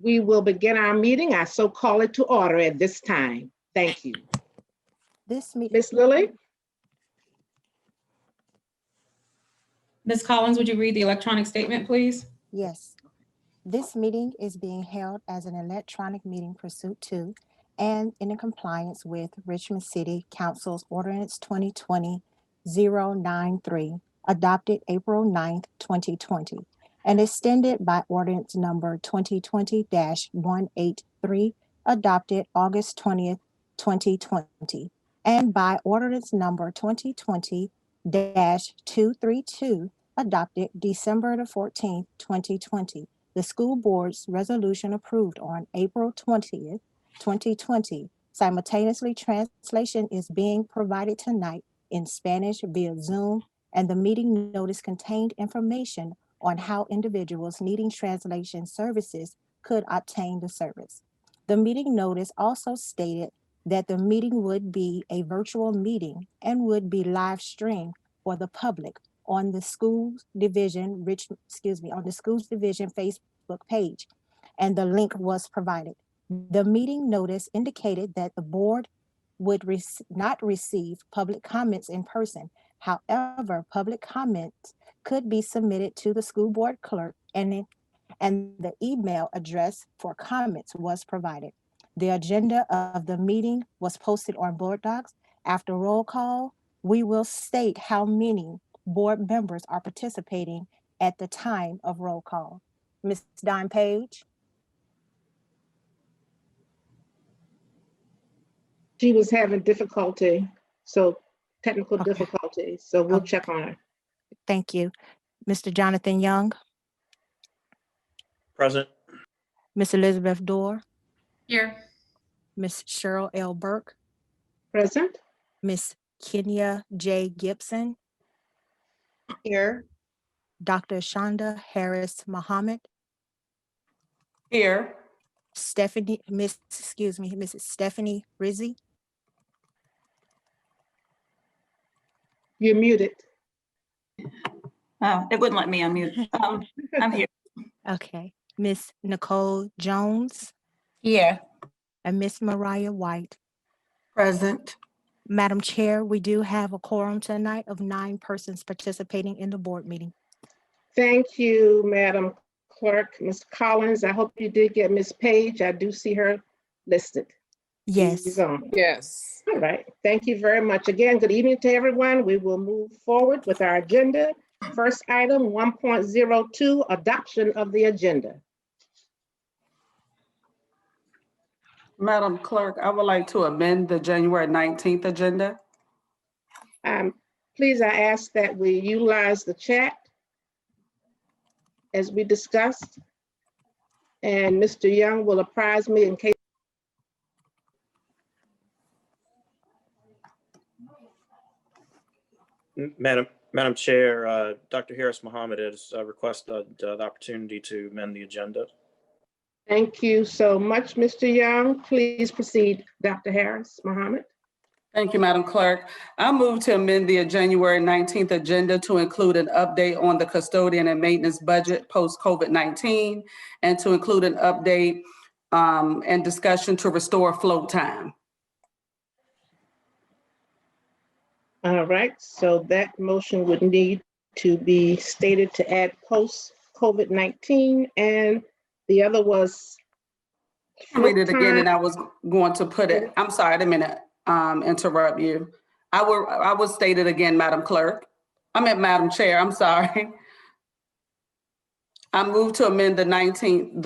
We will begin our meeting. I so call it to order at this time. Thank you. This meeting. Ms. Lilly? Ms. Collins, would you read the electronic statement, please? Yes. This meeting is being held as an electronic meeting pursuant to and in compliance with Richmond City Council's Ordinance 2020-093, adopted April 9th, 2020, and extended by Ordinance number 2020-183, adopted August 20th, 2020, and by Ordinance number 2020-232, adopted December the 14th, 2020. The school board's resolution approved on April 20th, 2020. Simultaneously, translation is being provided tonight in Spanish via Zoom, and the meeting notice contained information on how individuals needing translation services could obtain the service. The meeting notice also stated that the meeting would be a virtual meeting and would be live streamed for the public on the schools division, on the schools division Facebook page, and the link was provided. The meeting notice indicated that the board would not receive public comments in person. However, public comments could be submitted to the school board clerk, and the email address for comments was provided. The agenda of the meeting was posted on board docs. After roll call, we will state how many board members are participating at the time of roll call. Ms. Don Page? She was having difficulty, technical Okay. difficulty, so we'll Okay. check on her. Thank you. Mr. Jonathan Young? Present. Miss Elizabeth Dorr? Here. Miss Cheryl L. Burke? Present? Miss Kenya J. Gibson? Here. Dr. Shonda Harris Muhammad? Here. Mrs. Stephanie Rizzi? You're muted. Oh, it wouldn't let me unmute. I'm here. Okay. Miss Nicole Jones? Here. And Miss Mariah White? Present. Madam Chair, we do have a quorum tonight of 9 persons participating in the board meeting. Thank you, Madam Clerk. Ms. Collins, I hope you did get Ms. Page. I do see her listed. Yes. She's on. Yes. All right. Thank you very much. Again, good evening to everyone. We will move forward with our agenda. First item, 1.02, adoption of the agenda. Madam Clerk, I would like to amend the January 19th agenda. Please, I ask that we utilize the chat as we discussed. And Mr. Young will apprise me in case. Madam Chair, Dr. Harris Muhammad has requested the opportunity to amend the agenda. Thank you so much, Mr. Young. Please proceed, Dr. Harris Muhammad. Thank you, Madam Clerk. I move to amend the January 19th agenda to include an update on the custodian and maintenance budget post-COVID-19 and to include an update and discussion to restore float time. All right, so that motion would need to be stated to add post-COVID-19, and the other was. I'll read it again, and I was going to put it, I'm sorry, I didn't mean to interrupt you. I will state it again, Madam Clerk. I meant Madam Chair, I'm sorry. I move to amend the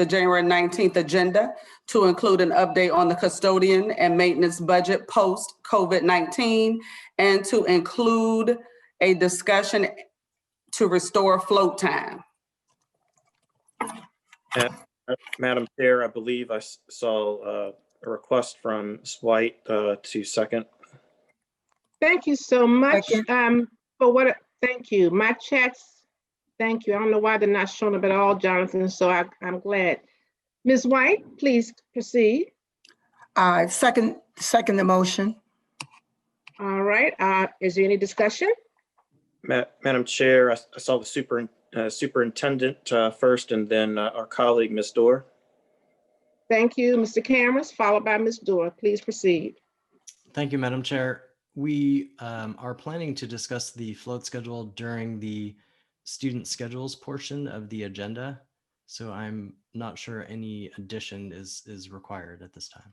January 19th agenda to include an update on the custodian and maintenance budget post-COVID-19 and to include a discussion to restore float time. Madam Chair, I believe I saw a request from Ms. White to second. Thank you so much thank you. My chats, thank you. I don't know why they're not showing up at all, Jonathan, so I'm glad. Ms. White, please proceed. Second the motion. All right, is there any discussion? Madam Chair, I saw the superintendent first and then our colleague, Ms. Dorr. Thank you, Mr. Cameron, followed by Ms. Dorr. Please proceed. Thank you, Madam Chair. We are planning to discuss the float schedule during the student schedules portion of the agenda. So I'm not sure any addition is required at this time.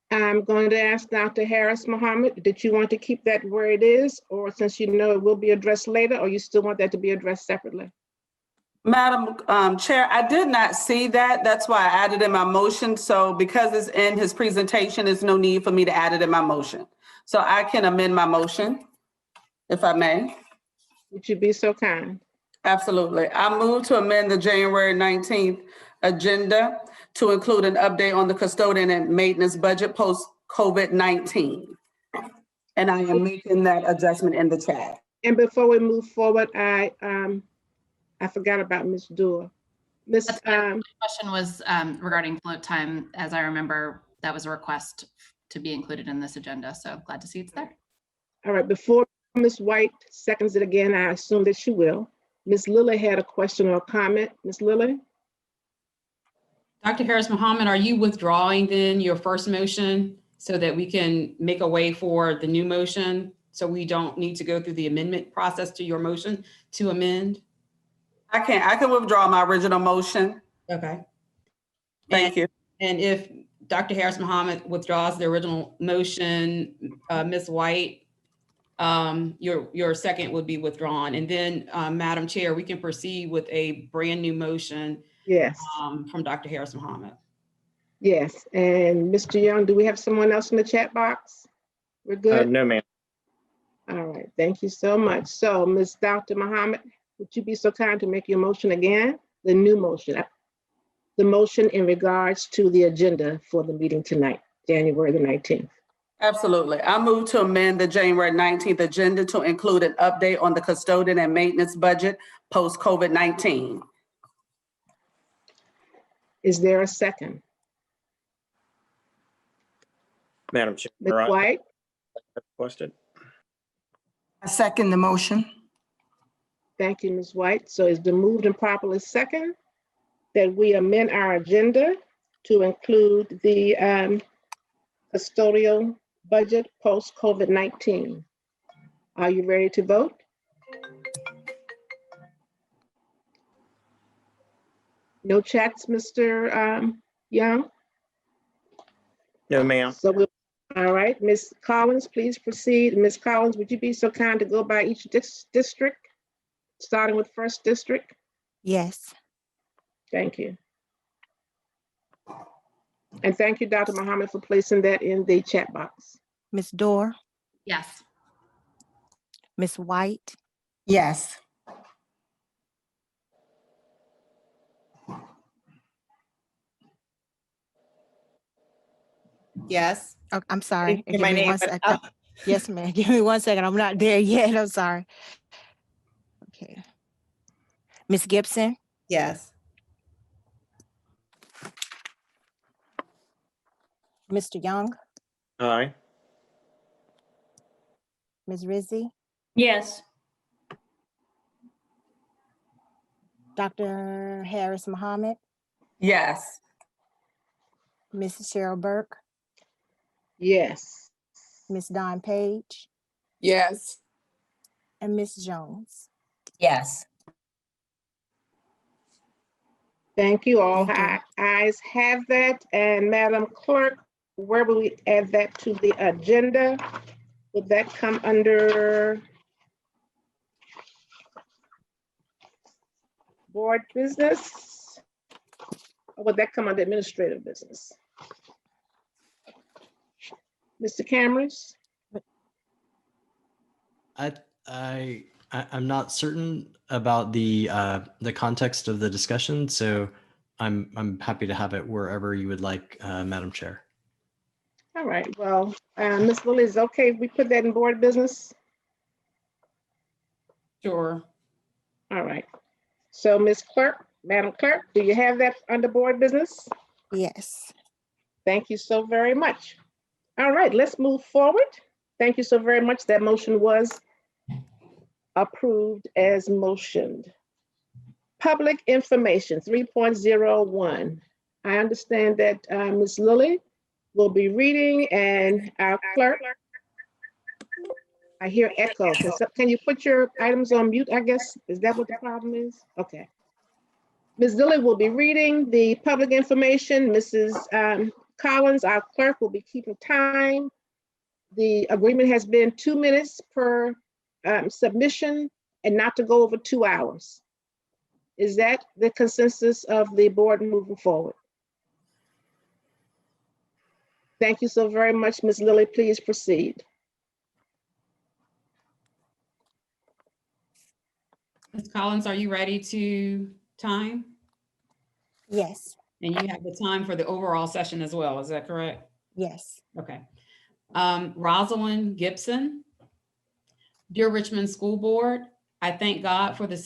I'm going to ask Dr. Harris Mohammed, did you want to keep that where it is? Or since you know it will be addressed later, or you still want that to be addressed separately? Madam Chair, I did not see that. That's why I added in my motion. So because it's in his presentation, there's no need for me to add it in my motion. So I can amend my motion, if I may. Would you be so kind? Absolutely. I move to amend the January 19th agenda to include an update on the custodian and maintenance budget post-COVID-19. And I am making that adjustment in the chat. And before we move forward, I forgot about Ms. Dorr. Ms. Question was regarding float time. As I remember, that was a request to be included in this agenda. So glad to see it's there. All right, before Ms. White seconds it again, I assume that she will. Ms. Lilly had a question or a comment. Ms. Lilly? Dr. Harris Mohammed, are you withdrawing then your first motion so that we can make a way for the new motion? So we don't need to go through the amendment process to your motion to amend? I can withdraw my original motion. Okay. Thank you. And if Dr. Harris Mohammed withdraws the original motion, Ms. White, your second would be withdrawn. And then, Madam Chair, we can proceed with a brand new motion. Yes. From Dr. Harris Mohammed. Yes, and Mr. Young, do we have someone else in the chat box? We're good? No, ma'am. All right, thank you so much. So, Ms. Dr. Mohammed, would you be so kind to make your motion again? The new motion, the motion in regards to the agenda for the meeting tonight, January the 19th. Absolutely. I move to amend the January 19th agenda to include an update on the custodian and maintenance budget post-COVID-19. Is there a second? Madam Chair. Ms. I White? requested. I second the motion. Thank you, Ms. White. So it's been moved and properly second that we amend our agenda to include the custodial budget post-COVID-19. Are you ready to vote? No chats, Mr. Young? No, ma'am. So we'll, all right, Ms. Collins, please proceed. Ms. Collins, would you be so kind to go by each district, starting with first district? Yes. Thank you. And thank you, Dr. Mohammed, for placing that in the chat box. Ms. Dorr, Yes. Ms. White, Yes. Yes. oh, I'm sorry. Give my me name, one but second. Yes, ma'am. Give me 1 second. I'm not there yet. I'm sorry. Okay. Ms. Gibson, yes. Mr. Young, Aye. Ms. Rizzi, Yes. Dr. Harris Mohammed, Yes. Mrs. Cheryl Burke, Yes. Ms. Dawn Page, Yes. and Ms. Jones. Yes. Thank you. All Thank you. ayes have that. And Madam Clerk, where will we add that to the agenda? Would that come under board business? Or would that come under administrative business? Mr. Cameras? I'm not certain about the context of the discussion, so I'm happy to have it wherever you would like, Madam Chair. All right, well, Ms. Lilly, is it okay if we put that in board business? Sure. All right. So Ms. Clerk, Madam Clerk, do you have that under board business? Yes. Thank you so very much. All right, let's move forward. Thank you so very much. That motion was approved as motioned. public information 3.01. I understand that Ms. Lilly will be reading, and our clerk, I hear echo. Can you put your items on mute, I guess? Is that what the problem is? Okay. Ms. Lilly will be reading the public information. Mrs. Collins, our clerk, will be keeping time. The agreement has been 2 minutes per submission and not to go over 2 hours. Is that the consensus of the board moving forward? Thank you so very much, Ms. Lilly. Please proceed. Ms. Collins, are you ready to time? Yes, And you have the time for the overall session as well, is that correct? yes. Okay. Rosalind Gibson. Dear Richmond School Board, I thank God for the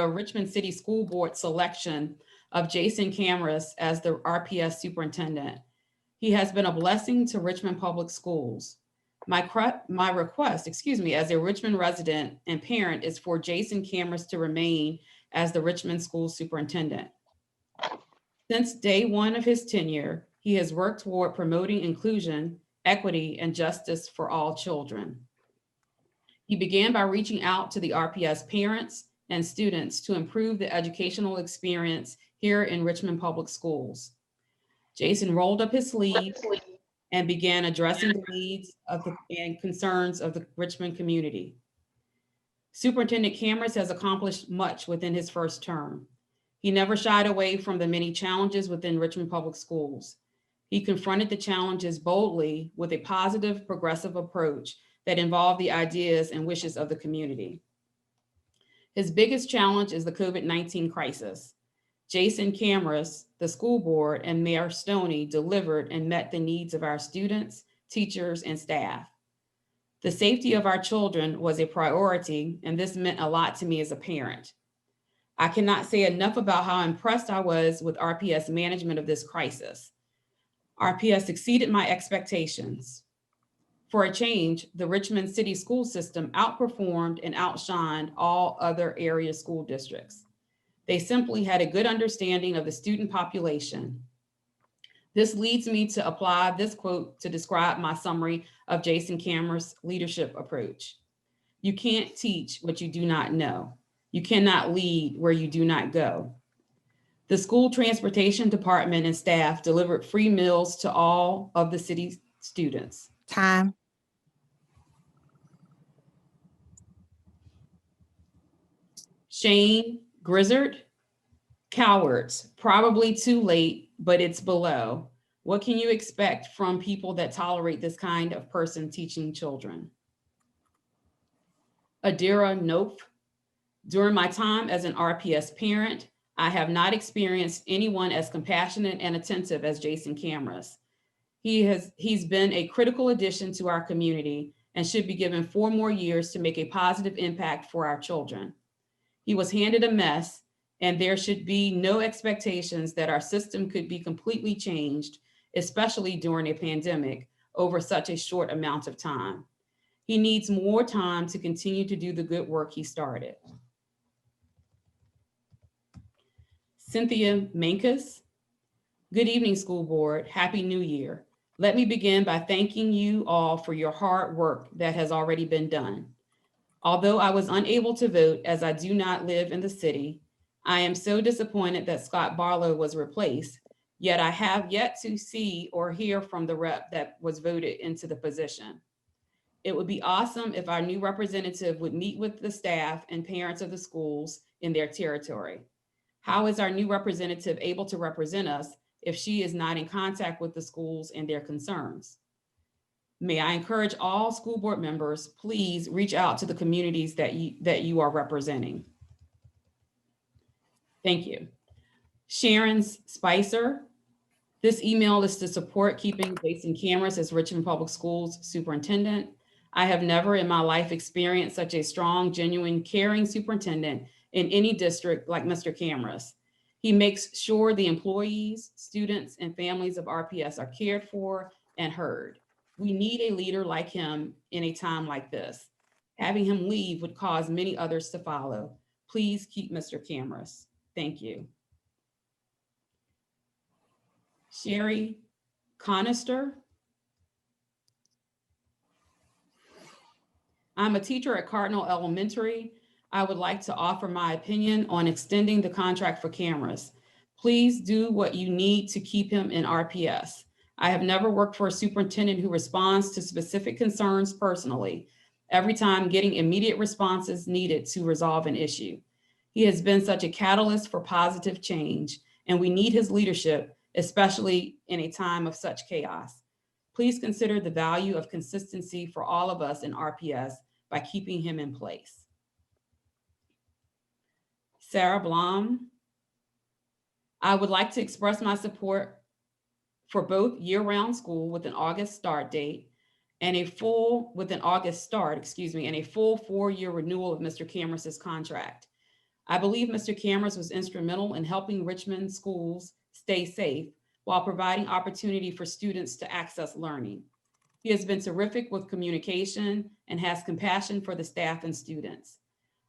Richmond City School Board selection of Jason Cameras as the RPS superintendent. He has been a blessing to Richmond Public Schools. My request, as a Richmond resident and parent is for Jason Cameras to remain as the Richmond School Superintendent. Since day one of his tenure, he has worked toward promoting inclusion, equity, and justice for all children. He began by reaching out to the RPS parents and students to improve the educational experience here in Richmond Public Schools. Jason rolled up his sleeves and began addressing the needs and concerns of the Richmond community. Superintendent Cameras has accomplished much within his first term. He never shied away from the many challenges within Richmond Public Schools. He confronted the challenges boldly with a positive, progressive approach that involved the ideas and wishes of the community. His biggest challenge is the COVID-19 crisis. Jason Cameras, the school board, and Mayor Stoney delivered and met the needs of our students, teachers, and staff. The safety of our children was a priority, and this meant a lot to me as a parent. I cannot say enough about how impressed I was with RPS management of this crisis. RPS exceeded my expectations. For a change, the Richmond City School System outperformed and outshined all other area school districts. They simply had a good understanding of the student population. This leads me to apply this quote to describe my summary of Jason Cameras' leadership approach. You can't teach what you do not know. You cannot lead where you do not go. The school transportation department and staff delivered free meals to all of the city students. Time. Shane Grizzard, cowards, probably too late, but it's below. What can you expect from people that tolerate this kind of person teaching children? Adira Nope, during my time as an RPS parent, I have not experienced anyone as compassionate and attentive as Jason Cameras. He's been a critical addition to our community and should be given 4 more years to make a positive impact for our children. He was handed a mess, and there should be no expectations that our system could be completely changed, especially during a pandemic, over such a short amount of time. He needs more time to continue to do the good work he started. Cynthia Mankus, good evening, school board. Happy New Year. Let me begin by thanking you all for your hard work that has already been done. Although I was unable to vote as I do not live in the city, I am so disappointed that Scott Barlow was replaced, yet I have yet to see or hear from the rep that was voted into the position. It would be awesome if our new representative would meet with the staff and parents of the schools in their territory. How is our new representative able to represent us if she is not in contact with the schools and their concerns? May I encourage all school board members, please reach out to the communities that you are representing. Thank you. Sharon Spicer, this email is to support keeping Jason Cameras as Richmond Public Schools superintendent. I have never in my life experienced such a strong, genuine, caring superintendent in any district like Mr. Cameras. He makes sure the employees, students, and families of RPS are cared for and heard. We need a leader like him in a time like this. Having him leave would cause many others to follow. Please keep Mr. Cameras. Thank you. Sherry Conister. I'm a teacher at Cardinal Elementary. I would like to offer my opinion on extending the contract for cameras. Please do what you need to keep him in RPS. I have never worked for a superintendent who responds to specific concerns personally, every time getting immediate responses needed to resolve an issue. He has been such a catalyst for positive change, and we need his leadership, especially in a time of such chaos. Please consider the value of consistency for all of us in RPS by keeping him in place. Sarah Blom. I would like to express my support for both year-round school with an August start date and a full 4-year renewal of Mr. Cameras' contract. I believe Mr. Cameras was instrumental in helping Richmond schools stay safe while providing opportunity for students to access learning. He has been terrific with communication and has compassion for the staff and students.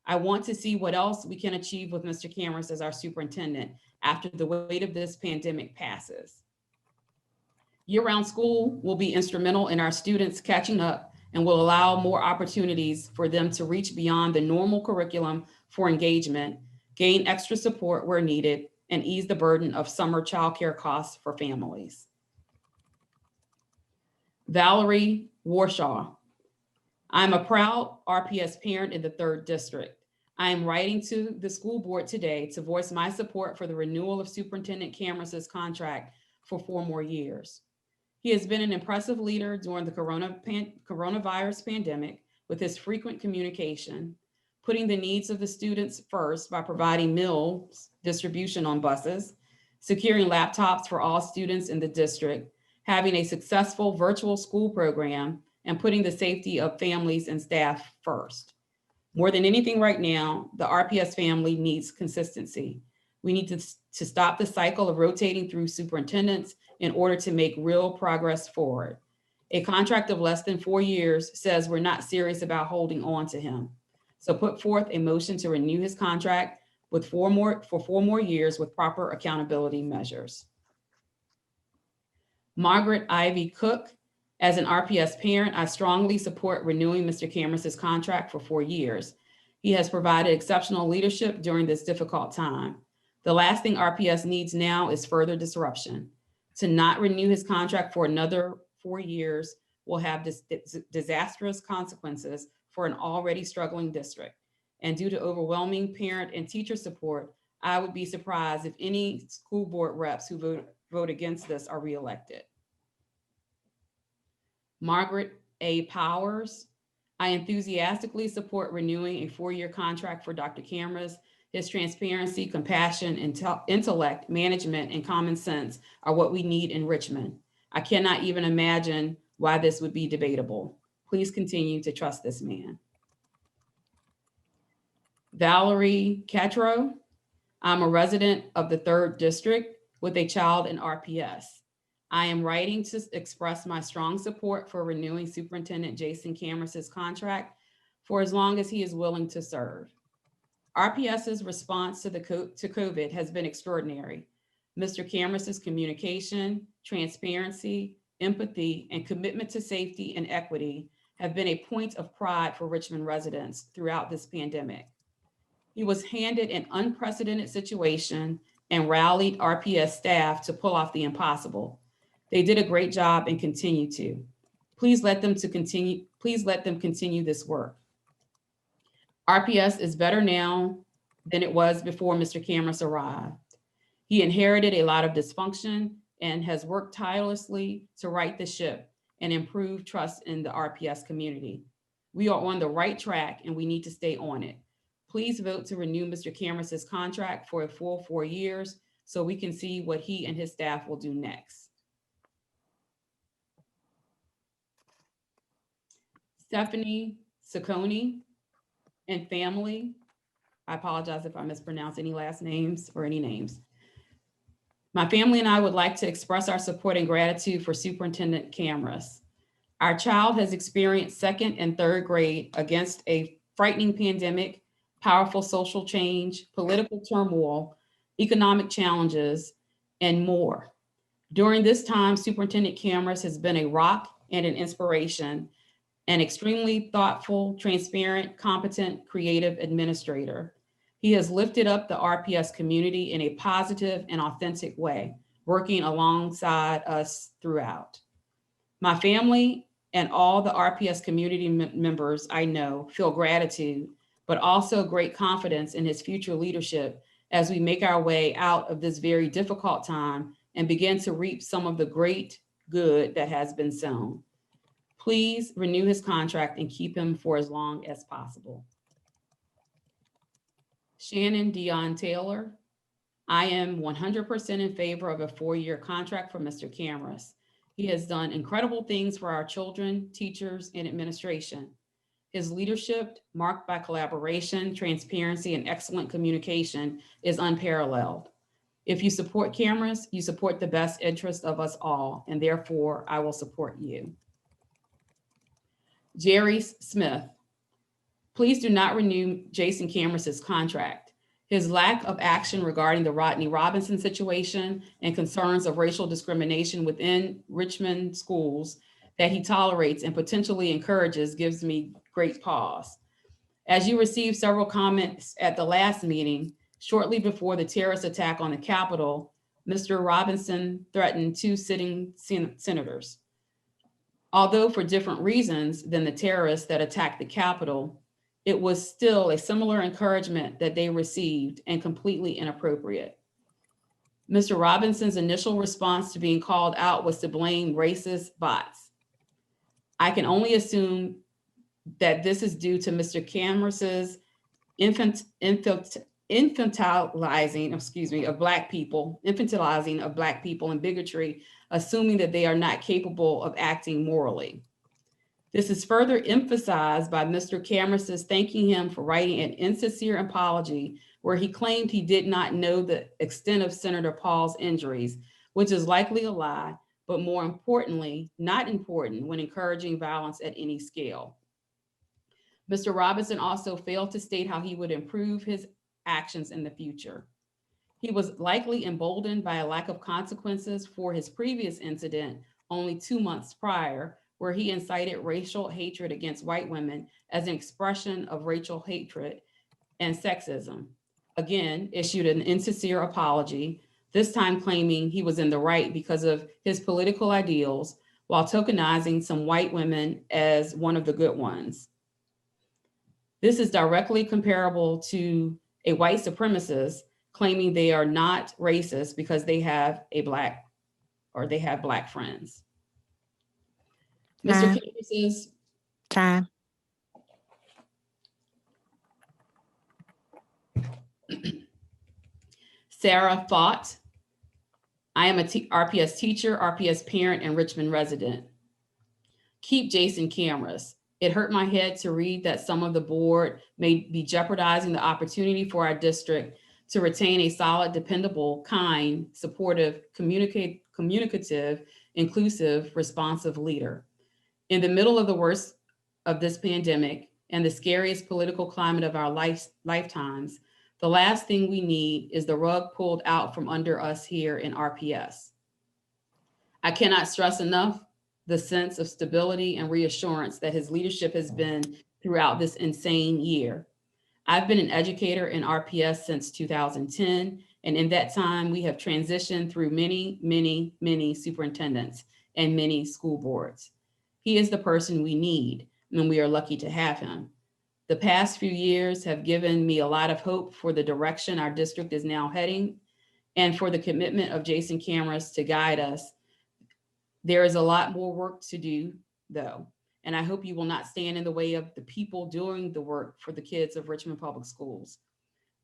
I want to see what else we can achieve with Mr. Cameras as our superintendent after the weight of this pandemic passes. Year-round school will be instrumental in our students catching up and will allow more opportunities for them to reach beyond the normal curriculum for engagement, gain extra support where needed, and ease the burden of summer childcare costs for families. Valerie Warshaw. I'm a proud RPS parent in the 3rd District. I am writing to the school board today to voice my support for the renewal of Superintendent Cameras' contract for 4 more years. He has been an impressive leader during the coronavirus pandemic with his frequent communication, putting the needs of the students first by providing meals distribution on buses, securing laptops for all students in the district, having a successful virtual school program, and putting the safety of families and staff first. More than anything right now, the RPS family needs consistency. We need to stop the cycle of rotating through superintendents in order to make real progress forward. A contract of less than 4 years says we're not serious about holding on to him. So put forth a motion to renew his contract for 4 more years with proper accountability measures. Margaret Ivy Cook. As an RPS parent, I strongly support renewing Mr. Cameras' contract for 4 years. He has provided exceptional leadership during this difficult time. The last thing RPS needs now is further disruption. To not renew his contract for another 4 years will have disastrous consequences for an already struggling district. And due to overwhelming parent and teacher support, I would be surprised if any school board reps who vote against this are reelected. Margaret A. Powers. I enthusiastically support renewing a 4-year contract for Dr. Cameras. His transparency, compassion, intellect, management, and common sense are what we need in Richmond. I cannot even imagine why this would be debatable. Please continue to trust this man. Valerie Catro. I'm a resident of the 3rd District with a child in RPS. I am writing to express my strong support for renewing Superintendent Jason Cameras' contract for as long as he is willing to serve. RPS's response to COVID has been extraordinary. Mr. Cameras' communication, transparency, empathy, and commitment to safety and equity have been a point of pride for Richmond residents throughout this pandemic. He was handed an unprecedented situation and rallied RPS staff to pull off the impossible. They did a great job and continue to. Please let them continue this work. RPS is better now than it was before Mr. Cameras arrived. He inherited a lot of dysfunction and has worked tirelessly to right the ship and improve trust in the RPS community. We are on the right track and we need to stay on it. Please vote to renew Mr. Cameras' contract for a full 4 years so we can see what he and his staff will do next. Stephanie Sacconi and family. I apologize if I mispronounce any last names or any names. My family and I would like to express our support and gratitude for Superintendent Cameras. Our child has experienced 2nd and 3rd grade against a frightening pandemic powerful social change, political turmoil, economic challenges, and more. During this time, Superintendent Cameras has been a rock and an inspiration, an extremely thoughtful, transparent, competent, creative administrator. He has lifted up the RPS community in a positive and authentic way, working alongside us throughout. My family and all the RPS community members I know feel gratitude, but also great confidence in his future leadership as we make our way out of this very difficult time and begin to reap some of the great good that has been sown. Please renew his contract and keep him for as long as possible. Shannon Dion Taylor, I am 100% in favor of a 4-year contract for Mr. Cameras. He has done incredible things for our children, teachers, and administration. His leadership, marked by collaboration, transparency, and excellent communication, is unparalleled. If you support Cameras, you support the best interest of us all, and therefore I will support you. Jerry Smith, please do not renew Jason Cameras' contract. His lack of action regarding the Rodney Robinson situation and concerns of racial discrimination within Richmond schools that he tolerates and potentially encourages gives me great pause. As you received several comments at the last meeting, shortly before the terrorist attack on the Capitol, Mr. Robinson threatened 2 sitting senators. Although for different reasons than the terrorists that attacked the Capitol, it was still a similar encouragement that they received and completely inappropriate. Mr. Robinson's initial response to being called out was to blame racist bots. I can only assume that this is due to Mr. Cameras's infantilizing of Black people and bigotry, assuming that they are not capable of acting morally. This is further emphasized by Mr. Cameras's thanking him for writing an insincere apology where he claimed he did not know the extent of Senator Paul's injuries, which is likely a lie, but more importantly, not important when encouraging violence at any scale. Mr. Robinson also failed to state how he would improve his actions in the future. He was likely emboldened by a lack of consequences for his previous incident only 2 months prior, where he incited racial hatred against white women as an expression of racial hatred and sexism. Again, issued an insincere apology, this time claiming he was in the right because of his political ideals, while tokenizing some white women as one of the good ones. This is directly comparable to a white supremacist claiming they are not racist because they have Black friends. Mr. Cameras, Time. Sarah Fott, I am a RPS teacher, RPS parent, and Richmond resident. Keep Jason Cameras. It hurt my head to read that some of the board may be jeopardizing the opportunity for our district to retain a solid, dependable, kind, supportive, communicative, inclusive, responsive leader. In the middle of the worst of this pandemic and the scariest political climate of our lifetimes, the last thing we need is the rug pulled out from under us here in RPS. I cannot stress enough the sense of stability and reassurance that his leadership has been throughout this insane year. I've been an educator in RPS since 2010, and in that time, we have transitioned through many, many, many superintendents and many school boards. He is the person we need, and we are lucky to have him. The past few years have given me a lot of hope for the direction our district is now heading and for the commitment of Jason Cameras to guide us. There is a lot more work to do, though, and I hope you will not stand in the way of the people doing the work for the kids of Richmond Public Schools.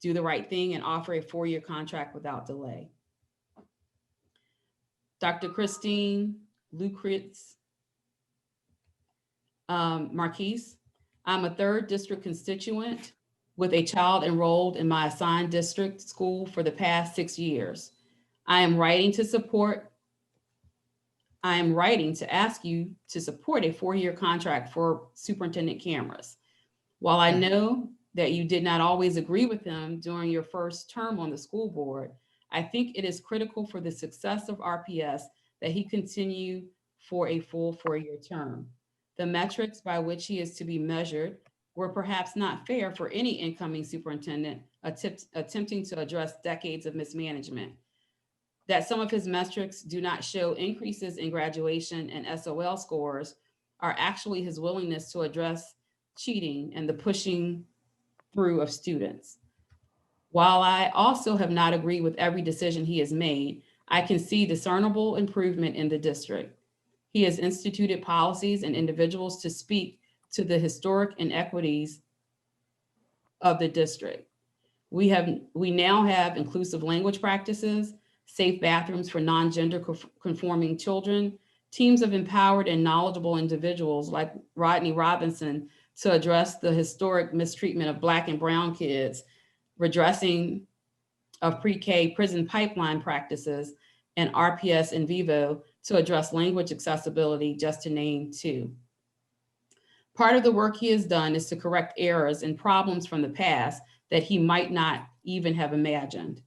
Do the right thing and offer a 4-year contract without delay. Dr. Christine Lucretz Marquise, I'm a 3rd district constituent with a child enrolled in my assigned district school for the past 6 years. I am writing to ask you to support a 4-year contract for Superintendent Cameras. While I know that you did not always agree with him during your first term on the school board, I think it is critical for the success of RPS that he continue for a full 4-year term. The metrics by which he is to be measured were perhaps not fair for any incoming superintendent attempting to address decades of mismanagement. That some of his metrics do not show increases in graduation and SOL scores are actually his willingness to address cheating and the pushing through of students. While I also have not agreed with every decision he has made, I can see discernible improvement in the district. He has instituted policies and individuals to speak to the historic inequities of the district. We now have inclusive language practices, safe bathrooms for non-gender conforming children, teams of empowered and knowledgeable individuals like Rodney Robinson to address the historic mistreatment of Black and Brown kids, redressing of pre-K prison pipeline practices, and RPS in vivo to address language accessibility, just to name 2. Part of the work he has done is to correct errors and problems from the past that he might not even have imagined.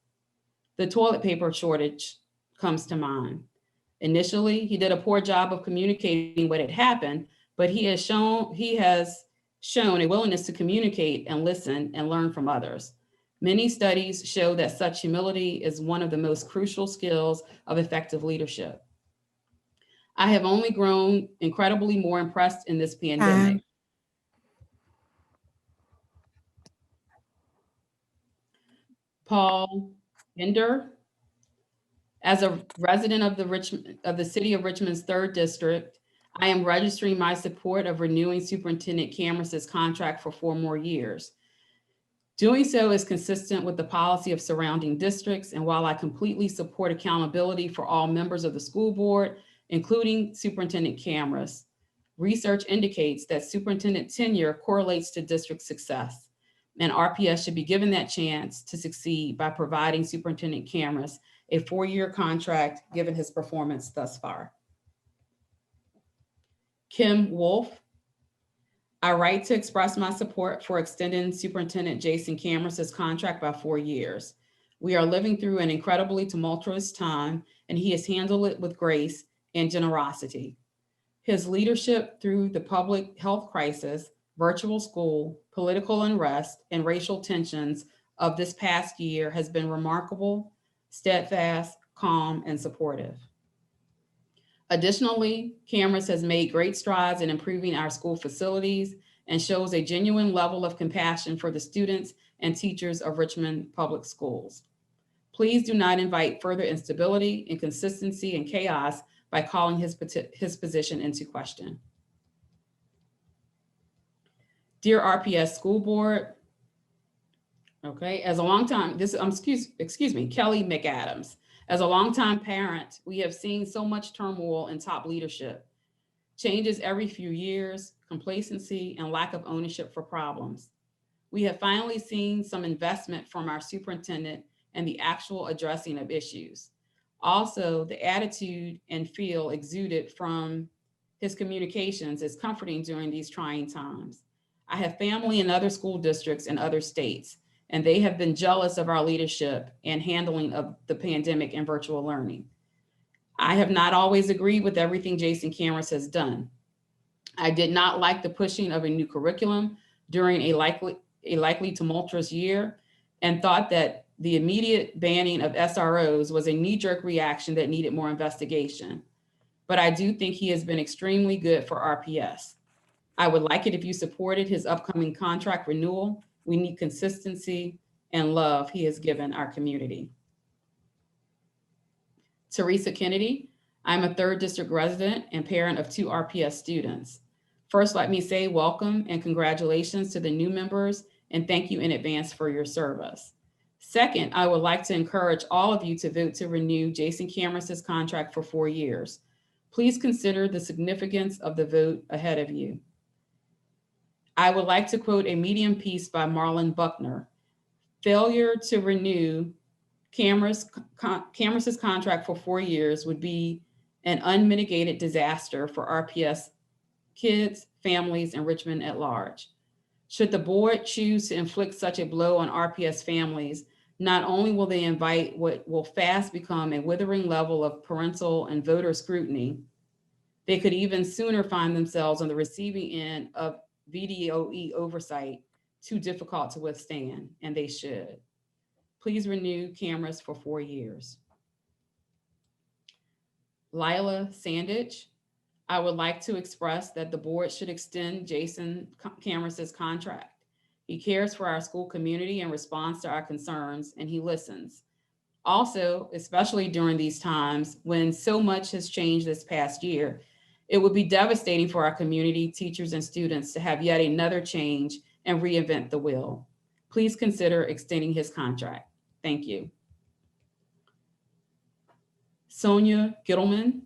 The toilet paper shortage comes to mind. Initially, he did a poor job of communicating what had happened, but he has shown a willingness to communicate and listen and learn from others. Many studies show that such humility is one of the most crucial skills of effective leadership. I have only grown incredibly more impressed in this pandemic. Paul Bender, as a resident of the city of Richmond's 3rd district, I am registering my support of renewing Superintendent Cameron's contract for 4 more years. Doing so is consistent with the policy of surrounding districts, and while I completely support accountability for all members of the school board, including Superintendent Cameron, research indicates that superintendent tenure correlates to district success, and RPS should be given that chance to succeed by providing Superintendent Cameron a 4-year contract given his performance thus far. Kim Wolf, I write to express my support for extending Superintendent Jason Cameron's contract by 4 years. We are living through an incredibly tumultuous time, and he has handled it with grace and generosity. His leadership through the public health crisis, virtual school, political unrest, and racial tensions of this past year has been remarkable, steadfast, calm, and supportive. Additionally, Cameron has made great strides in improving our school facilities and shows a genuine level of compassion for the students and teachers of Richmond Public Schools. Please do not invite further instability, inconsistency, and chaos by calling his position into question. Dear RPS School Board, okay, as a longtime, excuse me, Kelly McAdams. As a longtime parent, we have seen so much turmoil in top leadership. Changes every few years, complacency, and lack of ownership for problems. We have finally seen some investment from our superintendent and the actual addressing of issues. Also, the attitude and feel exuded from his communications is comforting during these trying times. I have family in other school districts in other states, and they have been jealous of our leadership and handling of the pandemic and virtual learning. I have not always agreed with everything Jason Cameron has done. I did not like the pushing of a new curriculum during a likely tumultuous year, and thought that the immediate banning of SROs was a knee-jerk reaction that needed more investigation. But I do think he has been extremely good for RPS. I would like it if you supported his upcoming contract renewal. We need consistency and love he has given our community. Teresa Kennedy, I'm a 3rd district resident and parent of 2 RPS students. First, let me say welcome and congratulations to the new members, and thank you in advance for your service. Second, I would like to encourage all of you to vote to renew Jason Cameron's contract for 4 years. Please consider the significance of the vote ahead of you. I would like to quote a Medium piece by Marlon Buckner. Failure to renew Cameron's contract for 4 years would be an unmitigated disaster for RPS kids, families, and Richmond at large. Should the board choose to inflict such a blow on RPS families, not only will they invite what will fast become a withering level of parental and voter scrutiny, they could even sooner find themselves on the receiving end of VDOE oversight too difficult to withstand, and they should. Please renew cameras for 4 years. Lila Sandich, I would like to express that the board should extend Jason Cameron's contract. He cares for our school community and responds to our concerns, and he listens. Also, especially during these times when so much has changed this past year, it would be devastating for our community, teachers, and students to have yet another change and reinvent the wheel. Please consider extending his contract. Thank you. Sonia Gittleman,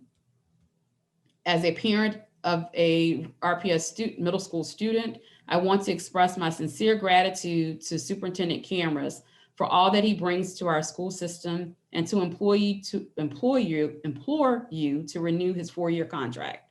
as a parent of a RPS middle school student, I want to express my sincere gratitude to Superintendent Cameras for all that he brings to our school system and to implore you to renew his 4-year contract.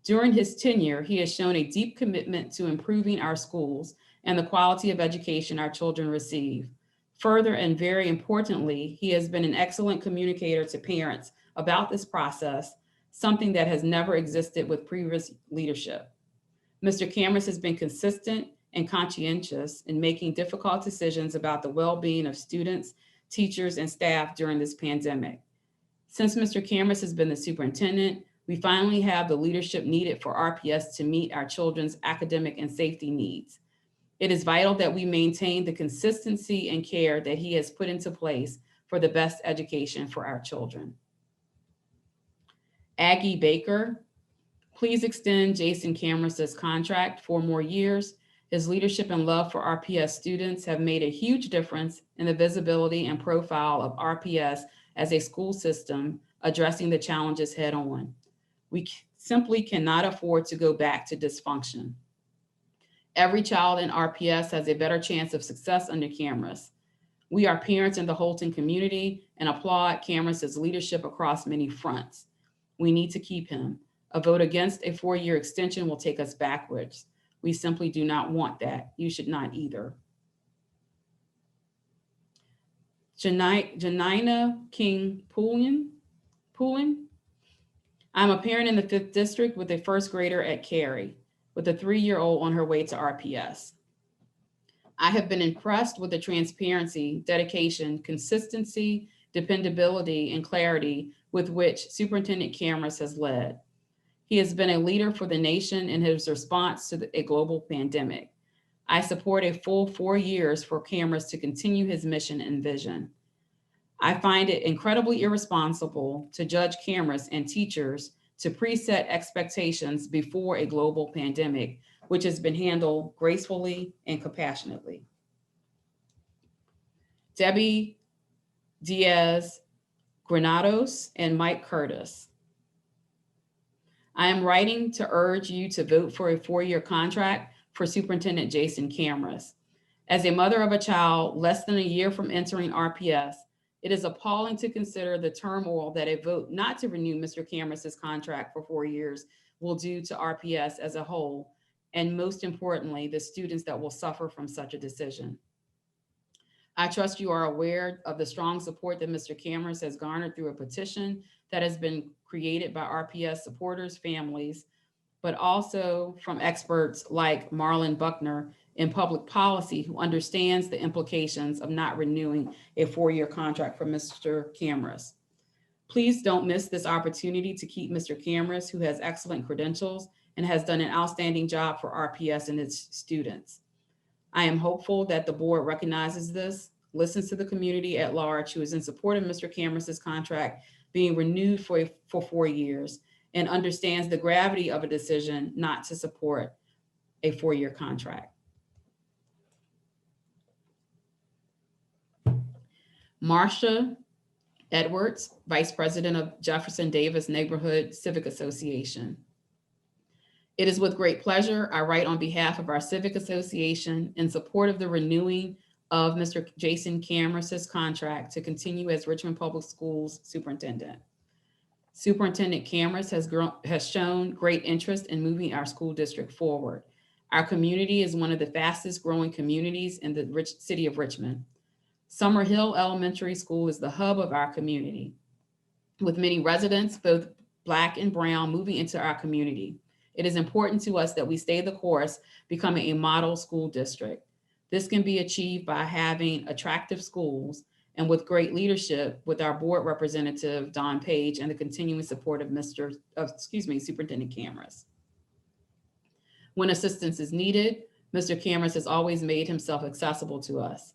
During his tenure, he has shown a deep commitment to improving our schools and the quality of education our children receive. Further, and very importantly, he has been an excellent communicator to parents about this process, something that has never existed with previous leadership. Mr. Cameras has been consistent and conscientious in making difficult decisions about the well-being of students, teachers, and staff during this pandemic. Since Mr. Cameras has been the superintendent, we finally have the leadership needed for RPS to meet our children's academic and safety needs. It is vital that we maintain the consistency and care that he has put into place for the best education for our children. Aggie Baker, please extend Jason Cameras' contract 4 more years. His leadership and love for RPS students have made a huge difference in the visibility and profile of RPS as a school system addressing the challenges head on. We simply cannot afford to go back to dysfunction. Every child in RPS has a better chance of success under Cameras. We are parents in the Holton community and applaud Cameras' leadership across many fronts. We need to keep him. A vote against a 4-year extension will take us backwards. We simply do not want that. You should not either. Janina King Poulin. I'm a parent in the 5th district with a 1st grader at Cary, with a 3-year-old on her way to RPS. I have been impressed with the transparency, dedication, consistency, dependability, and clarity with which Superintendent Cameras has led. He has been a leader for the nation in his response to a global pandemic. I support a full 4 years for Cameras to continue his mission and vision. I find it incredibly irresponsible to judge Cameras and teachers to preset expectations before a global pandemic, which has been handled gracefully and compassionately. Debbie Diaz Granados and Mike Curtis. I am writing to urge you to vote for a 4-year contract for Superintendent Jason Cameras. As a mother of a child less than a year from entering RPS, it is appalling to consider the turmoil that a vote not to renew Mr. Cameras' contract for 4 years will do to RPS as a whole, and most importantly, the students that will suffer from such a decision. I trust you are aware of the strong support that Mr. Cameras has garnered through a petition that has been created by RPS supporters, families, but also from experts like Marlon Buckner in public policy, who understands the implications of not renewing a 4-year contract for Mr. Cameras. Please don't miss this opportunity to keep Mr. Cameras, who has excellent credentials and has done an outstanding job for RPS and its students. I am hopeful that the board recognizes this, listens to the community at large who is in support of Mr. Cameras' contract being renewed for 4 years, and understands the gravity of a decision not to support a 4-year contract. Marsha Edwards, Vice President of Jefferson Davis Neighborhood Civic Association. It is with great pleasure I write on behalf of our Civic Association in support of the renewing of Mr. Jason Cameras' contract to continue as Richmond Public Schools Superintendent. Superintendent Cameras has shown great interest in moving our school district forward. Our community is one of the fastest growing communities in the city of Richmond. Summer Hill Elementary School is the hub of our community, with many residents, both Black and Brown, moving into our community. It is important to us that we stay the course, becoming a model school district. This can be achieved by having attractive schools and with great leadership with our board representative, Don Page, and the continuing support of Superintendent Cameras. When assistance is needed, Mr. Cameras has always made himself accessible to us.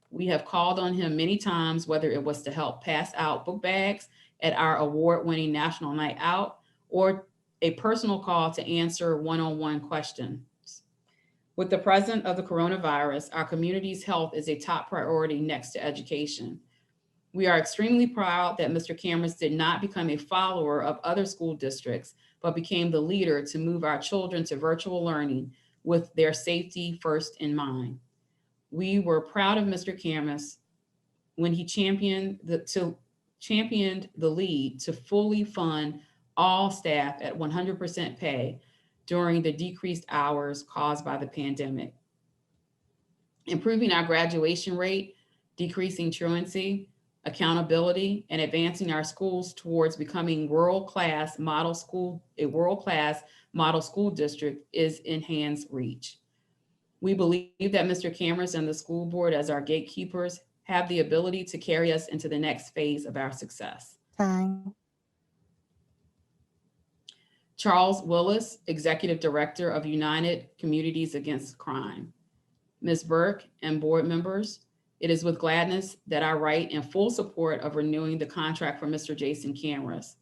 We have called on him many times, whether it was to help pass out book bags at our award-winning National Night Out or a personal call to answer one-on-one questions. With the presence of the coronavirus, our community's health is a top priority next to education. We are extremely proud that Mr. Cameras did not become a follower of other school districts, but became the leader to move our children to virtual learning with their safety first in mind. We were proud of Mr. Cameras when he championed the lead to fully fund all staff at 100% pay during the decreased hours caused by the pandemic. Improving our graduation rate, decreasing truancy, accountability, and advancing our schools towards becoming a world-class model school district is in hand's reach. We believe that Mr. Cameras and the school board, as our gatekeepers, have the ability to carry us into the next phase of our success. Time. Charles Willis, Executive Director of United Communities Against Crime. Ms. Burke and board members, it is with gladness that I write in full support of renewing the contract for Mr. Jason Cameras.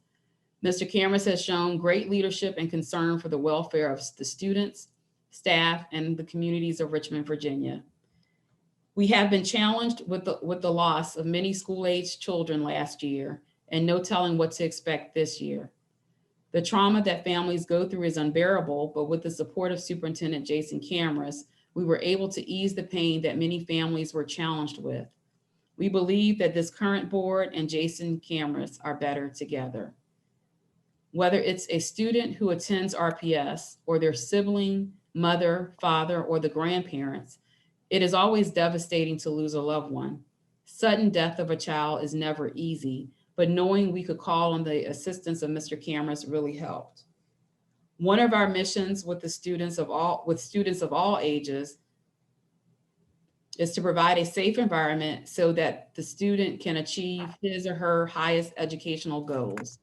Mr. Cameras has shown great leadership and concern for the welfare of the students, staff, and the communities of Richmond, Virginia. We have been challenged with the loss of many school-aged children last year, and no telling what to expect this year. The trauma that families go through is unbearable, but with the support of Superintendent Jason Cameras, we were able to ease the pain that many families were challenged with. We believe that this current board and Jason Cameras are better together. Whether it's a student who attends RPS or their sibling, mother, father, or the grandparents, it is always devastating to lose a loved one. Sudden death of a child is never easy, but knowing we could call on the assistance of Mr. Cameras really helped. One of our missions with students of all ages is to provide a safe environment so that the student can achieve his or her highest educational goals.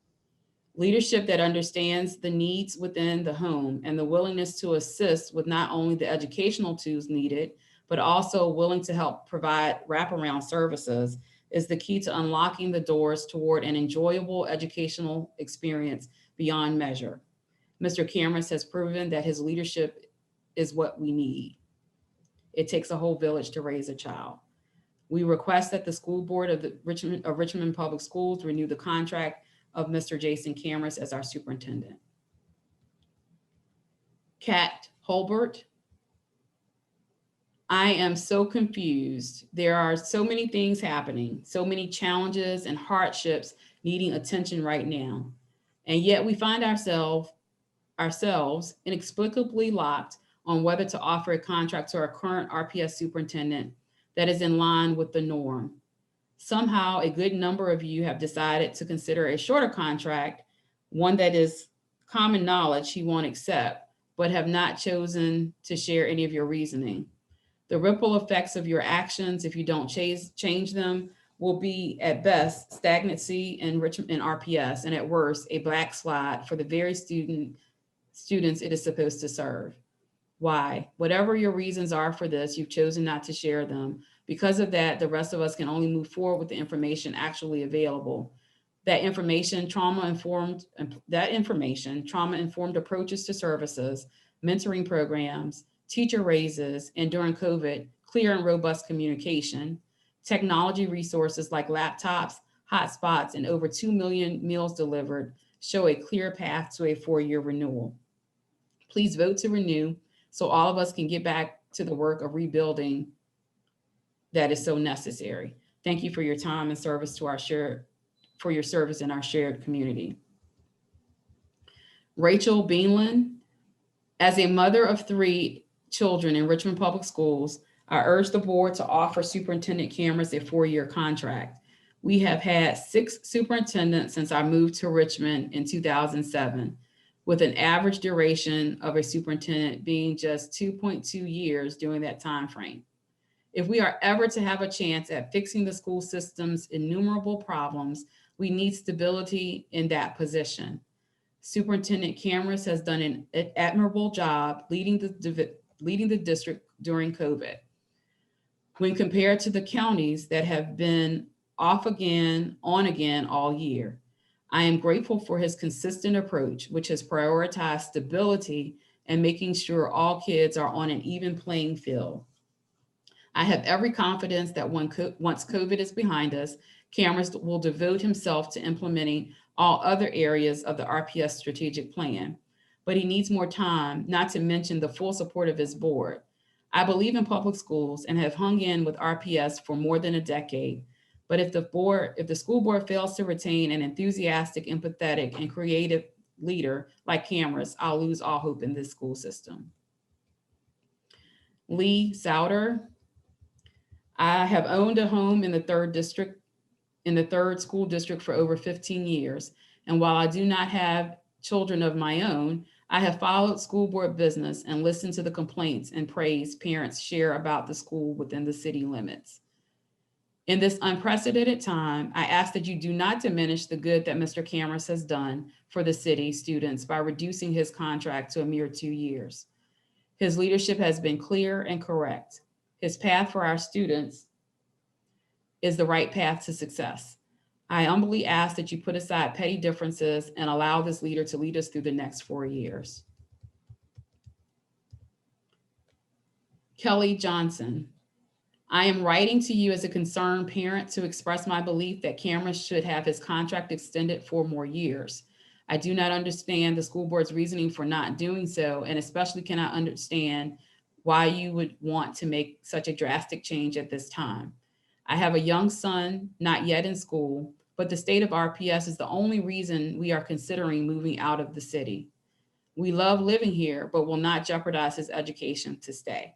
Leadership that understands the needs within the home and the willingness to assist with not only the educational tools needed, but also willing to help provide wraparound services is the key to unlocking the doors toward an enjoyable educational experience beyond measure. Mr. Cameras has proven that his leadership is what we need. It takes a whole village to raise a child. We request that the school board of Richmond Public Schools renew the contract of Mr. Jason Cameras as our superintendent. Kat Holbert. I am so confused. There are so many things happening, so many challenges and hardships needing attention right now. And yet we find ourselves inexplicably locked on whether to offer a contract to our current RPS superintendent that is in line with the norm. Somehow a good number of you have decided to consider a shorter contract, one that is common knowledge he won't accept, but have not chosen to share any of your reasoning. The ripple effects of your actions, if you don't change them, will be at best stagnancy in RPS, and at worst, a backslide for the very students it is supposed to serve. Why? Whatever your reasons are for this, you've chosen not to share them. Because of that, the rest of us can only move forward with the information actually available. That information, trauma-informed approaches to services, mentoring programs, teacher raises, and during COVID, clear and robust communication, technology resources like laptops, hotspots, and over 2 million meals delivered show a clear path to a 4-year renewal. Please vote to renew so all of us can get back to the work of rebuilding that is so necessary. Thank you for your time and service to for your service in our shared community. Rachel Beanland, as a mother of 3 children in Richmond Public Schools, I urge the board to offer Superintendent Cameras a 4-year contract. We have had 6 superintendents since I moved to Richmond in 2007, with an average duration of a superintendent being just 2.2 years during that time frame. If we are ever to have a chance at fixing the school system's innumerable problems, we need stability in that position. Superintendent Cameras has done an admirable job leading the district during COVID. When compared to the counties that have been off again, on again all year, I am grateful for his consistent approach, which has prioritized stability and making sure all kids are on an even playing field. I have every confidence that once COVID is behind us, Cameras will devote himself to implementing all other areas of the RPS strategic plan. But he needs more time, not to mention the full support of his board. I believe in public schools and have hung in with RPS for more than a decade. But if the school board fails to retain an enthusiastic, empathetic, and creative leader like Cameras, I'll lose all hope in this school system. Lee Souter. I have owned a home in the third school district for over 15 years. And while I do not have children of my own, I have followed school board business and listened to the complaints and praise parents share about the school within the city limits. In this unprecedented time, I ask that you do not diminish the good that Mr. Cameras has done for the city students by reducing his contract to a mere 2 years. His leadership has been clear and correct. His path for our students is the right path to success. I humbly ask that you put aside petty differences and allow this leader to lead us through the next 4 years. Kelly Johnson. I am writing to you as a concerned parent to express my belief that Cameras should have his contract extended 4 more years. I do not understand the school board's reasoning for not doing so, and especially cannot understand why you would want to make such a drastic change at this time. I have a young son, not yet in school, but the state of RPS is the only reason we are considering moving out of the city. We love living here, but will not jeopardize his education to stay.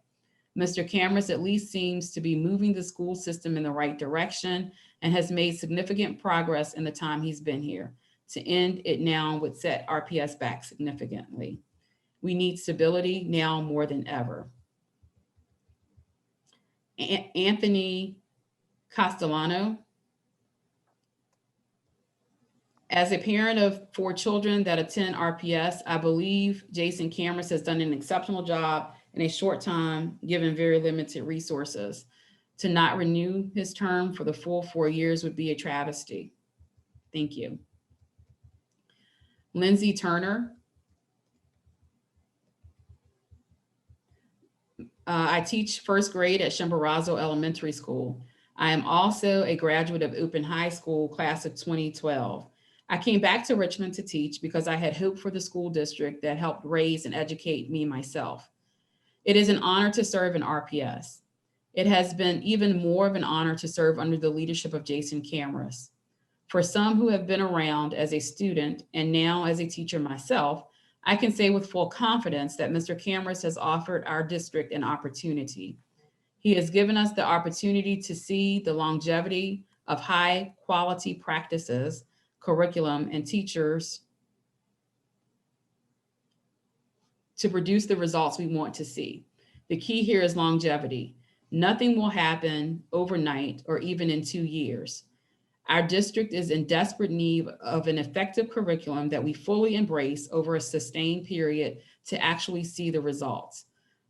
Mr. Cameras at least seems to be moving the school system in the right direction and has made significant progress in the time he's been here. To end it now would set RPS back significantly. We need stability now more than ever. Anthony Castellano. As a parent of 4 children that attend RPS, I believe Jason Cameras has done an exceptional job in a short time, given very limited resources. To not renew his term for the full 4 years would be a travesty. Thank you. Lindsay Turner. I teach first grade at Chimborazo Elementary School. I am also a graduate of Open High School, class of 2012. I came back to Richmond to teach because I had hope for the school district that helped raise and educate me myself. It is an honor to serve in RPS. It has been even more of an honor to serve under the leadership of Jason Cameras. For some who have been around as a student and now as a teacher myself, I can say with full confidence that Mr. Cameras has offered our district an opportunity. He has given us the opportunity to see the longevity of high quality practices, curriculum, and teachers to produce the results we want to see. The key here is longevity. Nothing will happen overnight or even in 2 years. Our district is in desperate need of an effective curriculum that we fully embrace over a sustained period to actually see the results.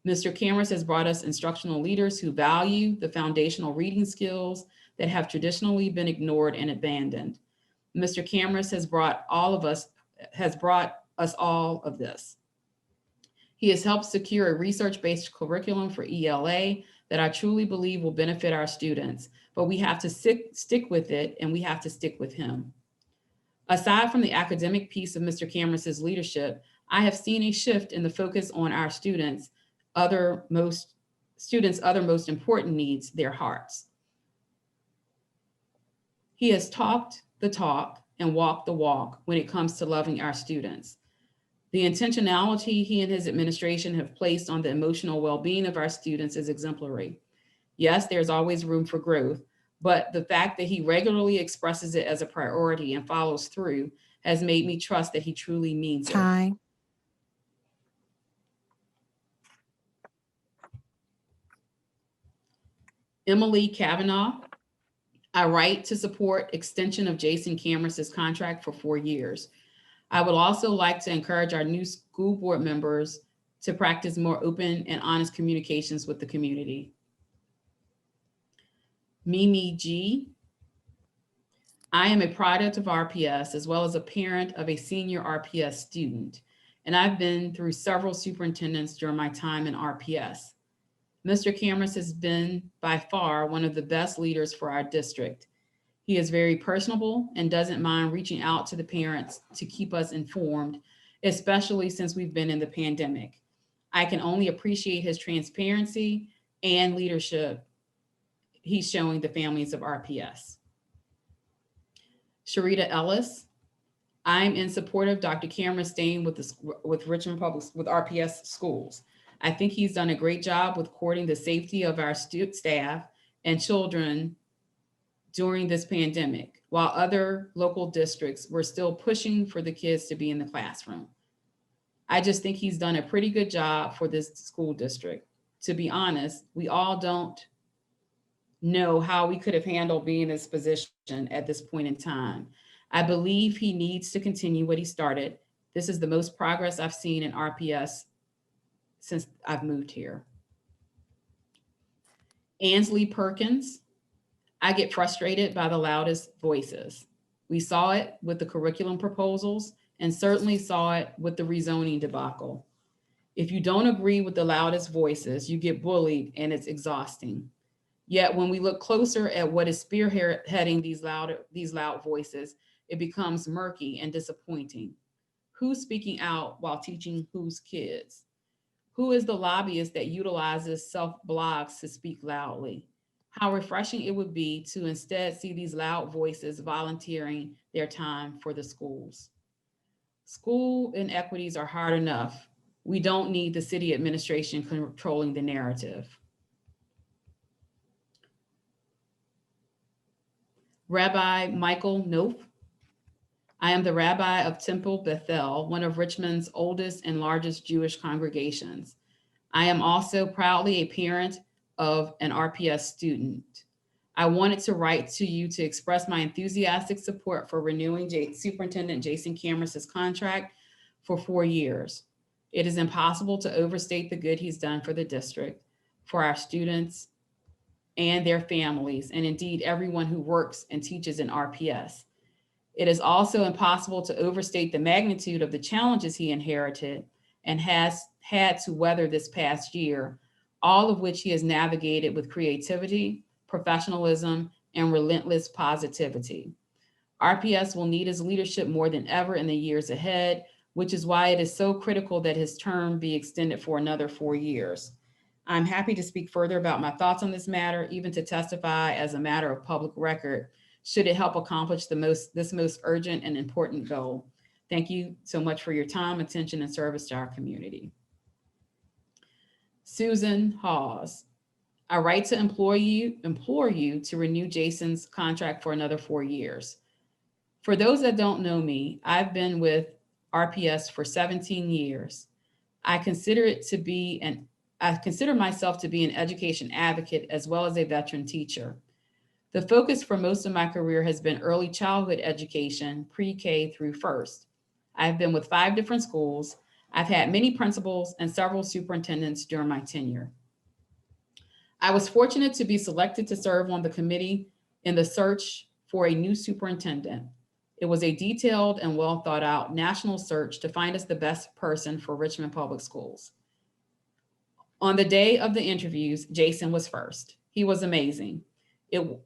Mr. Cameras has brought us instructional leaders who value the foundational reading skills that have traditionally been ignored and abandoned. Mr. Cameras has brought us all of this. He has helped secure a research-based curriculum for ELA that I truly believe will benefit our students, but we have to stick with it, and we have to stick with him. Aside from the academic piece of Mr. Cameras' leadership, I have seen a shift in the focus on our students' other most important needs, their hearts. He has talked the talk and walked the walk when it comes to loving our students. The intentionality he and his administration have placed on the emotional well-being of our students is exemplary. Yes, there's always room for growth, but the fact that he regularly expresses it as a priority and follows through has made me trust that he truly means it. Time. Emily Kavanaugh, I write to support extension of Jason Cameron's contract for 4 years. I would also like to encourage our new school board members to practice more open and honest communications with the community. Mimi G, I am a product of RPS as well as a parent of a senior RPS student, and I've been through several superintendents during my time in RPS. Mr. Cameron has been by far one of the best leaders for our district. He is very personable and doesn't mind reaching out to the parents to keep us informed, especially since we've been in the pandemic. I can only appreciate his transparency and leadership he's showing the families of RPS. Sharita Ellis, I'm in support of Dr. Cameron staying with Richmond Public, with RPS schools. I think he's done a great job with courting the safety of our staff and children during this pandemic, while other local districts were still pushing for the kids to be in the classroom. I just think he's done a pretty good job for this school district. To be honest, we all don't know how we could have handled being in this position at this point in time. I believe he needs to continue what he started. This is the most progress I've seen in RPS since I've moved here. Ansley Perkins, I get frustrated by the loudest voices. We saw it with the curriculum proposals and certainly saw it with the rezoning debacle. If you don't agree with the loudest voices, you get bullied and it's exhausting. Yet when we look closer at what is spearheading these loud voices, it becomes murky and disappointing. Who's speaking out while teaching whose kids? Who is the lobbyist that utilizes self-blogs to speak loudly? How refreshing it would be to instead see these loud voices volunteering their time for the schools. School inequities are hard enough. We don't need the city administration controlling the narrative. Rabbi Michael Nope, I am the rabbi of Temple Bethel, one of Richmond's oldest and largest Jewish congregations. I am also proudly a parent of an RPS student. I wanted to write to you to express my enthusiastic support for renewing Superintendent Jason Cameron's contract for 4 years. It is impossible to overstate the good he's done for the district, for our students and their families, and indeed everyone who works and teaches in RPS. It is also impossible to overstate the magnitude of the challenges he inherited and has had to weather this past year, all of which he has navigated with creativity, professionalism, and relentless positivity. RPS will need his leadership more than ever in the years ahead, which is why it is so critical that his term be extended for another 4 years. I'm happy to speak further about my thoughts on this matter, even to testify as a matter of public record, should it help accomplish this most urgent and important goal. Thank you so much for your time, attention, and service to our community. Susan Hawes, I write to implore you to renew Jason's contract for another 4 years. For those that don't know me, I've been with RPS for 17 years. I consider myself to be an education advocate as well as a veteran teacher. The focus for most of my career has been early childhood education, pre-K through first. I've been with 5 different schools. I've had many principals and several superintendents during my tenure. I was fortunate to be selected to serve on the committee in the search for a new superintendent. It was a detailed and well thought out national search to find us the best person for Richmond Public Schools. On the day of the interviews, Jason was first. He was amazing.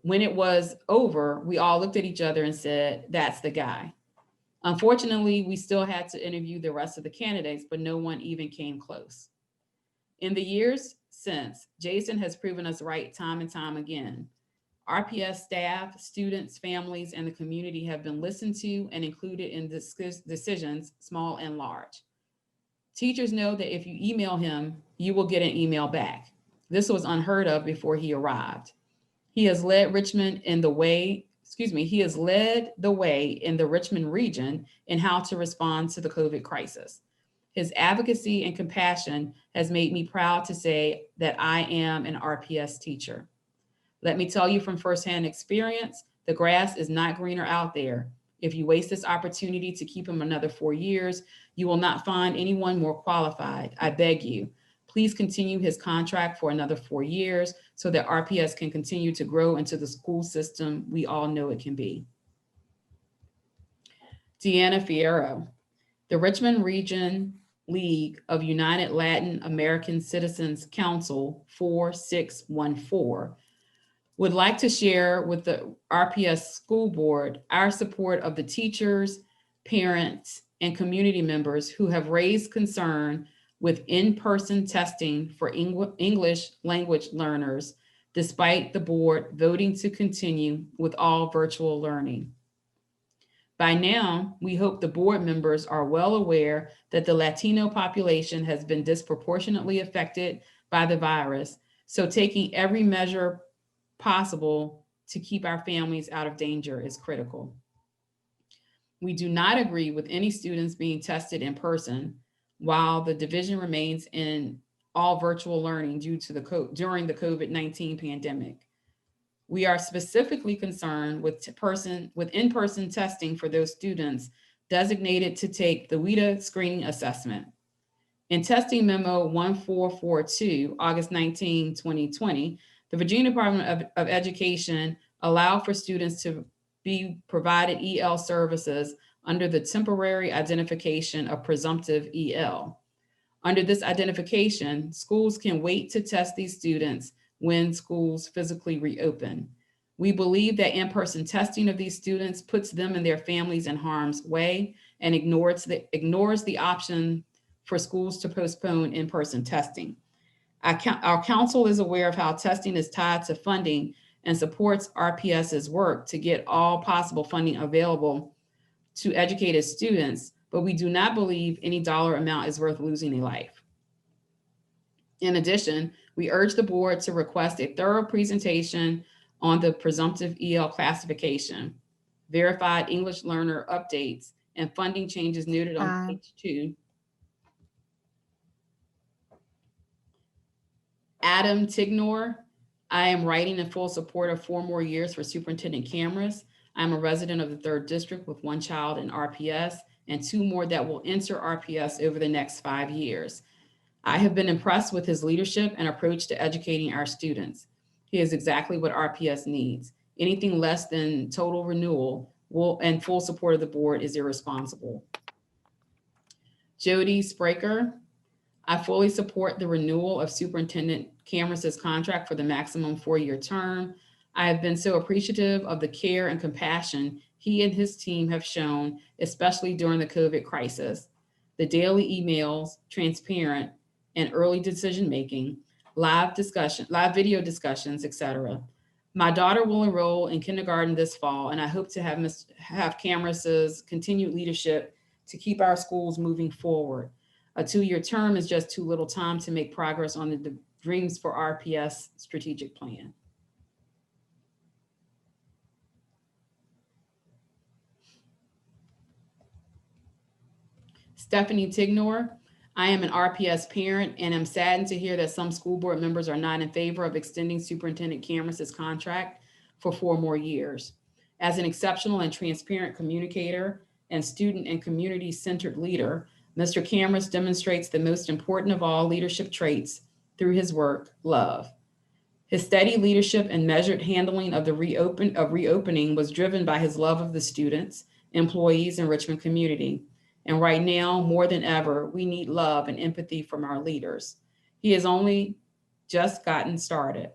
When it was over, we all looked at each other and said, that's the guy. Unfortunately, we still had to interview the rest of the candidates, but no one even came close. In the years since, Jason has proven us right time and time again. RPS staff, students, families, and the community have been listened to and included in decisions, small and large. Teachers know that if you email him, you will get an email back. This was unheard of before he arrived. He has led Richmond in the way, he has led the way in the Richmond region in how to respond to the COVID crisis. His advocacy and compassion has made me proud to say that I am an RPS teacher. Let me tell you from firsthand experience, the grass is not greener out there. If you waste this opportunity to keep him another 4 years, you will not find anyone more qualified. I beg you, please continue his contract for another 4 years so that RPS can continue to grow into the school system we all know it can be. Deanna Fierro, the Richmond Region League of United Latin American Citizens Council 4614 would like to share with the RPS School Board our support of the teachers, parents, and community members who have raised concern with in-person testing for English language learners, despite the board voting to continue with all virtual learning. By now, we hope the board members are well aware that the Latino population has been disproportionately affected by the virus, so taking every measure possible to keep our families out of danger is critical. We do not agree with any students being tested in person while the division remains in all virtual learning during the COVID-19 pandemic. We are specifically concerned with in-person testing for those students designated to take the WIDA screening assessment. In testing memo 1442, August 19, 2020, the Virginia Department of Education allowed for students to be provided EL services under the temporary identification of presumptive EL. Under this identification, schools can wait to test these students when schools physically reopen. We believe that in-person testing of these students puts them and their families in harm's way and ignores the option for schools to postpone in-person testing. Our council is aware of how testing is tied to funding and supports RPS's work to get all possible funding available to educated students, but we do not believe any dollar amount is worth losing a life. In addition, we urge the board to request a thorough presentation on the presumptive EL classification, verified English learner updates, and funding changes noted on page 2. Adam Tignor, I am writing in full support of 4 more years for superintendent cameras. I'm a resident of the 3rd district with 1 child in RPS and 2 more that will enter RPS over the next 5 years. I have been impressed with his leadership and approach to educating our students. He is exactly what RPS needs. Anything less than total renewal and full support of the board is irresponsible. Jody Spraker, I fully support the renewal of Superintendent Cameras' contract for the maximum 4-year term. I have been so appreciative of the care and compassion he and his team have shown, especially during the COVID crisis. The daily emails, transparent and early decision-making, live video discussions, etc. My daughter will enroll in kindergarten this fall, and I hope to have Cameras' continued leadership to keep our schools moving forward. A 2-year term is just too little time to make progress on the Dreams for RPS strategic plan. Stephanie Tignor, I am an RPS parent and am saddened to hear that some school board members are not in favor of extending Superintendent Cameras' contract for 4 more years. As an exceptional and transparent communicator and student and community-centered leader, Mr. Cameras demonstrates the most important of all leadership traits through his work, love. His steady leadership and measured handling of the reopening was driven by his love of the students, employees, and Richmond community. And right now, more than ever, we need love and empathy from our leaders. He has only just gotten started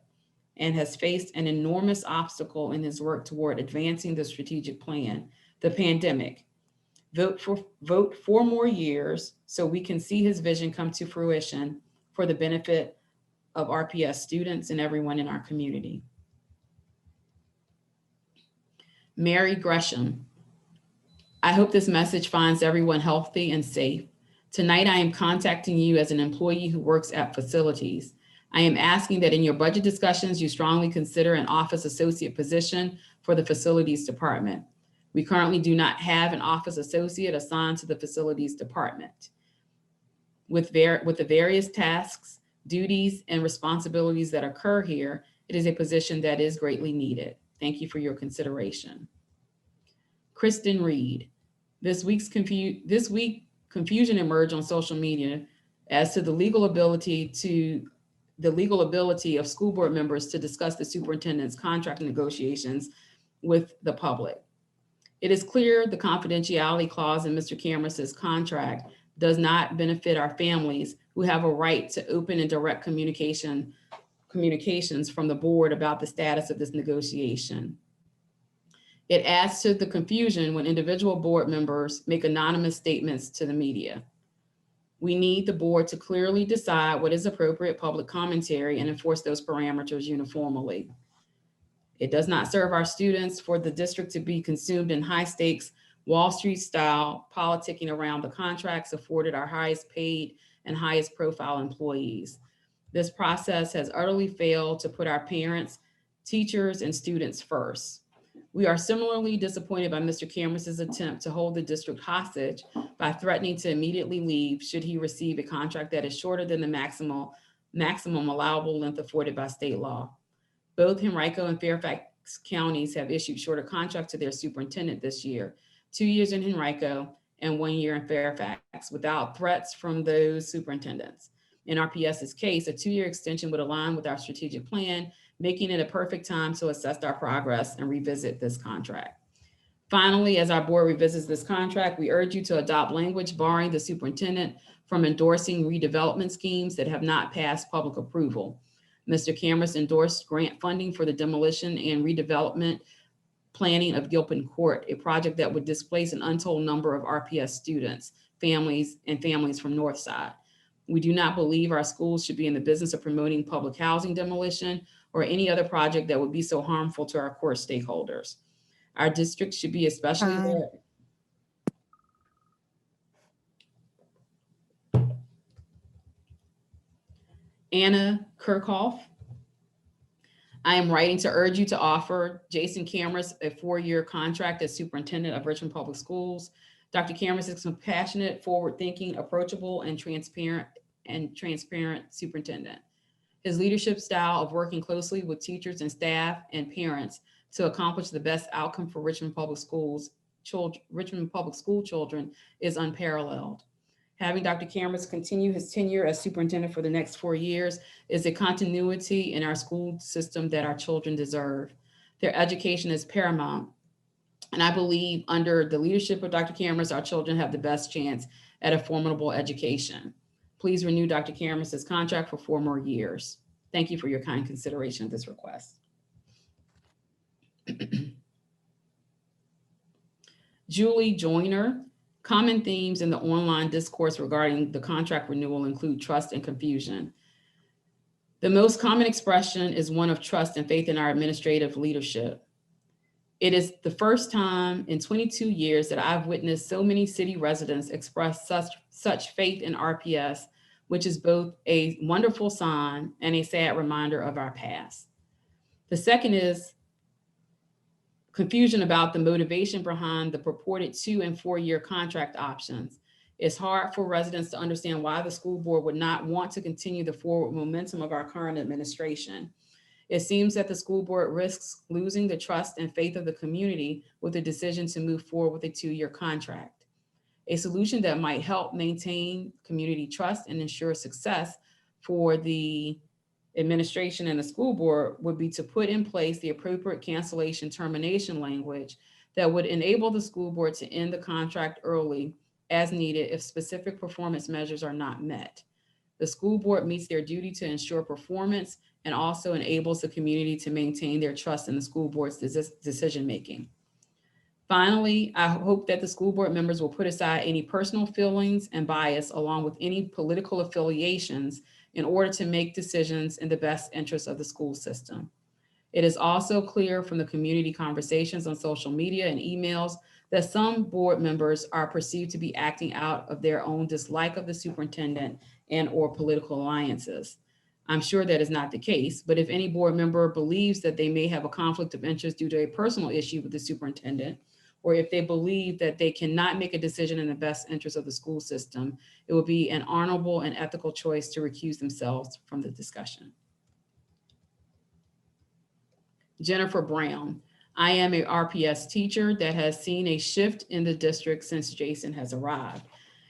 and has faced an enormous obstacle in his work toward advancing the strategic plan, the pandemic. Vote 4 more years so we can see his vision come to fruition for the benefit of RPS students and everyone in our community. Mary Gresham, I hope this message finds everyone healthy and safe. Tonight, I am contacting you as an employee who works at facilities. I am asking that in your budget discussions, you strongly consider an office associate position for the facilities department. We currently do not have an office associate assigned to the facilities department. With the various tasks, duties, and responsibilities that occur here, it is a position that is greatly needed. Thank you for your consideration. Kristen Reed. This week, confusion emerged on social media as to the legal ability of school board members to discuss the superintendent's contract negotiations with the public. It is clear the confidentiality clause in Mr. Cameron's contract does not benefit our families who have a right to open and direct communications from the board about the status of this negotiation. It adds to the confusion when individual board members make anonymous statements to the media. We need the board to clearly decide what is appropriate public commentary and enforce those parameters uniformly. It does not serve our students for the district to be consumed in high stakes, Wall Street style politicking around the contracts afforded our highest paid and highest profile employees. This process has utterly failed to put our parents, teachers, and students first. We are similarly disappointed by Mr. Cameron's attempt to hold the district hostage by threatening to immediately leave should he receive a contract that is shorter than the maximum allowable length afforded by state law. Both Henrico and Fairfax counties have issued shorter contracts to their superintendent this year, 2 years in Henrico and 1 year in Fairfax, without threats from those superintendents. In RPS's case, a 2-year extension would align with our strategic plan, making it a perfect time to assess our progress and revisit this contract. Finally, as our board revisits this contract, we urge you to adopt language barring the superintendent from endorsing redevelopment schemes that have not passed public approval. Mr. Cameron endorsed grant funding for the demolition and redevelopment planning of Gilpin Court, a project that would displace an untold number of RPS students, families from Northside. We do not believe our schools should be in the business of promoting public housing demolition or any other project that would be so harmful to our core stakeholders. Our district should be especially aware. Anna Kirchhoff. I am writing to urge you to offer Jason Cameron a 4-year contract as superintendent of Richmond Public Schools. Dr. Cameron is compassionate, forward-thinking, approachable, and transparent superintendent. His leadership style of working closely with teachers and staff and parents to accomplish the best outcome for Richmond Public School children is unparalleled. Having Dr. Cameron continue his tenure as superintendent for the next 4 years is a continuity in our school system that our children deserve. Their education is paramount. And I believe under the leadership of Dr. Cameron, our children have the best chance at a formidable education. Please renew Dr. Cameron's contract for 4 more years. Thank you for your kind consideration of this request. Julie Joyner. Common themes in the online discourse regarding the contract renewal include trust and confusion. The most common expression is one of trust and faith in our administrative leadership. It is the first time in 22 years that I've witnessed so many city residents express such faith in RPS, which is both a wonderful sign and a sad reminder of our past. The second is confusion about the motivation behind the purported 2- and 4-year contract options. It's hard for residents to understand why the school board would not want to continue the forward momentum of our current administration. It seems that the school board risks losing the trust and faith of the community with the decision to move forward with a 2-year contract. A solution that might help maintain community trust and ensure success for the administration and the school board would be to put in place the appropriate cancellation termination language that would enable the school board to end the contract early as needed if specific performance measures are not met. The school board meets their duty to ensure performance and also enables the community to maintain their trust in the school board's decision-making. Finally, I hope that the school board members will put aside any personal feelings and bias along with any political affiliations in order to make decisions in the best interest of the school system. It is also clear from the community conversations on social media and emails that some board members are perceived to be acting out of their own dislike of the superintendent and or political alliances. I'm sure that is not the case, but if any board member believes that they may have a conflict of interest due to a personal issue with the superintendent, or if they believe that they cannot make a decision in the best interest of the school system, it would be an honorable and ethical choice to recuse themselves from the discussion. Jennifer Brown. I am a RPS teacher that has seen a shift in the district since Jason has arrived.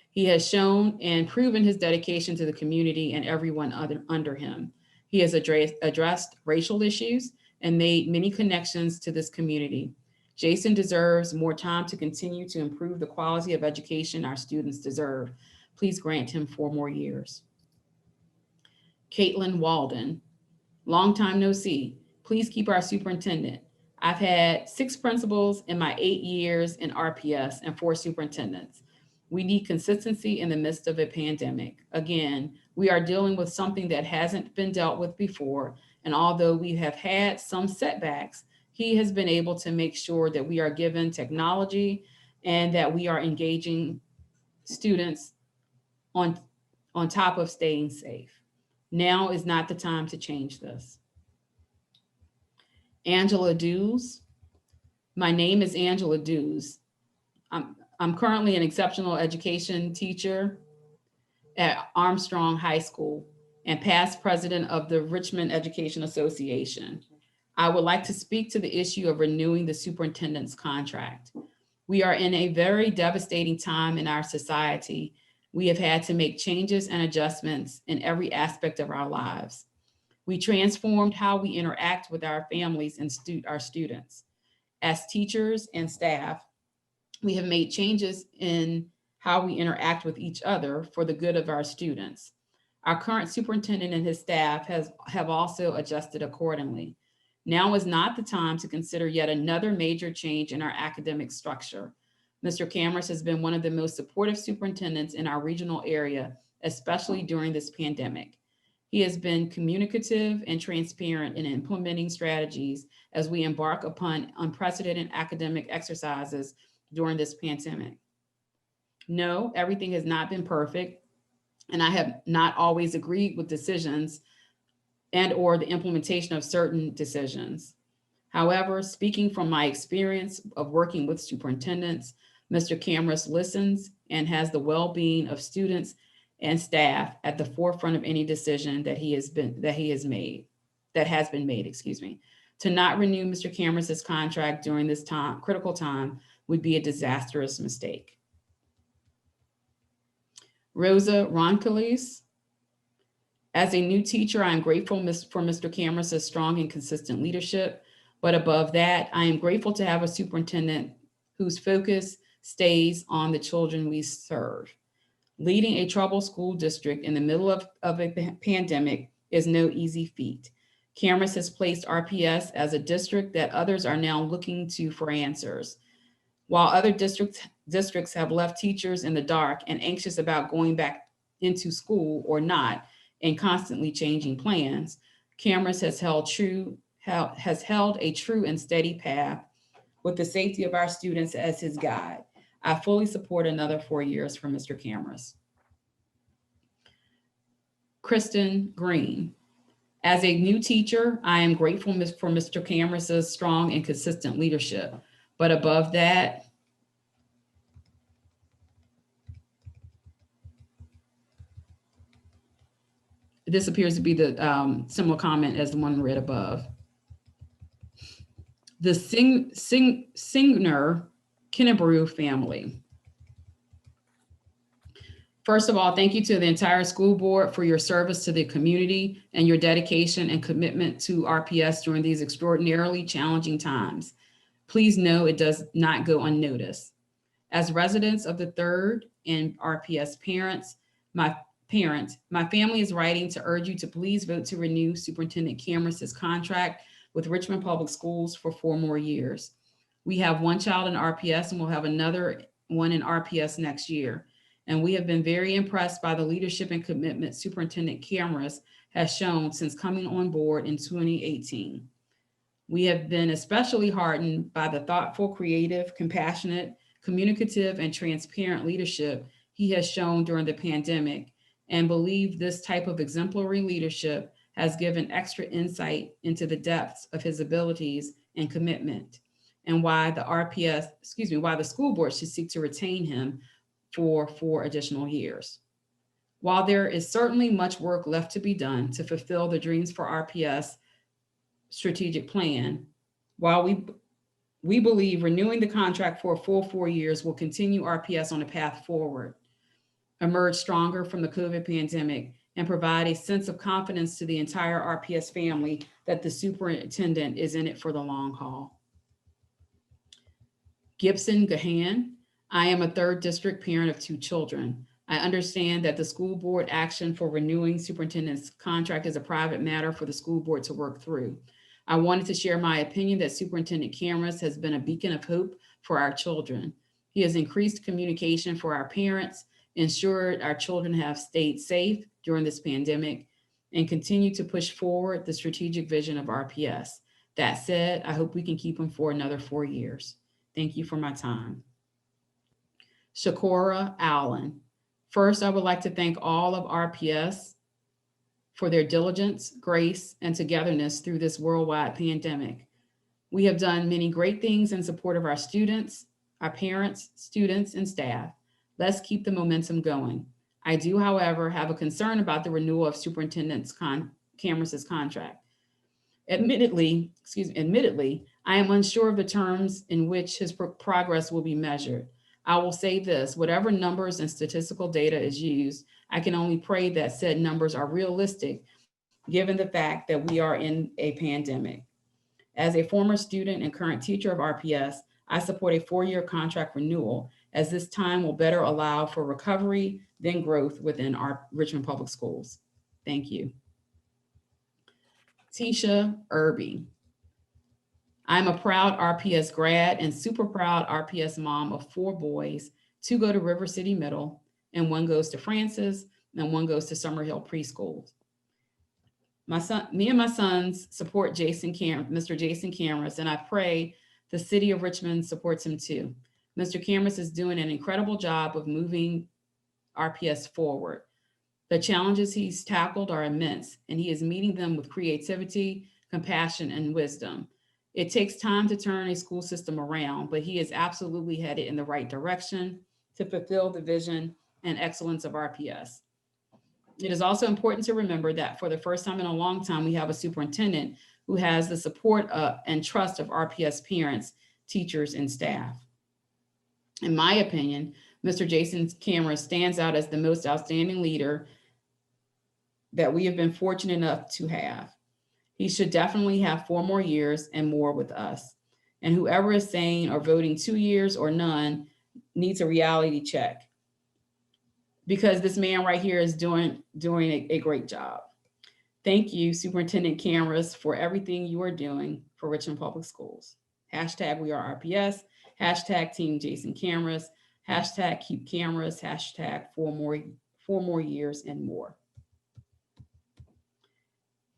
He has shown and proven his dedication to the community and everyone under him. He has addressed racial issues and made many connections to this community. Jason deserves more time to continue to improve the quality of education our students deserve. Please grant him 4 more years. Caitlin Walden. Long time no see. Please keep our superintendent. I've had 6 principals in my 8 years in RPS and 4 superintendents. We need consistency in the midst of a pandemic. Again, we are dealing with something that hasn't been dealt with before. And although we have had some setbacks, he has been able to make sure that we are given technology and that we are engaging students on top of staying safe. Now is not the time to change this. Angela Dews. My name is Angela Dews. I'm currently an exceptional education teacher at Armstrong High School and past president of the Richmond Education Association. I would like to speak to the issue of renewing the superintendent's contract. We are in a very devastating time in our society. We have had to make changes and adjustments in every aspect of our lives. We transformed how we interact with our families and our students. As teachers and staff, we have made changes in how we interact with each other for the good of our students. Our current superintendent and his staff have also adjusted accordingly. Now is not the time to consider yet another major change in our academic structure. Mr. Cameras has been one of the most supportive superintendents in our regional area, especially during this pandemic. He has been communicative and transparent in implementing strategies as we embark upon unprecedented academic exercises during this pandemic. No, everything has not been perfect, and I have not always agreed with decisions and or the implementation of certain decisions. However, speaking from my experience of working with superintendents, Mr. Cameras listens and has the well-being of students and staff at the forefront of any decision that has been made. To not renew Mr. Cameras' contract during this critical time would be a disastrous mistake. Rosa Roncalis. As a new teacher, I am grateful for Mr. Cameras' strong and consistent leadership, but above that, I am grateful to have a superintendent whose focus stays on the children we serve. Leading a troubled school district in the middle of a pandemic is no easy feat. Cameras has placed RPS as a district that others are now looking to for answers. While other districts have left teachers in the dark and anxious about going back into school or not, and constantly changing plans, Cameras has held a true and steady path with the safety of our students as his guide. I fully support another 4 years for Mr. Cameras. Kristen Green. As a new teacher, I am grateful for Mr. Cameras' strong and consistent leadership. But above that, this appears to be the similar comment as the one read above. The Singer Kennebrew family. First of all, thank you to the entire school board for your service to the community and your dedication and commitment to RPS during these extraordinarily challenging times. Please know it does not go unnoticed. As residents of the 3rd and RPS parents, my family is writing to urge you to please vote to renew Superintendent Cameras' contract with Richmond Public Schools for 4 more years. We have 1 child in RPS and we'll have another one in RPS next year. And we have been very impressed by the leadership and commitment Superintendent Cameras has shown since coming on board in 2018. We have been especially heartened by the thoughtful, creative, compassionate, communicative, and transparent leadership he has shown during the pandemic, and believe this type of exemplary leadership has given extra insight into the depths of his abilities and commitment, and why why the school board should seek to retain him for 4 additional years. While there is certainly much work left to be done to fulfill the Dreams for RPS strategic plan, while we believe renewing the contract for a full 4 years will continue RPS on a path forward, emerge stronger from the COVID pandemic, and provide a sense of confidence to the entire RPS family that the superintendent is in it for the long haul. Gibson Gahan, I am a 3rd district parent of 2 children. I understand that the school board action for renewing superintendent's contract is a private matter for the school board to work through. I wanted to share my opinion that Superintendent Cameras has been a beacon of hope for our children. He has increased communication for our parents, ensured our children have stayed safe during this pandemic, and continue to push forward the strategic vision of RPS. That said, I hope we can keep him for another 4 years. Thank you for my time. Shakora Allen. First, I would like to thank all of RPS for their diligence, grace, and togetherness through this worldwide pandemic. We have done many great things in support of our students, our parents, students, and staff. Let's keep the momentum going. I do, however, have a concern about the renewal of Superintendent Cameras' contract. Admittedly, I am unsure of the terms in which his progress will be measured. I will say this, whatever numbers and statistical data is used, I can only pray that said numbers are realistic, given the fact that we are in a pandemic. As a former student and current teacher of RPS, I support a 4-year contract renewal, as this time will better allow for recovery than growth within our Richmond Public Schools. Thank you. Tisha Irby. I'm a proud RPS grad and super proud RPS mom of 4 boys. 2 go to River City Middle, and 1 goes to Francis, and 1 goes to Summerhill Preschool. Me and my sons support Mr. Jason Cameras, and I pray the city of Richmond supports him too. Mr. Cameras is doing an incredible job of moving RPS forward. The challenges he's tackled are immense, and he is meeting them with creativity, compassion, and wisdom. It takes time to turn a school system around, but he is absolutely headed in the right direction to fulfill the vision and excellence of RPS. It is also important to remember that for the first time in a long time, we have a superintendent who has the support and trust of RPS parents, teachers, and staff. In my opinion, Mr. Jason Cameras stands out as the most outstanding leader that we have been fortunate enough to have. He should definitely have 4 more years and more with us. And whoever is saying or voting 2 years or none needs a reality check, because this man right here is doing a great job. Thank you, Superintendent Cameras, for everything you are doing for Richmond Public Schools. Hashtag we are RPS, hashtag Team Jason Cameras, hashtag keep cameras, hashtag 4 more years and more.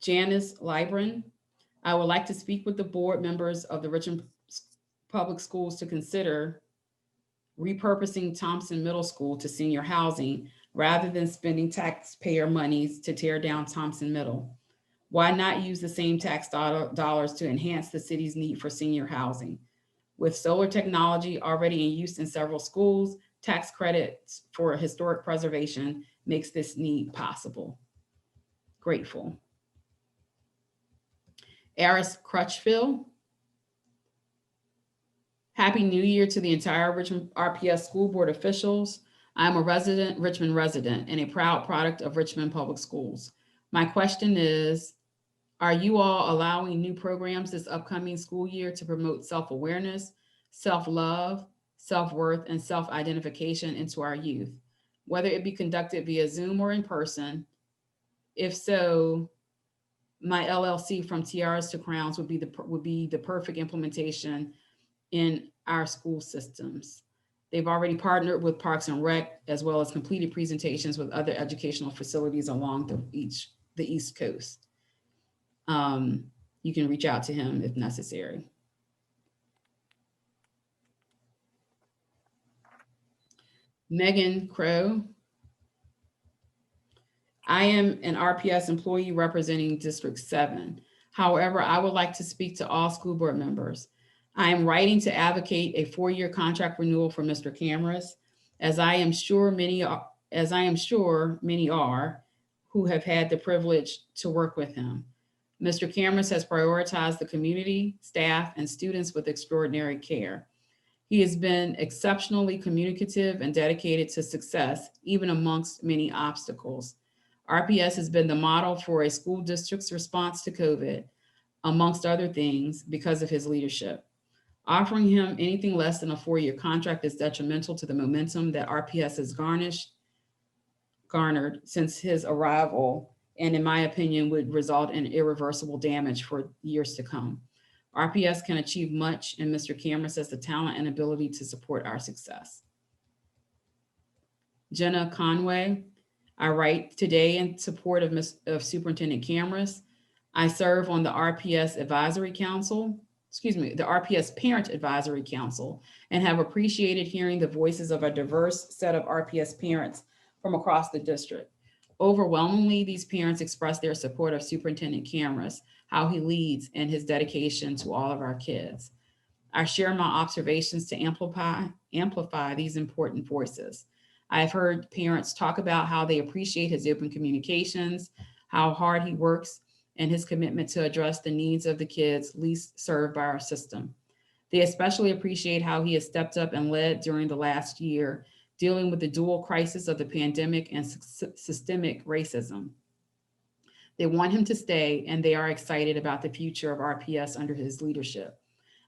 Janice Libran, I would like to speak with the board members of the Richmond Public Schools to consider repurposing Thompson Middle School to senior housing rather than spending taxpayer monies to tear down Thompson Middle. Why not use the same tax dollars to enhance the city's need for senior housing? With solar technology already in use in several schools, tax credits for historic preservation makes this need possible. Grateful. Eris Crutchfield. Happy New Year to the entire Richmond RPS school board officials. I'm a Richmond resident, and a proud product of Richmond Public Schools. My question is, are you all allowing new programs this upcoming school year to promote self-awareness, self-love, self-worth, and self-identification into our youth, whether it be conducted via Zoom or in person? If so, my LLC From Tiaras to Crowns would be the perfect implementation in our school systems. They've already partnered with Parks and Rec, as well as completed presentations with other educational facilities along the East Coast. you can reach out to him if necessary. Megan Crow. I am an RPS employee representing District 7. However, I would like to speak to all school board members. I am writing to advocate a 4-year contract renewal for Mr. Cameras, as I am sure many are who have had the privilege to work with him. Mr. Cameras has prioritized the community, staff, and students with extraordinary care. He has been exceptionally communicative and dedicated to success, even amongst many obstacles. RPS has been the model for a school district's response to COVID, amongst other things, because of his leadership. Offering him anything less than a 4-year contract is detrimental to the momentum that RPS has garnered since his arrival, and in my opinion, would result in irreversible damage for years to come. RPS can achieve much, and Mr. Cameras has the talent and ability to support our success. Jenna Conway. I write today in support of Superintendent Cameras. I serve on the RPS Advisory Council, the RPS Parent Advisory Council, and have appreciated hearing the voices of a diverse set of RPS parents from across the district. Overwhelmingly, these parents express their support of Superintendent Cameras, how he leads, and his dedication to all of our kids. I share my observations to amplify these important voices. I've heard parents talk about how they appreciate his open communications, how hard he works, and his commitment to address the needs of the kids least served by our system. They especially appreciate how he has stepped up and led during the last year, dealing with the dual crisis of the pandemic and systemic racism. They want him to stay, and they are excited about the future of RPS under his leadership.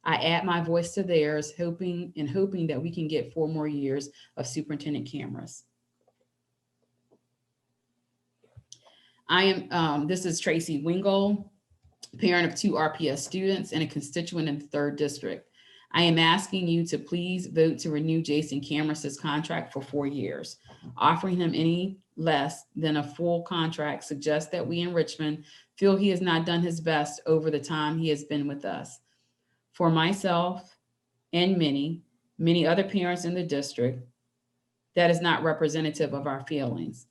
I add my voice to theirs, hoping that we can get 4 more years of Superintendent Cameras. This is Tracy Wingle, parent of 2 RPS students and a constituent in the 3rd district. I am asking you to please vote to renew Jason Cameras' contract for 4 years. Offering him any less than a full contract suggests that we in Richmond feel he has not done his best over the time he has been with us. For myself and many other parents in the district, that is not representative of our feelings.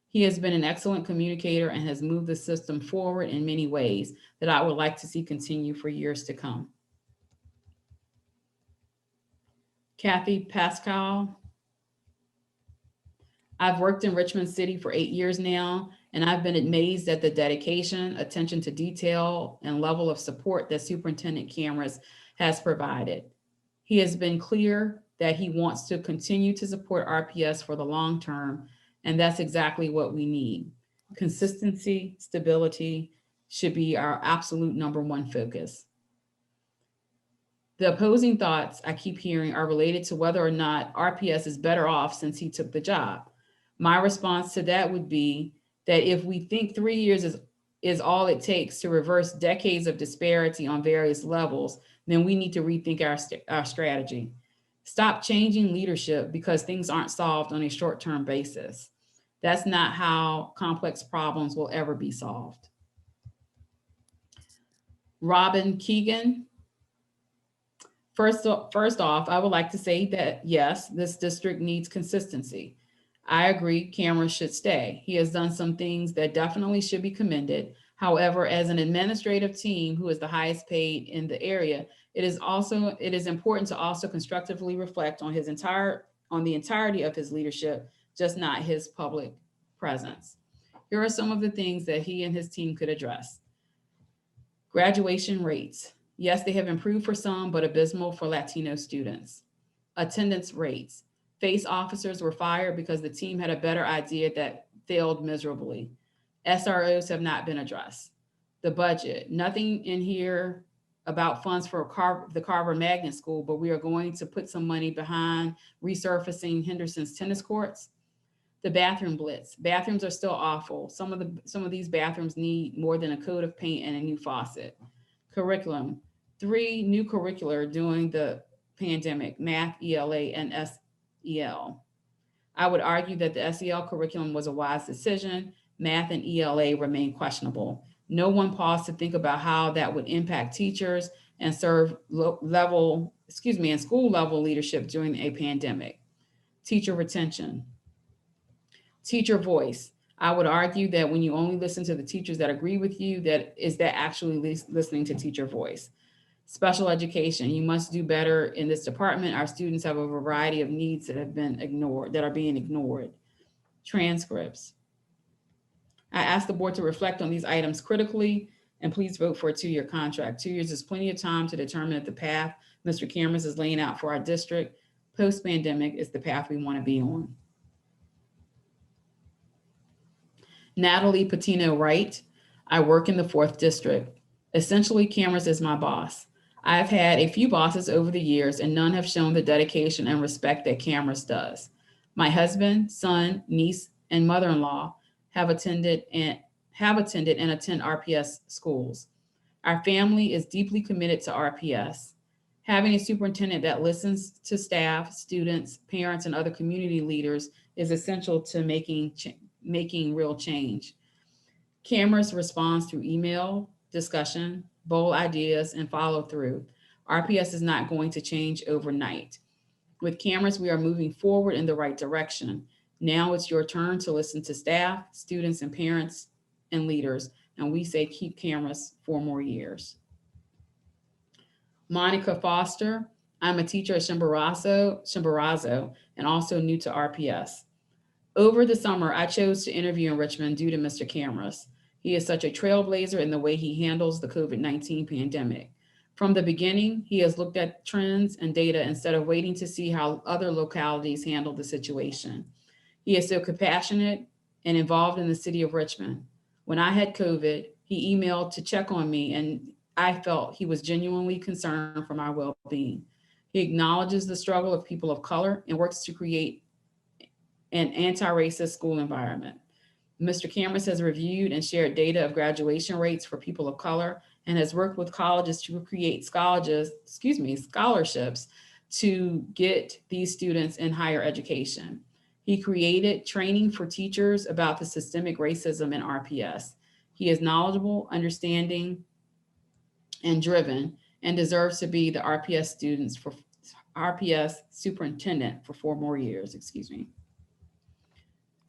He has been an excellent communicator and has moved the system forward in many ways that I would like to see continue for years to come. Kathy Pascal. I've worked in Richmond City for 8 years now, and I've been amazed at the dedication, attention to detail, and level of support that Superintendent Cameras has provided. He has been clear that he wants to continue to support RPS for the long term, and that's exactly what we need. Consistency, stability should be our absolute #1 focus. The opposing thoughts I keep hearing are related to whether or not RPS is better off since he took the job. My response to that would be that if we think 3 years is all it takes to reverse decades of disparity on various levels, then we need to rethink our strategy. Stop changing leadership because things aren't solved on a short-term basis. That's not how complex problems will ever be solved. Robin Keegan. First off, I would like to say that yes, this district needs consistency. I agree, Cameras should stay. He has done some things that definitely should be commended. However, as an administrative team who is the highest paid in the area, it is important to also constructively reflect on the entirety of his leadership, just not his public presence. Here are some of the things that he and his team could address. Graduation rates. Yes, they have improved for some, but abysmal for Latino students. Attendance rates. FACE officers were fired because the team had a better idea that failed miserably. SROs have not been addressed. The budget. Nothing in here about funds for the Carver Magnet School, but we are going to put some money behind resurfacing Henderson's tennis courts. The bathroom blitz. Bathrooms are still awful. Some of these bathrooms need more than a coat of paint and a new faucet. Curriculum. 3 new curricular during the pandemic: math, ELA, and SEL. I would argue that the SEL curriculum was a wise decision. Math and ELA remain questionable. No one paused to think about how that would impact teachers and serve school level leadership during a pandemic. Teacher retention. Teacher voice. I would argue that when you only listen to the teachers that agree with you, that actually listening to teacher voice. Special education. You must do better in this department. Our students have a variety of needs that are being ignored. Transcripts. I ask the board to reflect on these items critically and please vote for a 2-year contract. 2 years is plenty of time to determine if the path Mr. Cameras is laying out for our district post-pandemic is the path we want to be on. Natalie Patino Wright. I work in the 4th district. Essentially, Cameras is my boss. I've had a few bosses over the years and none have shown the dedication and respect that Cameras does. My husband, son, niece, and mother-in-law have attended and attend RPS schools. Our family is deeply committed to RPS. Having a superintendent that listens to staff, students, parents, and other community leaders is essential to making real change. Cameras responds through email, discussion, bold ideas, and follow through. RPS is not going to change overnight. With Cameras, we are moving forward in the right direction. Now it's your turn to listen to staff, students, and parents and leaders. And we say keep Cameras 4 more years. Monica Foster. I'm a teacher at Chimborazo, and also new to RPS. Over the summer, I chose to interview in Richmond due to Mr. Cameras. He is such a trailblazer in the way he handles the COVID-19 pandemic. From the beginning, he has looked at trends and data instead of waiting to see how other localities handle the situation. He is so compassionate and involved in the city of Richmond. When I had COVID, he emailed to check on me, and I felt he was genuinely concerned for my well-being. He acknowledges the struggle of people of color and works to create an anti-racist school environment. Mr. Cameras has reviewed and shared data of graduation rates for people of color and has worked with colleges to create scholarships to get these students in higher education. He created training for teachers about the systemic racism in RPS. He is knowledgeable, understanding, and driven, and deserves to be the RPS superintendent for 4 more years,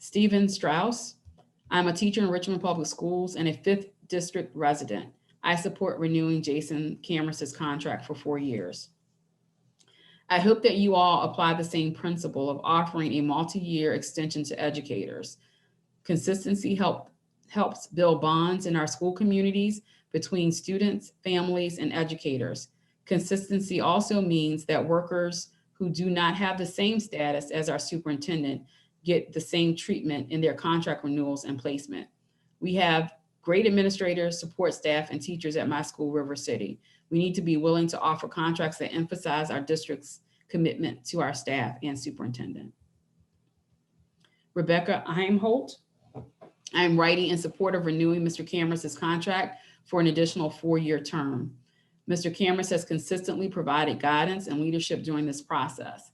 Stephen Strauss. I'm a teacher in Richmond Public Schools and a 5th district resident. I support renewing Jason Cameras' contract for 4 years. I hope that you all apply the same principle of offering a multi-year extension to educators. Consistency helps build bonds in our school communities between students, families, and educators. Consistency also means that workers who do not have the same status as our superintendent get the same treatment in their contract renewals and placement. We have great administrators, support staff, and teachers at my school, River City. We need to be willing to offer contracts that emphasize our district's commitment to our staff and superintendent. Rebecca Heimholt. I'm writing in support of renewing Mr. Cameras' contract for an additional 4-year term. Mr. Cameras has consistently provided guidance and leadership during this process.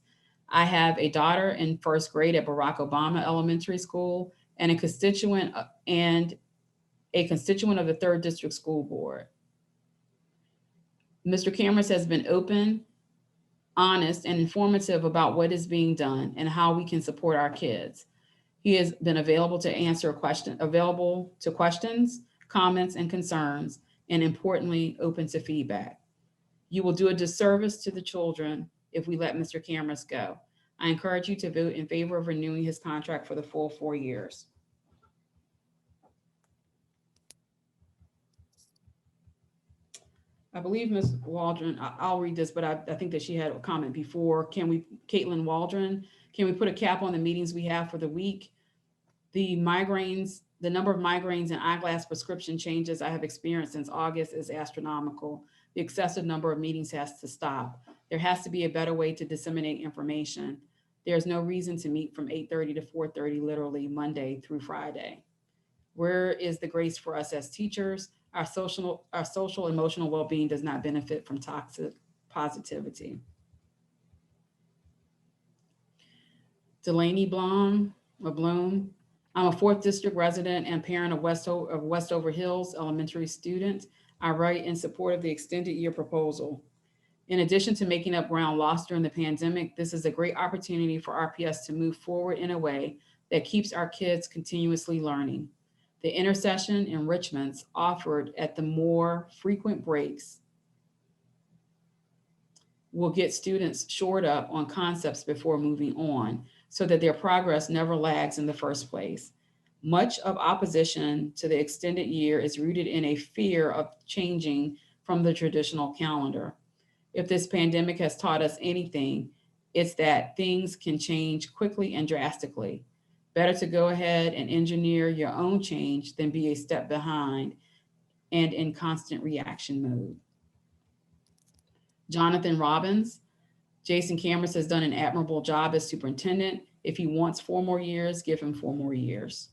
I have a daughter in 1st grade at Barack Obama Elementary School and a constituent of the 3rd District School Board. Mr. Cameras has been open, honest, and informative about what is being done and how we can support our kids. He has been available to questions, comments, and concerns, and importantly, open to feedback. You will do a disservice to the children if we let Mr. Cameras go. I encourage you to vote in favor of renewing his contract for the full 4 years. I believe Ms. Waldron, I'll read this, but I think that she had a comment before. Caitlin Waldron, can we put a cap on the meetings we have for the week? The number of migraines and eyeglass prescription changes I have experienced since August is astronomical. The excessive number of meetings has to stop. There has to be a better way to disseminate information. There's no reason to meet from 8:30 to 4:30, literally Monday through Friday. Where is the grace for us as teachers? Our social emotional well-being does not benefit from toxic positivity. Delaney Bloom. I'm a 4th District resident and parent of Westover Hills elementary student. I write in support of the extended year proposal. In addition to making up ground lost during the pandemic, this is a great opportunity for RPS to move forward in a way that keeps our kids continuously learning. The intercession enrichments offered at the more frequent breaks will get students shored up on concepts before moving on, so that their progress never lags in the first place. Much of opposition to the extended year is rooted in a fear of changing from the traditional calendar. If this pandemic has taught us anything, it's that things can change quickly and drastically. Better to go ahead and engineer your own change than be a step behind and in constant reaction mode. Jonathan Robbins, Jason Cameron has done an admirable job as superintendent. If he wants 4 more years, give him 4 more years.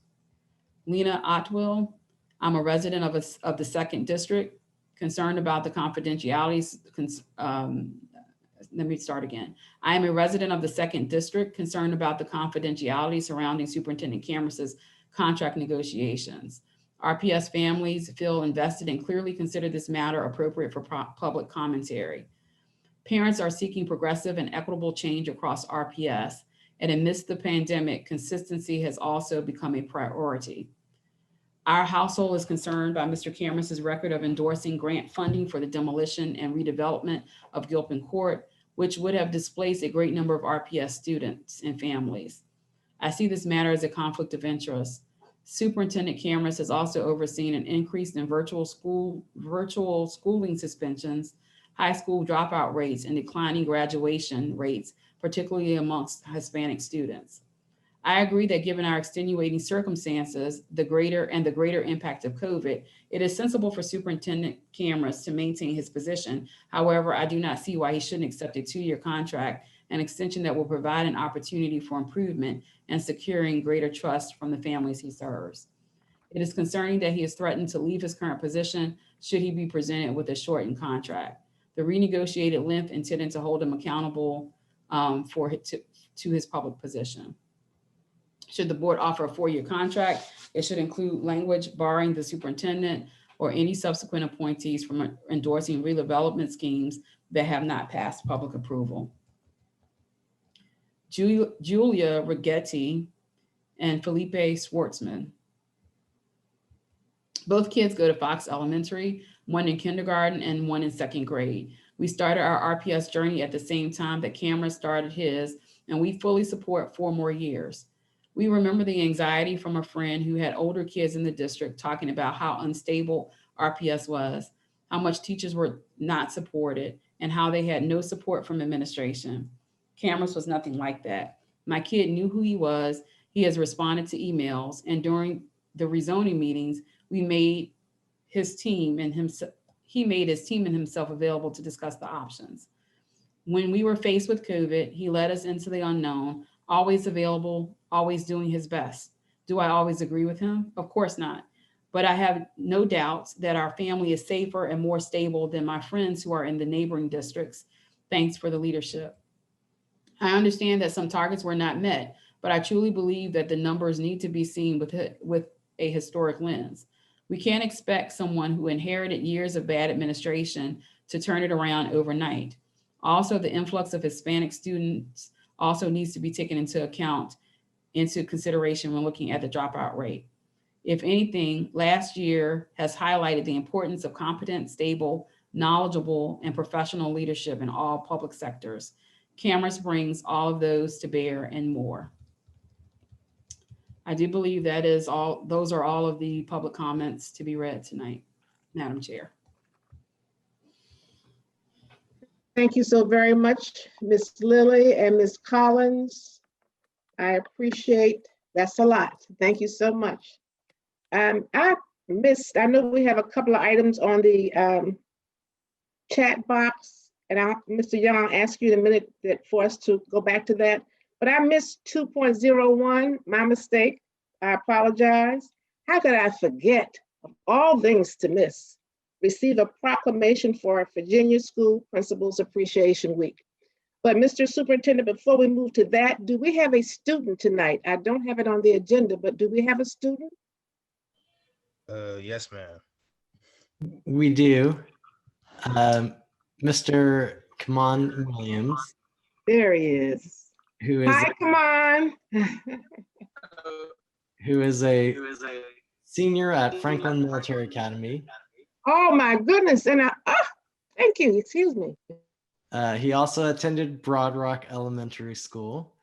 Lena Otwell, I'm a resident of the 2nd District, concerned about the confidentialities. Let me start again. I am a resident of the 2nd District, concerned about the confidentiality surrounding Superintendent Cameron's contract negotiations. RPS families feel invested and clearly consider this matter appropriate for public commentary. Parents are seeking progressive and equitable change across RPS, and amidst the pandemic, consistency has also become a priority. Our household is concerned by Mr. Cameron's record of endorsing grant funding for the demolition and redevelopment of Gilpin Court, which would have displaced a great number of RPS students and families. I see this matter as a conflict of interest. Superintendent Cameron has also overseen an increase in virtual schooling suspensions, high school dropout rates, and declining graduation rates, particularly amongst Hispanic students. I agree that given our extenuating circumstances, the greater impact of COVID, it is sensible for Superintendent Cameron to maintain his position. However, I do not see why he shouldn't accept a 2-year contract, an extension that will provide an opportunity for improvement and securing greater trust from the families he serves. It is concerning that he has threatened to leave his current position should he be presented with a shortened contract. The renegotiated length intended to hold him accountable to his public position. Should the board offer a 4-year contract, it should include language barring the superintendent or any subsequent appointees from endorsing redevelopment schemes that have not passed public approval. Julia Rigetti and Felipe Schwartzman. Both kids go to Fox Elementary, one in kindergarten and one in 2nd grade. We started our RPS journey at the same time that Cameron started his, and we fully support 4 more years. We remember the anxiety from a friend who had older kids in the district talking about how unstable RPS was, how much teachers were not supported, and how they had no support from administration. Cameron's was nothing like that. My kid knew who he was. He has responded to emails, and during the rezoning meetings, he made his team and himself available to discuss the options. When we were faced with COVID, he led us into the unknown, always available, always doing his best. Do I always agree with him? Of course not. But I have no doubts that our family is safer and more stable than my friends who are in the neighboring districts. Thanks for the leadership. I understand that some targets were not met, but I truly believe that the numbers need to be seen with a historic lens. We can't expect someone who inherited years of bad administration to turn it around overnight. Also, the influx of Hispanic students also needs to be taken into consideration when looking at the dropout rate. If anything, last year has highlighted the importance of competent, stable, knowledgeable, and professional leadership in all public sectors. Cameron brings all of those to bear and more. I do believe that is all. Those are all of the public comments to be read tonight, Madam Chair. Thank you so very much, Ms. Lilly and Ms. Collins. I appreciate, that's a lot. Thank you so much. I know we have a couple of items on the chat box, and Mr. Young, I'll ask you in a minute for us to go back to that. But I missed 2.01, my mistake. I apologize. How could I forget, of all things to miss, receive a proclamation for Virginia School Principals Appreciation Week? But Mr. Superintendent, before we move to that, do we have a student tonight? I don't have it on the agenda, but do we have a student? Yes, ma'am. We do. Mr. Kaman Williams, There he is. who is Hi, come on. a senior at Franklin Military Academy. Oh my goodness, and thank you, excuse me. He also attended Broad Rock Elementary School.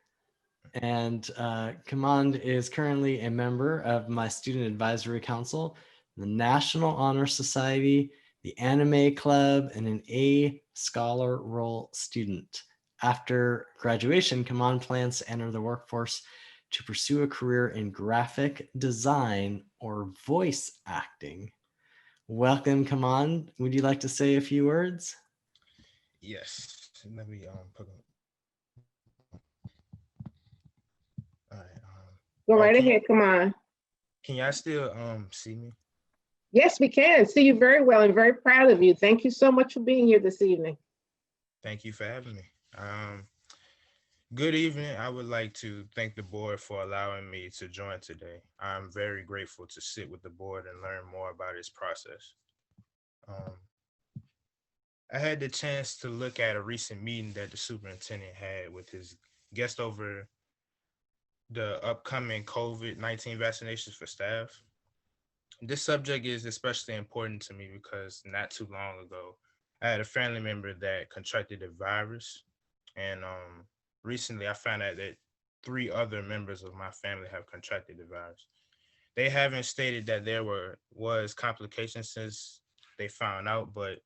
And Command is currently a member of my Student Advisory Council, the National Honor Society, the Anime Club, and an A Scholar Roll student. After graduation, Command plans to enter the workforce to pursue a career in graphic design or voice acting. Welcome, Command. Would you like to say a few words? Yes. Let me put on. All right. Go right ahead, come on. Can y'all still see me? Yes, we can see you very well and very proud of you. Thank you so much for being here this evening. Thank you for having me. Good evening. I would like to thank the board for allowing me to join today. I'm very grateful to sit with the board and learn more about its process. I had the chance to look at a recent meeting that the superintendent had with his guest over the upcoming COVID-19 vaccinations for staff. This subject is especially important to me because not too long ago, I had a family member that contracted the virus, and recently I found out that 3 other members of my family have contracted the virus. They haven't stated that there was complications since they found out, but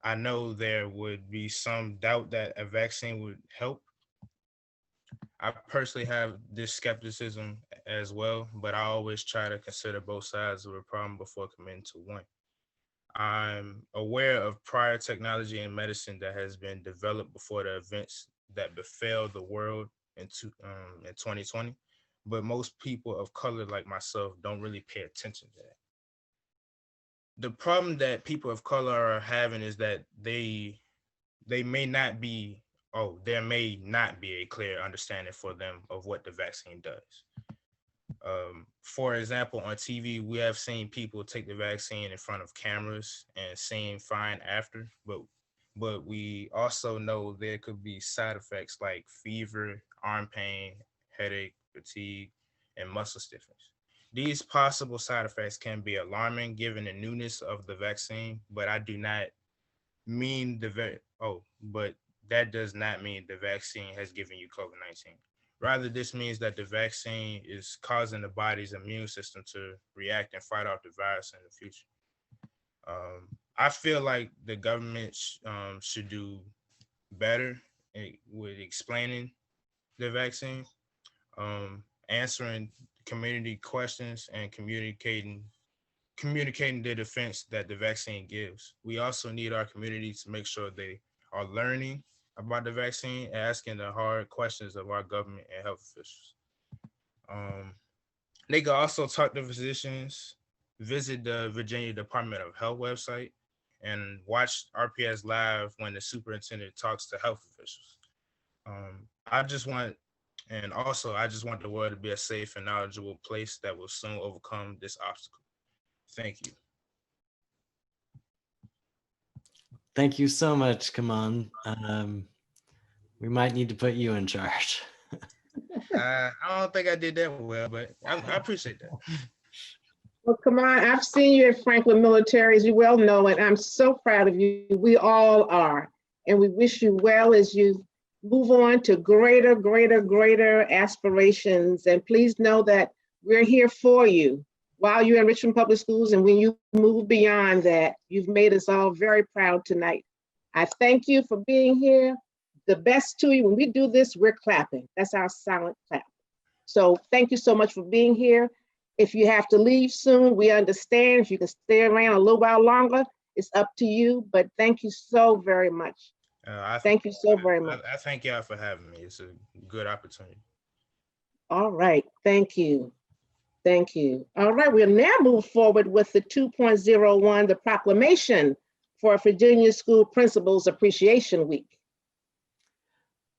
I know there would be some doubt that a vaccine would help. I personally have this skepticism as well, but I always try to consider both sides of a problem before committing to one. I'm aware of prior technology in medicine that has been developed before the events that befell the world in 2020, but most people of color like myself don't really pay attention to that. The problem that people of color are having is that there may not be a clear understanding for them of what the vaccine does. For example, on TV, we have seen people take the vaccine in front of cameras and seem fine after, but we also know there could be side effects like fever, arm pain, headache, fatigue, and muscle stiffness. These possible side effects can be alarming given the newness of the vaccine, but that does not mean the vaccine has given you COVID-19. Rather, this means that the vaccine is causing the body's immune system to react and fight off the virus in the future. I feel like the government should do better with explaining the vaccine, answering community questions, and communicating the defense that the vaccine gives. We also need our community to make sure they are learning about the vaccine, asking the hard questions of our government and health officials. They can also talk to physicians, visit the Virginia Department of Health website, and watch RPS Live when the superintendent talks to health officials. I just want the world to be a safe and knowledgeable place that will soon overcome this obstacle. Thank you. Thank you so much, Kaman. We might need to put you in charge. I don't think I did that well, but I appreciate that. Well, come on, I've seen you at Franklin Military, as you well know, and I'm so proud of you. We all are. And we wish you well as you move on to greater aspirations. And please know that we're here for you while you're in Richmond Public Schools. And when you move beyond that, you've made us all very proud tonight. I thank you for being here. The best to you. When we do this, we're clapping. That's our silent clap. So thank you so much for being here. If you have to leave soon, we understand. If you can stay around a little while longer, it's up to you. But thank you so very much. Thank you so very much. I thank y'all for having me. It's a good opportunity. All right. Thank you. Thank you. All right. We'll now move forward with the 2.01, the proclamation for Virginia School Principals Appreciation Week.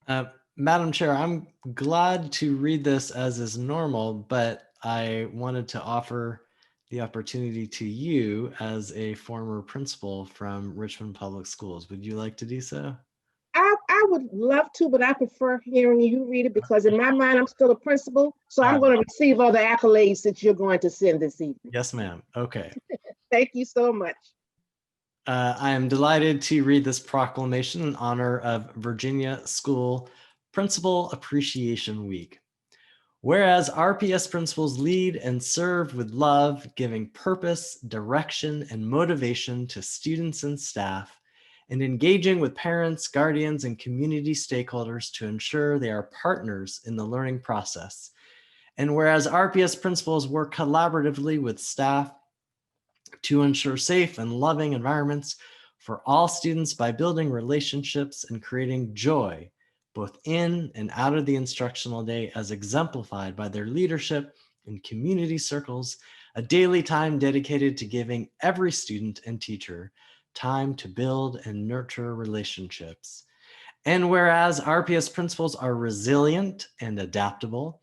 Madam Chair, I'm glad to read this as is normal, but I wanted to offer the opportunity to you as a former principal from Richmond Public Schools. Would you like to do so? I would love to, but I prefer hearing you read it because in my mind, I'm still a principal. So I'm going to receive all the accolades that you're going to send this evening. Yes, ma'am. Okay. Thank you so much. I am delighted to read this proclamation in honor of Virginia School Principal Appreciation Week. Whereas RPS principals lead and serve with love, giving purpose, direction, and motivation to students and staff, and engaging with parents, guardians, and community stakeholders to ensure they are partners in the learning process. And whereas RPS principals work collaboratively with staff to ensure safe and loving environments for all students by building relationships and creating joy both in and out of the instructional day, as exemplified by their leadership in community circles, a daily time dedicated to giving every student and teacher time to build and nurture relationships. And whereas RPS principals are resilient and adaptable,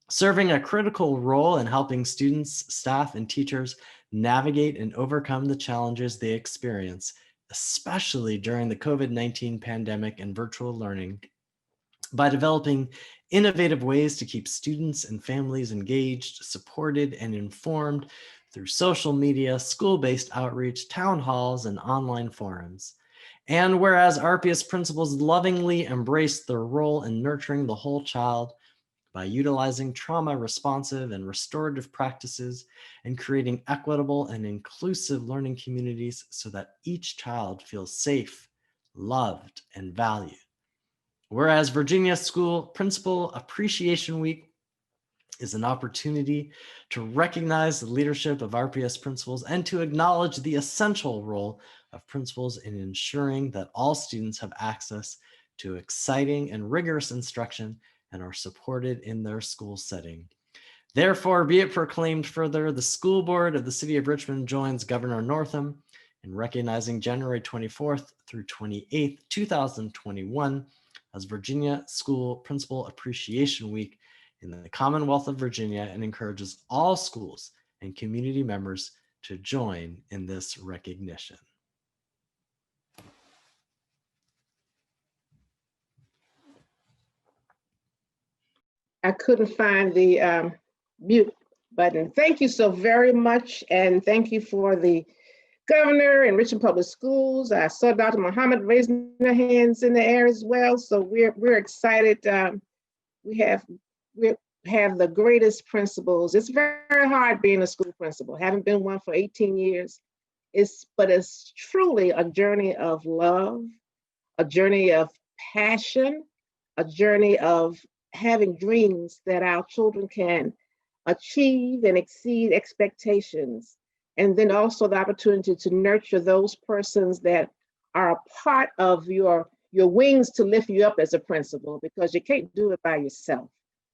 serving a critical role in helping students, staff, and teachers navigate and overcome the challenges they experience, especially during the COVID-19 pandemic and virtual learning, by developing innovative ways to keep students and families engaged, supported, and informed through social media, school-based outreach, town halls, and online forums. And whereas RPS principals lovingly embrace their role in nurturing the whole child by utilizing trauma-responsive and restorative practices and creating equitable and inclusive learning communities so that each child feels safe, loved, and valued. Whereas Virginia School Principal Appreciation Week is an opportunity to recognize the leadership of RPS principals and to acknowledge the essential role of principals in ensuring that all students have access to exciting and rigorous instruction and are supported in their school setting. Therefore, be it proclaimed further, the school board of the city of Richmond joins Governor Northam in recognizing January 24th through 28th, 2021 as Virginia School Principal Appreciation Week in the Commonwealth of Virginia, and encourages all schools and community members to join in this recognition. I couldn't find the mute button. Thank you so very much. And thank you for the governor and Richmond Public Schools. I saw Dr. Muhammad raising their hands in the air as well. So we're excited. We have the greatest principals. It's very hard being a school principal. Haven't been one for 18 years. But it's truly a journey of love, a journey of passion, a journey of having dreams that our children can achieve and exceed expectations. And then also the opportunity to nurture those persons that are a part of your wings to lift you up as a principal, because you can't do it by yourself.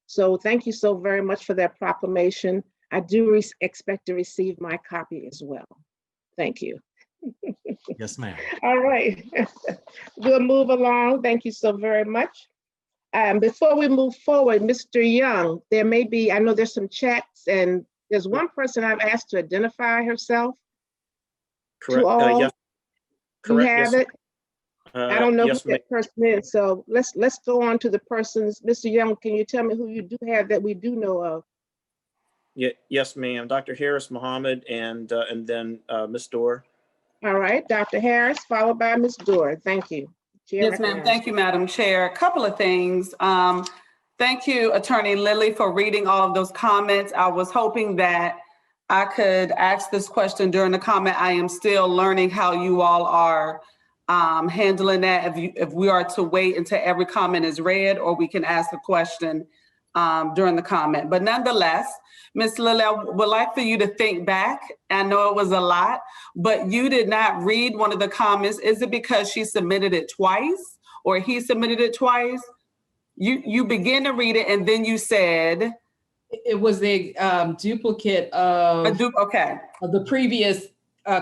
So thank you so very much for that proclamation. I do expect to receive my copy as well. Thank you. Yes, ma'am. All right, we'll move along. Thank you so very much. Before we move forward, Mr. Young, there may be, I know there's some chats, and there's one person I've asked to identify herself. Correct. To all. Yes. You Correct. have Yes. it. I don't know yes, who that person is, so let's go on to the persons. Mr. Young, can you tell me who you do have that we do know of? Yes, ma'am. Dr. Harris Muhammad, and then Ms. Dorr. All right, Dr. Harris, followed by Ms. Dorr. Thank you. Chair Yes, ma'am. recognizes. Thank you, Madam Chair. A couple of things. Thank you, Attorney Lilly, for reading all of those comments. I was hoping that I could ask this question during the comment. I am still learning how you all are handling that. If we are to wait until every comment is read, or we can ask a question during the comment. But nonetheless, Ms. Lilly, I would like for you to think back. I know it was a lot, but you did not read one of the comments. Is it because she submitted it twice or he submitted it twice? You began to read it and then you said? It was a duplicate of, okay. of the previous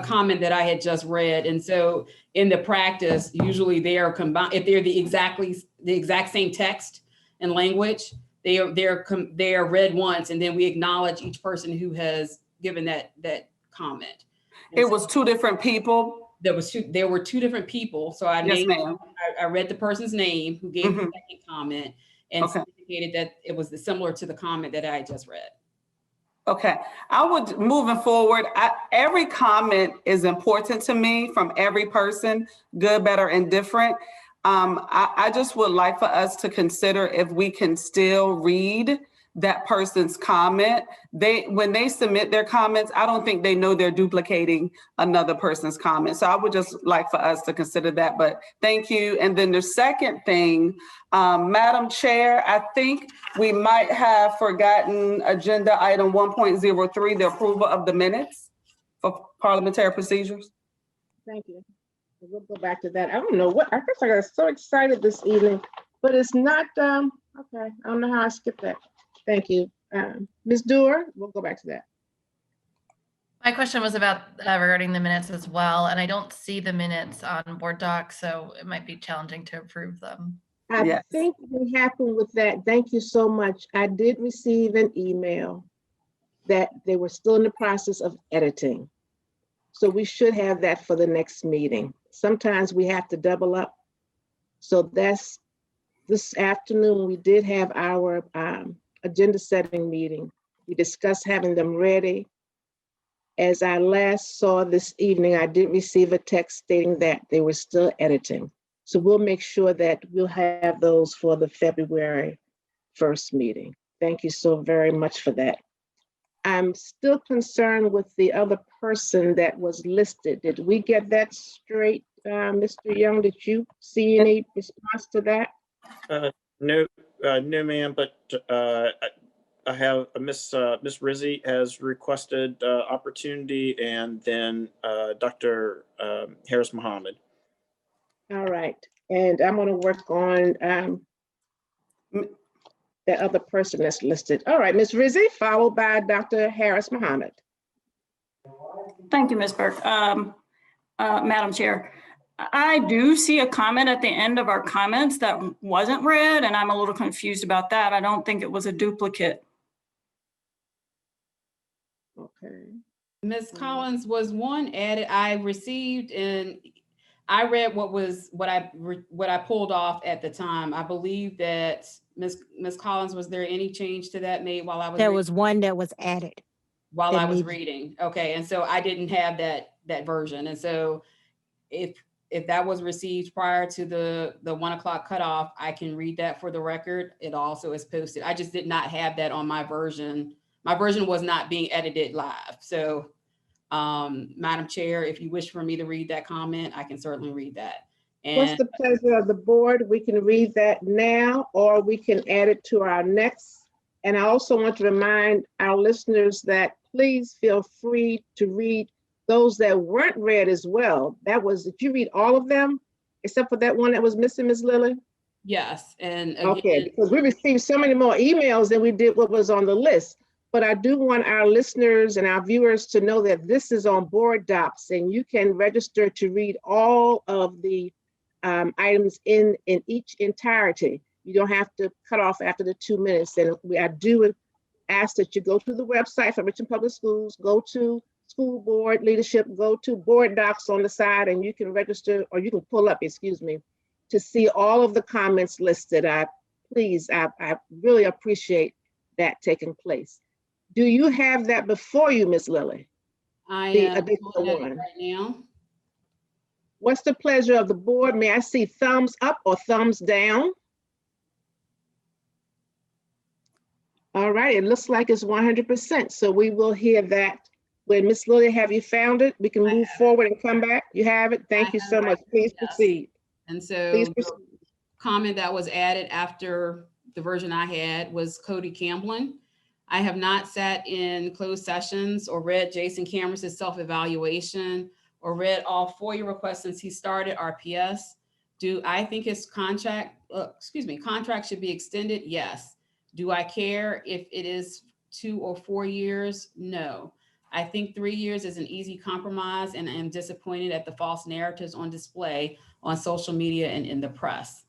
comment that I had just read. And so in the practice, usually they are combined, if they're the exact same text and language, they are read once, and then we acknowledge each person who has given that comment. And It so was two different people. there were two different people. So I Yes, ma'am. I read the person's name who gave the Mhm. second comment and Okay. indicated that it was similar to the comment that I just read. Okay, I would, moving forward, every comment is important to me from every person, good, better, and different. I just would like for us to consider if we can still read that person's comment. When they submit their comments, I don't think they know they're duplicating another person's comment. So I would just like for us to consider that, but thank you. And then the second thing, Madam Chair, I think we might have forgotten agenda item 1.03, the approval of the minutes for parliamentary procedures. Thank you. We'll go back to that. I don't know what, I guess I got so excited this evening, but it's not, okay, I don't know how I skipped that. Thank you. Ms. Dewar, we'll go back to that. My question was about regarding the minutes as well, and I don't see the minutes on board docs, so it might be challenging to approve them. I think what happened with that, thank you so much. I did receive an email that they were still in the process of editing. So we should have that for the next meeting. Sometimes we have to double up. So that's this afternoon, we did have our agenda setting meeting. We discussed having them ready. As I last saw this evening, I did receive a text stating that they were still editing. So we'll make sure that we'll have those for the February 1st meeting. Thank you so very much for that. I'm still concerned with the other person that was listed. Did we get that straight, Mr. Young? Did you see any response to that? No, ma'am, but I have Miss Rizzi has requested opportunity, and then Dr. Harris Muhammad. All right, and I'm going to work on the other person that's listed. All right, Ms. Rizzi, followed by Dr. Harris Muhammad. Thank you, Ms. Burke. Madam Chair, I do see a comment at the end of our comments that wasn't read, and I'm a little confused about that. I don't think it was a duplicate. Okay. Ms. Collins, was one added? I received, and I read what I pulled off at the time. I believe that Ms. Collins, was there any change to that made while I was? There was one that was added. While I was reading. Okay, and so I didn't have that version. And so if that was received prior to the 1 o'clock cutoff, I can read that for the record. It also is posted. I just did not have that on my version. My version was not being edited live. So Madam Chair, if you wish for me to read that comment, I can certainly read that. And what's the pleasure of the board? We can read that now, or we can add it to our next. And I also want to remind our listeners that please feel free to read those that weren't read as well. Did you read all of them except for that one that was missing, Ms. Lilly? Yes, and again, okay, because we received so many more emails than we did what was on the list. But I do want our listeners and our viewers to know that this is on board docs, and you can register to read all of the items in each entirety. You don't have to cut off after the 2 minutes. And I do ask that you go to the website for Richmond Public Schools, go to school board leadership, go to board docs on the side, and you can register, or you can pull up, excuse me, to see all of the comments listed. I really appreciate that taking place. Do you have that before you, Ms. Lilly? I am right now. What's the pleasure of the board? May I see thumbs up or thumbs down? All right, it looks like it's 100%. So we will hear that. When Ms. Lilly, have you found it? We can move forward and come back. You have it? Thank you so much. Please proceed. And so please proceed. The comment that was added after the version I had was Cody Camblin. I have not sat in closed sessions or read Jason Cameron's self-evaluation or read all FOIA requests since he started RPS. Do I think his contract should be extended? Yes. Do I care if it is 2 or 4 years? No. I think 3 years is an easy compromise, and I am disappointed at the false narratives on display on social media and in the press.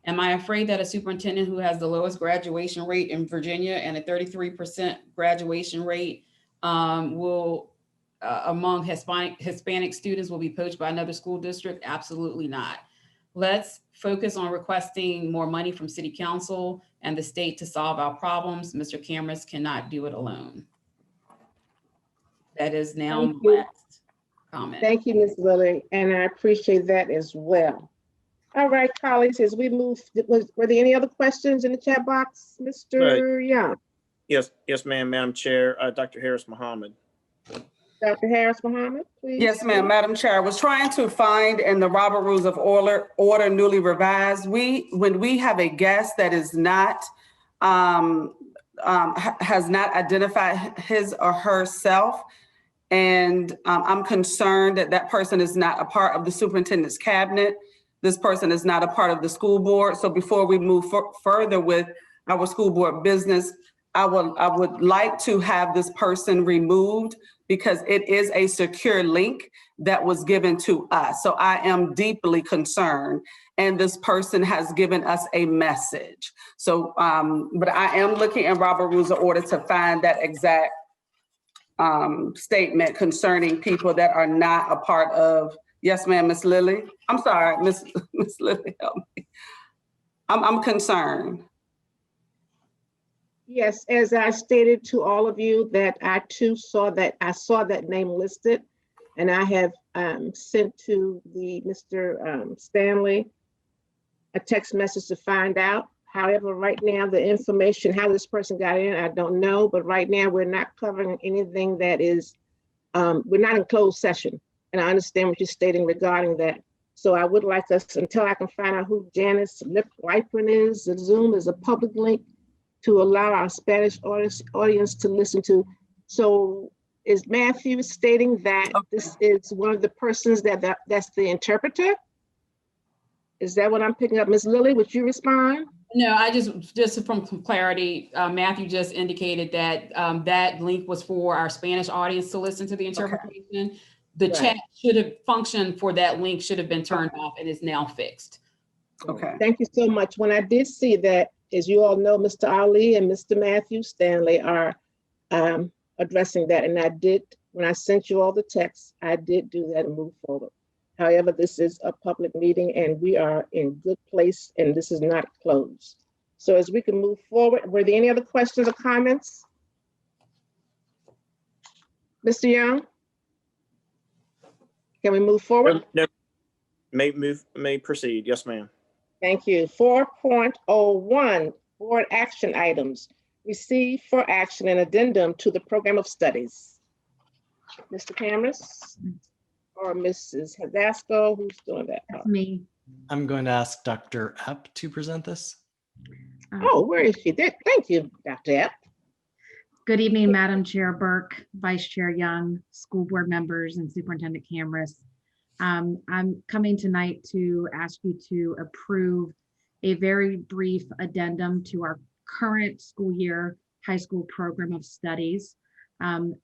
Am I afraid that a superintendent who has the lowest graduation rate in Virginia and a 33% graduation rate among Hispanic students will be poached by another school district? Absolutely not. Let's focus on requesting more money from City Council and the state to solve our problems. Mr. Cameras cannot do it alone. That is now Thank my you. last comment. Thank you, Ms. Lilly, and I appreciate that as well. All right, colleagues, as we move, were there any other questions in the chat box, Mr. Young? Yes, ma'am, Madam Chair. Dr. Harris Mohammed. Dr. Harris Mohammed, please. Yes, ma'am, Madam Chair. I was trying to find in the Robert Rules of Order newly revised, when we have a guest that is not, has not identified his or herself, and I'm concerned that that person is not a part of the superintendent's cabinet. This person is not a part of the school board. So before we move further with our school board business, I would like to have this person removed because it is a secure link that was given to us. So I am deeply concerned, and this person has given us a message. So, but I am looking in Robert Rules of Order to find that exact statement concerning people that are not a part of. Yes, ma'am, Miss Lilly. I'm sorry, Miss Lilly, help me. I'm concerned. Yes, as I stated to all of you that I too saw that name listed, and I have sent to the Mr. Stanley a text message to find out. However, right now, the information, how this person got in, I don't know, but right now we're not covering anything that is, we're not in closed session. And I understand what you're stating regarding that. So I would like us, until I can find out who Janice Lipwipern is, the Zoom is a public link to allow our Spanish audience to listen to. So is Matthew stating that this is one of the persons that's the interpreter? Is that what I'm picking up? Ms. Lilly, would you respond? No, I just from clarity, Matthew just indicated that that link was for our Spanish audience to listen to the interpretation. Okay. The chat should have functioned for that link should have been turned off and is now fixed. Okay. Thank you so much. When I did see that, as you all know, Mr. Ali and Mr. Matthew Stanley are addressing that. And I did, when I sent you all the texts, I did do that and move forward. However, this is a public meeting and we are in good place and this is not closed. So as we can move forward, were there any other questions or comments? Mr. Young? Can we move forward? No, may proceed. Yes, ma'am. Thank you. 4.01, board action items. Receive for action an addendum to the program of studies. Mr. Cameras or Mrs. Hadasco, who's doing that? That's me. I'm going to ask Dr. Epp to present this. Oh, where is she? Thank you, Dr. Epp. Good evening, Madam Chair Burke, Vice Chair Young, school board members, and Superintendent Cameras. I'm coming tonight to ask you to approve a very brief addendum to our current school year high school program of studies.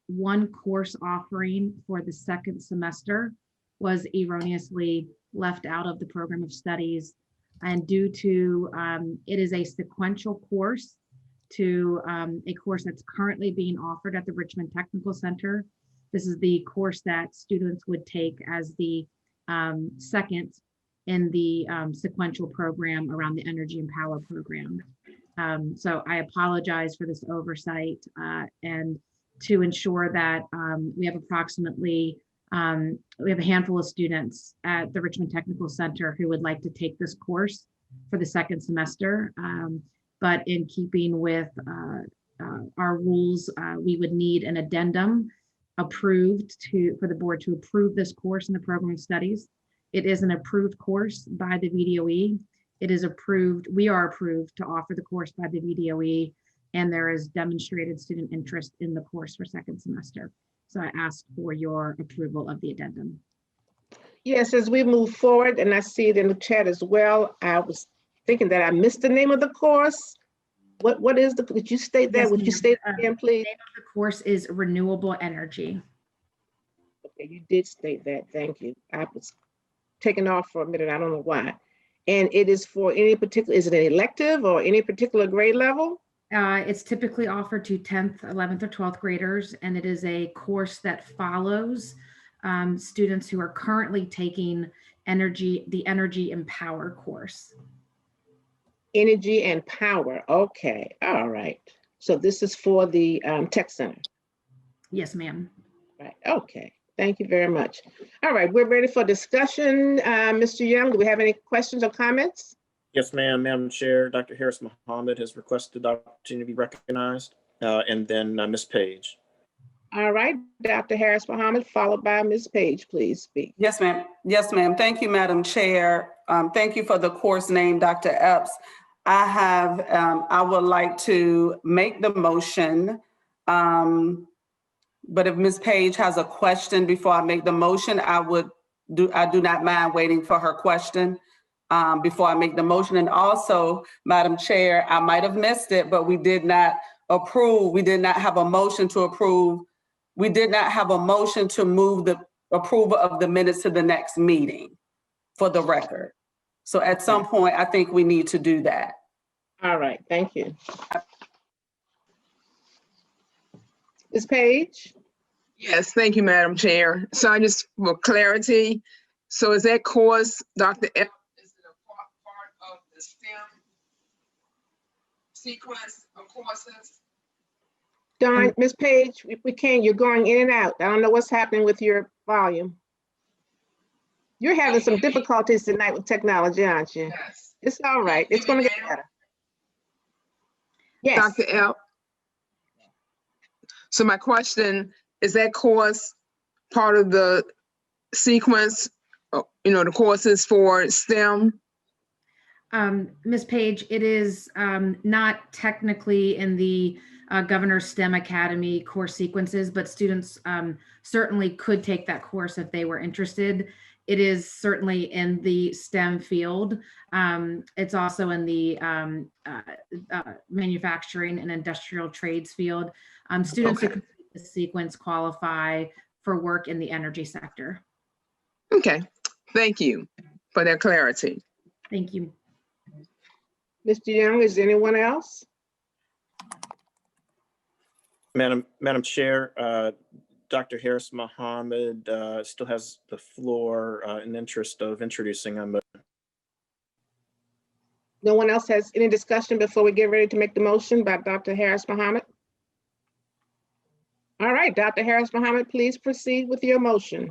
One course offering for the second semester was erroneously left out of the program of studies, and due to it is a sequential course to a course that's currently being offered at the Richmond Technical Center. This is the course that students would take as the second in the sequential program around the Energy and Power program. So I apologize for this oversight and to ensure that we have approximately, we have a handful of students at the Richmond Technical Center who would like to take this course for the second semester. But in keeping with our rules, we would need an addendum approved for the board to approve this course in the program of studies. It is an approved course by the VDOE. It is approved, we are approved to offer the course by the VDOE, and there is demonstrated student interest in the course for second semester. So I ask for your approval of the addendum. Yes, as we move forward, and I see it in the chat as well, I was thinking that I missed the name of the course. What is the, did you state that? Yes, Would you ma'am. state it again, please? Name of the course is Renewable Energy. Okay, you did state that. Thank you. I was taken off for a minute. I don't know why. And it is for any particular, is it an elective or any particular grade level? It's typically offered to 10th, 11th, or 12th graders, and it is a course that follows students who are currently taking the Energy and Power course. Energy and power. Okay, all right. So this is for the tech center. Yes, ma'am. Right, okay. Thank you very much. All right, we're ready for discussion. Mr. Young, do we have any questions or comments? Yes, ma'am. Madam Chair, Dr. Harris Mohammed has requested the opportunity to be recognized, and then Ms. Page. All right, Dr. Harris Mohammed, followed by Ms. Page, please speak. Yes, ma'am. Yes, ma'am. Thank you, Madam Chair. Thank you for the course name, Dr. Epps. I would like to make the motion. But if Ms. Page has a question before I make the motion, I do not mind waiting for her question before I make the motion. And also, Madam Chair, I might have missed it, but we did not approve. We did not have a motion to approve. We did not have a motion to move the approval of the minutes to the next meeting for the record. So at some point, I think we need to do that. All right, thank you. Ms. Page? Yes, thank you, Madam Chair. So I just, for clarity, so is that course, Dr. F, is it a part of the STEM sequence of courses? Dawn, Ms. Page, we can't, you're going in and out. I don't know what's happening with your volume. You're having some difficulties tonight with technology, aren't you? Yes. It's all right. It's going to get better. Yes. Dr. F. So my question, is that course part of the sequence, the courses for STEM? Ms. Page, it is not technically in the Governor's STEM Academy course sequences, but students certainly could take that course if they were interested. It is certainly in the STEM field. It's also in the manufacturing and industrial trades field. Students who complete the sequence qualify for work in the energy sector. Okay, thank you for that clarity. Thank you. Mr. Young, is there anyone else? Madam Chair, Dr. Harris Mohammed still has the floor in the interest of introducing a motion. No one else has any discussion before we get ready to make the motion by Dr. Harris Mohammed? All right, Dr. Harris Mohammed, please proceed with your motion.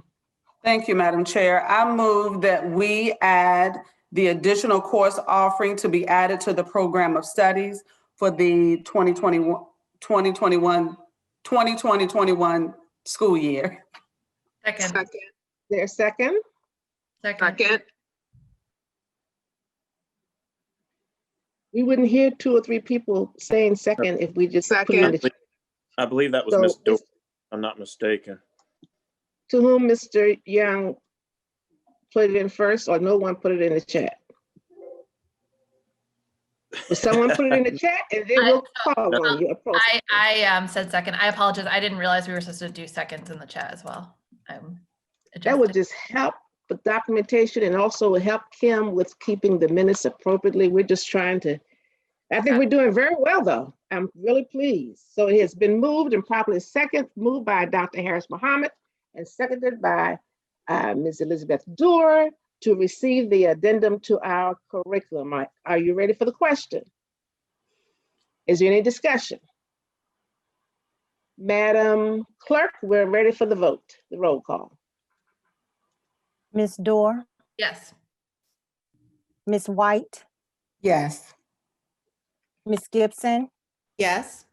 Thank you, Madam Chair. I move that we add the additional course offering to be added to the program of studies for the 2020-21 school year. Second. There a second? Second. We wouldn't hear 2 or 3 people saying second if we just put it in the. I believe that was So Ms. Dorr, it's- if I'm not mistaken. To whom Mr. Young put it in first, or no one put it in the chat? Will someone put it in the chat and then we'll call on you. I said second. I apologize. I didn't realize we were supposed to do seconds in the chat as well. That would just help the documentation and also help Kim with keeping the minutes appropriately. We're just trying to, I think we're doing very well though. I'm really pleased. So it has been moved and properly moved by Dr. Harris Mohammed and seconded by Ms. Elizabeth Dorr to receive the addendum to our curriculum. Are you ready for the question? Is there any discussion? Madam Clerk, we're ready for the vote, the roll call. Ms. Dorr, Yes. Ms. White, Yes. Ms. Gibson, Yes.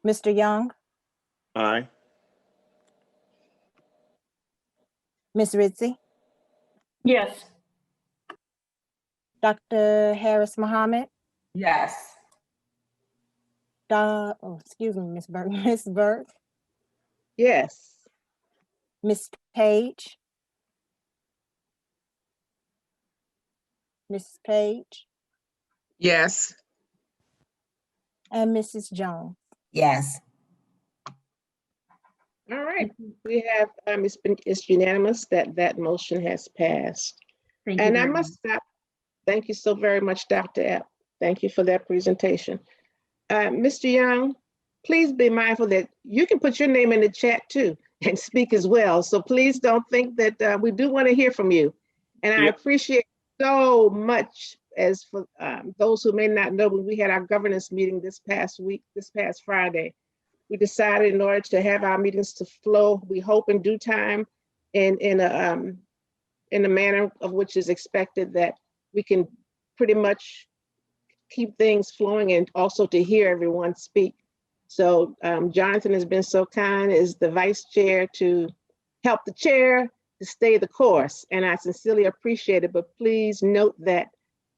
Mr. Young, Aye. Ms. Ritzy, Yes. Dr. Harris Mohammed, Yes. excuse me, Ms. Burke, Ms. Burke, Yes. Ms. Page, Ms. Page, Yes. and Mrs. Jones. Yes. All right, we have, it's unanimous that that motion has passed. Thank you And I very much. must stop. Thank you so very much, Dr. Epp. Thank you for that presentation. Mr. Young, please be mindful that you can put your name in the chat too and speak as well. So please don't think that we do want to hear from you. And I Yep. appreciate so much, as for those who may not know, when we had our governance meeting this past Friday, we decided in order to have our meetings to flow, we hope in due time and in a manner of which is expected, that we can pretty much keep things flowing and also to hear everyone speak. So Jonathan has been so kind as the vice chair to help the chair to stay the course. And I sincerely appreciate it, but please note that,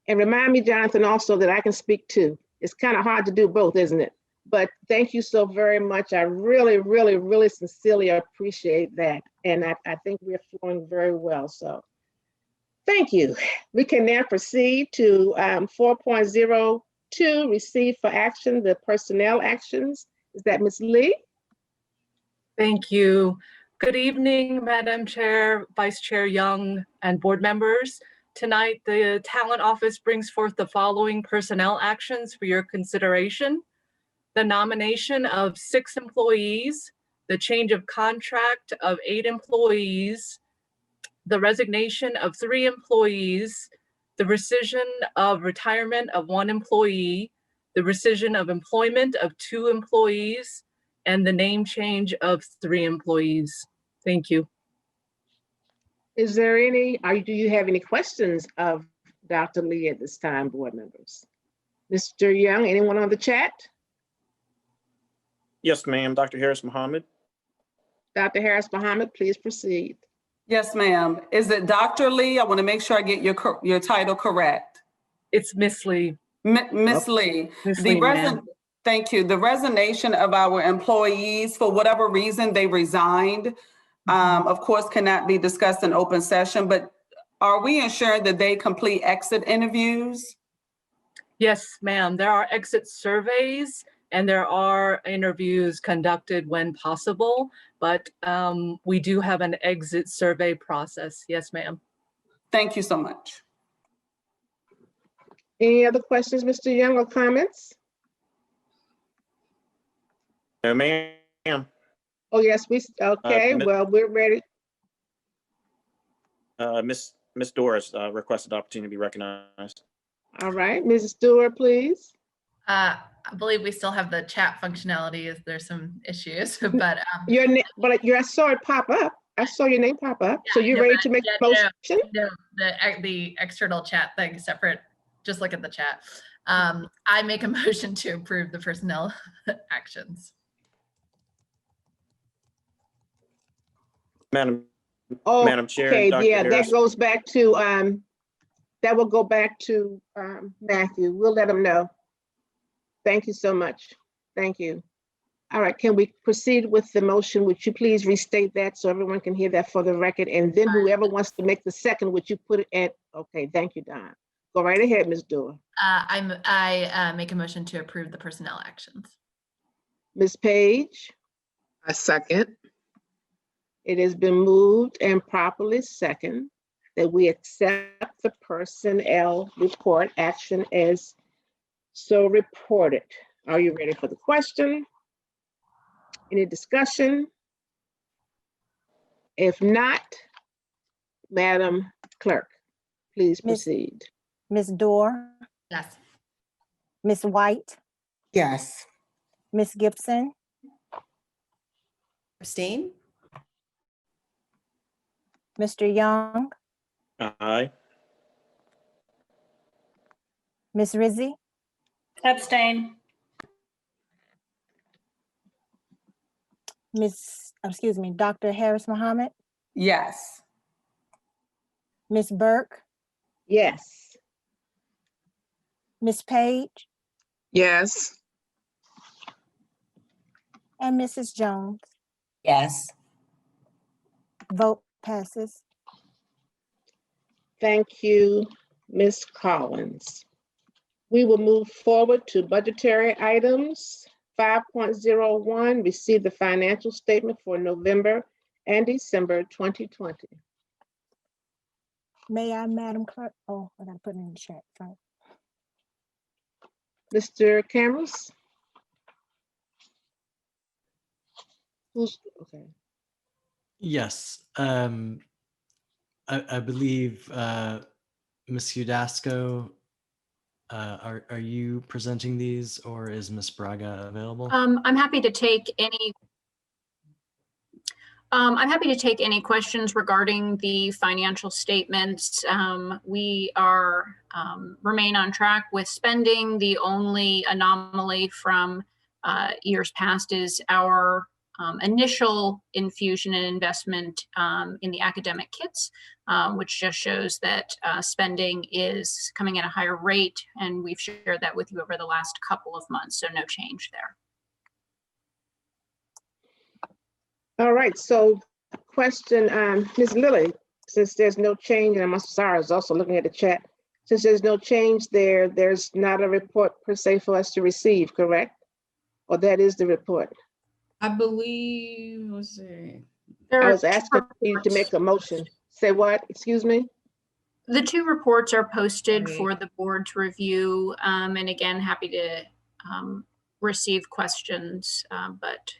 and remind me, Jonathan, also that I can speak too. It's kind of hard to do both, isn't it? But thank you so very much. I really, really, really sincerely appreciate that. And I think we're flowing very well. So thank you. We can now proceed to 4.02, receive for action the personnel actions. Is that Ms. Lee? Thank you. Good evening, Madam Chair, Vice Chair Young, and board members. Tonight, the Talent Office brings forth the following personnel actions for your consideration: the nomination of 6 employees, the change of contract of 8 employees, the resignation of 3 employees, the rescission of retirement of 1 employee, the rescission of employment of 2 employees, and the name change of 3 employees. Thank you. Is there any, do you have any questions of Dr. Lee at this time, board members? Mr. Young, anyone on the chat? Yes, ma'am. Dr. Harris Muhammad. Dr. Harris Muhammad, please proceed. Yes, ma'am. Is it Dr. Lee? I want to make sure I get your title correct. It's Miss Lee. Miss Lee. Miss Lee, ma'am. Thank you. The resignation of our employees, for whatever reason they resigned, of course, cannot be discussed in open session, but are we ensuring that they complete exit interviews? Yes, ma'am. There are exit surveys and there are interviews conducted when possible, but we do have an exit survey process. Yes, ma'am. Thank you so much. Any other questions, Mr. Young, or comments? No, ma'am. Oh, yes, okay, well, we're ready. Miss Doris requested the opportunity to be recognized. All right, Mrs. Stewart, please. I believe we still have the chat functionality. There's some issues, but I saw it pop up. I saw your name pop up. So you're ready to make a motion? No, the external chat thing separate. Just look at the chat. I make a motion to approve the personnel actions. Madam Chair. Okay, Dr. yeah, Harris. that goes back to that will go back to Matthew. We'll let him know. Thank you so much. Thank you. All right, can we proceed with the motion? Would you please restate that so everyone can hear that for the record? And then whoever wants to make the second, would you put it at, okay, thank you, Don. Go right ahead, Ms. Dewar. I make a motion to approve the personnel actions. Ms. Page? A second. It has been moved and properly second that we accept the personnel report action as so reported. Are you ready for the question? Any discussion? If not, Madam Clerk, please proceed. Ms. Dorr? Yes. Ms. White? Yes. Ms. Gibson? Abstain? Mr. Young? Aye. Ms. Rizzi? Abstain. Dr. Harris Muhammad? Yes. Ms. Burke? Yes. Ms. Page? Yes. And Mrs. Jones? Yes. Vote passes. Thank you, Ms. Collins. We will move forward to budgetary items. 5.01, receive the financial statement for November and December 2020. May I, Madam Clerk? Oh, I gotta put it in the chat. Sorry. Mr. Cameras? Who's, okay. Yes. I believe Ms. Udasco, are you presenting these, or is Ms. Braga available? I'm happy to take any questions regarding the financial statements. We are remain on track with spending. The only anomaly from years past is our initial infusion and investment in the academic kits, which just shows that spending is coming at a higher rate, and we've shared that with you over the last couple of months, so no change there. All right, so question, Ms. Lilly, since there's no change, and I'm sorry, I was also looking at the chat. Since there's no change there, there's not a report per se for us to receive, correct? Or that is the report? I believe, let's see. I was asking you to make a motion. Say what? Excuse me? The two reports are posted Right. for the board to review. And again, happy to receive questions, but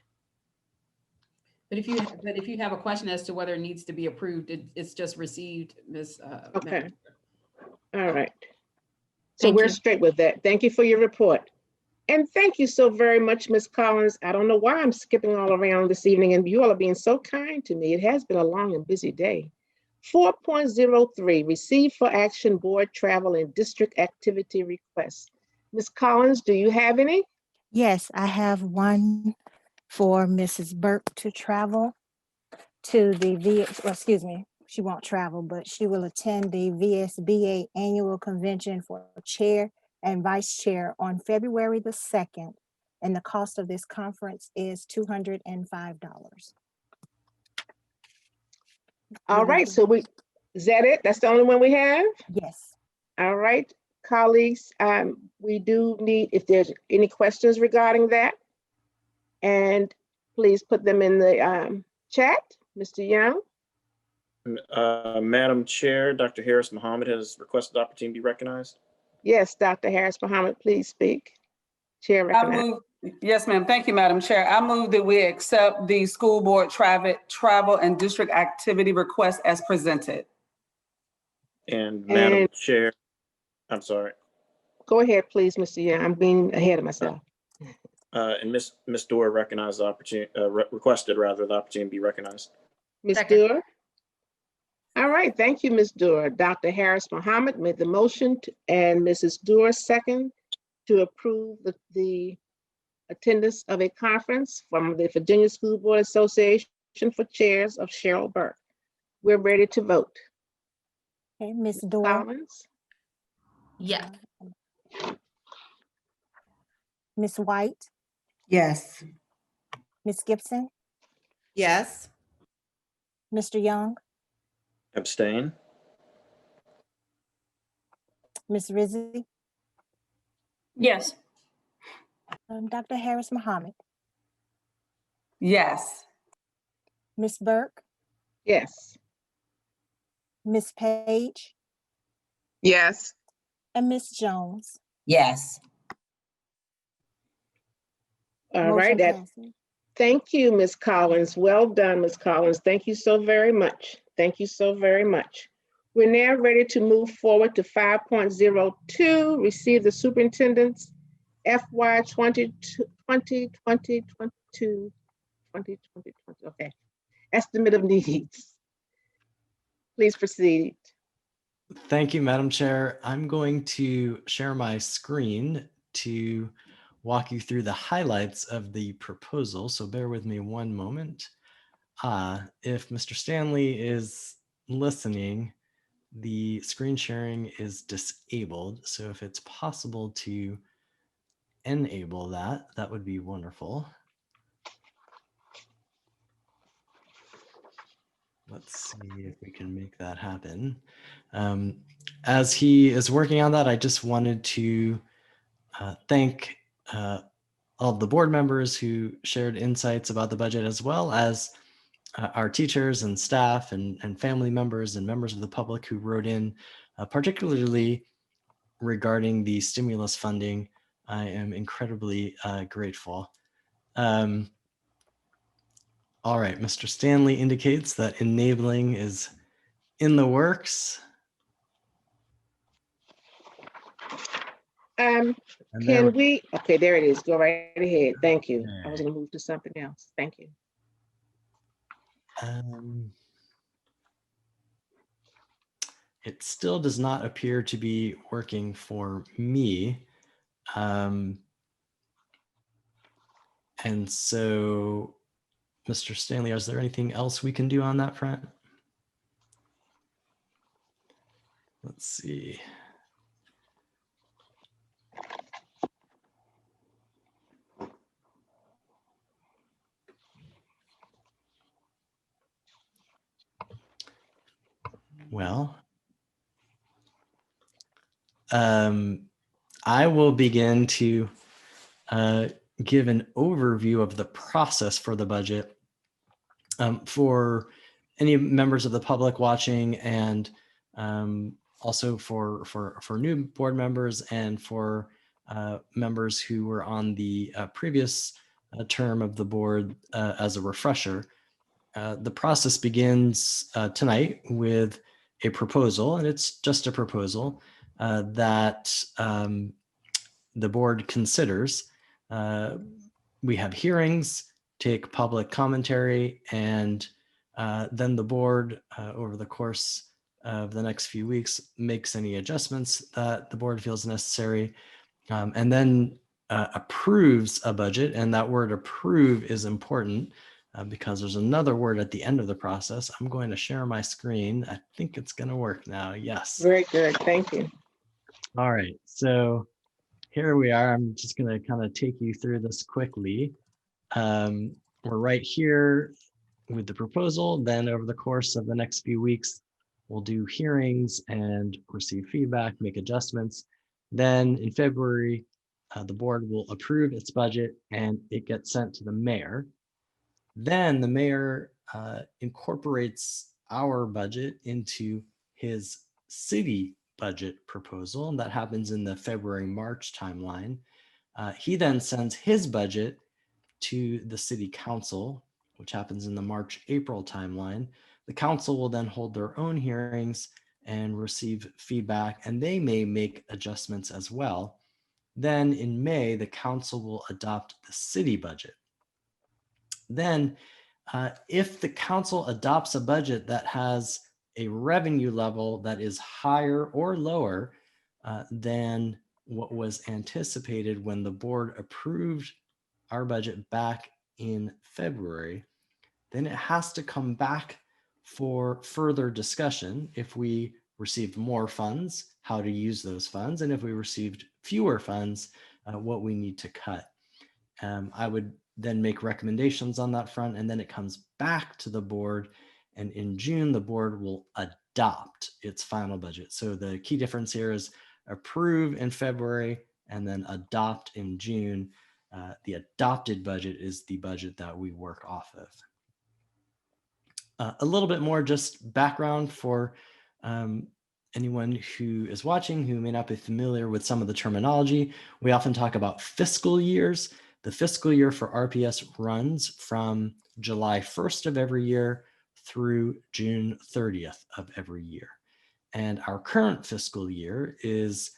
if you have a question as to whether it needs to be approved, it's just received, Ms. Okay. All right. So Thank we're you. straight with that. Thank you for your report. And thank you so very much, Ms. Collins. I don't know why I'm skipping all around this evening, and you all are being so kind to me. It has been a long and busy day. 4.03, receive for action board travel and district activity requests. Ms. Collins, do you have any? Yes, I have one for Mrs. Burke to travel to the excuse me, she won't travel, but she will attend the VSBA annual convention for chair and vice chair on February the 2nd. And the cost of this conference is $205. All right, so is that it? That's the only one we have? Yes. All right, colleagues, we do need, if there's any questions regarding that, and please put them in the chat. Mr. Young? Madam Chair, Dr. Harris Muhammad has requested the opportunity to be recognized. Yes, Dr. Harris Muhammad, please speak. Chair recognized. Yes, ma'am. Thank you, Madam Chair. I move that we accept the school board travel and district activity request as presented. And Madam Chair, I'm sorry. Go ahead, please, Mr. Young. I'm being ahead of myself. And Ms. Dorr recognized the opportunity, requested rather the opportunity to be recognized. Ms. Dorr? All right, thank you, Ms. Dorr. Dr. Harris Muhammad made the motion and Mrs. Dorr second to approve the attendance of a conference from the Virginia School Board Association for chairs of Cheryl Burke. We're ready to vote. Okay, Ms. Dorr? Collins? Yeah. Ms. White? Yes. Ms. Gibson? Yes. Mr. Young? Abstain. Ms. Rizzi? yes. Dr. Harris Muhammad? Yes. Ms. Burke? Yes. Ms. Page? Yes. And Ms. Jones? Yes. All right. Motion passes. Thank you, Ms. Collins. Well done, Ms. Collins. Thank you so very much. Thank you so very much. We're now ready to move forward to 5.02, receive the superintendent's FY 2020, okay. Estimate of needs. Please proceed. Thank you, Madam Chair. I'm going to share my screen to walk you through the highlights of the proposal. So bear with me one moment. If Mr. Stanley is listening, the screen sharing is disabled. So if it's possible to enable that, that would be wonderful. Let's see if we can make that happen. As he is working on that, I just wanted to thank all of the board members who shared insights about the budget, as well as our teachers and staff and family members and members of the public who wrote in, particularly regarding the stimulus funding. I am incredibly grateful. All right, Mr. Stanley indicates that enabling is in the works. Can we, okay, there it is. Go right ahead. Thank you. I was gonna move to something else. Thank you. It still does not appear to be working for me. And so, Mr. Stanley, is there anything else we can do on that front? Let's see. Well, I will begin to give an overview of the process for the budget for any members of the public watching, and also for new board members and for members who were on the previous term of the board. As a refresher, the process begins tonight with a proposal, and it's just a proposal that the board considers. We have hearings, take public commentary, and then the board, over the course of the next few weeks, makes any adjustments that the board feels necessary, and then approves a budget. And that word approve is important because there's another word at the end of the process. I'm going to share my screen. I think it's going to work now. Yes. Very good. Thank you. All right. So here we are. I'm just going to kind of take you through this quickly. We're right here with the proposal. Then over the course of the next few weeks, we'll do hearings and receive feedback, make adjustments. Then in February, the board will approve its budget and it gets sent to the mayor. Then the mayor incorporates our budget into his city budget proposal, and that happens in the February-March timeline. He then sends his budget to the city council, which happens in the March-April timeline. The council will then hold their own hearings and receive feedback, and they may make adjustments as well. Then in May, the council will adopt the city budget. Then if the council adopts a budget that has a revenue level that is higher or lower than what was anticipated when the board approved our budget back in February, then it has to come back for further discussion. If we received more funds, how to use those funds, and if we received fewer funds, what we need to cut. I would then make recommendations on that front, and then it comes back to the board, and in June the board will adopt its final budget. So the key difference here is approve in February and then adopt in June. The adopted budget is the budget that we work off of. A little bit more just background for anyone who is watching who may not be familiar with some of the terminology. We often talk about fiscal years. The fiscal year for RPS runs from July 1st of every year through June 30th of every year. And our current fiscal year is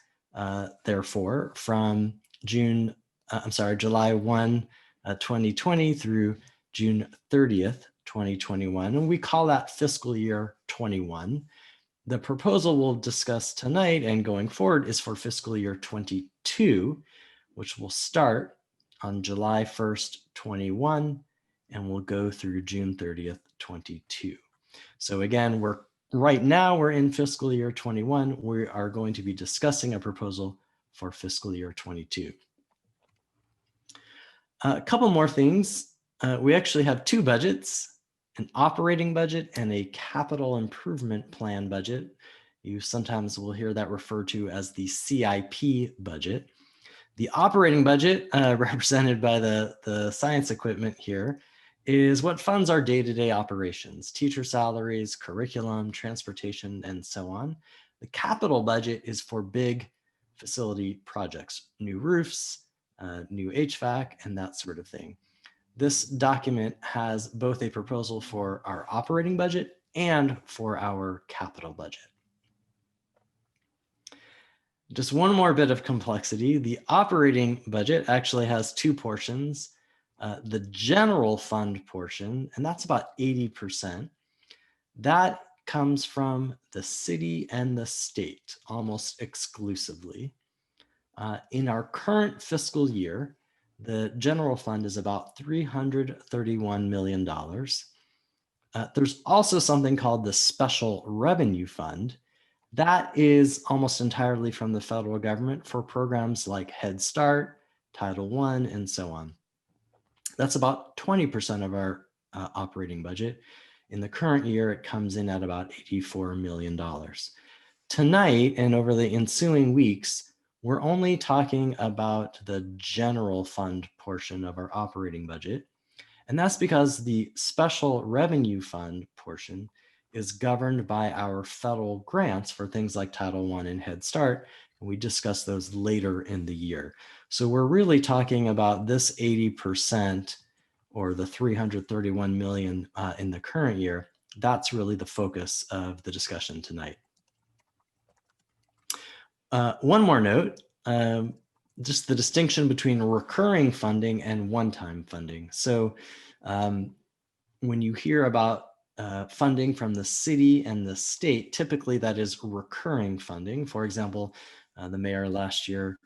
therefore from July 1, 2020 through June 30th, 2021. And we call that fiscal year 21. The proposal we'll discuss tonight and going forward is for fiscal year 22, which will start on July 1st, 21, and will go through June 30th, 22. So again, right now we're in fiscal year 21. We are going to be discussing a proposal for fiscal year 22. A couple more things. We actually have two budgets, an operating budget and a capital improvement plan budget. You sometimes will hear that referred to as the CIP budget. The operating budget, represented by the science equipment here, is what funds our day-to-day operations, teacher salaries, curriculum, transportation, and so on. The capital budget is for big facility projects, new roofs, new HVAC, and that sort of thing. This document has both a proposal for our operating budget and for our capital budget. Just one more bit of complexity. The operating budget actually has two portions. The general fund portion, and that's about 80%. That comes from the city and the state almost exclusively. In our current fiscal year, the general fund is about $331 million. There's also something called the Special Revenue Fund. That is almost entirely from the federal government for programs like Head Start, Title I, and so on. That's about 20% of our operating budget. In the current year, it comes in at about $84 million. Tonight and over the ensuing weeks, we're only talking about the general fund portion of our operating budget. And that's because the Special Revenue Fund portion is governed by our federal grants for things like Title I and Head Start, and we discuss those later in the year. So we're really talking about this 80% or the 331 million in the current year. That's really the focus of the discussion tonight. One more note, just the distinction between recurring funding and one-time funding. So when you hear about funding from the city and the state, typically that is recurring funding. For example, the mayor last year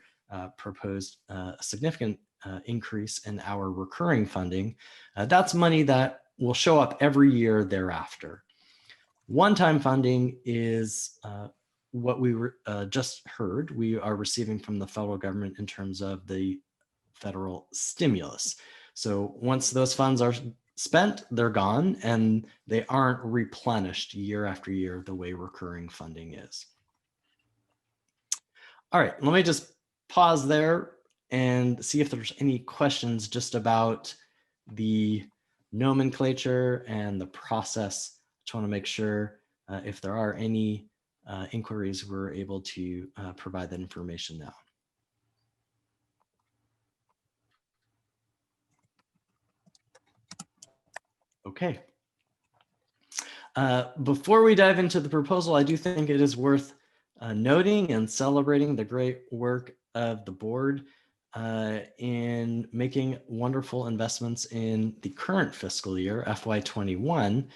proposed a significant increase in our recurring funding. That's money that will show up every year thereafter. One-time funding is what we just heard we are receiving from the federal government in terms of the federal stimulus. So once those funds are spent, they're gone, and they aren't replenished year after year the way recurring funding is. All right, let me just pause there and see if there's any questions just about the nomenclature and the process. Just want to make sure if there are any inquiries, we're able to provide that information now. Okay. Before we dive into the proposal, I do think it is worth noting and celebrating the great work of the board in making wonderful investments in the current fiscal year, FY21.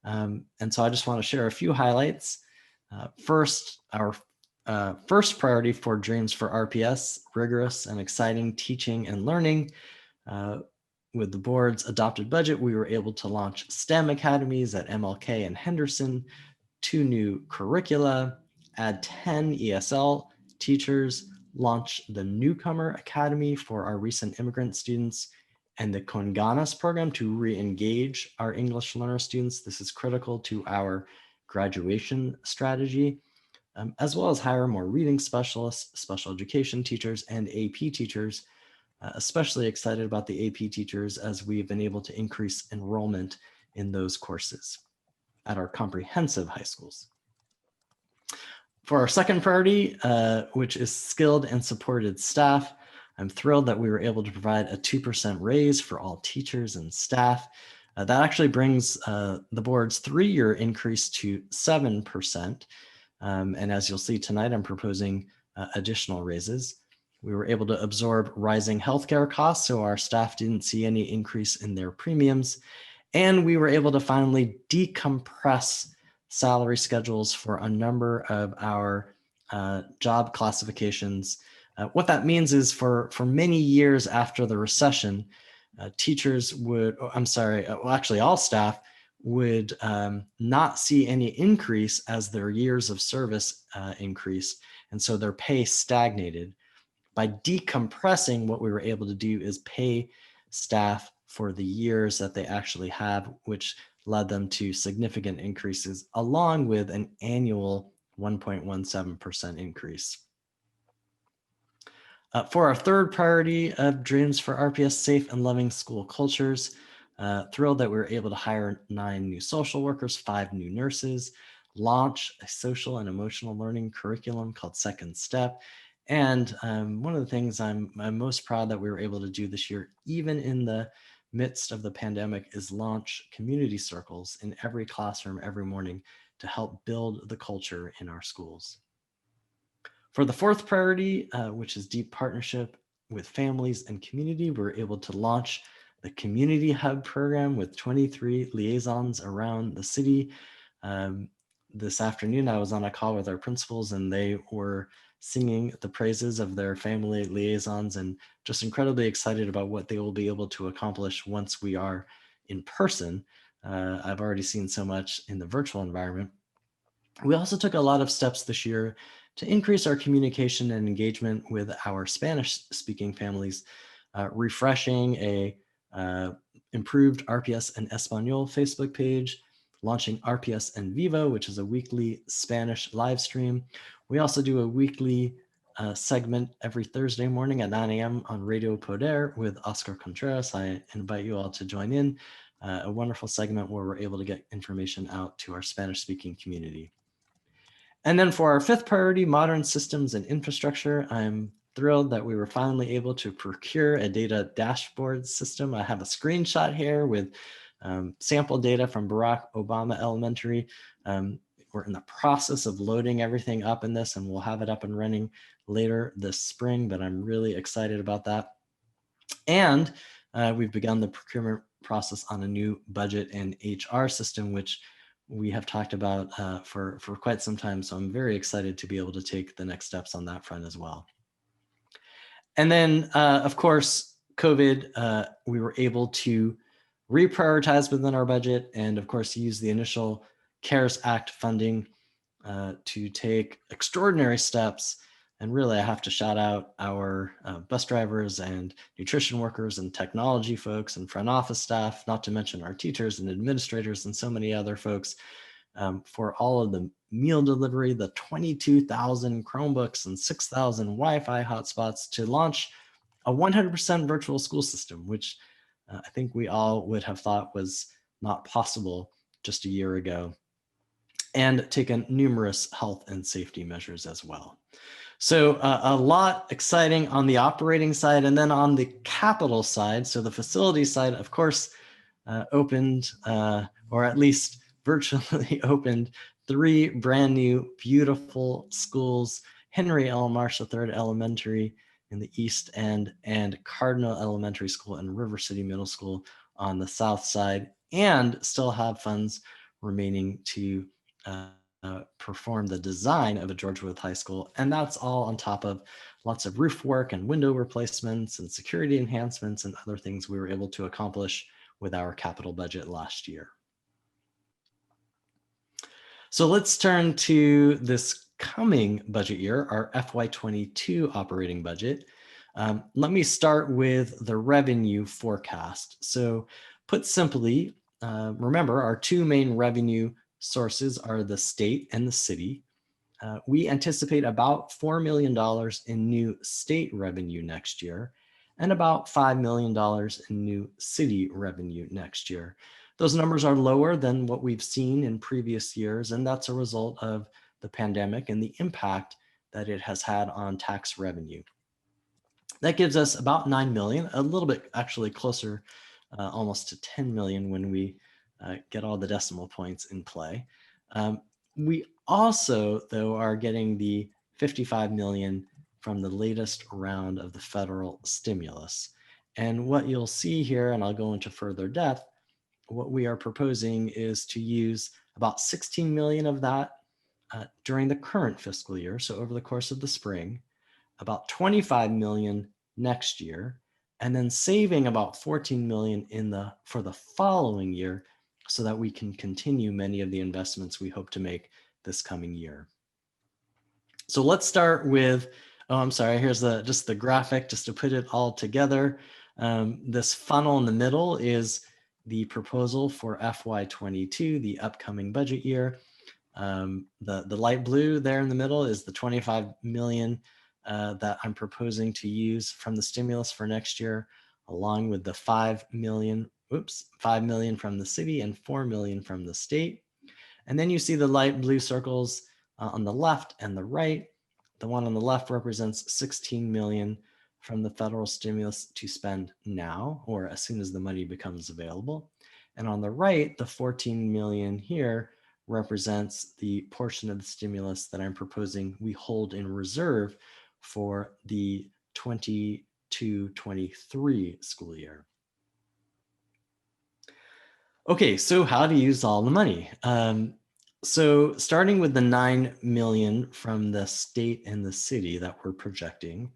And so I just want to share a few highlights. First, our first priority for Dreams for RPS, rigorous and exciting teaching and learning. With the board's adopted budget, we were able to launch STEM academies at MLK and Henderson, 2 new curricula, add 10 ESL teachers, launch the Newcomer Academy for our recent immigrant students, and the Conganas program to re-engage our English learner students. This is critical to our graduation strategy, as well as hire more reading specialists, special education teachers, and AP teachers. Especially excited about the AP teachers as we've been able to increase enrollment in those courses at our comprehensive high schools. For our second priority, which is skilled and supported staff, I'm thrilled that we were able to provide a 2% raise for all teachers and staff. That actually brings the board's 3-year increase to 7%. And as you'll see tonight, I'm proposing additional raises. We were able to absorb rising healthcare costs, so our staff didn't see any increase in their premiums. And we were able to finally decompress salary schedules for a number of our job classifications. What that means is for many years after the recession, teachers would, actually all staff would not see any increase as their years of service increased. And so their pay stagnated. By decompressing, what we were able to do is pay staff for the years that they actually have, which led them to significant increases, along with an annual 1.17% increase. For our third priority of Dreams for RPS Safe and Loving School Cultures, thrilled that we were able to hire 9 new social workers, 5 new nurses, launch a social and emotional learning curriculum called Second Step. And one of the things I'm most proud that we were able to do this year, even in the midst of the pandemic, is launch community circles in every classroom every morning to help build the culture in our schools. For the fourth priority, which is deep partnership with families and community, we're able to launch the Community Hub program with 23 liaisons around the city. This afternoon, I was on a call with our principals and they were singing the praises of their family liaisons and just incredibly excited about what they will be able to accomplish once we are in person. I've already seen so much in the virtual environment. We also took a lot of steps this year to increase our communication and engagement with our Spanish-speaking families, refreshing a improved RPS and Espanol Facebook page, launching RPS en Vivo, which is a weekly Spanish live stream. We also do a weekly segment every Thursday morning at 9 a.m. on Radio Poder with Oscar Contreras. I invite you all to join in. A wonderful segment where we're able to get information out to our Spanish-speaking community. And then for our fifth priority, modern systems and infrastructure, I'm thrilled that we were finally able to procure a data dashboard system. I have a screenshot here with sample data from Barack Obama Elementary. We're in the process of loading everything up in this, and we'll have it up and running later this spring, but I'm really excited about that. And we've begun the procurement process on a new budget and HR system, which we have talked about for quite some time. So I'm very excited to be able to take the next steps on that front as well. And then, of course, COVID, we were able to reprioritize within our budget and, of course, use the initial CARES Act funding to take extraordinary steps. And really, I have to shout out our bus drivers and nutrition workers and technology folks and front office staff, not to mention our teachers and administrators and so many other folks for all of the meal delivery, the 22,000 Chromebooks and 6,000 Wi-Fi hotspots to launch a 100% virtual school system, which I think we all would have thought was not possible just a year ago, and taken numerous health and safety measures as well. So a lot exciting on the operating side, and then on the capital side, so the facility side, of course, opened, or at least virtually opened, 3 brand new beautiful schools, Henry L. Marsh III Elementary in the East End and Cardinal Elementary School and River City Middle School on the South Side, and still have funds remaining to perform the design of a George Wythe High School. And that's all on top of lots of roof work and window replacements and security enhancements and other things we were able to accomplish with our capital budget last year. So let's turn to this coming budget year, our FY22 operating budget. Let me start with the revenue forecast. So put simply, remember our 2 main revenue sources are the state and the city. We anticipate about $4 million in new state revenue next year and about $5 million in new city revenue next year. Those numbers are lower than what we've seen in previous years, and that's a result of the pandemic and the impact that it has had on tax revenue. That gives us about 9 million, a little bit actually closer, almost to 10 million when we get all the decimal points in play. We also, though, are getting the 55 million from the latest round of the federal stimulus. And what you'll see here, and I'll go into further depth, what we are proposing is to use about 16 million of that during the current fiscal year, so over the course of the spring, about 25 million next year, and then saving about 14 million for the following year so that we can continue many of the investments we hope to make this coming year. So let's start with, oh, I'm sorry, here's just the graphic, just to put it all together. This funnel in the middle is the proposal for FY22, the upcoming budget year. The light blue there in the middle is the 25 million that I'm proposing to use from the stimulus for next year, along with the 5 million from the city and 4 million from the state. And then you see the light blue circles on the left and the right. The one on the left represents 16 million from the federal stimulus to spend now, or as soon as the money becomes available. And on the right, the 14 million here represents the portion of the stimulus that I'm proposing we hold in reserve for the 22-23 school year. Okay, so how to use all the money. So starting with the 9 million from the state and the city that we're projecting,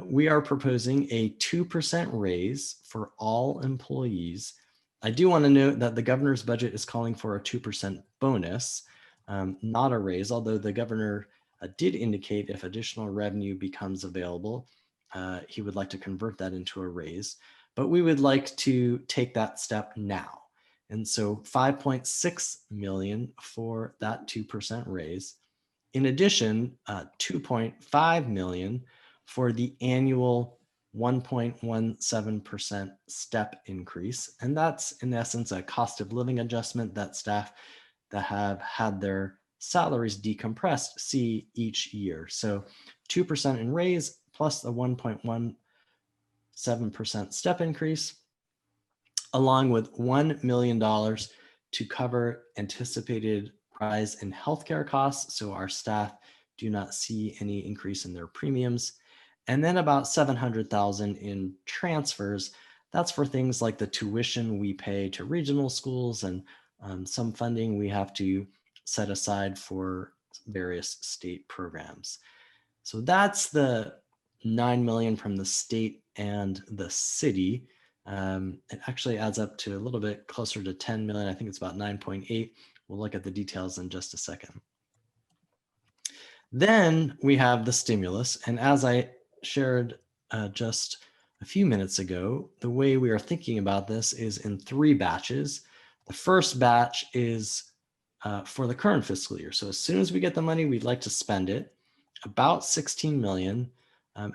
we are proposing a 2% raise for all employees. I do want to note that the governor's budget is calling for a 2% bonus, not a raise, although the governor did indicate if additional revenue becomes available, he would like to convert that into a raise, but we would like to take that step now. And so 5.6 million for that 2% raise. In addition, 2.5 million for the annual 1.17% step increase. And that's in essence a cost of living adjustment that staff that have had their salaries decompressed see each year. So 2% in raise plus the 1.17% step increase, along with $1 million to cover anticipated rise in healthcare costs, so our staff do not see any increase in their premiums. And then about 700,000 in transfers. That's for things like the tuition we pay to regional schools and some funding we have to set aside for various state programs. So that's the 9 million from the state and the city. It actually adds up to a little bit closer to 10 million. I think it's about 9.8. We'll look at the details in just a second. Then we have the stimulus. And as I shared just a few minutes ago, the way we are thinking about this is in 3 batches. The first batch is for the current fiscal year. So as soon as we get the money, we'd like to spend it, about 16 million.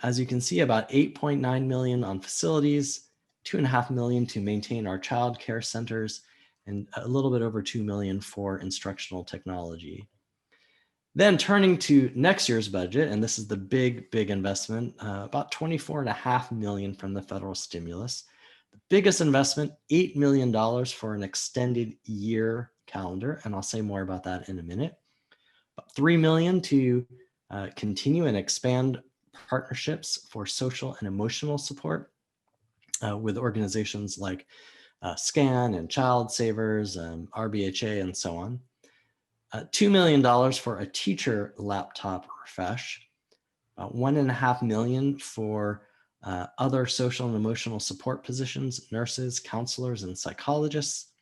As you can see, about 8.9 million on facilities, 2.5 million to maintain our child care centers, and a little bit over 2 million for instructional technology. Then turning to next year's budget, and this is the big investment, about 24.5 million from the federal stimulus. The biggest investment, $8 million for an extended year calendar, and I'll say more about that in a minute. About 3 million to continue and expand partnerships for social and emotional support with organizations like SCAN and Child Savers, RBHA, and so on. $2 million for a teacher laptop refresh, $1.5 million for other social and emotional support positions, nurses, counselors, and psychologists,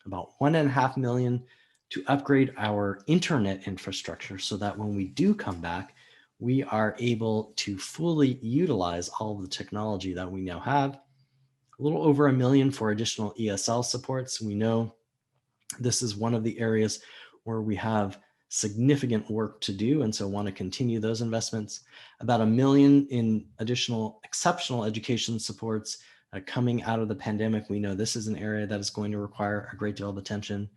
about $1.5 million to upgrade our internet infrastructure so that when we do come back, we are able to fully utilize all of the technology that we now have. A little over $1 million for additional ESL supports. We know this is one of the areas where we have significant work to do, and so want to continue those investments. About $1 million in additional exceptional education supports coming out of the pandemic. We know this is an area that is going to require a great deal of attention.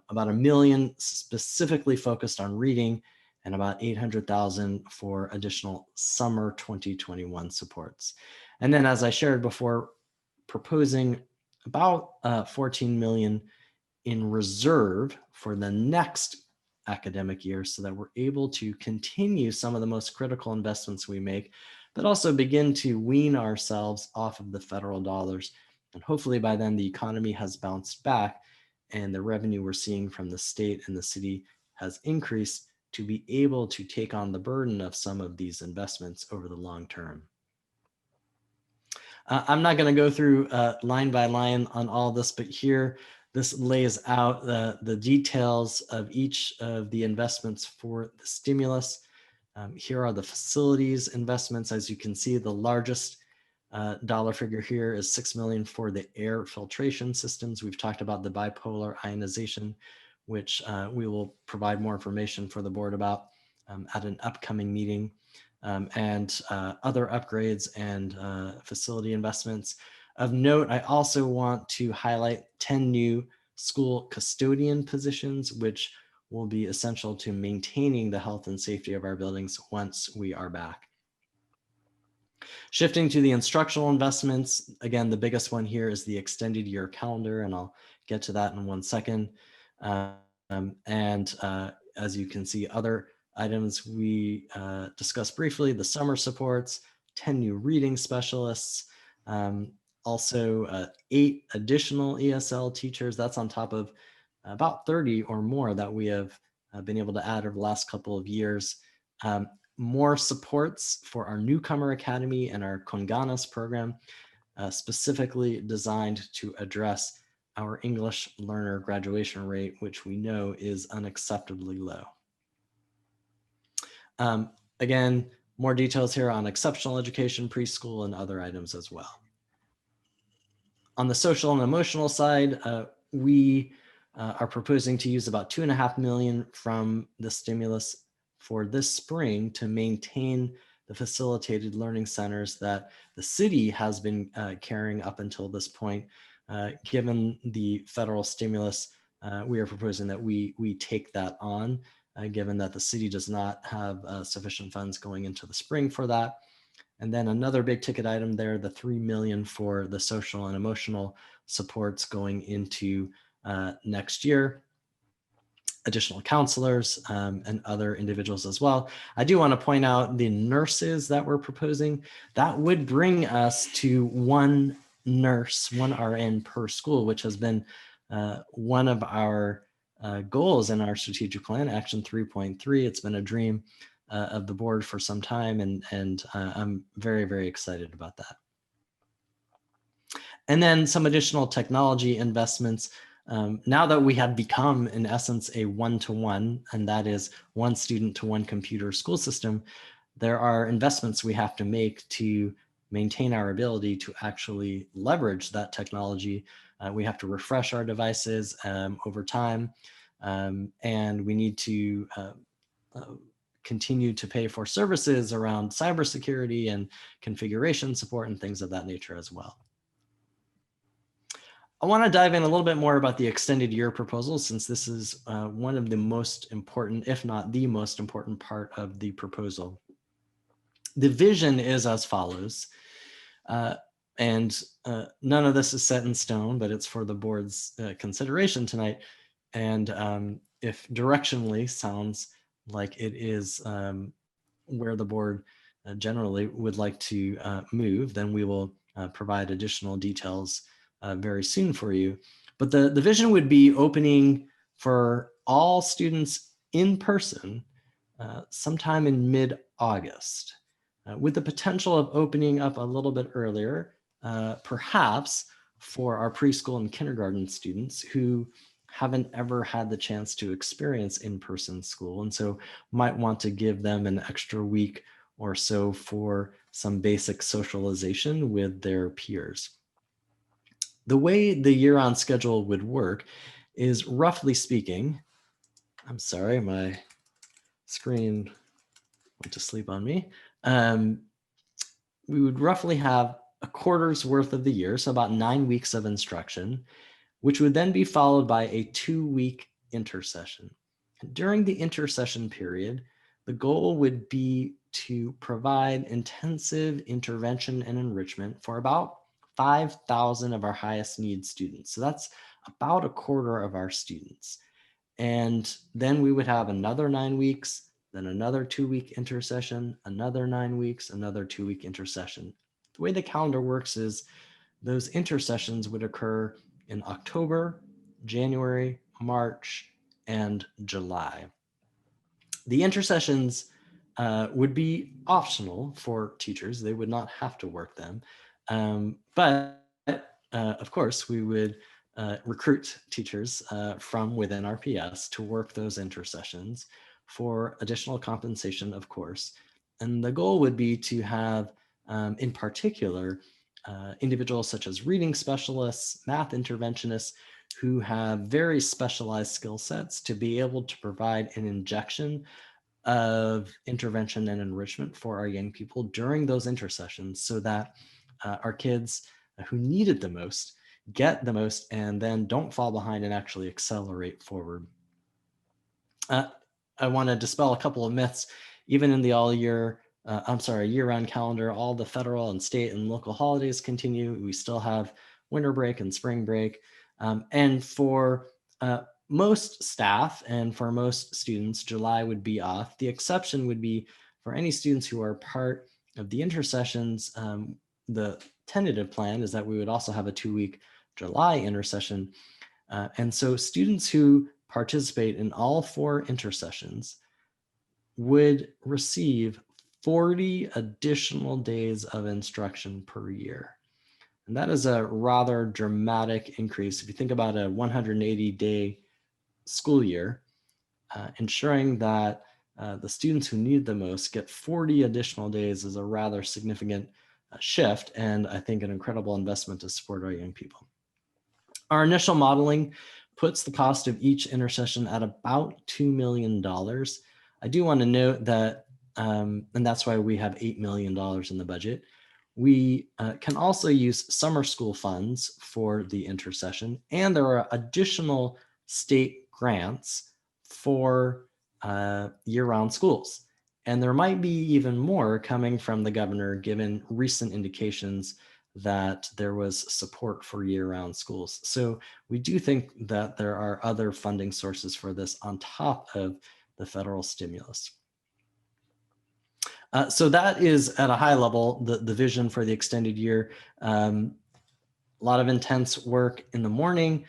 About $1 million specifically focused on reading, and about 800,000 for additional summer 2021 supports. And then, as I shared before, proposing about 14 million in reserve for the next academic year so that we're able to continue some of the most critical investments we make, but also begin to wean ourselves off of the federal dollars. And hopefully by then the economy has bounced back and the revenue we're seeing from the state and the city has increased to be able to take on the burden of some of these investments over the long term. I'm not going to go through line by line on all this, but here this lays out the details of each of the investments for the stimulus. Here are the facilities investments. As you can see, the largest dollar figure here is 6 million for the air filtration systems. We've talked about the bipolar ionization, which we will provide more information for the board about at an upcoming meeting. and other upgrades and facility investments. Of note, I also want to highlight 10 new school custodian positions, which will be essential to maintaining the health and safety of our buildings once we are back. Shifting to the instructional investments, again, the biggest one here is the extended year calendar, and I'll get to that in 1 second. As you can see, other items we discussed briefly, the summer supports, 10 new reading specialists, also 8 additional ESL teachers. That's on top of about 30 or more that we have been able to add over the last couple of years. More supports for our newcomer academy and our Conganas program, specifically designed to address our English learner graduation rate, which we know is unacceptably low. Again, more details here on exceptional education, preschool, and other items as well. On the social and emotional side, we are proposing to use about $2.5 million from the stimulus for this spring to maintain the facilitated learning centers that the city has been carrying up until this point. Given the federal stimulus, we are proposing that we take that on, given that the city does not have sufficient funds going into the spring for that. And then another big ticket item there, the $3 million for the social and emotional supports going into next year. Additional counselors and other individuals as well. I do want to point out the nurses that we're proposing. That would bring us to 1 nurse, 1 RN per school, which has been one of our goals in our strategic plan, Action 3.3. It's been a dream of the board for some time, and I'm very, very excited about that. And then some additional technology investments. Now that we have become, in essence, a one-to-one, and that is 1 student to 1 computer school system, there are investments we have to make to maintain our ability to actually leverage that technology. We have to refresh our devices over time, and we need to continue to pay for services around cybersecurity and configuration support and things of that nature as well. I want to dive in a little bit more about the extended year proposal, since this is one of the most important, if not the most important part of the proposal. The vision is as follows, and none of this is set in stone, but it's for the board's consideration tonight. And if directionally sounds like it is where the board generally would like to move, then we will provide additional details very soon for you. But the vision would be opening for all students in person sometime in mid-August, with the potential of opening up a little bit earlier, perhaps for our preschool and kindergarten students who haven't ever had the chance to experience in-person school, and so might want to give them an extra week or so for some basic socialization with their peers. The way the year-on schedule would work is, roughly speaking, I'm sorry, my screen went to sleep on me. We would roughly have a quarter's worth of the year, so about 9 weeks of instruction, which would then be followed by a 2-week intersession. During the intersession period, the goal would be to provide intensive intervention and enrichment for about 5,000 of our highest need students. So that's about a quarter of our students. And then we would have another 9 weeks, then another 2-week intersession, another 9 weeks, another 2-week intersession. The way the calendar works is those intersessions would occur in October, January, March, and July. The intercessions would be optional for teachers. They would not have to work them. But of course, we would recruit teachers from within RPS to work those intercessions for additional compensation, of course. And the goal would be to have, in particular, individuals such as reading specialists, math interventionists, who have very specialized skill sets to be able to provide an injection of intervention and enrichment for our young people during those intersessions so that our kids who need it the most get the most and then don't fall behind and actually accelerate forward. I want to dispel a couple of myths. Even in the year-round calendar, all the federal and state and local holidays continue. We still have winter break and spring break. And for most staff and for most students, July would be off. The exception would be for any students who are part of the intercessions. The tentative plan is that we would also have a 2-week July intercession. And so students who participate in all 4 intercessions would receive 40 additional days of instruction per year. And that is a rather dramatic increase. If you think about a 180-day school year, ensuring that the students who need the most get 40 additional days is a rather significant shift, and I think an incredible investment to support our young people. Our initial modeling puts the cost of each intercession at about $2 million. I do want to note that, and that's why we have $8 million in the budget. We can also use summer school funds for the intercession, and there are additional state grants for year-round schools. And there might be even more coming from the governor, given recent indications that there was support for year-round schools. So we do think that there are other funding sources for this on top of the federal stimulus. So that is at a high level, the vision for the extended year. A lot of intense work in the morning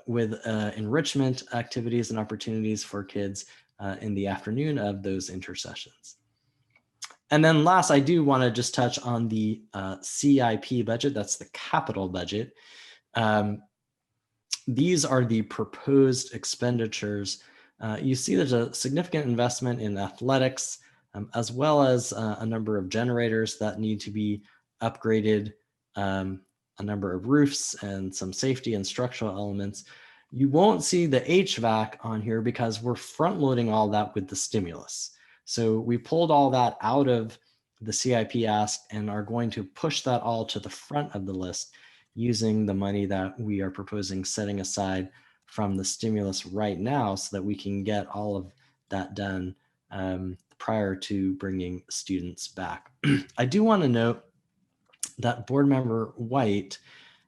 with enrichment activities and opportunities for kids in the afternoon of those intercessions. And then last, I do want to just touch on the CIP budget. That's the capital budget. These are the proposed expenditures. You see there's a significant investment in athletics, as well as a number of generators that need to be upgraded, a number of roofs and some safety and structural elements. You won't see the HVAC on here because we're front loading all that with the stimulus. So we pulled all that out of the CIP ask and are going to push that all to the front of the list using the money that we are proposing setting aside from the stimulus right now so that we can get all of that done prior to bringing students back. I do want to note that Board Member White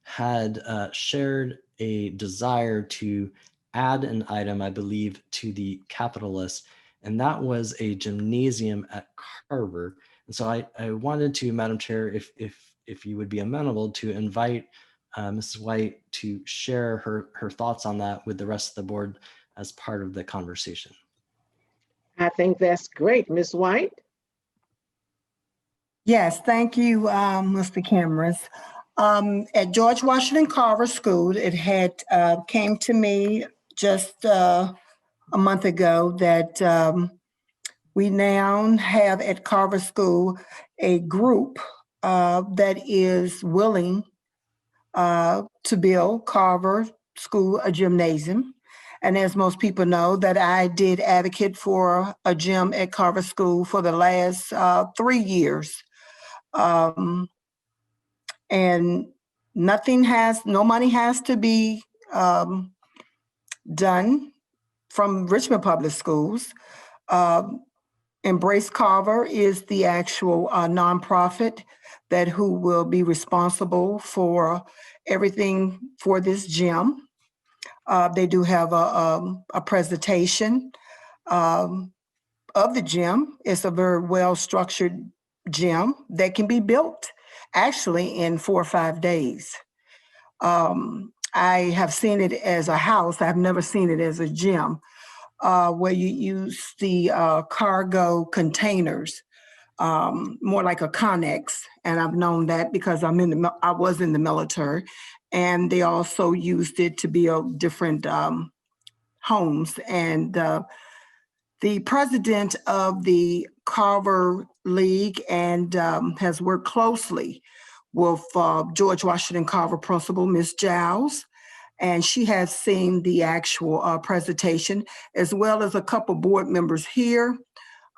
had shared a desire to add an item, I believe, to the capital list, and that was a gymnasium at Carver. And so I wanted to, Madam Chair, if you would be amenable to invite Mrs. White to share her thoughts on that with the rest of the board as part of the conversation. I think that's great. Ms. White? Yes, thank you, Mr. Cameras. At George Washington Carver School, it had came to me just a month ago that we now have at Carver School a group that is willing to build Carver School a gymnasium. And as most people know, that I did advocate for a gym at Carver School for the last 3 years. And no money has to be done from Richmond Public Schools. Embrace Carver is the actual nonprofit who will be responsible for everything for this gym. They do have a presentation of the gym. It's a very well-structured gym that can be built actually in 4 or 5 days. I have seen it as a house. I've never seen it as a gym, where you use the cargo containers, more like a Connex. And I've known that because I was in the military, and they also used it to build different homes. And the president of the Carver League and has worked closely with George Washington Carver principal, Ms. Giles, and she has seen the actual presentation, as well as a couple board members here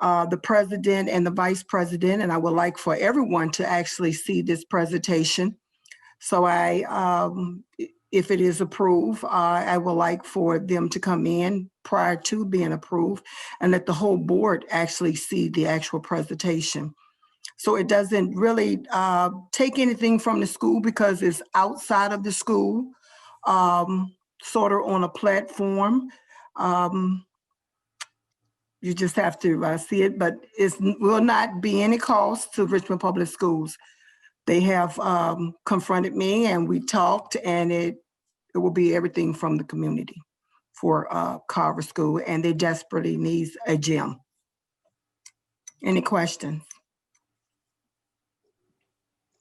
the president and the vice president, and I would like for everyone to actually see this presentation. So if it is approved, I would like for them to come in prior to being approved and let the whole board actually see the actual presentation. So it doesn't really take anything from the school because it's outside of the school, sort of on a platform. You just have to see it, but it will not be any cost to Richmond Public Schools. They have confronted me and we talked, and it will be everything from the community for Carver School, and they desperately need a gym. Any questions?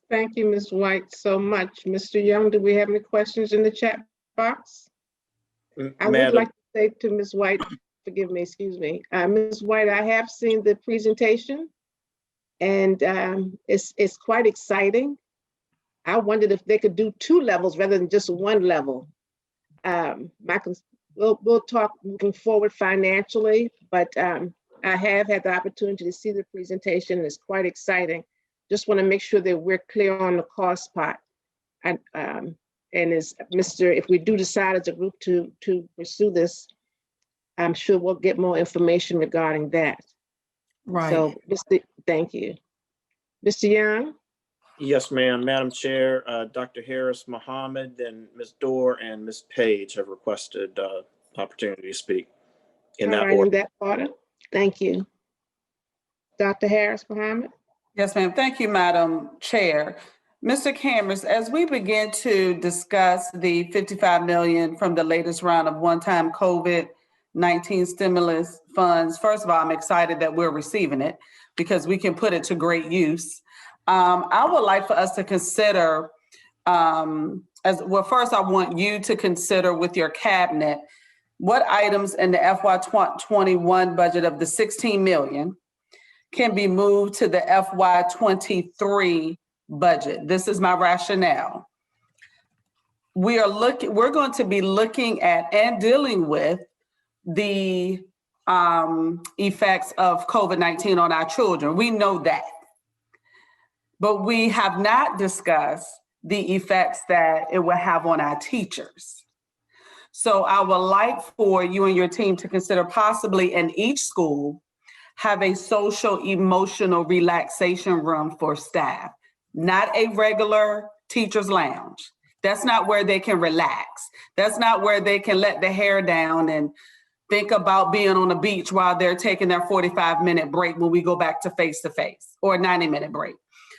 Thank you, Ms. White, so much. Mr. Young, do we have any questions in the chat box? I would like to say to Ms. White, forgive me, excuse me. Ms. White, I have seen the presentation, and it's quite exciting. I wondered if they could do 2 levels rather than just 1 level. We'll talk moving forward financially, but I have had the opportunity to see the presentation, and it's quite exciting. Just want to make sure that we're clear on the cost part. And if we do decide as a group to pursue this, I'm sure we'll get more information regarding that. Right. So, thank you. Mr. Young? Yes, ma'am. Madam Chair, Dr. Harris Mohammed, and Ms. Dorr and Ms. Page have requested opportunity to speak in that order. In that order. Thank you. Dr. Harris Mohammed? Yes, ma'am. Thank you, Madam Chair. Mr. Cameras, as we begin to discuss the $55 million from the latest round of one-time COVID-19 stimulus funds, first of all, I'm excited that we're receiving it because we can put it to great use. I would like for us to consider, first I want you to consider with your cabinet, what items in the FY21 budget of the $16 million can be moved to the FY23 budget. This is my rationale. We're going to be looking at and dealing with the effects of COVID-19 on our children. We know that. But we have not discussed the effects that it will have on our teachers. So I would like for you and your team to consider possibly in each school have a social emotional relaxation room for staff, not a regular teacher's lounge. That's not where they can relax. That's not where they can let the hair down and think about being on the beach while they're taking their 45-minute break when we go back to face-to-face, or a 90-minute break.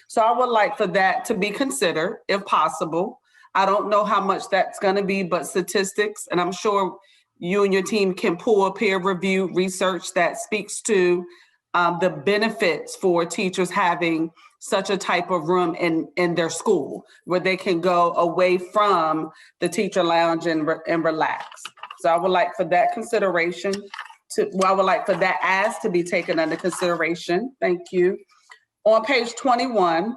So I would like for that to be considered, if possible. I don't know how much that's going to be, but statistics, and I'm sure you and your team can pull a peer review research that speaks to the benefits for teachers having such a type of room in their school where they can go away from the teacher lounge and relax. So I would like for that consideration I would like for that ask to be taken under consideration. Thank you. On page 21,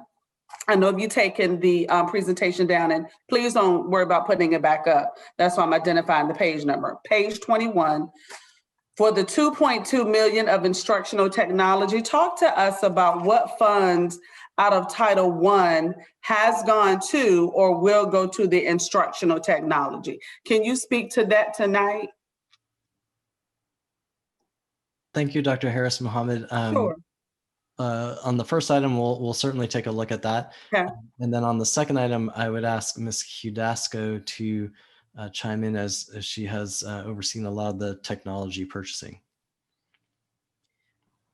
I know you've taken the presentation down, and please don't worry about putting it back up. That's why I'm identifying the page number. Page 21, for the $2.2 million of instructional technology, talk to us about what funds out of Title I has gone to or will go to the instructional technology. Can you speak to that tonight? Thank you, Dr. Harris Mohammed. Sure. On the first item, we'll certainly take a look at that. Okay. And then on the second item, I would ask Ms. Hudasco to chime in as she has overseen a lot of the technology purchasing.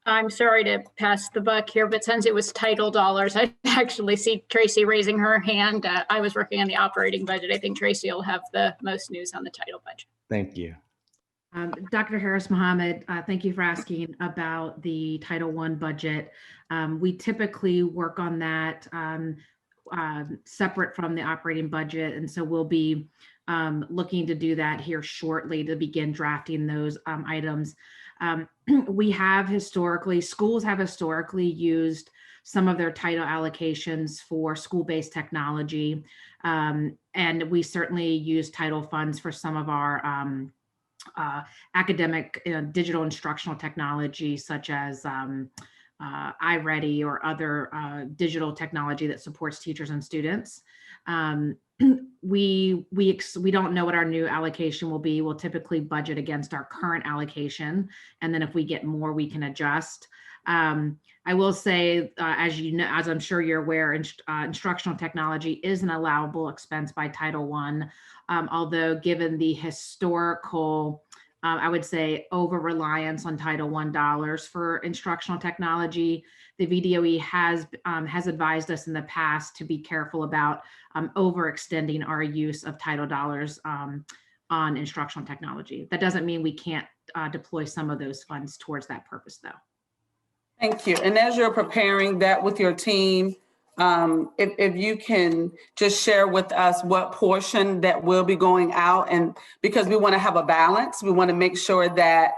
I'm sorry to pass the buck here, but since it was title dollars, I actually see Tracy raising her hand. I was working on the operating budget. I think Tracy will have the most news on the title budget. Thank you. Dr. Harris Mohammed, thank you for asking about the Title I budget. We typically work on that separate from the operating budget. And so we'll be looking to do that here shortly to begin drafting those items. Schools have historically used some of their title allocations for school-based technology. And we certainly use title funds for some of our academic digital instructional technology such as iReady or other digital technology that supports teachers and students. We don't know what our new allocation will be. We'll typically budget against our current allocation, and then if we get more, we can adjust. I will say, as you know, as I'm sure you're aware, instructional technology is an allowable expense by Title I, although given the historical, I would say, over-reliance on Title I dollars for instructional technology, the VDOE has advised us in the past to be careful about overextending our use of Title dollars on instructional technology. That doesn't mean we can't deploy some of those funds towards that purpose, though. Thank you. And as you're preparing that with your team, if you can just share with us what portion that will be going out, and because we want to have a balance, we want to make sure that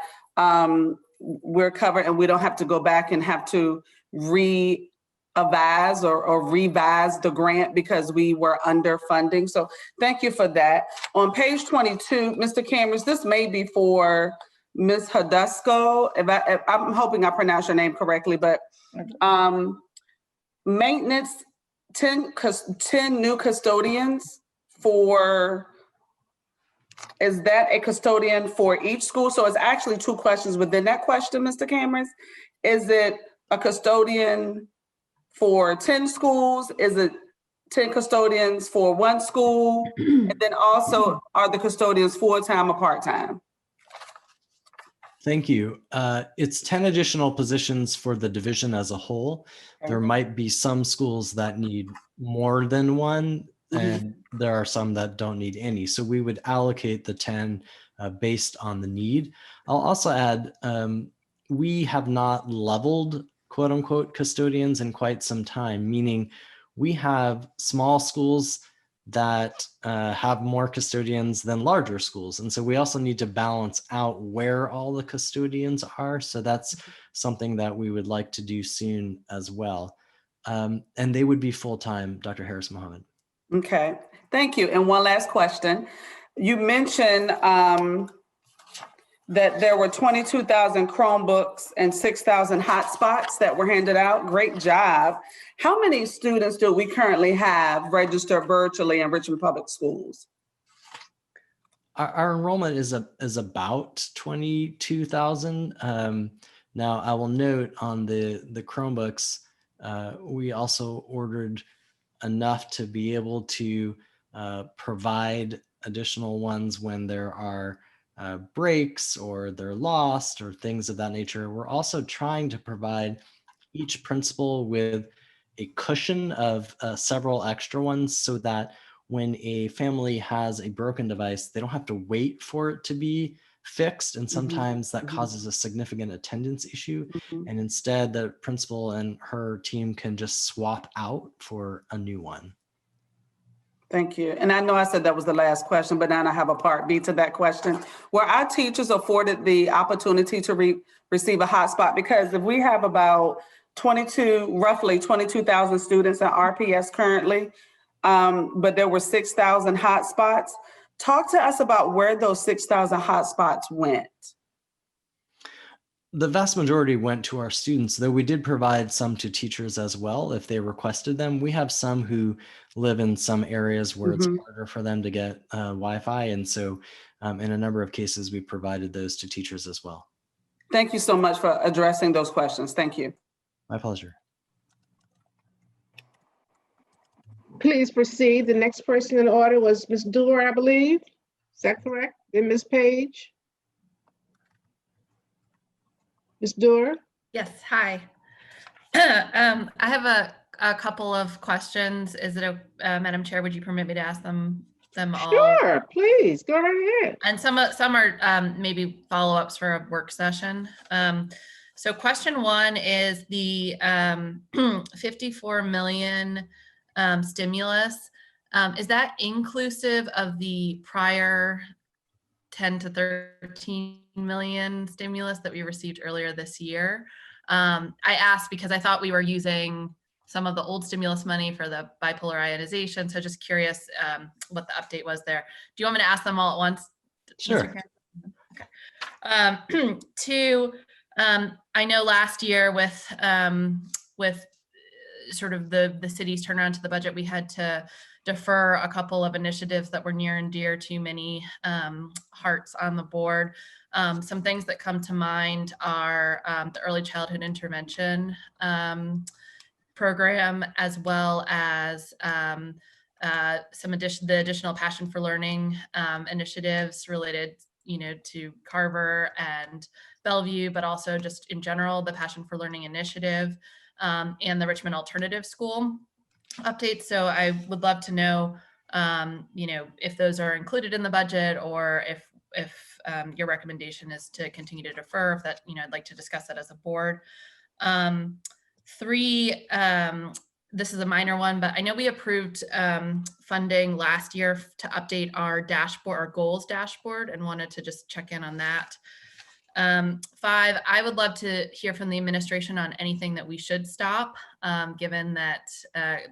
we're covered and we don't have to go back and have to re-advise or revise the grant because we were underfunding. So thank you for that. On page 22, Mr. Cameron, this may be for Ms. Hudusco, I'm hoping I pronounced your name correctly, but maintenance, 10 new custodians for, is that a custodian for each school? So it's actually two questions within that question, Mr. Cameron. Is it a custodian for 10 schools? Is it 10 custodians for one school? And then also, are the custodians full-time or part-time? Thank you. It's 10 additional positions for the division as a whole. There might be some schools that need more than one, and there are some that don't need any. So we would allocate the 10 based on the need. I'll also add, we have not leveled quote unquote custodians in quite some time, meaning we have small schools that have more custodians than larger schools. And so we also need to balance out where all the custodians are. So that's something that we would like to do soon as well. And they would be full-time, Dr. Harris Mohammed. Okay, thank you. And one last question. You mentioned that there were 22,000 Chromebooks and 6,000 hotspots that were handed out. Great job. How many students do we currently have registered virtually in Richmond Public Schools? Our enrollment is about 22,000. Now, I will note on the Chromebooks, we also ordered enough to be able to provide additional ones when there are breaks or they're lost or things of that nature. We're also trying to provide each principal with a cushion of several extra ones so that when a family has a broken device, they don't have to wait for it to be fixed. And sometimes that causes a significant attendance issue. And instead, the principal and her team can just swap out for a new one. Thank you. And I know I said that was the last question, but now I have a part B to that question. Were our teachers afforded the opportunity to receive a hotspot? Because if we have about roughly 22,000 students in RPS currently, but there were 6,000 hotspots. Talk to us about where those 6,000 hotspots went. The vast majority went to our students, though we did provide some to teachers as well if they requested them. We have some who live in some areas where it's harder for them to get Wi-Fi. And so in a number of cases, we provided those to teachers as well. Thank you so much for addressing those questions. Thank you. My pleasure. Please proceed. The next person in order was Ms. Dewar, I believe. Is that correct? Then Ms. Page. Ms. Dewar? Yes, hi. I have a couple of questions. Is it Madam Chair, would you permit me to ask them all? Sure, please, go right ahead. And some are maybe follow-ups for a work session. So question one is the 54 million stimulus. Is that inclusive of the prior 10 to 13 million stimulus that we received earlier this year? I asked because I thought we were using some of the old stimulus money for the bipolar ionization. So just curious what the update was there. Do you want me to ask them all at once? Sure. Two, I know last year with sort of the city's turnaround to the budget, we had to defer a couple of initiatives that were near and dear to many hearts on the board. Some things that come to mind are the early childhood intervention program, as well as the additional Passion for Learning initiatives related, to Carver and Bellevue, but also just in general, the Passion for Learning initiative and the Richmond Alternative School updates. So I would love to know, if those are included in the budget, or if your recommendation is to continue to defer. If that, I'd like to discuss that as a board. Three, this is a minor one, but I know we approved funding last year to update our dashboard, our goals dashboard, and wanted to just check in on that. Five, I would love to hear from the administration on anything that we should stop, given that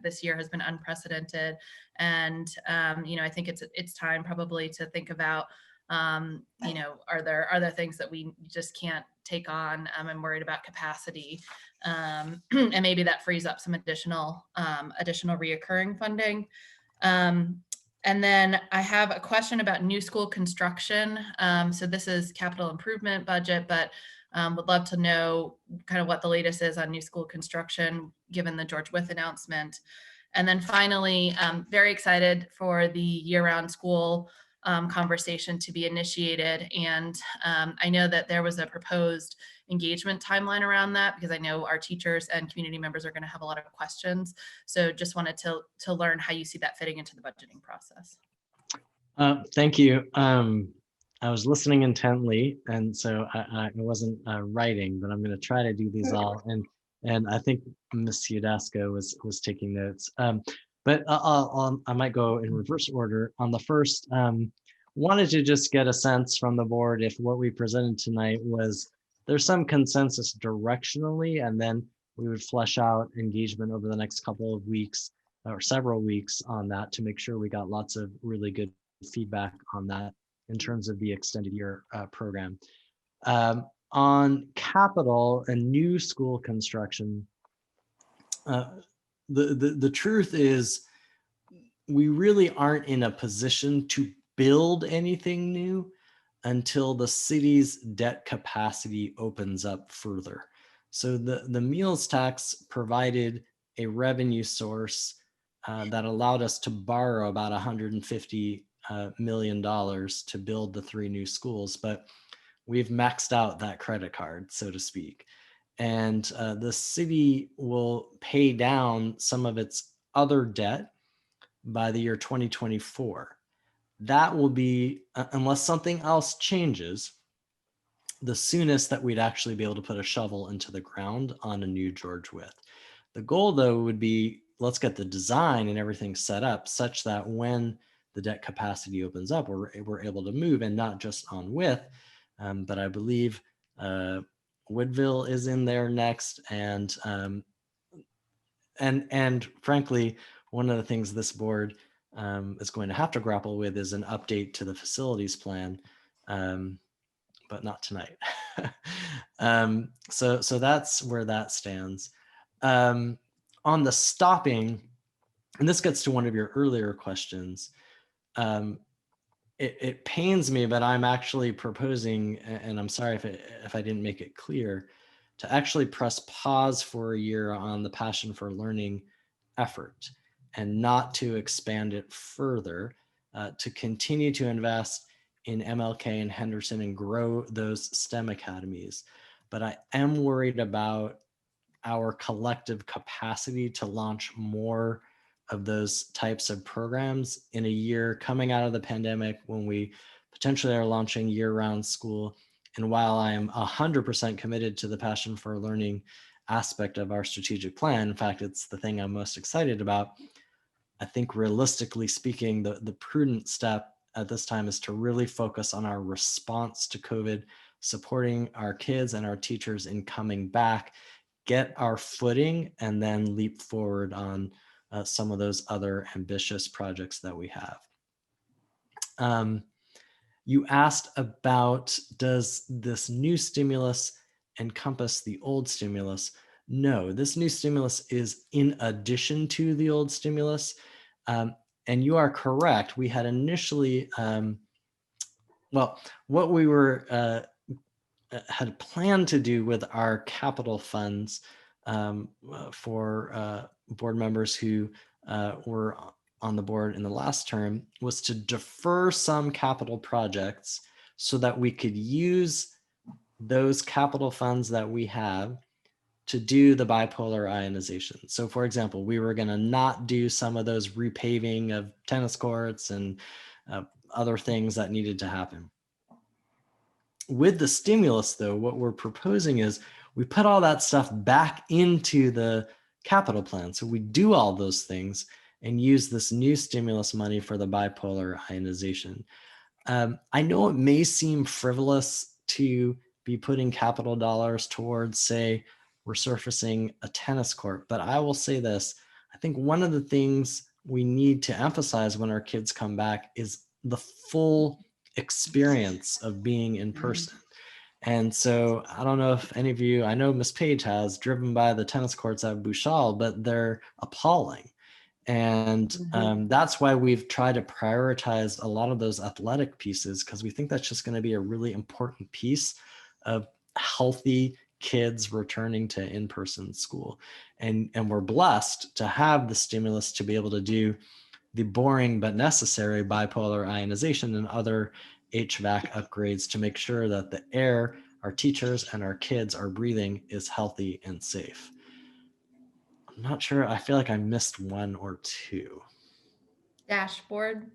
this year has been unprecedented. And, I think it's time probably to think about, are there things that we just can't take on? I'm worried about capacity. And maybe that frees up some additional reoccurring funding. And then I have a question about new school construction. So this is capital improvement budget, but would love to know kind of what the latest is on new school construction, given the George Wythe announcement. And then finally, very excited for the year-round school conversation to be initiated. And I know that there was a proposed engagement timeline around that, because I know our teachers and community members are going to have a lot of questions. So just wanted to learn how you see that fitting into the budgeting process. Thank you. I was listening intently, and so I wasn't writing, but I'm going to try to do these all. And I think Ms. Udasco was taking notes. But I might go in reverse order. On the first, wanted to just get a sense from the board if what we presented tonight was, there's some consensus directionally, and then we would flesh out engagement over the next couple of weeks or several weeks on that to make sure we got lots of really good feedback on that in terms of the extended year program. On capital and new school construction, the truth is we really aren't in a position to build anything new until the city's debt capacity opens up further. So the meals tax provided a revenue source that allowed us to borrow about $150 million to build the 3 new schools, but we've maxed out that credit card, so to speak. And the city will pay down some of its other debt by the year 2024. That will be, unless something else changes, the soonest that we'd actually be able to put a shovel into the ground on a new George Wythe. The goal, though, would be, let's get the design and everything set up such that when the debt capacity opens up, we're able to move, and not just on Wythe, but I believe Woodville is in there next, and frankly, one of the things this board is going to have to grapple with is an update to the facilities plan, but not tonight. So that's where that stands. On the stopping, and this gets to one of your earlier questions, it pains me, but I'm actually proposing, and I'm sorry if I didn't make it clear, to actually press pause for a year on the Passion for Learning effort, and not to expand it further, to continue to invest in MLK and Henderson and grow those STEM academies. But I am worried about our collective capacity to launch more of those types of programs in a year coming out of the pandemic, when we potentially are launching year-round school. And while I am 100% committed to the Passion for Learning aspect of our strategic plan, in fact, it's the thing I'm most excited about, I think realistically speaking, the prudent step at this time is to really focus on our response to COVID, supporting our kids and our teachers in coming back, get our footing, and then leap forward on some of those other ambitious projects that we have. You asked about, does this new stimulus encompass the old stimulus? No, this new stimulus is in addition to the old stimulus. And you are correct. We had initially, well, what we were had planned to do with our capital funds for board members who were on the board in the last term was to defer some capital projects so that we could use those capital funds that we have to do the bipolar ionization. So for example, we were going to not do some of those repaving of tennis courts and other things that needed to happen. With the stimulus though, what we're proposing is we put all that stuff back into the capital plan. So we do all those things and use this new stimulus money for the bipolar ionization. I know it may seem frivolous to be putting capital dollars towards, say, resurfacing a tennis court, but I will say this. I think one of the things we need to emphasize when our kids come back is the full experience of being in person. And so I don't know if any of you, I know Miss Page has driven by the tennis courts at Bouchal, but they're appalling. And that's why we've tried to prioritize a lot of those athletic pieces, because we think that's just going to be a really important piece of healthy kids returning to in-person school. And we're blessed to have the stimulus to be able to do the boring but necessary bipolar ionization and other HVAC upgrades to make sure that the air our teachers and our kids are breathing is healthy and safe. I'm not sure. I feel like I missed one or two. Dashboard.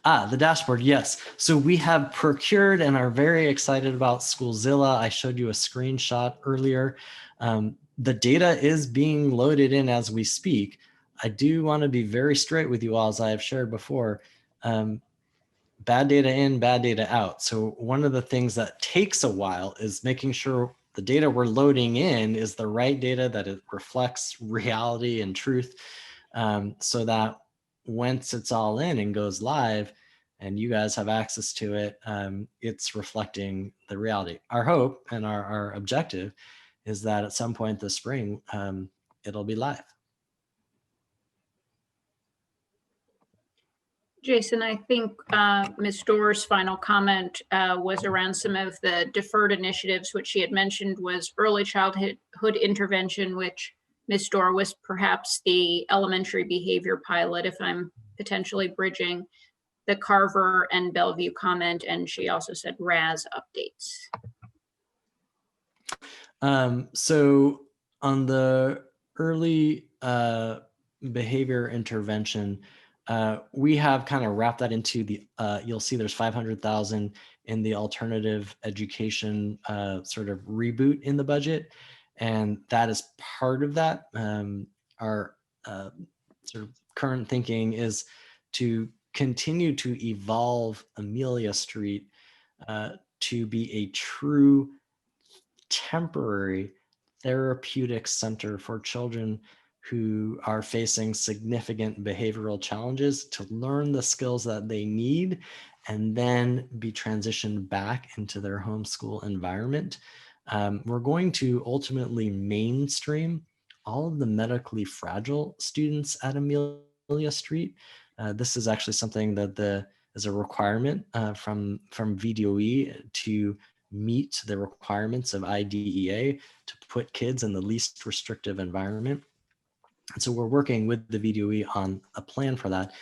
The dashboard, yes. So we have procured and are very excited about Schoolzilla. I showed you a screenshot earlier. The data is being loaded in as we speak. I do want to be very straight with you all, as I have shared before. Bad data in, bad data out. So one of the things that takes a while is making sure the data we're loading in is the right data, that it reflects reality and truth, so that once it's all in and goes live and you guys have access to it, it's reflecting the reality. Our hope and our objective is that at some point this spring, it'll be live. Jason, I think Ms. Dorr's final comment was around some of the deferred initiatives, which she had mentioned was early childhood intervention, which Ms. Dorr was perhaps the elementary behavior pilot, if I'm potentially bridging the Carver and Bellevue comment, and she also said RAS updates. So on the early behavior intervention, we have kind of wrapped that into the, you'll see there's 500,000 in the alternative education sort of reboot in the budget. And that is part of that. Our sort of current thinking is to continue to evolve Amelia Street to be a true temporary therapeutic center for children who are facing significant behavioral challenges, to learn the skills that they need and then be transitioned back into their homeschool environment. We're going to ultimately mainstream all of the medically fragile students at Amelia Street. This is actually something that is a requirement from VDOE to meet the requirements of IDEA to put kids in the least restrictive environment. And so we're working with the VDOE on a plan for that.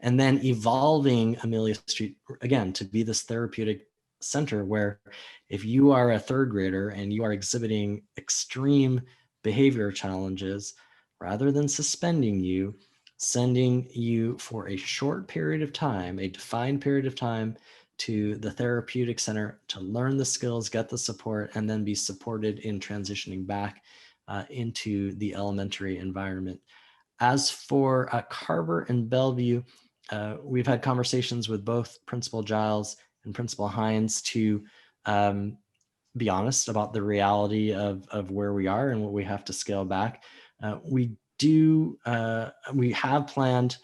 And then evolving Amelia Street, again, to be this therapeutic center where if you are a third grader and you are exhibiting extreme behavior challenges, rather than suspending you, sending you for a short period of time, a defined period of time, to the therapeutic center to learn the skills, get the support, and then be supported in transitioning back into the elementary environment. As for Carver and Bellevue, we've had conversations with both Principal Giles and Principal Hines to be honest about the reality of where we are and what we have to scale back. We have planned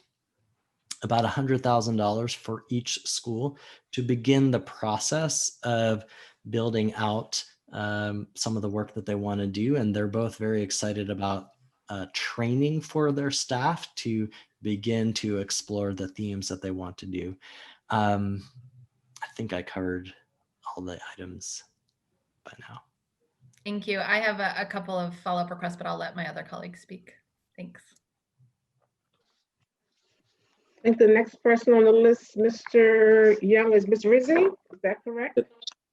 about $100,000 for each school to begin the process of building out some of the work that they want to do. And they're both very excited about training for their staff to begin to explore the themes that they want to do. I think I covered all the items by now. Thank you. I have a couple of follow-up requests, but I'll let my other colleagues speak. Thanks. I think the next person on the list, Mr. Young, is Ms. Rizzi. Is that correct?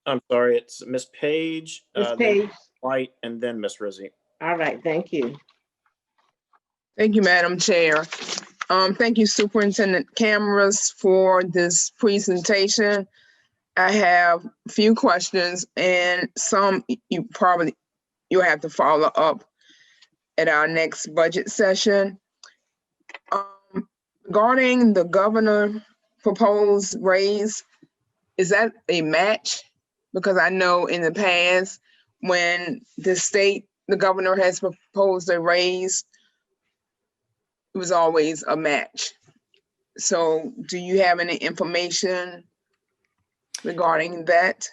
I'm sorry, it's Ms. Page, Ms. then Page. White, and then Ms. Rizzi. All right, thank you. Thank you, Madam Chair. Thank you, Superintendent Cameras, for this presentation. I have a few questions, and some you'll have to follow up at our next budget session. Regarding the governor proposed raise, is that a match? Because I know in the past, when the governor has proposed a raise, it was always a match. So do you have any information regarding that?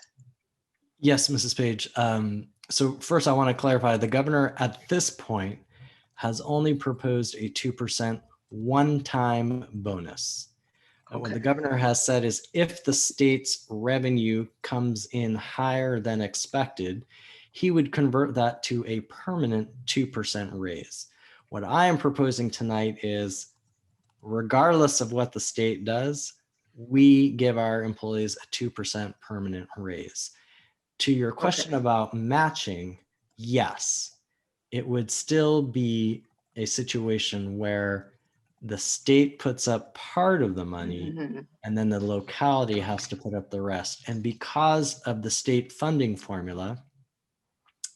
Yes, Mrs. Page. So first I want to clarify, the governor at this point has only proposed a 2% one-time bonus. And what the governor has said is if the state's revenue comes in higher than expected, he would convert that to a permanent 2% raise. What I am proposing tonight is, regardless of what the state does, we give our employees a 2% permanent raise. To your question about matching, yes, it would still be a situation where the state puts up part of the money and then the locality has to put up the rest. And because of the state funding formula,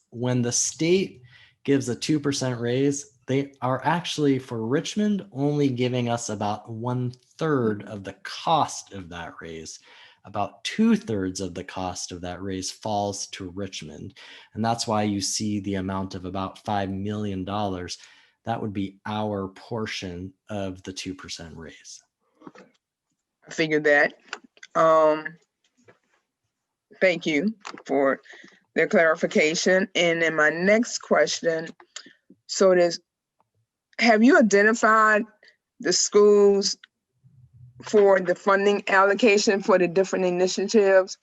when the state gives a 2% raise, they are actually, for Richmond, only giving us about 1/3 of the cost of that raise. About 2/3 of the cost of that raise falls to Richmond. And that's why you see the amount of about $5 million. That would be our portion of the 2% raise. I figured that. Thank you for the clarification. And then my next question, have you identified the schools for the funding allocation for the different initiatives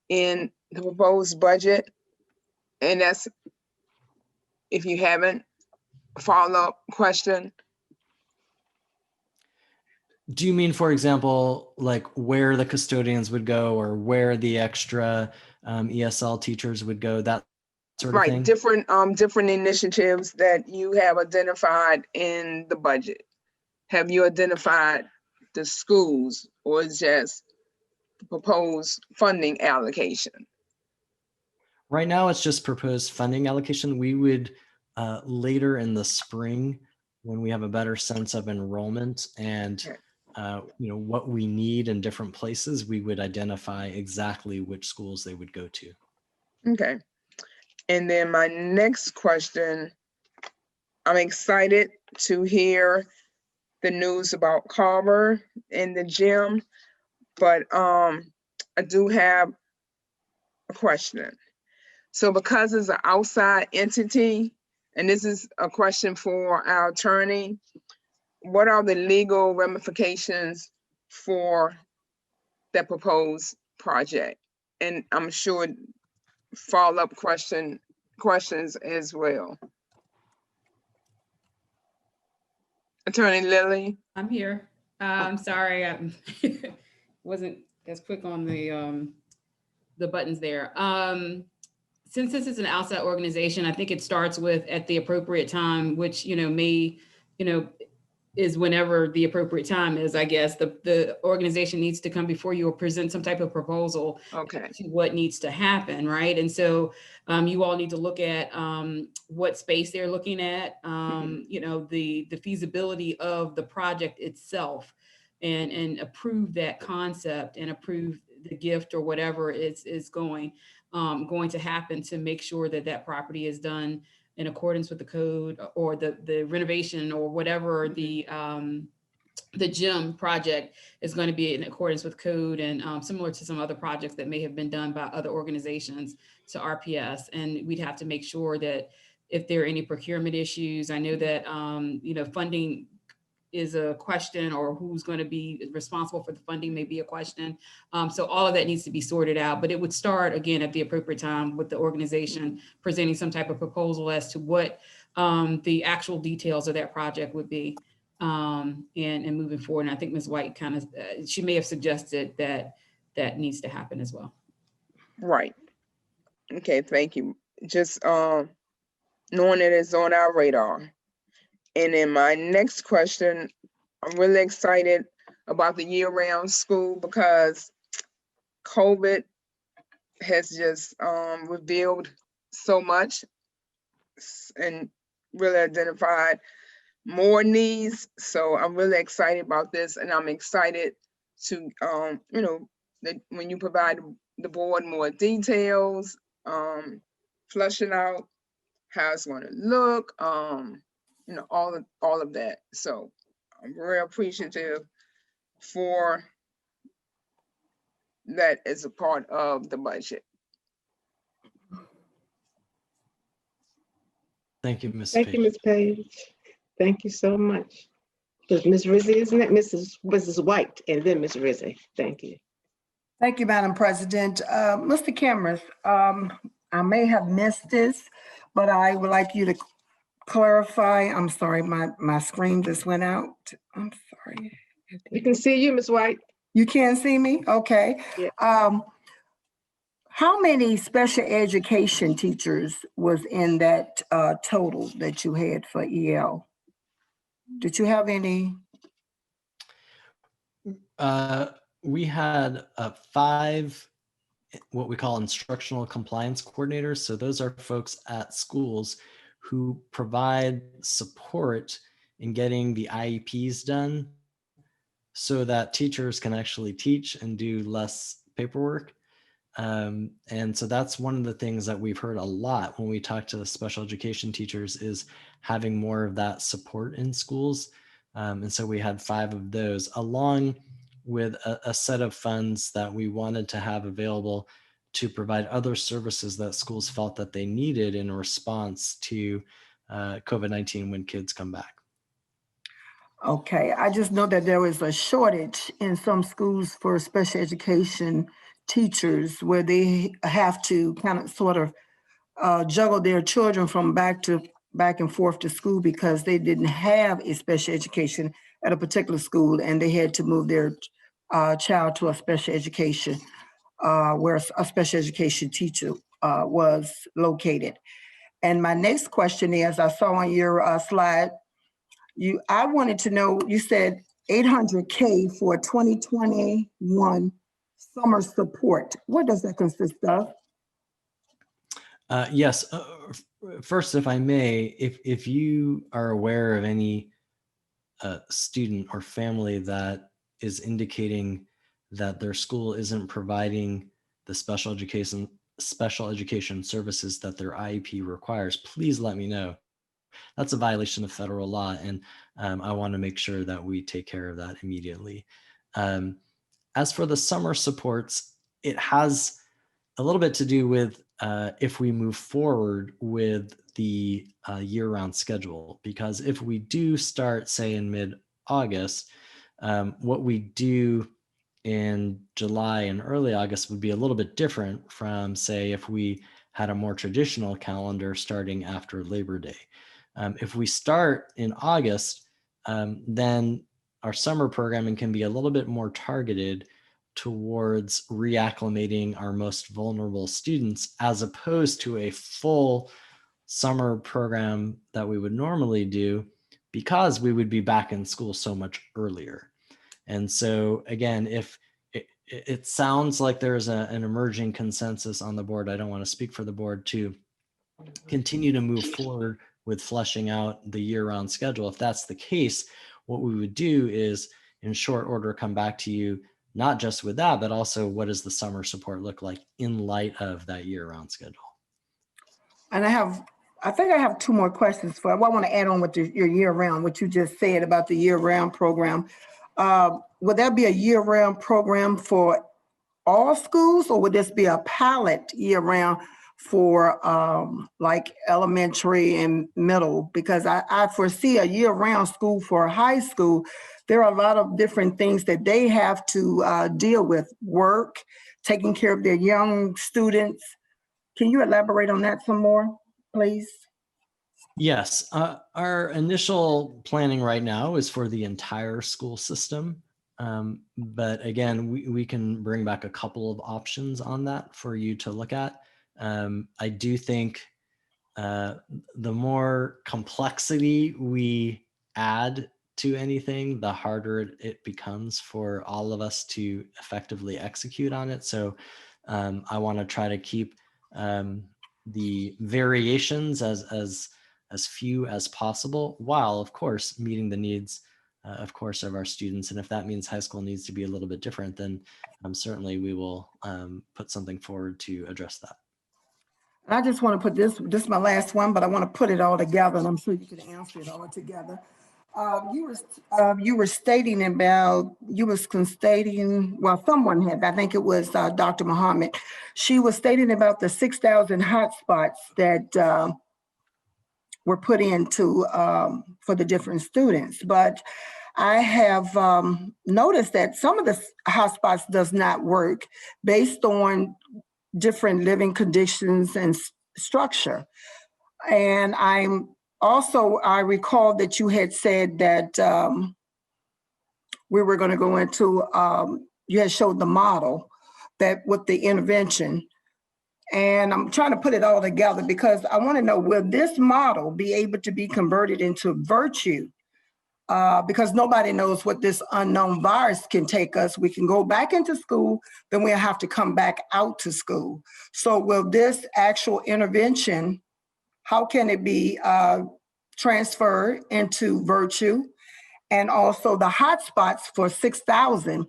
in the proposed budget? And that's, if you haven't, follow-up question. Do you mean, for example, like where the custodians would go or where the extra ESL teachers would go, that sort of thing? Right, different initiatives that you have identified in the budget. Have you identified the schools or just the proposed funding allocation? Right now, it's just proposed funding allocation. We would later in the spring, when we have a better sense of enrollment and what we need in different places, we would identify exactly which schools they would go to. Okay. And then my next question, I'm excited to hear the news about Carver and the gym, but I do have a question. So because it's an outside entity, and this is a question for our attorney, what are the legal ramifications for that proposed project? And I'm sure follow-up questions as well. Attorney Lilly? I'm here. I'm sorry, I wasn't as quick on the buttons there. Since this is an outside organization, I think it starts with at the appropriate time, which, is whenever the appropriate time is, I guess. The organization needs to come before you or present some type of proposal to what needs to happen, right? And so you all need to look at what space they're looking at, the feasibility of the project itself, and approve that concept and approve the gift or whatever is going to happen to make sure that that property is done in accordance with the code or the renovation or whatever the the gym project is going to be in accordance with code and similar to some other projects that may have been done by other organizations to RPS. And we'd have to make sure that if there are any procurement issues, I know that, funding is a question, or who's going to be responsible for the funding may be a question. So all of that needs to be sorted out, but it would start again at the appropriate time with the organization presenting some type of proposal as to what the actual details of that project would be. And moving forward. And I think Ms. White kind of, she may have suggested that that needs to happen as well. Right. Okay, thank you. Just knowing that it's on our radar. And then my next question, I'm really excited about the year-round school because COVID has just revealed so much and really identified more needs. So I'm really excited about this, and I'm excited to, that when you provide the board more details, flushing out how it's going to look, all of that. So I'm very appreciative for that as a part of the budget. Thank you, Ms. Thank you, Ms. Page. Thank you so much. Because Ms. Rizzi, isn't it? Mrs. White and then Ms. Rizzi. Thank you. Thank you, Madam President. Mr. Cameron, I may have missed this, but I would like you to clarify. I'm sorry, my screen just went out. I'm sorry. We can see you, Ms. White. You can see me? Okay. Yeah. How many special education teachers was in that total that you had for EL? Did you have any? We had 5 what we call instructional compliance coordinators. So those are folks at schools who provide support in getting the IEPs done so that teachers can actually teach and do less paperwork. And so that's one of the things that we've heard a lot when we talk to the special education teachers is having more of that support in schools. And so we had 5 of those, along with a set of funds that we wanted to have available to provide other services that schools felt that they needed in response to COVID-19 when kids come back. Okay, I just know that there is a shortage in some schools for special education teachers where they have to kind of sort of juggle their children from back and forth to school because they didn't have a special education at a particular school and they had to move their child to a special education where a special education teacher was located. And my next question is, I saw on your slide, I wanted to know, you said $800K for 2021 summer support. What does that consist of? Yes. First, if I may, if you are aware of any student or family that is indicating that their school isn't providing the special education services that their IEP requires, please let me know. That's a violation of federal law, and I want to make sure that we take care of that immediately. As for the summer supports, it has a little bit to do with if we move forward with the year-round schedule, because if we do start, say, in mid-August, what we do in July and early August would be a little bit different from, say, if we had a more traditional calendar starting after Labor Day. If we start in August, then our summer programming can be a little bit more targeted towards reacclimating our most vulnerable students, as opposed to a full summer program that we would normally do, because we would be back in school so much earlier. And so again, if it sounds like there's an emerging consensus on the board, I don't want to speak for the board, to continue to move forward with fleshing out the year-round schedule. If that's the case, what we would do is in short order come back to you, not just with that, but also what does the summer support look like in light of that year-round schedule. And I have I think I have two more questions for, well, I want to add on with your year-round, what you just said about the year-round program. Would there be a year-round program for all schools, or would this be a pilot year-round for like elementary and middle? Because I foresee a year-round school for high school. There are a lot of different things that they have to deal with, work, taking care of their young students. Can you elaborate on that some more, please? Yes, our initial planning right now is for the entire school system. But again, we can bring back a couple of options on that for you to look at. I do think the more complexity we add to anything, the harder it becomes for all of us to effectively execute on it. So I want to try to keep the variations as few as possible, while of course meeting the needs of course of our students. And if that means high school needs to be a little bit different, then certainly we will put something forward to address that. And I just want to put this is my last one, but I want to put it all together, and I'm sure you can answer it all together. You were stating about, well, someone had, I think it was Dr. Muhammad. She was stating about the 6,000 hotspots that were put into for the different students. But I have noticed that some of the hotspots does not work based on different living conditions and structure. And I recall that you had said that we were going to go into, you had showed the model that with the intervention. And I'm trying to put it all together because I want to know, will this model be able to be converted into virtue? Because nobody knows what this unknown virus can take us. We can go back into school, then we'll have to come back out to school. So will this actual intervention, how can it be transferred into virtue? And also the hotspots for 6,000.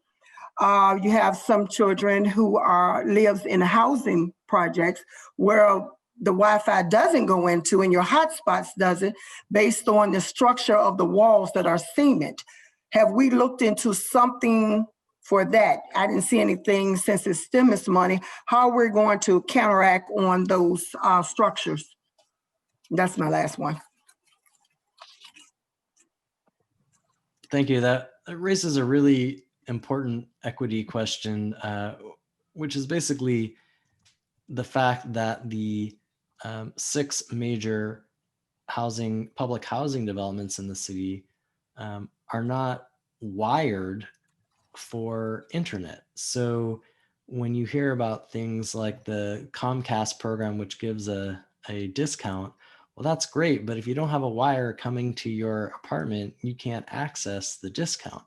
You have some children who lives in housing projects where the Wi-Fi doesn't go into and your hotspots doesn't, based on the structure of the walls that are cement. Have we looked into something for that? I didn't see anything since it's stimulus money. How are we going to counteract on those structures? That's my last one. Thank you. That raises a really important equity question, which is basically the fact that the 6 major public housing developments in the city are not wired for internet. So when you hear about things like the Comcast program, which gives a discount, well, that's great. But if you don't have a wire coming to your apartment, you can't access the discount.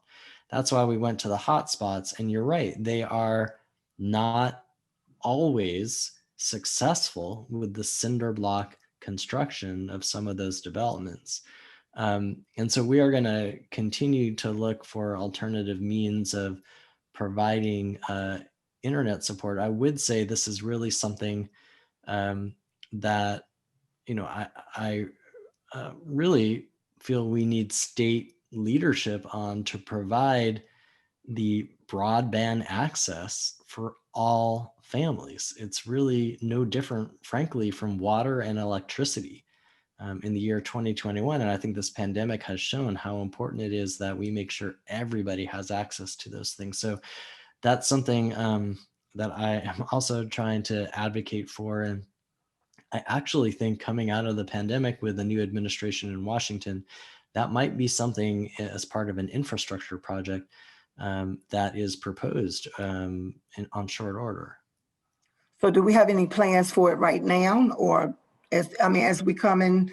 That's why we went to the hotspots. And you're right, they are not always successful with the cinder block construction of some of those developments. And so we are going to continue to look for alternative means of providing internet support. I would say this is really something that, I really feel we need state leadership on to provide the broadband access for all families. It's really no different, frankly, from water and electricity in the year 2021. And I think this pandemic has shown how important it is that we make sure everybody has access to those things. So that's something that I am also trying to advocate for. And I actually think coming out of the pandemic with the new administration in Washington, that might be something as part of an infrastructure project that is proposed on short order. So do we have any plans for it right now? Or as we come in,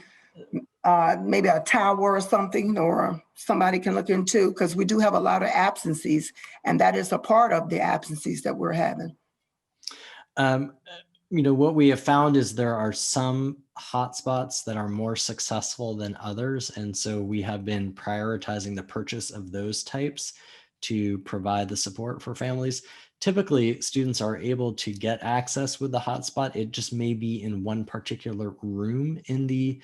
maybe a tower or something, or somebody can look into, because we do have a lot of absences, and that is a part of the absences that we're having. What we have found is there are some hotspots that are more successful than others. And so we have been prioritizing the purchase of those types to provide the support for families. Typically, students are able to get access with the hotspot. It just may be in one particular room in the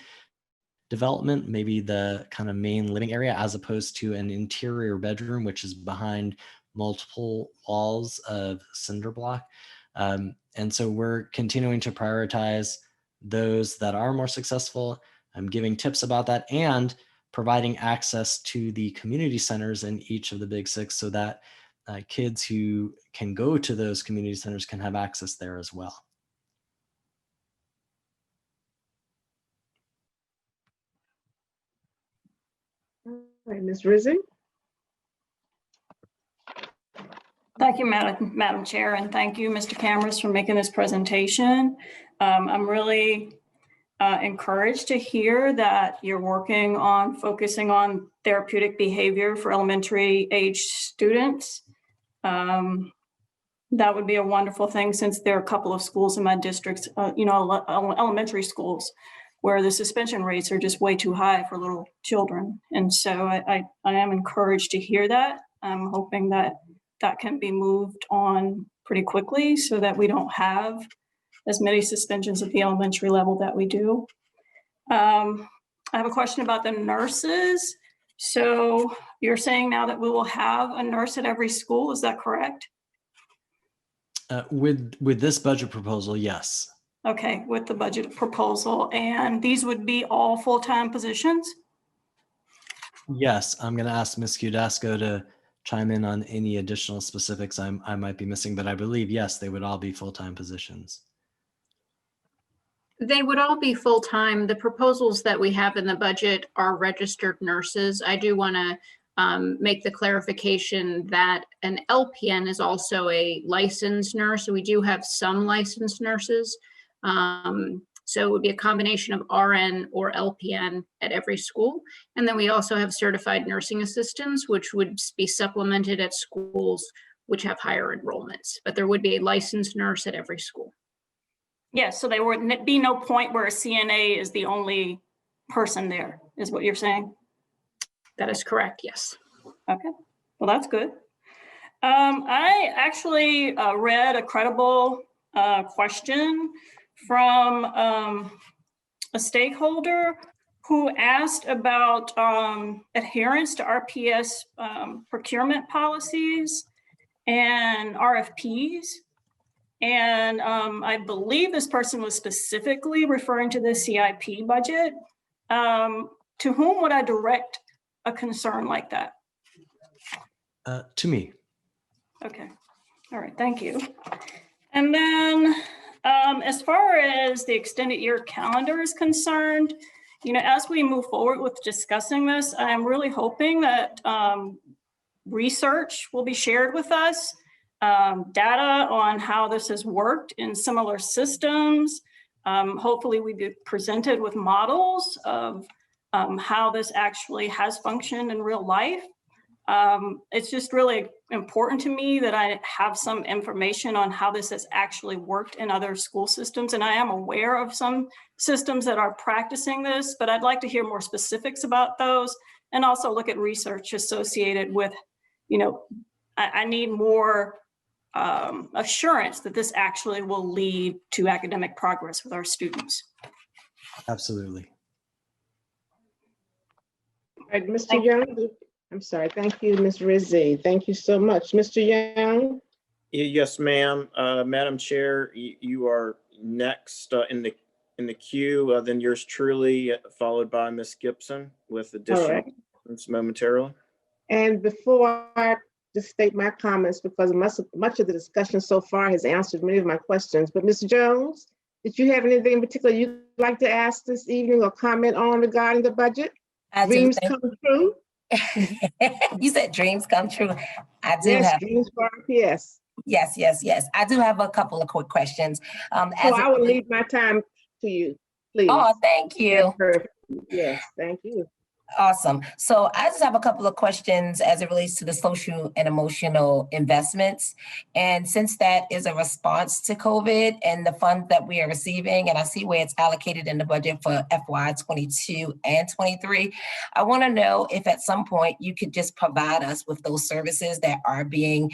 development, maybe the kind of main living area, as opposed to an interior bedroom, which is behind multiple walls of cinder block. And so we're continuing to prioritize those that are more successful. I'm giving tips about that and providing access to the community centers in each of the big six so that kids who can go to those community centers can have access there as well. All right, Ms. Rizzi. Thank you, Madam Chair, and thank you, Mr. Cameras, for making this presentation. I'm really encouraged to hear that you're working on focusing on therapeutic behavior for elementary age students. That would be a wonderful thing, since there are a couple of schools in my districts, elementary schools, where the suspension rates are just way too high for little children. And so I am encouraged to hear that. I'm hoping that that can be moved on pretty quickly so that we don't have as many suspensions at the elementary level that we do. I have a question about the nurses. So you're saying now that we will have a nurse at every school, is that correct? With this budget proposal, yes. Okay, with the budget proposal, and these would be all full-time positions? Yes, I'm going to ask Ms. Cudasco to chime in on any additional specifics I might be missing, but I believe, yes, they would all be full-time positions. They would all be full-time. The proposals that we have in the budget are registered nurses. I do want to make the clarification that an LPN is also a licensed nurse. We do have some licensed nurses. So it would be a combination of RN or LPN at every school. And then we also have certified nursing assistants, which would be supplemented at schools which have higher enrollments. But there would be a licensed nurse at every school. Yes, so there would be no point where a CNA is the only person there, is what you're saying? That is correct, yes. Okay, well, that's good. I actually read a credible question from a stakeholder who asked about adherence to RPS procurement policies and RFPs. And I believe this person was specifically referring to the CIP budget. To whom would I direct a concern like that? To me. Okay, all right, thank you. And then as far as the extended year calendar is concerned, as we move forward with discussing this, I'm really hoping that research will be shared with us, data on how this has worked in similar systems. Hopefully we be presented with models of how this actually has functioned in real life. It's just really important to me that I have some information on how this has actually worked in other school systems. And I am aware of some systems that are practicing this, but I'd like to hear more specifics about those and also look at research associated with, I need more assurance that this actually will lead to academic progress with our students. Absolutely. All right, Mr. Young. I'm sorry. Thank you, Ms. Rizzi. Thank you so much. Mr. Young? Yes, ma'am. Madam Chair, you are next in the queue. Then yours truly, followed by Ms. Gibson with additional comments momentarily. And before I just state my comments, because much of the discussion so far has answered many of my questions, but Ms. Jones, did you have anything in particular you'd like to ask this evening or comment on regarding the budget? Dreams come true? You said dreams come true. I do have dreams for RPS. Yes. I do have a couple of quick questions. So I will leave my time to you, please. Oh, thank you. Perfect. Yes, thank you. Awesome. So I just have a couple of questions as it relates to the social and emotional investments. And since that is a response to COVID and the funds that we are receiving, and I see where it's allocated in the budget for FY 22 and 23, I want to know if at some point you could just provide us with those services that are being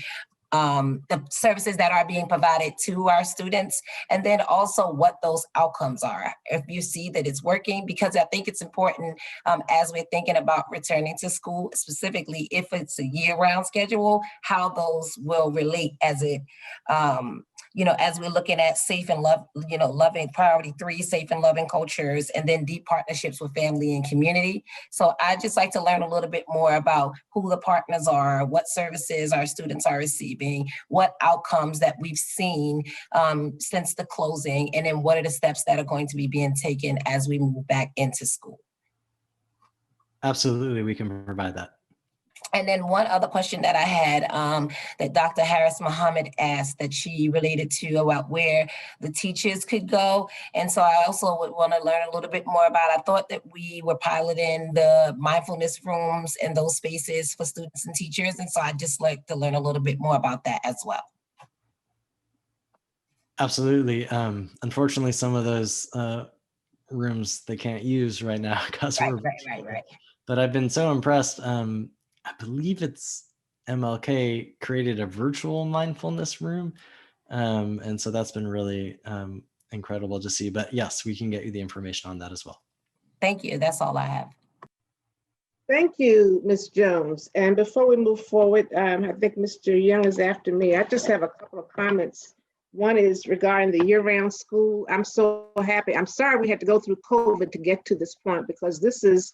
the services that are being provided to our students, and then also what those outcomes are. If you see that it's working, because I think it's important as we're thinking about returning to school, specifically if it's a year-round schedule, how those will relate as it, as we're looking at safe and loving priority 3, safe and loving cultures, and then deep partnerships with family and community. So I'd just like to learn a little bit more about who the partners are, what services our students are receiving, what outcomes that we've seen since the closing, and then what are the steps that are going to be being taken as we move back into school. Absolutely, we can provide that. And then one other question that I had that Dr. Harris Muhammad asked that she related to about where the teachers could go. And so I also would want to learn a little bit more about, I thought that we were piloting the mindfulness rooms and those spaces for students and teachers. And so I'd just like to learn a little bit more about that as well. Absolutely. Unfortunately, some of those rooms they can't use right now because Right. But I've been so impressed. I believe it's MLK created a virtual mindfulness room. And so that's been really incredible to see. But yes, we can get you the information on that as well. Thank you. That's all I have. Thank you, Ms. Jones. And before we move forward, I think Mr. Young is after me. I just have a couple of comments. One is regarding the year-round school. I'm so happy. I'm sorry we had to go through COVID to get to this point, because this is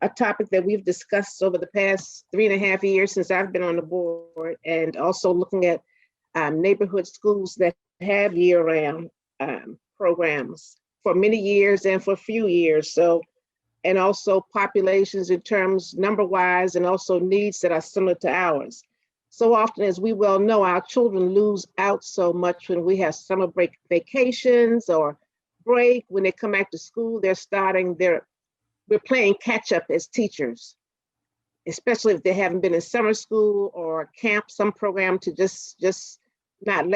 a topic that we've discussed over the past 3.5 years since I've been on the board, and also looking at neighborhood schools that have year-round programs for many years and for a few years. So, and also populations in terms number-wise, and also needs that are similar to ours. So often, as we well know, our children lose out so much when we have summer break vacations or break. When they come back to school, we're playing catch up as teachers, especially if they haven't been in summer school or camp, some program, to just not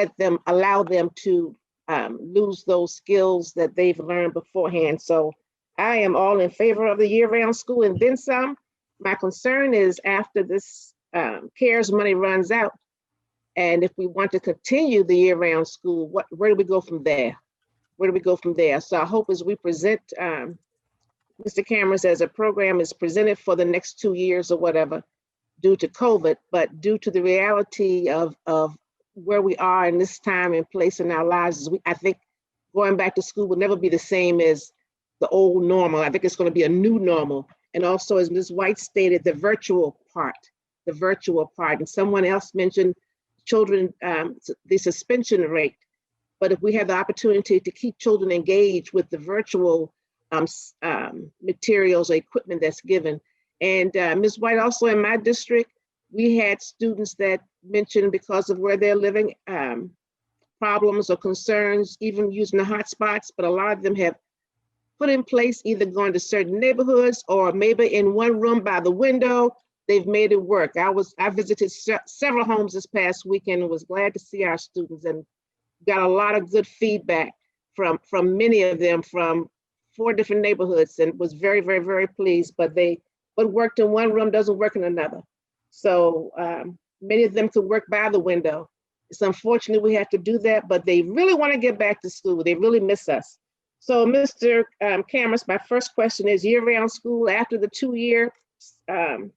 allow them to lose those skills that they've learned beforehand. So I am all in favor of the year-round school and then some. My concern is after this CARES money runs out, and if we want to continue the year-round school, where do we go from there? So I hope as we present Mr. Cameron's as a program is presented for the next 2 years or whatever, due to COVID, but due to the reality of where we are in this time and place in our lives, I think going back to school will never be the same as the old normal. I think it's going to be a new normal. And also, as Ms. White stated, the virtual part. And someone else mentioned children, the suspension rate. But if we have the opportunity to keep children engaged with the virtual materials or equipment that's given. And Ms. White, also in my district, we had students that mentioned because of where they're living, problems or concerns, even using the hotspots, but a lot of them have put in place either going to certain neighborhoods or maybe in one room by the window, they've made it work. I visited several homes this past weekend and was glad to see our students, and got a lot of good feedback from many of them from 4 different neighborhoods, and was very, very, very pleased. But what worked in one room doesn't work in another. So many of them could work by the window. It's unfortunate we have to do that, but they really want to get back to school. They really miss us. So Mr. Cameron, my first question is year-round school after the 2-year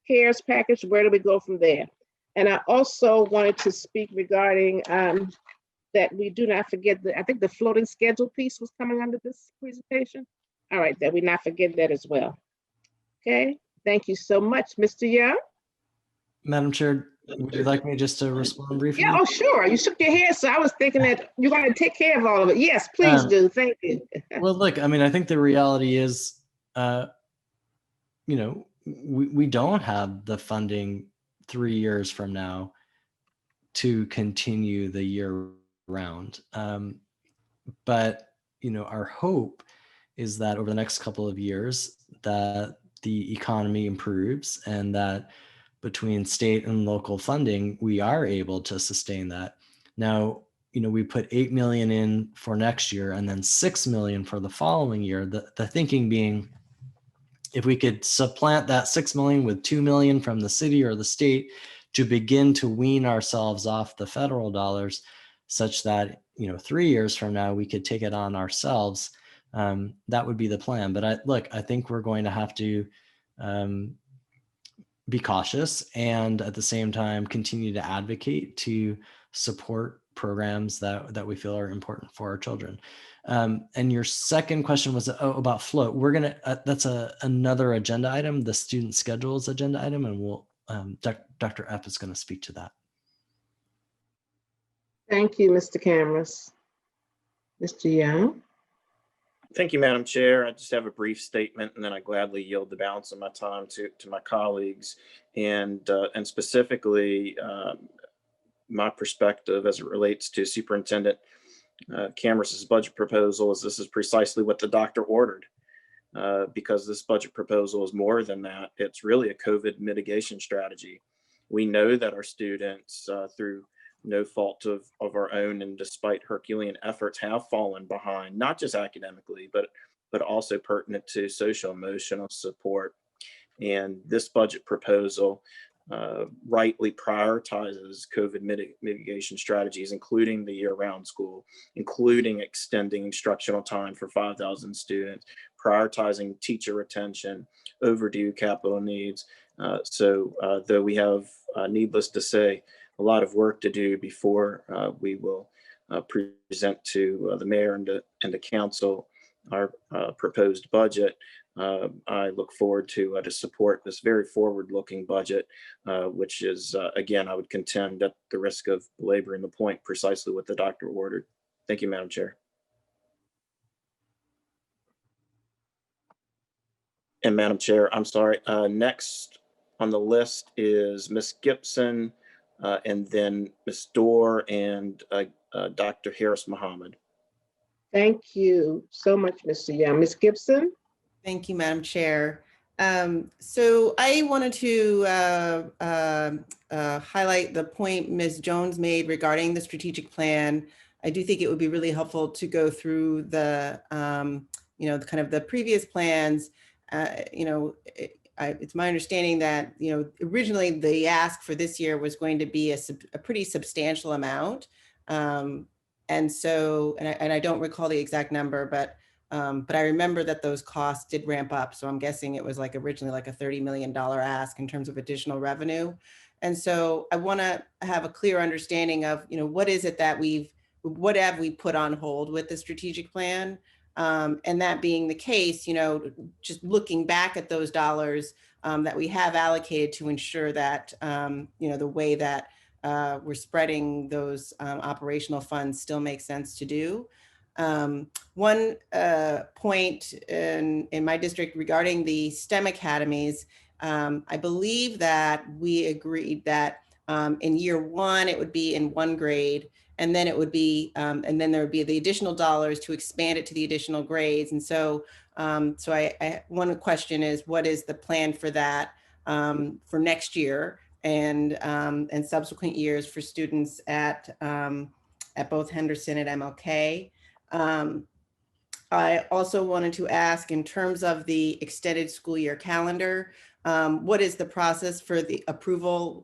CARES package, where do we go from there? And I also wanted to speak regarding that we do not forget I think the floating schedule piece was coming under this presentation. All right, that we not forget that as well. Okay, thank you so much, Mr. Young. Madam Chair, would you like me just to respond briefly? Yeah, oh, sure. You shook your head, so I was thinking that you're going to take care of all of it. Yes, please do. Thank you. Well, look, I mean, I think the reality is, we don't have the funding 3 years from now to continue the year round. But, our hope is that over the next couple of years that the economy improves and that between state and local funding, we are able to sustain that. Now, we put 8 million in for next year and then 6 million for the following year. The thinking being, if we could supplant that 6 million with 2 million from the city or the state to begin to wean ourselves off the federal dollars such that, 3 years from now, we could take it on ourselves. That would be the plan. But I think we're going to have to be cautious and at the same time continue to advocate to support programs that we feel are important for our children. And your second question was about float. We're gonna that's another agenda item, the student schedules agenda item, and we'll Dr. Epp is going to speak to that. Thank you, Mr. Cameras. Mr. Young. Thank you, Madam Chair. I just have a brief statement, and then I gladly yield the balance of my time to my colleagues, and specifically my perspective as it relates to Superintendent Cameras's budget proposal is this is precisely what the doctor ordered, because this budget proposal is more than that. It's really a COVID mitigation strategy. We know that our students, through no fault of our own and despite Herculean efforts, have fallen behind, not just academically, but also pertinent to social emotional support. And this budget proposal rightly prioritizes COVID mitigation strategies, including the year-round school, including extending instructional time for 5,000 students, prioritizing teacher retention, overdue capital needs. So though we have, needless to say, a lot of work to do before we will present to the mayor and the council our proposed budget, I look forward to support this very forward-looking budget, which is, again, I would contend at the risk of belaboring the point, precisely what the doctor ordered. Thank you, Madam Chair. And Madam Chair, I'm sorry, next on the list is Ms. Gibson, and then Ms. Dorr and Dr. Harris Muhammad. Thank you so much, Mr. Young. Ms. Gibson? Thank you, Madam Chair. So I wanted to highlight the point Ms. Jones made regarding the strategic plan. I do think it would be really helpful to go through the, kind of the previous plans. It's my understanding that, originally the ask for this year was going to be a pretty substantial amount. And so, and I don't recall the exact number, but I remember that those costs did ramp up. So I'm guessing it was originally a $30 million ask in terms of additional revenue. And so I want to have a clear understanding of, what is it that what have we put on hold with the strategic plan? And that being the case, just looking back at those dollars that we have allocated to ensure that, the way that we're spreading those operational funds still makes sense to do. One point in my district regarding the STEM academies, I believe that we agreed that in year one, it would be in one grade, and then it would be, and then there would be the additional dollars to expand it to the additional grades. And so, one question is, what is the plan for that for next year and subsequent years for students at both Henderson and MLK? I also wanted to ask, in terms of the extended school year calendar, what is the process for the approval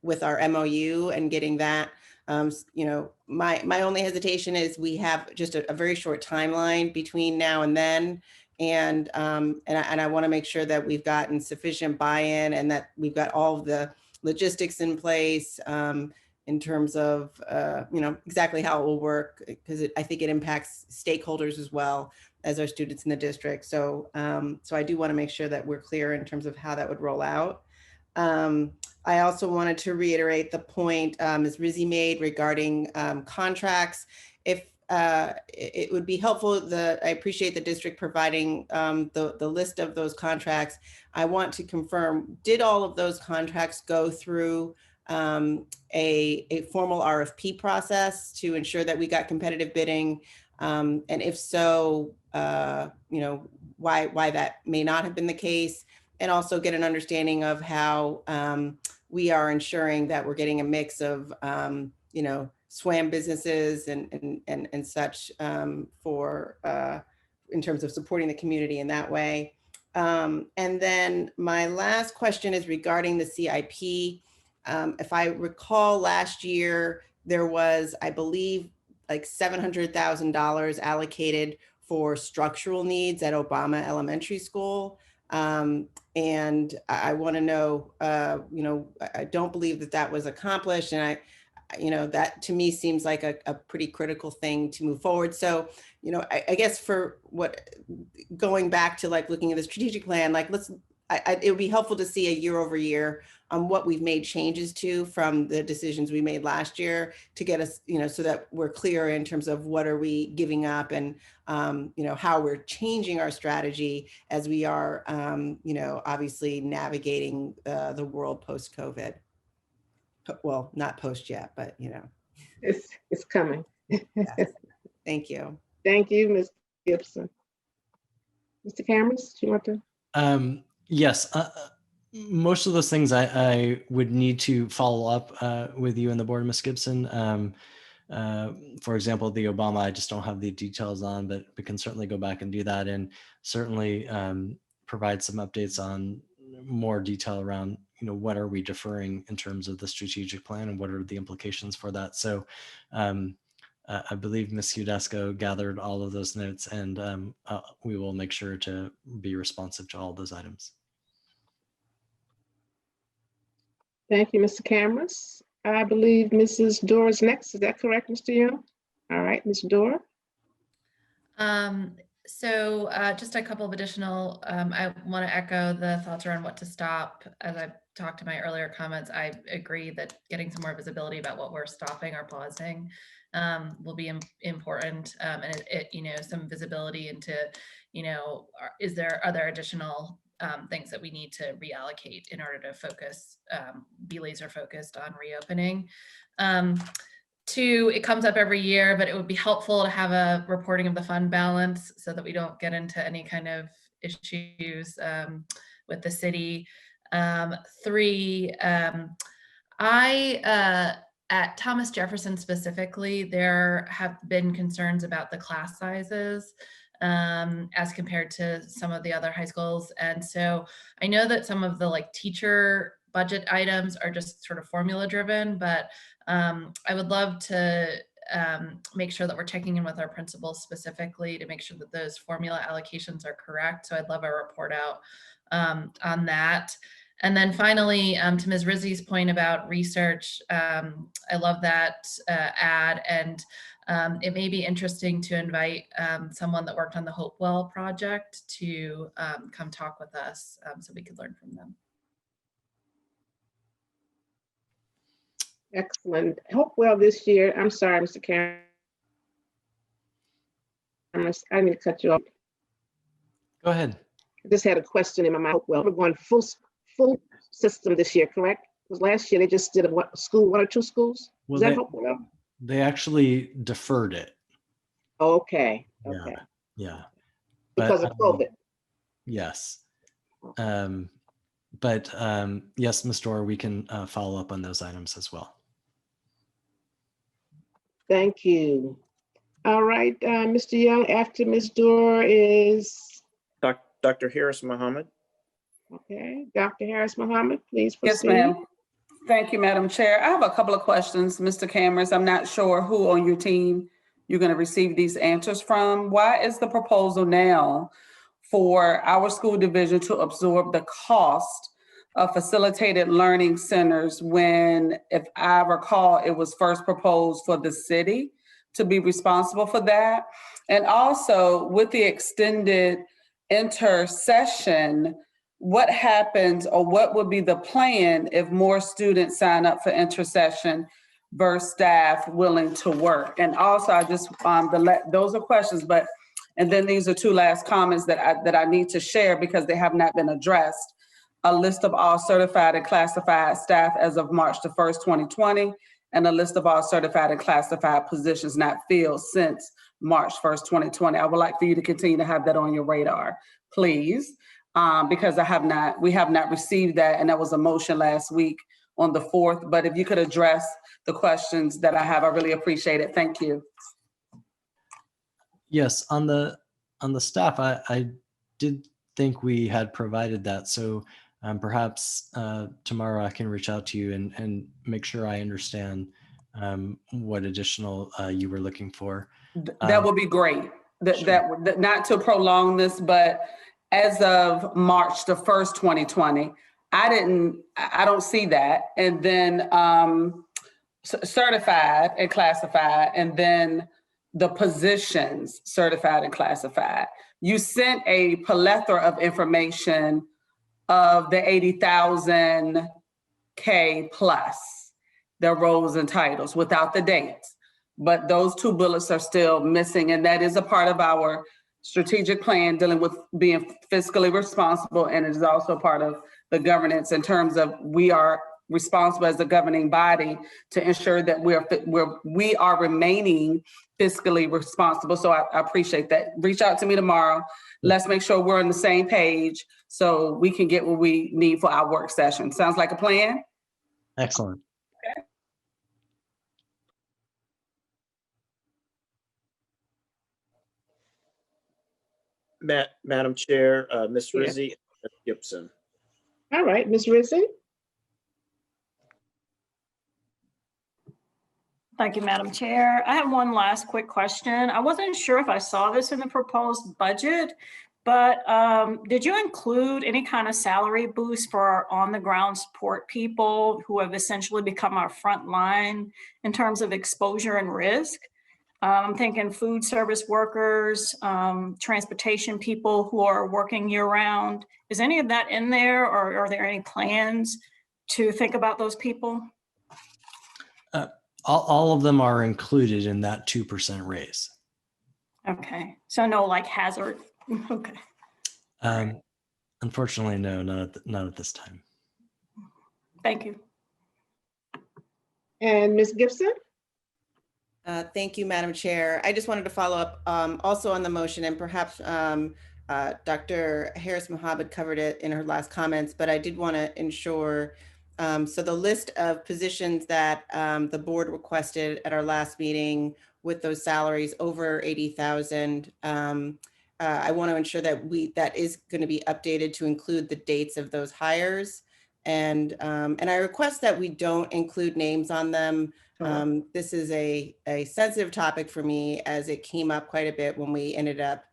with our MOU and getting that? My only hesitation is we have just a very short timeline between now and then. And I want to make sure that we've gotten sufficient buy-in and that we've got all of the logistics in place in terms of, exactly how it will work, because I think it impacts stakeholders as well as our students in the district. So I do want to make sure that we're clear in terms of how that would roll out. I also wanted to reiterate the point Ms. Rizzi made regarding contracts. If it would be helpful, I appreciate the district providing the list of those contracts. I want to confirm, did all of those contracts go through a formal RFP process to ensure that we got competitive bidding? And if so, why that may not have been the case? also get an understanding of how we are ensuring that we're getting a mix of, you know, SWAM businesses and such for in terms of supporting the community in that way. And then my last question is regarding the CIP. If I recall last year, there was, I believe, like $700,000 allocated for structural needs at Obama Elementary School. And I want to know, you know, I don't believe that that was accomplished. And you know, that to me seems like a pretty critical thing to move forward. So, you know, I guess for what, going back to like looking at the strategic plan, like it would be helpful to see a year over year on what we've made changes to from the decisions we made last year to get us, you know, so that we're clear in terms of what are we giving up and, you know, how we're changing our strategy as we are, you know, obviously navigating the world post-COVID. Well, not post yet, but you know. It's coming. Yes. Thank you. Thank you, Ms. Gibson. Mr. Cameras, do you want to? Yes, most of those things I would need to follow up with you and the board, Ms. Gibson. For example, the Obama, I just don't have the details on, but we can certainly go back and do that, and certainly provide some updates on more detail around, you know, what are we deferring in terms of the strategic plan and what are the implications for that. So I believe Ms. Udesco gathered all of those notes, and we will make sure to be responsive to all those items. Thank you, Mr. Cameras. I believe Mrs. Dorr is next. Is that correct, Mr. Young? All right, Ms. Dorr. So just a couple of additional, I want to echo the thoughts around what to stop. As I talked to my earlier comments, I agree that getting some more visibility about what we're stopping or pausing will be important. And you know, some visibility into, you know, are there additional things that we need to reallocate in order to focus, be laser focused on reopening. Two, it comes up every year, but it would be helpful to have a reporting of the fund balance so that we don't get into any kind of issues with the city. Three, at Thomas Jefferson specifically, there have been concerns about the class sizes as compared to some of the other high schools. And so I know that some of the like teacher budget items are just sort of formula driven, but I would love to make sure that we're checking in with our principals specifically to make sure that those formula allocations are correct. So I'd love a report out on that. And then finally, to Ms. Rizzi's point about research, I love that ad, and it may be interesting to invite someone that worked on the Hopewell project to come talk with us so we could learn from them. Excellent. Hopewell this year, I'm sorry, Mr. Cameron. I need to cut you off. Go ahead. I just had a question in my mind. Hopewell, we're going full system this year, correct? Because last year they just did one or two schools. Well, is that Hopewell? They actually deferred it. Okay. Okay. Yeah. Because of COVID. Yes. But yes, Ms. Dorr, we can follow up on those items as well. Thank you. All right, Mr. Young, after Ms. Dorr is? Dr. Harris Muhammad. Okay, Dr. Harris Muhammad, please proceed. Yes, ma'am. Thank you, Madam Chair. I have a couple of questions, Mr. Cameras. I'm not sure who on your team you're going to receive these answers from. Why is the proposal now for our school division to absorb the cost of facilitated learning centers when, if I recall, it was first proposed for the city to be responsible for that? And also with the extended intersession, what happens or what would be the plan if more students sign up for intersession versus staff willing to work? And also I just, those are questions, but, and then these are two last comments that I need to share because they have not been addressed. A list of all certified and classified staff as of March the 1st, 2020, and a list of all certified and classified positions not filled since March 1st, 2020. I would like for you to continue to have that on your radar, please. because we have not received that, and that was a motion last week on the 4th. But if you could address the questions that I have, I really appreciate it. Thank you. Yes, on the staff, I did think we had provided that. So perhaps tomorrow I can reach out to you and make sure I understand what additional you were looking for. That would be great. That not to prolong this, but as of March the 1st, 2020, I don't see that. And then certified and classified, and then the positions certified and classified. You sent a plethora of information of the 80,000 K plus, their roles and titles without the dates. But those 2 bullets are still missing, and that is a part of our strategic plan dealing with being fiscally responsible, and it is also part of the governance in terms of we are responsible as a governing body to ensure that we are remaining fiscally responsible. So I appreciate that. Reach out to me tomorrow. Let's make sure we're on the same page so we can get what we need for our work session. Sounds like a plan? Excellent. Okay. Madam Chair, Ms. Yeah. Rizzi, Ms. Gibson. All right, Ms. Rizzi. Thank you, Madam Chair. I have one last quick question. I wasn't sure if I saw this in the proposed budget, but did you include any kind of salary boost for our on-the-ground support people who have essentially become our front line in terms of exposure and risk? I'm thinking food service workers, transportation people who are working year-round. Is any of that in there, or are there any plans to think about those people? All of them are included in that 2% raise. Okay, so no like hazard. Okay. Unfortunately, no, not at this time. Thank you. And Ms. Gibson? Thank you, Madam Chair. I just wanted to follow up also on the motion, and perhaps Dr. Harris Mohammed covered it in her last comments, but I did want to ensure, so the list of positions that the board requested at our last meeting with those salaries over 80,000, I want to ensure that that is going to be updated to include the dates of those hires. And I request that we don't include names on them. This is a sensitive topic for me, as it came up quite a bit when we ended up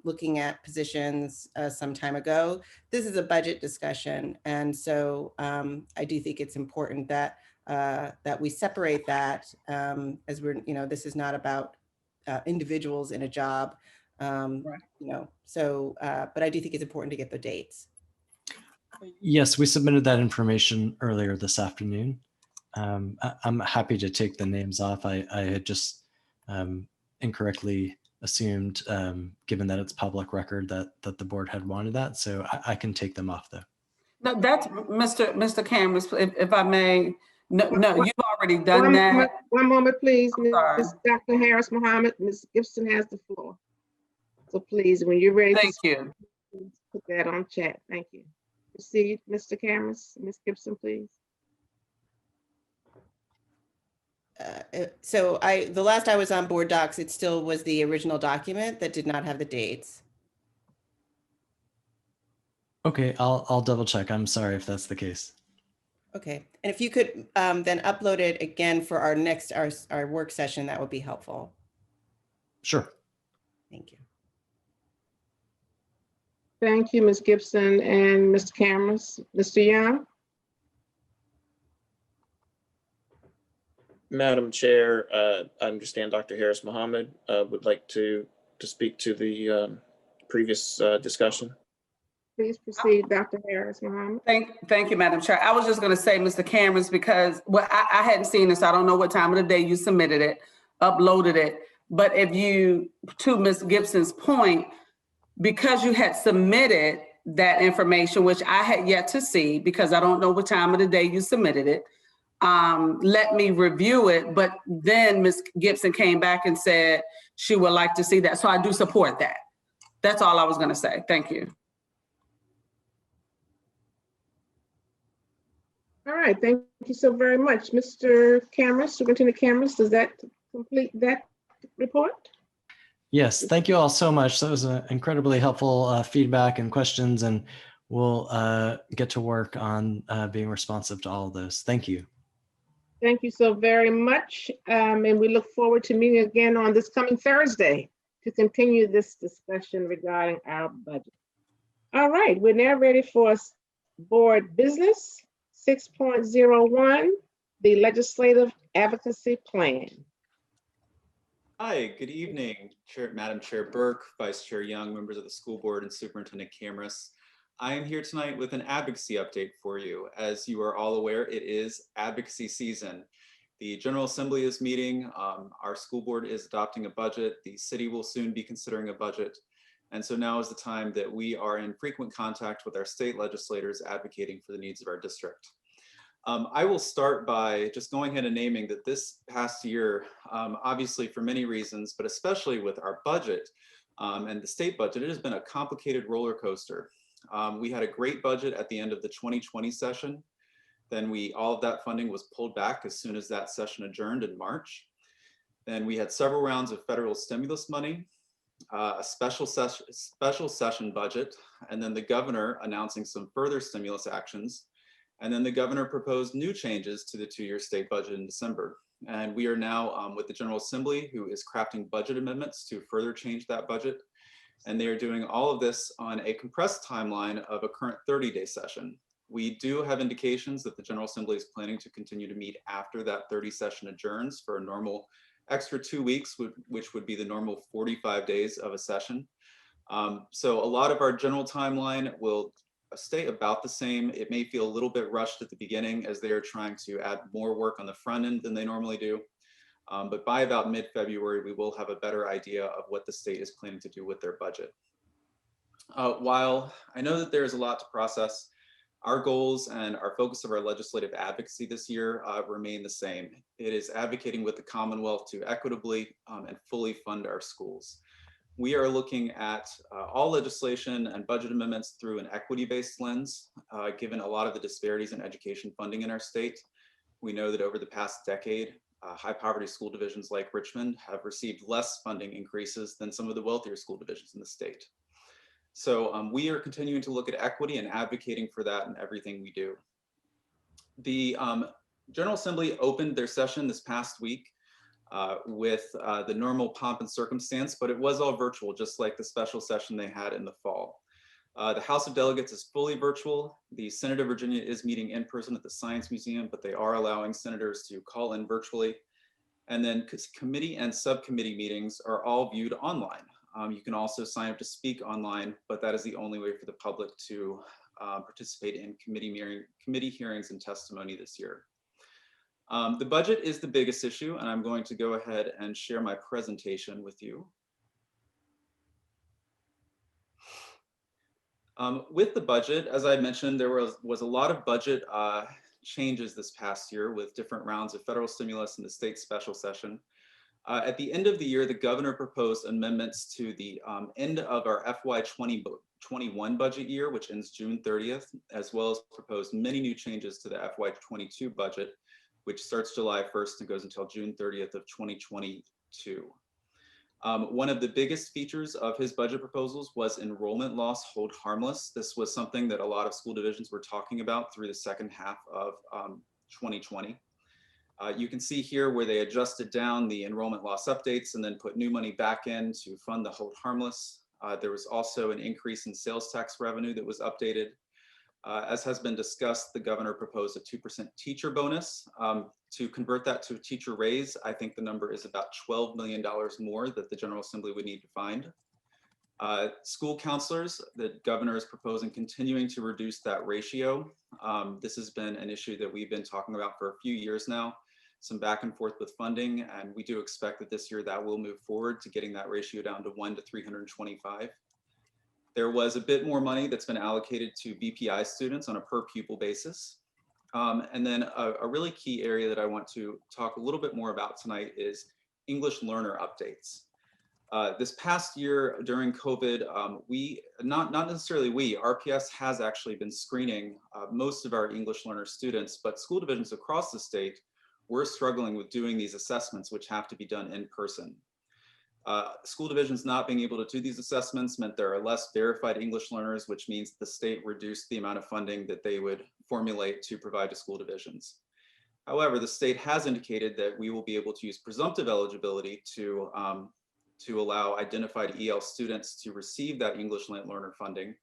looking at positions some time ago. This is a budget discussion. And so I do think it's important that that we separate that, as we're, this is not about individuals in a job, so, but I do think it's important to get the dates. Yes, we submitted that information earlier this afternoon. I'm happy to take the names off. I had just incorrectly assumed, given that it's public record, that the board had wanted that. So I can take them off though. No, that's Mr. Cameron, if I may. No, you've already done that. One moment, please. Ms. Dr. Harris Mohammed, Ms. Gibson has the floor. So please, when you're ready, thank you. Put that on chat. Thank you. Proceed, Mr. Cameron. Ms. Gibson, please. So the last I was on board docs, it still was the original document that did not have the dates. Okay, I'll double check. I'm sorry if that's the case. Okay, and if you could then upload it again for our next our work session, that would be helpful. Sure. Thank you. Thank you, Ms. Gibson and Mr. Cameron. Mr. Young? Madam Chair, I understand Dr. Harris Mohammed would like to speak to the previous discussion. Please proceed, Dr. Harris Mohammed. Thank you, Madam Chair. I was just going to say, Mr. Cameron, because I hadn't seen this. I don't know what time of the day you submitted it, uploaded it. But if you, to Ms. Gibson's point, because you had submitted that information, which I had yet to see, because I don't know what time of the day you submitted it, let me review it. But then Ms. Gibson came back and said she would like to see that. So I do support that. That's all I was going to say. Thank you. All right, thank you so very much. Mr. Cameron, Superintendent Cameron, does that complete that report? Yes, thank you all so much. That was incredibly helpful feedback and questions, and we'll get to work on being responsive to all of those. Thank you. Thank you so very much. And we look forward to meeting again on this coming Thursday to continue this discussion regarding our budget. All right, we're now ready for board business 6.01, the legislative advocacy plan. Hi, good evening, Madam Chair Burke, Vice Chair Young, members of the school board, and Superintendent Camrus. I am here tonight with an advocacy update for you. As you are all aware, it is advocacy season. The General Assembly is meeting, our school board is adopting a budget, the city will soon be considering a budget. And so now is the time that we are in frequent contact with our state legislators advocating for the needs of our district. I will start by just going ahead and naming that this past year, obviously for many reasons, but especially with our budget and the state budget, it has been a complicated roller coaster. We had a great budget at the end of the 2020 session. Then all of that funding was pulled back as soon as that session adjourned in March. Then we had several rounds of federal stimulus money, a special session budget, and then the governor announcing some further stimulus actions. And then the governor proposed new changes to the two-year state budget in December. And we are now with the General Assembly, who is crafting budget amendments to further change that budget. And they are doing all of this on a compressed timeline of a current 30-day session. We do have indications that the General Assembly is planning to continue to meet after that 30 session adjourns for a normal extra 2 weeks, which would be the normal 45 days of a session. So a lot of our general timeline will stay about the same. It may feel a little bit rushed at the beginning as they are trying to add more work on the front end than they normally do. But by about mid-February, we will have a better idea of what the state is planning to do with their budget. While I know that there's a lot to process, our goals and our focus of our legislative advocacy this year remain the same. It is advocating with the Commonwealth to equitably and fully fund our schools. We are looking at all legislation and budget amendments through an equity-based lens, given a lot of the disparities in education funding in our state. We know that over the past decade, high poverty school divisions like Richmond have received less funding increases than some of the wealthier school divisions in the state. So we are continuing to look at equity and advocating for that in everything we do. The General Assembly opened their session this past week with the normal pomp and circumstance, but it was all virtual, just like the special session they had in the fall. The House of Delegates is fully virtual. The Senate of Virginia is meeting in person at the Science Museum, but they are allowing senators to call in virtually. And then committee and subcommittee meetings are all viewed online. You can also sign up to speak online, but that is the only way for the public to participate in committee hearings and testimony this year. The budget is the biggest issue, and I'm going to go ahead and share my presentation with you. With the budget, as I mentioned, there was a lot of budget changes this past year with different rounds of federal stimulus and the state special session. At the end of the year, the governor proposed amendments to the end of our FY 2021 budget year, which ends June 30th, as well as proposed many new changes to the FY 22 budget, which starts July 1st and goes until June 30th of 2022. One of the biggest features of his budget proposals was enrollment loss hold harmless. This was something that a lot of school divisions were talking about through the second half of 2020. You can see here where they adjusted down the enrollment loss updates and then put new money back in to fund the hold harmless. There was also an increase in sales tax revenue that was updated. As has been discussed, the governor proposed a 2% teacher bonus. To convert that to a teacher raise, I think the number is about $12 million more that the General Assembly would need to find. School counselors, the governor is proposing continuing to reduce that ratio. This has been an issue that we've been talking about for a few years now, some back and forth with funding, and we do expect that this year that will move forward to getting that ratio down to 1 to 325. There was a bit more money that's been allocated to BPI students on a per pupil basis. And then a really key area that I want to talk a little bit more about tonight is English learner updates. This past year during COVID, not necessarily RPS has actually been screening most of our English learner students, but school divisions across the state were struggling with doing these assessments, which have to be done in person. School divisions not being able to do these assessments meant there are less verified English learners, which means the state reduced the amount of funding that they would formulate to provide to school divisions. However, the state has indicated that we will be able to use presumptive eligibility to allow identified EL students to receive that English learner funding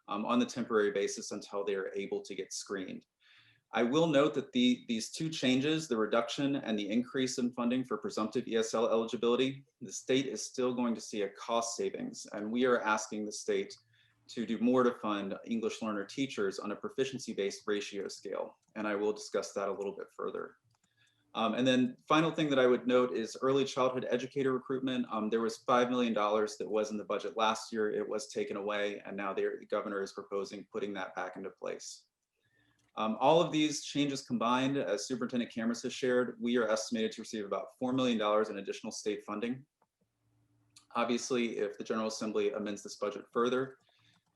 on the temporary basis until they are able to get screened. I will note that these two changes, the reduction and the increase in funding for presumptive ESL eligibility, the state is still going to see a cost savings, and we are asking the state to do more to fund English learner teachers on a proficiency-based ratio scale, and I will discuss that a little bit further. And then final thing that I would note is early childhood educator recruitment. There was $5 million that was in the budget last year. It was taken away, and now the governor is proposing putting that back into place. All of these changes combined, as Superintendent Cameras has shared, we are estimated to receive about $4 million in additional state funding. Obviously, if the General Assembly amends this budget further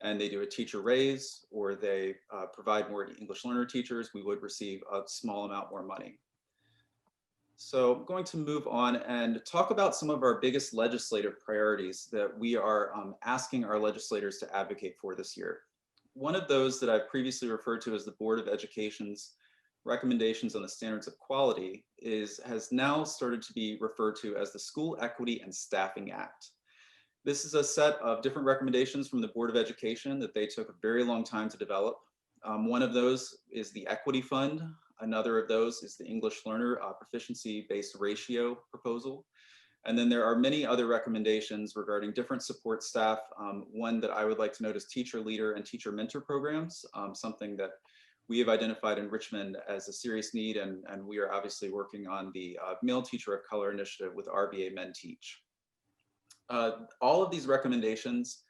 and they do a teacher raise or they provide more English learner teachers, we would receive a small amount more money. So I'm going to move on and talk about some of our biggest legislative priorities that we are asking our legislators to advocate for this year. One of those that I've previously referred to as the Board of Education's recommendations on the standards of quality has now started to be referred to as the School Equity and Staffing Act. This is a set of different recommendations from the Board of Education that they took a very long time to develop. One of those is the Equity Fund. Another of those is the English Learner Proficiency-Based Ratio proposal. And then there are many other recommendations regarding different support staff. One that I would like to note is teacher leader and teacher mentor programs, something that we have identified in Richmond as a serious need, and we are obviously working on the Male Teacher of Color initiative with RBA Men Teach. All of these recommendations,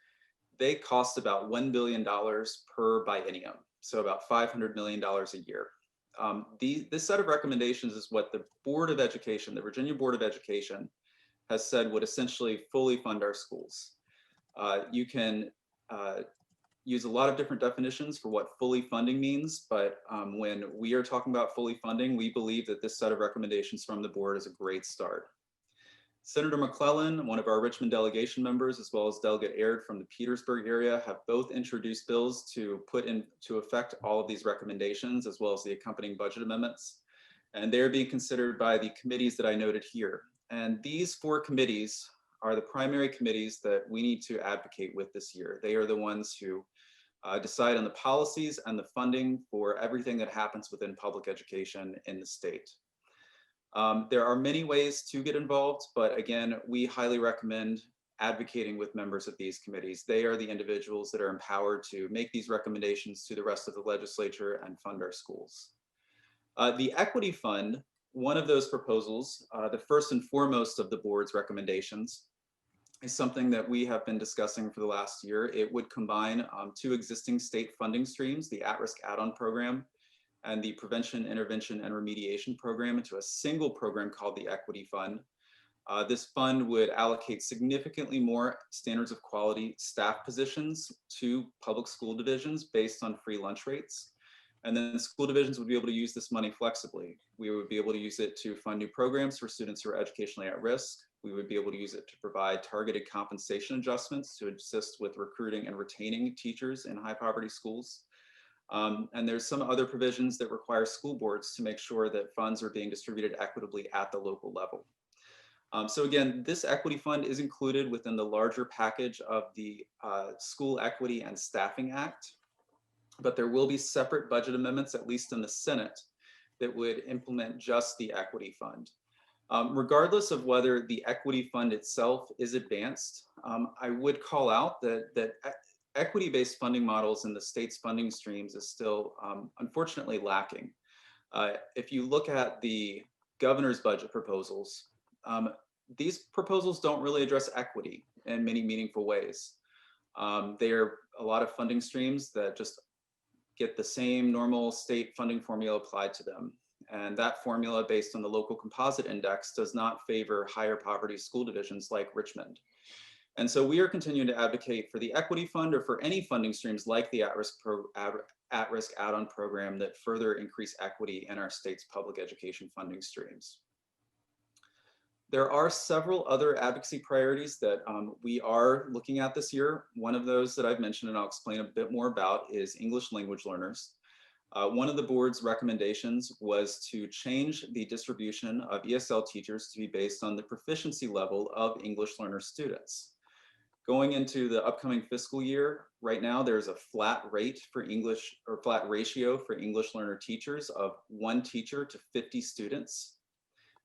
they cost about $1 billion per biennium, so about $500 million a year. This set of recommendations is what the Board of Education, the Virginia Board of Education, has said would essentially fully fund our schools. You can use a lot of different definitions for what fully funding means, but when we are talking about fully funding, we believe that this set of recommendations from the board is a great start. Senator McClellan, one of our Richmond delegation members, as well as Delegate Aird from the Petersburg area, have both introduced bills to put into effect all of these recommendations, as well as the accompanying budget amendments. And they're being considered by the committees that I noted here. And these 4 committees are the primary committees that we need to advocate with this year. They are the ones who decide on the policies and the funding for everything that happens within public education in the state. There are many ways to get involved, but again, we highly recommend advocating with members of these committees. They are the individuals that are empowered to make these recommendations to the rest of the legislature and fund our schools. The Equity Fund, one of those proposals, the first and foremost of the board's recommendations, is something that we have been discussing for the last year. It would combine 2 existing state funding streams, the At-Risk Add-on Program and the Prevention, Intervention, and Remediation Program, into a single program called the Equity Fund. This fund would allocate significantly more standards of quality staff positions to public school divisions based on free lunch rates. And then school divisions would be able to use this money flexibly. We would be able to use it to fund new programs for students who are educationally at risk. We would be able to use it to provide targeted compensation adjustments to assist with recruiting and retaining teachers in high poverty schools. And there's some other provisions that require school boards to make sure that funds are being distributed equitably at the local level. So again, this equity fund is included within the larger package of the School Equity and Staffing Act, but there will be separate budget amendments, at least in the Senate, that would implement just the equity fund. Regardless of whether the equity fund itself is advanced, I would call out that equity-based funding models in the state's funding streams is still unfortunately lacking. If you look at the governor's budget proposals, these proposals don't really address equity in many meaningful ways. They are a lot of funding streams that just get the same normal state funding formula applied to them. And that formula based on the local composite index does not favor higher poverty school divisions like Richmond. And so we are continuing to advocate for the equity fund or for any funding streams like the at-risk add-on program that further increase equity in our state's public education funding streams. There are several other advocacy priorities that we are looking at this year. One of those that I've mentioned and I'll explain a bit more about is English language learners. One of the board's recommendations was to change the distribution of ESL teachers to be based on the proficiency level of English learner students. Going into the upcoming fiscal year, right now there's a flat rate for English, or flat ratio for English learner teachers of 1 teacher to 50 students.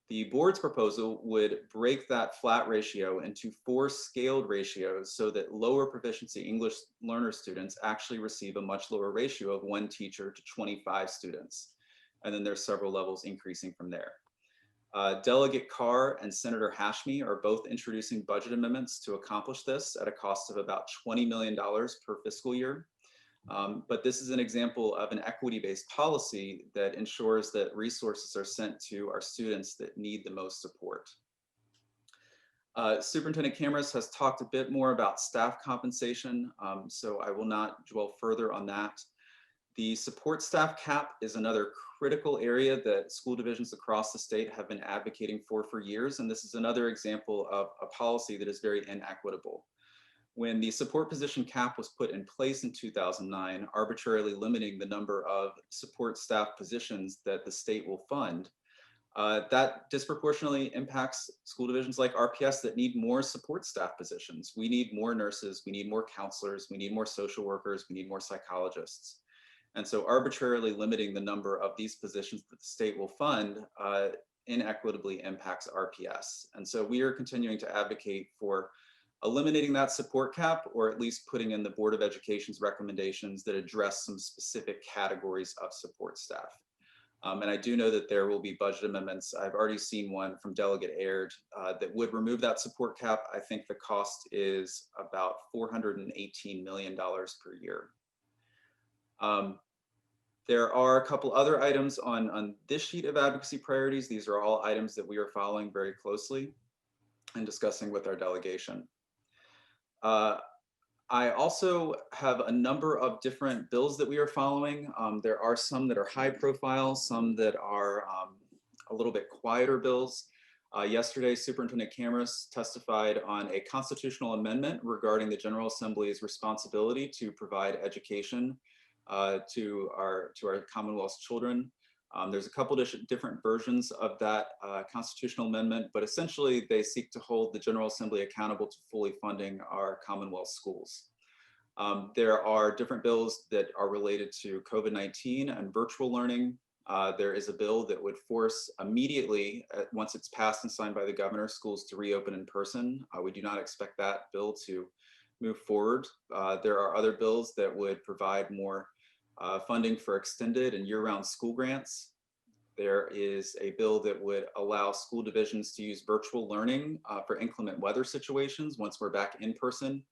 The board's proposal would break that flat ratio into 4 scaled ratios so that lower proficiency English learner students actually receive a much lower ratio of 1 teacher to 25 students. And then there's several levels increasing from there. Delegate Carr and Senator Hashmi are both introducing budget amendments to accomplish this at a cost of about $20 million per fiscal year. But this is an example of an equity-based policy that ensures that resources are sent to our students that need the most support. Superintendent Cameras has talked a bit more about staff compensation, so I will not dwell further on that. The support staff cap is another critical area that school divisions across the state have been advocating for years, and this is another example of a policy that is very inequitable. When the support position cap was put in place in 2009, arbitrarily limiting the number of support staff positions that the state will fund, that disproportionately impacts school divisions like RPS that need more support staff positions. We need more nurses, we need more counselors, we need more social workers, we need more psychologists. And so arbitrarily limiting the number of these positions that the state will fund inequitably impacts RPS. And so we are continuing to advocate for eliminating that support cap, or at least putting in the Board of Education's recommendations that address some specific categories of support staff. And I do know that there will be budget amendments. I've already seen one from Delegate Aird that would remove that support cap. I think the cost is about $418 million per year. There are a couple other items on this sheet of advocacy priorities. These are all items that we are following very closely and discussing with our delegation. I also have a number of different bills that we are following. There are some that are high profile, some that are a little bit quieter bills. Yesterday, Superintendent Cameras testified on a constitutional amendment regarding the General Assembly's responsibility to provide education to our Commonwealth's children. There's a couple different versions of that constitutional amendment, but essentially they seek to hold the General Assembly accountable to fully funding our Commonwealth schools. There are different bills that are related to COVID-19 and virtual learning. There is a bill that would force immediately, once it's passed and signed by the governor, schools to reopen in person. We do not expect that bill to move forward. There are other bills that would provide more funding for extended and year-round school grants. There is a bill that would allow school divisions to use virtual learning for inclement weather situations once we're back in person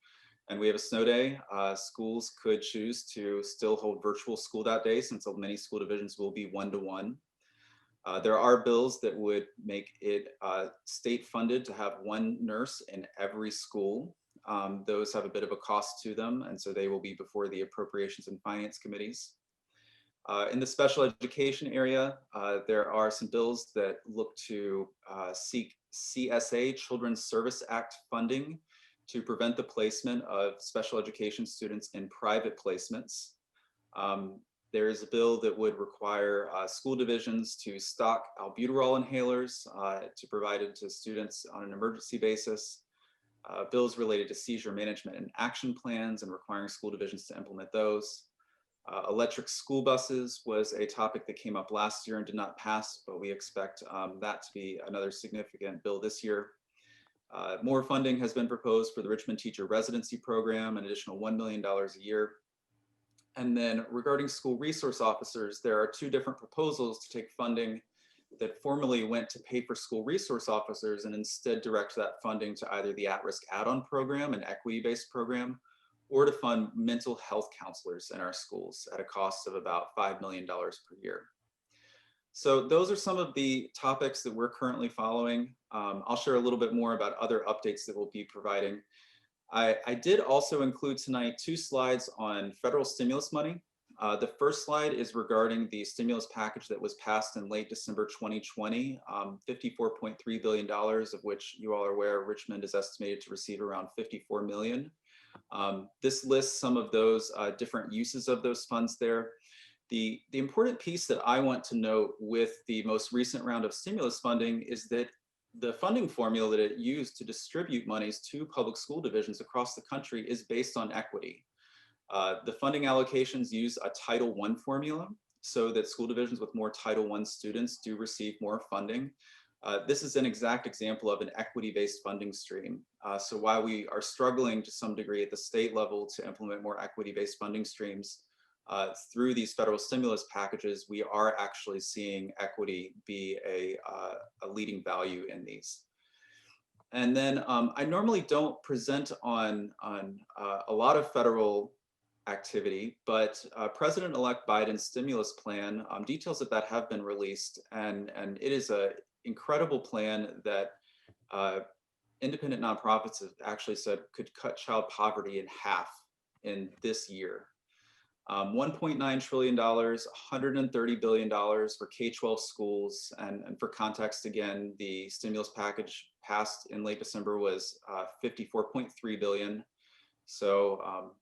and we have a snow day. Schools could choose to still hold virtual school that day, since many school divisions will be one-to-one. There are bills that would make it state funded to have 1 nurse in every school. Those have a bit of a cost to them, and so they will be before the Appropriations and Finance Committees. In the special education area, there are some bills that look to seek CSA, Children's Service Act funding to prevent the placement of special education students in private placements. There is a bill that would require school divisions to stock albuterol inhalers to provide it to students on an emergency basis. Bills related to seizure management and action plans and requiring school divisions to implement those. Electric school buses was a topic that came up last year and did not pass, but we expect that to be another significant bill this year. More funding has been proposed for the Richmond Teacher Residency Program, an additional $1 million a year. And then regarding school resource officers, there are 2 different proposals to take funding that formerly went to pay for school resource officers and instead direct that funding to either the at-risk add-on program, an equity-based program, or to fund mental health counselors in our schools at a cost of about $5 million per year. So those are some of the topics that we're currently following. I'll share a little bit more about other updates that we'll be providing. I did also include tonight 2 slides on federal stimulus money. The first slide is regarding the stimulus package that was passed in late December 2020, $54.3 billion, of which you all are aware Richmond is estimated to receive around 54 million. This lists some of those different uses of those funds there. The important piece that I want to note with the most recent round of stimulus funding is that the funding formula that it used to distribute monies to public school divisions across the country is based on equity. The funding allocations use a Title I formula so that school divisions with more Title I students do receive more funding. This is an exact example of an equity-based funding stream. So while we are struggling to some degree at the state level to implement more equity-based funding streams, through these federal stimulus packages, we are actually seeing equity be a leading value in these. And then I normally don't present on a lot of federal activity, but President-elect Biden's stimulus plan, details of that have been released, and it is an incredible plan that independent nonprofits have actually said could cut child poverty in half in this year. $1.9 trillion, $130 billion for K-12 schools. And for context, again, the stimulus package passed in late December was $54.3 billion. So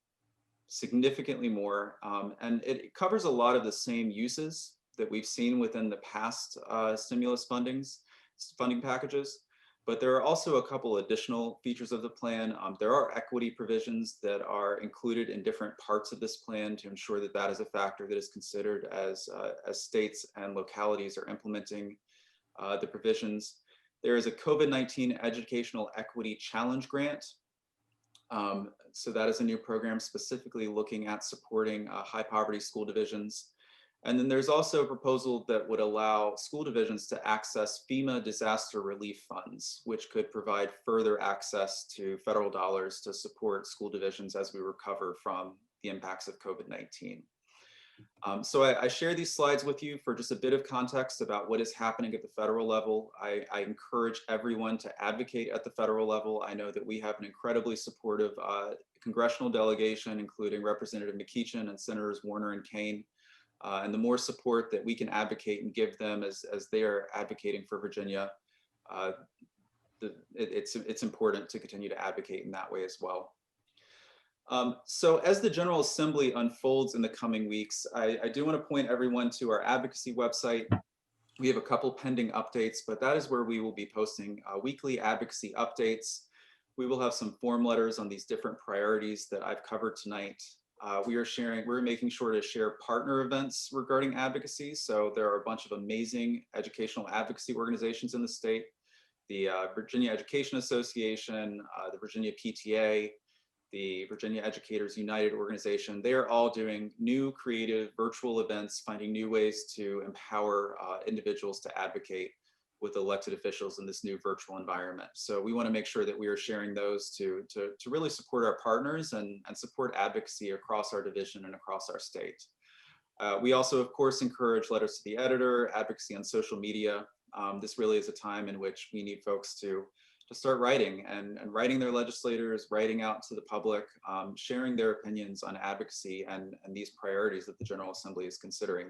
significantly more. And it covers a lot of the same uses that we've seen within the past stimulus funding packages. But there are also a couple additional features of the plan. There are equity provisions that are included in different parts of this plan to ensure that that is a factor that is considered as states and localities are implementing the provisions. There is a COVID-19 Educational Equity Challenge Grant. So that is a new program specifically looking at supporting high poverty school divisions. And then there's also a proposal that would allow school divisions to access FEMA disaster relief funds, which could provide further access to federal dollars to support school divisions as we recover from the impacts of COVID-19. So I share these slides with you for just a bit of context about what is happening at the federal level. I encourage everyone to advocate at the federal level. I know that we have an incredibly supportive congressional delegation, including Representative McEachin and Senators Warner and Kane. And the more support that we can advocate and give them as they are advocating for Virginia, it's important to continue to advocate in that way as well. So as the General Assembly unfolds in the coming weeks, I do want to point everyone to our advocacy website. We have a couple pending updates, but that is where we will be posting weekly advocacy updates. We will have some form letters on these different priorities that I've covered tonight. We're making sure to share partner events regarding advocacy. So there are a bunch of amazing educational advocacy organizations in the state. The Virginia Education Association, the Virginia PTA, the Virginia Educators United organization. They are all doing new creative virtual events, finding new ways to empower individuals to advocate with elected officials in this new virtual environment. So we want to make sure that we are sharing those to really support our partners and support advocacy across our division and across our state. We also, of course, encourage letters to the editor, advocacy on social media. This really is a time in which we need folks to start writing and writing their legislators, writing out to the public, sharing their opinions on advocacy and these priorities that the General Assembly is considering.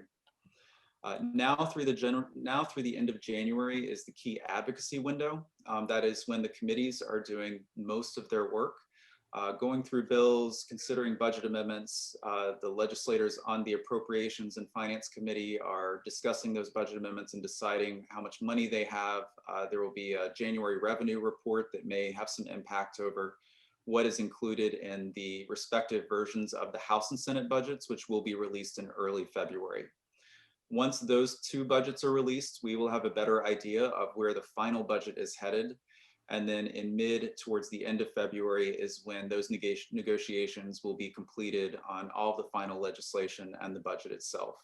Now through the end of January is the key advocacy window. That is when the committees are doing most of their work, going through bills, considering budget amendments. The legislators on the Appropriations and Finance Committee are discussing those budget amendments and deciding how much money they have. There will be a January revenue report that may have some impact over what is included in the respective versions of the House and Senate budgets, which will be released in early February. Once those two budgets are released, we will have a better idea of where the final budget is headed. And then in towards the end of February is when those negotiations will be completed on all the final legislation and the budget itself.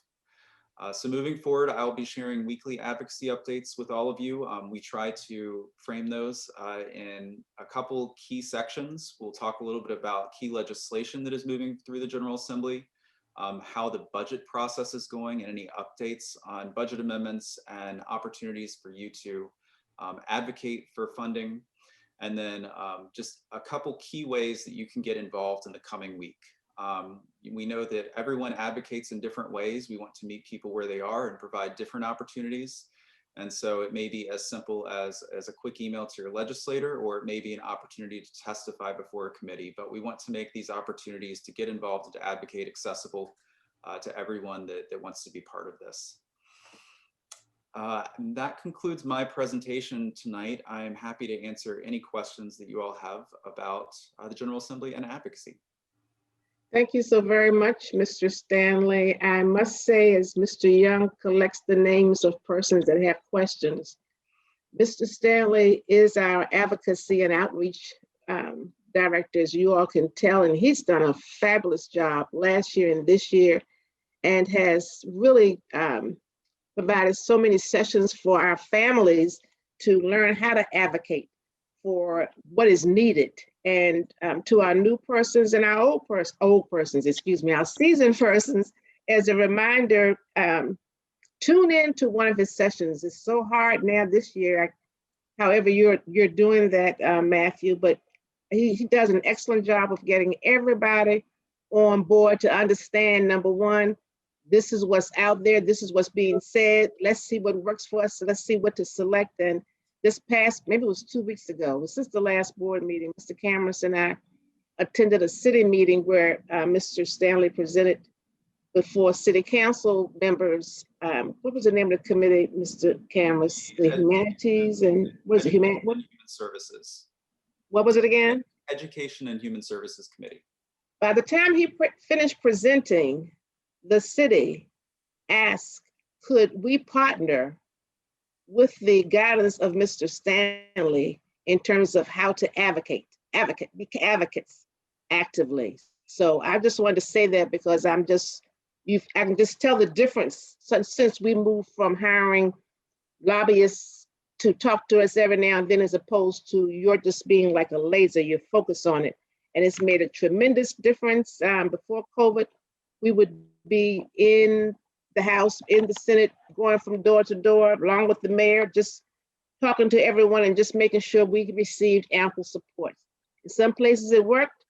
So moving forward, I'll be sharing weekly advocacy updates with all of you. We try to frame those in a couple key sections. We'll talk a little bit about key legislation that is moving through the General Assembly. how the budget process is going and any updates on budget amendments and opportunities for you to advocate for funding. And then just a couple key ways that you can get involved in the coming week. We know that everyone advocates in different ways. We want to meet people where they are and provide different opportunities. And so it may be as simple as a quick email to your legislator, or it may be an opportunity to testify before a committee. But we want to make these opportunities to get involved and to advocate accessible to everyone that wants to be part of this. That concludes my presentation tonight. I am happy to answer any questions that you all have about the General Assembly and advocacy. Thank you so very much, Mr. Stanley. I must say, as Mr. Young collects the names of persons that have questions, Mr. Stanley is our advocacy and outreach director, as you all can tell, and he's done a fabulous job last year and this year, and has really provided so many sessions for our families to learn how to advocate for what is needed. And to our new persons and our old persons, excuse me, our seasoned persons, as a reminder, tune in to one of his sessions. It's so hard now this year, however you're doing that, Matthew, but he does an excellent job of getting everybody on board to understand, number one, this is what's out there, this is what's being said, let's see what works for us, so let's see what to select. And this past, maybe it was 2 weeks ago, since the last board meeting, Mr. Cameron and I attended a city meeting where Mr. Stanley presented before city council members. What was the name of the committee, Mr. Cameron? The humanities and what is it? Human Services. What was it again? Education and Human Services Committee. By the time he finished presenting, the city asked, could we partner with the guidance of Mr. Stanley in terms of how to be advocates actively. So I just wanted to say that because I can just tell the difference since we moved from hiring lobbyists to talk to us every now and then, as opposed to you're just being like a laser, you're focused on it. And it's made a tremendous difference. Before COVID, we would be in the House, in the Senate, going from door to door, along with the mayor, just talking to everyone and just making sure we received ample support. In some places it worked,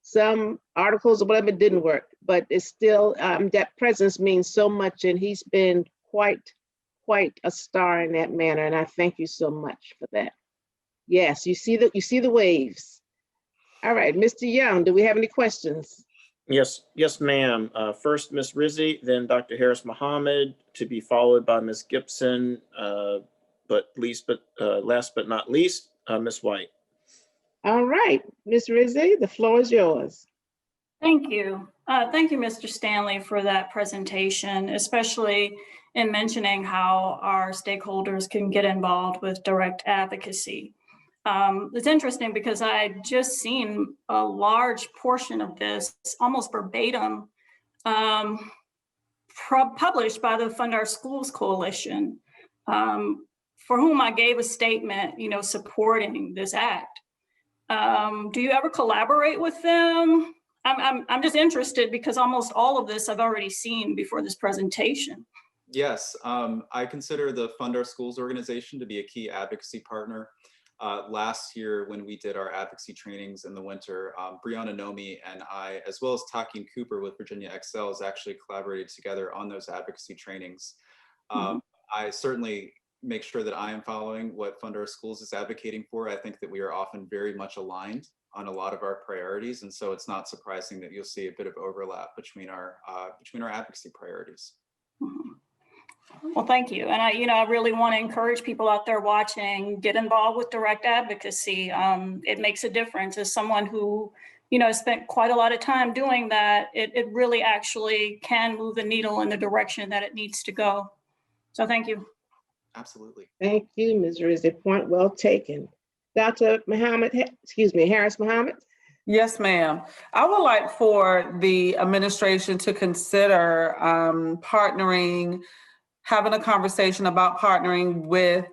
some articles or whatever didn't work, but it's still, that presence means so much, and he's been quite a star in that manner, and I thank you so much for that. Yes, you see the waves. All right, Mr. Young, do we have any questions? Yes, ma'am. First, Ms. Rizzi, then Dr. Harris Muhammad, to be followed by Ms. Gibson, last but not least, Ms. White. All right, Ms. Rizzi, the floor is yours. Thank you. Thank you, Mr. Stanley, for that presentation, especially in mentioning how our stakeholders can get involved with direct advocacy. It's interesting because I had just seen a large portion of this, almost verbatim, published by the Fund Our Schools Coalition, for whom I gave a statement, supporting this act. Do you ever collaborate with them? I'm just interested because almost all of this I've already seen before this presentation. Yes, I consider the Fund Our Schools organization to be a key advocacy partner. Last year, when we did our advocacy trainings in the winter, Brianna Nomi and I, as well as Takin Cooper with Virginia Excels, actually collaborated together on those advocacy trainings. I certainly make sure that I am following what Fund Our Schools is advocating for. I think that we are often very much aligned on a lot of our priorities, and so it's not surprising that you'll see a bit of overlap between our advocacy priorities. Well, thank you. And I really want to encourage people out there watching, get involved with direct advocacy. It makes a difference. As someone who, spent quite a lot of time doing that, it really actually can move the needle in the direction that it needs to go. So thank you. Absolutely. Thank you, Ms. Rizzi. Point well taken. Dr. Harris Muhammad. Yes, ma'am. I would like for the administration to consider having a conversation about partnering with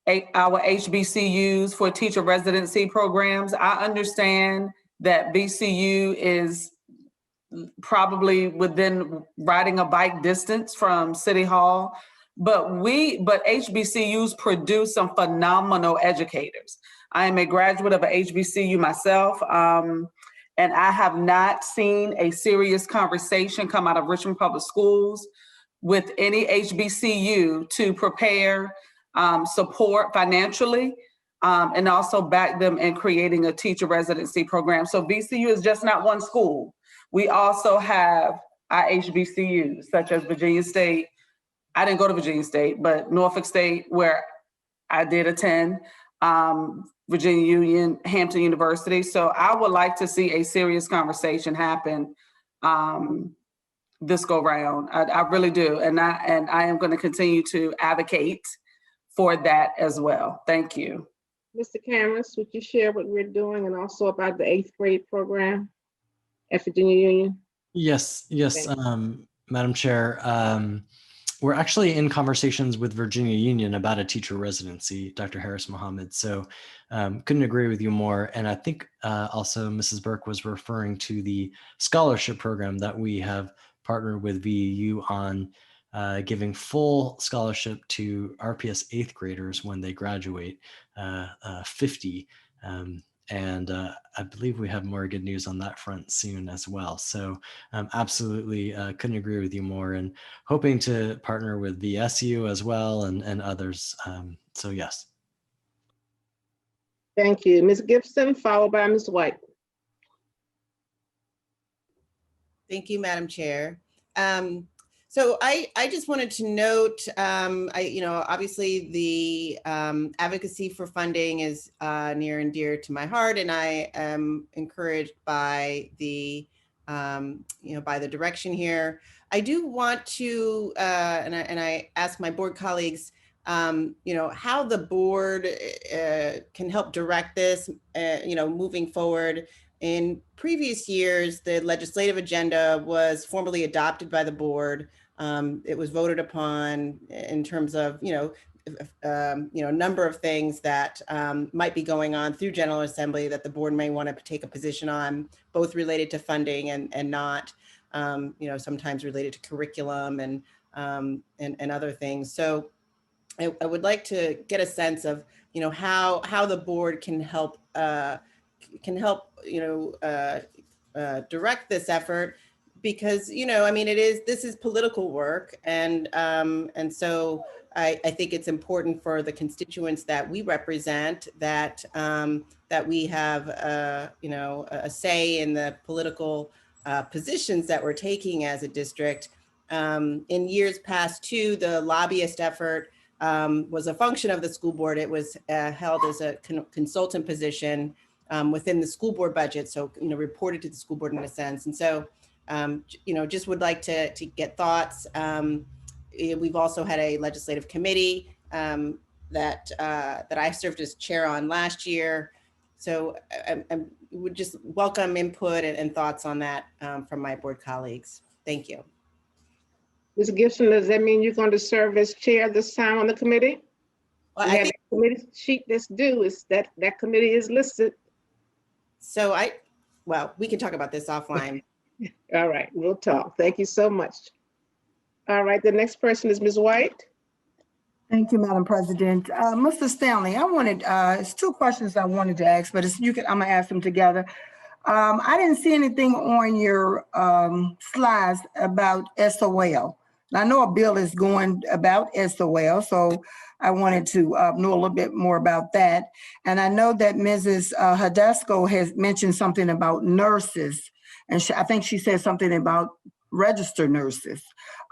our HBCUs for teacher residency programs. I understand that VCU is probably within riding a bike distance from City Hall. But HBCUs produce some phenomenal educators. I am a graduate of a HBCU myself, and I have not seen a serious conversation come out of Richmond Public Schools with any HBCU to prepare, support financially, and also back them in creating a teacher residency program. So VCU is just not one school. We also have our HBCUs, such as Virginia State. I didn't go to Virginia State, but Norfolk State, where I did attend, Virginia Union, Hampton University. So I would like to see a serious conversation happen this go round. I really do. And I am going to continue to advocate for that as well. Thank you. Mr. Cameras, would you share what we're doing and also about the 8th grade program at Virginia Union? Yes, Madam Chair. We're actually in conversations with Virginia Union about a teacher residency, Dr. Harris Mohammed. So couldn't agree with you more. And I think also Mrs. Burke was referring to the scholarship program that we have partnered with VUU on, giving full scholarship to RPS 8th graders when they graduate, 50. And I believe we have more good news on that front soon as well. So absolutely couldn't agree with you more, and hoping to partner with VSU as well and others. So yes. Thank you. Ms. Gibson, followed by Ms. White. Thank you, Madam Chair. So I just wanted to note, obviously the advocacy for funding is near and dear to my heart, and I am encouraged by the, by the direction here. I do want to, and I ask my board colleagues, how the board can help direct this, moving forward. In previous years, the legislative agenda was formally adopted by the board. It was voted upon in terms of, a number of things that might be going on through General Assembly that the board may want to take a position on, both related to funding and not, sometimes related to curriculum and other things. So I would like to get a sense of, how the board can help direct this effort, because this is political work, and so I think it's important for the constituents that we represent that that we have a say in the political positions that we're taking as a district. In years past too, the lobbyist effort was a function of the school board. It was held as a consultant position within the school board budget, so reported to the school board in a sense. And so just would like to get thoughts. We've also had a legislative committee that I served as chair on last year. So I would just welcome input and thoughts on that from my board colleagues. Thank you. Ms. Gibson, does that mean you're going to serve as chair this time on the committee? Well, I think the committee sheet that's due is that committee is listed. So we can talk about this offline. All right, we'll talk. Thank you so much. All right, the next person is Ms. White. Thank you, Madam President. Mr. Stanley, I wanted, it's two questions I wanted to ask, but I'm gonna ask them together. I didn't see anything on your slides about SOL. I know a bill is going about SOL, so I wanted to know a little bit more about that. And I know that Mrs. Hudesco has mentioned something about nurses, and I think she said something about registered nurses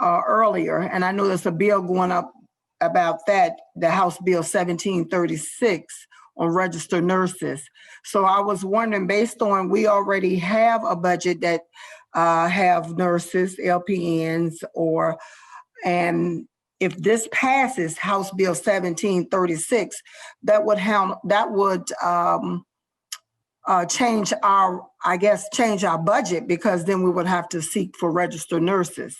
earlier. And I know there's a bill going up about that, the House Bill 1736 on registered nurses. So I was wondering, based on we already have a budget that have nurses, LPNs, and if this passes House Bill 1736, that would change our budget, because then we would have to seek for registered nurses.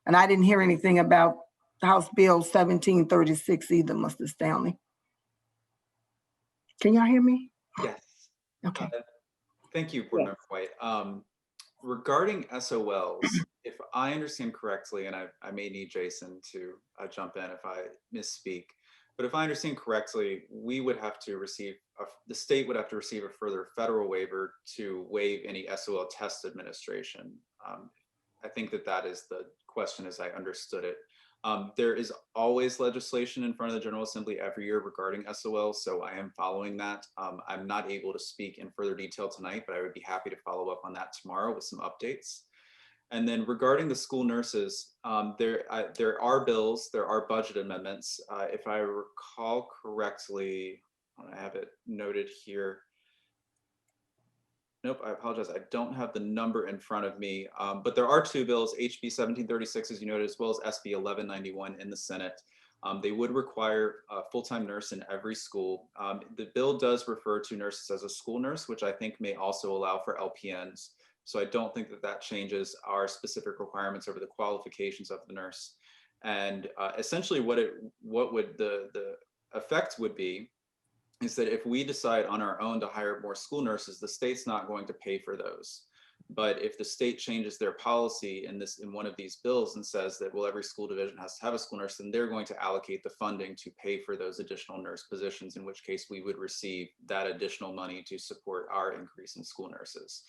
And I didn't hear anything about House Bill 1736 either, Mr. Stanley. Can y'all hear me? Yes. Okay. Thank you, Board Member White. regarding SOLs, if I understand correctly, and I may need Jason to jump in if I misspeak, but if I understand correctly, we would have to receive, the state would have to receive a further federal waiver to waive any SOL test administration. I think that is the question as I understood it. There is always legislation in front of the General Assembly every year regarding SOL, so I am following that. I'm not able to speak in further detail tonight, but I would be happy to follow up on that tomorrow with some updates. And then regarding the school nurses, there are bills, there are budget amendments. If I recall correctly, I have it noted here. Nope, I apologize. I don't have the number in front of me, but there are two bills, HB 1736, as you noted, as well as SB 1191 in the Senate. They would require a full-time nurse in every school. The bill does refer to nurses as a school nurse, which I think may also allow for LPNs. So I don't think that changes our specific requirements over the qualifications of the nurse. And essentially what would the effect would be is that if we decide on our own to hire more school nurses, the state's not going to pay for those. But if the state changes their policy in one of these bills and says that, well, every school division has to have a school nurse, then they're going to allocate the funding to pay for those additional nurse positions, in which case we would receive that additional money to support our increase in school nurses.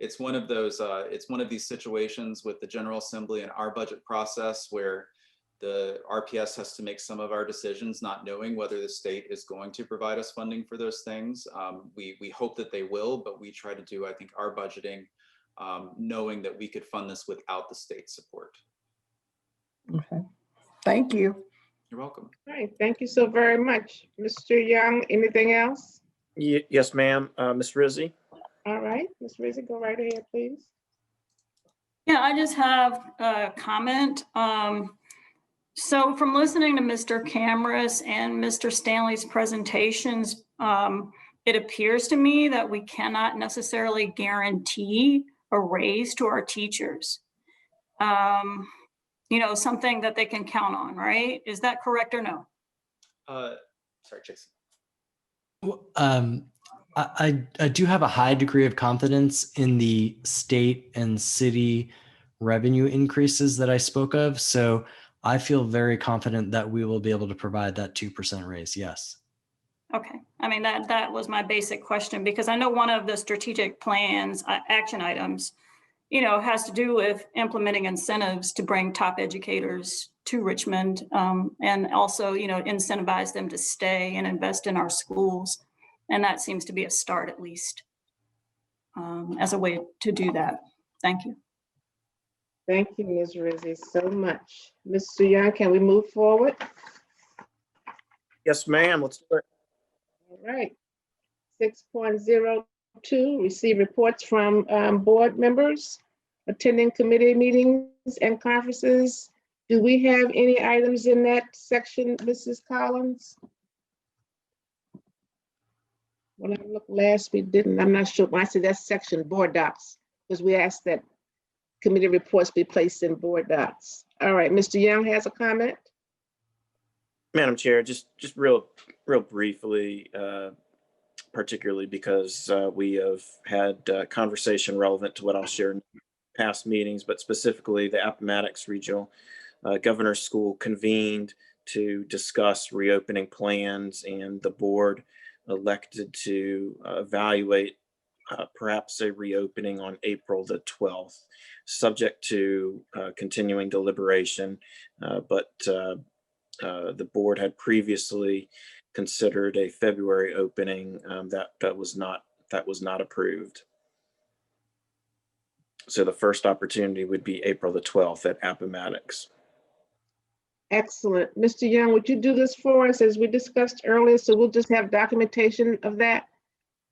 It's one of those, it's one of these situations with the General Assembly and our budget process where the RPS has to make some of our decisions not knowing whether the state is going to provide us funding for those things. We hope that they will, but we try to do, I think, our budgeting knowing that we could fund this without the state support. Okay, thank you. You're welcome. All right, thank you so very much. Mr. Young, anything else? Yes, ma'am. Ms. Rizzi? All right, Ms. Rizzi, go right ahead, please. Yeah, I just have a comment. So from listening to Mr. Camrus and Mr. Stanley's presentations, it appears to me that we cannot necessarily guarantee a raise to our teachers. You know, something that they can count on, right? Is that correct or no? Sorry, Jason. I do have a high degree of confidence in the state and city revenue increases that I spoke of. So I feel very confident that we will be able to provide that 2% raise. Yes. Okay. I mean, that was my basic question, because I know one of the strategic plans, action items, you know, has to do with implementing incentives to bring top educators to Richmond, and also, you know, incentivize them to stay and invest in our schools. And that seems to be a start, at least, as a way to do that. Thank you. Thank you, Ms. Rizzi, so much. Mr. Young, can we move forward? Yes, ma'am. Let's do it. All right. 6.02, receive reports from board members attending committee meetings and conferences. Do we have any items in that section, Mrs. Collins? When I looked last, we didn't. I'm not sure. When I said that section, board docs, because we asked that committee reports be placed in board docs. All right, Mr. Young has a comment. Madam Chair, just real briefly, particularly because we have had conversation relevant to what I'll share in past meetings, but specifically the Appomattox Regional Governor's School convened to discuss reopening plans, and the board elected to evaluate perhaps a reopening on April the 12th, subject to continuing deliberation, but the board had previously considered a February opening that was not approved. So the first opportunity would be April the 12th at Appomattox. Excellent. Mr. Young, would you do this for us as we discussed earlier? So we'll just have documentation of that.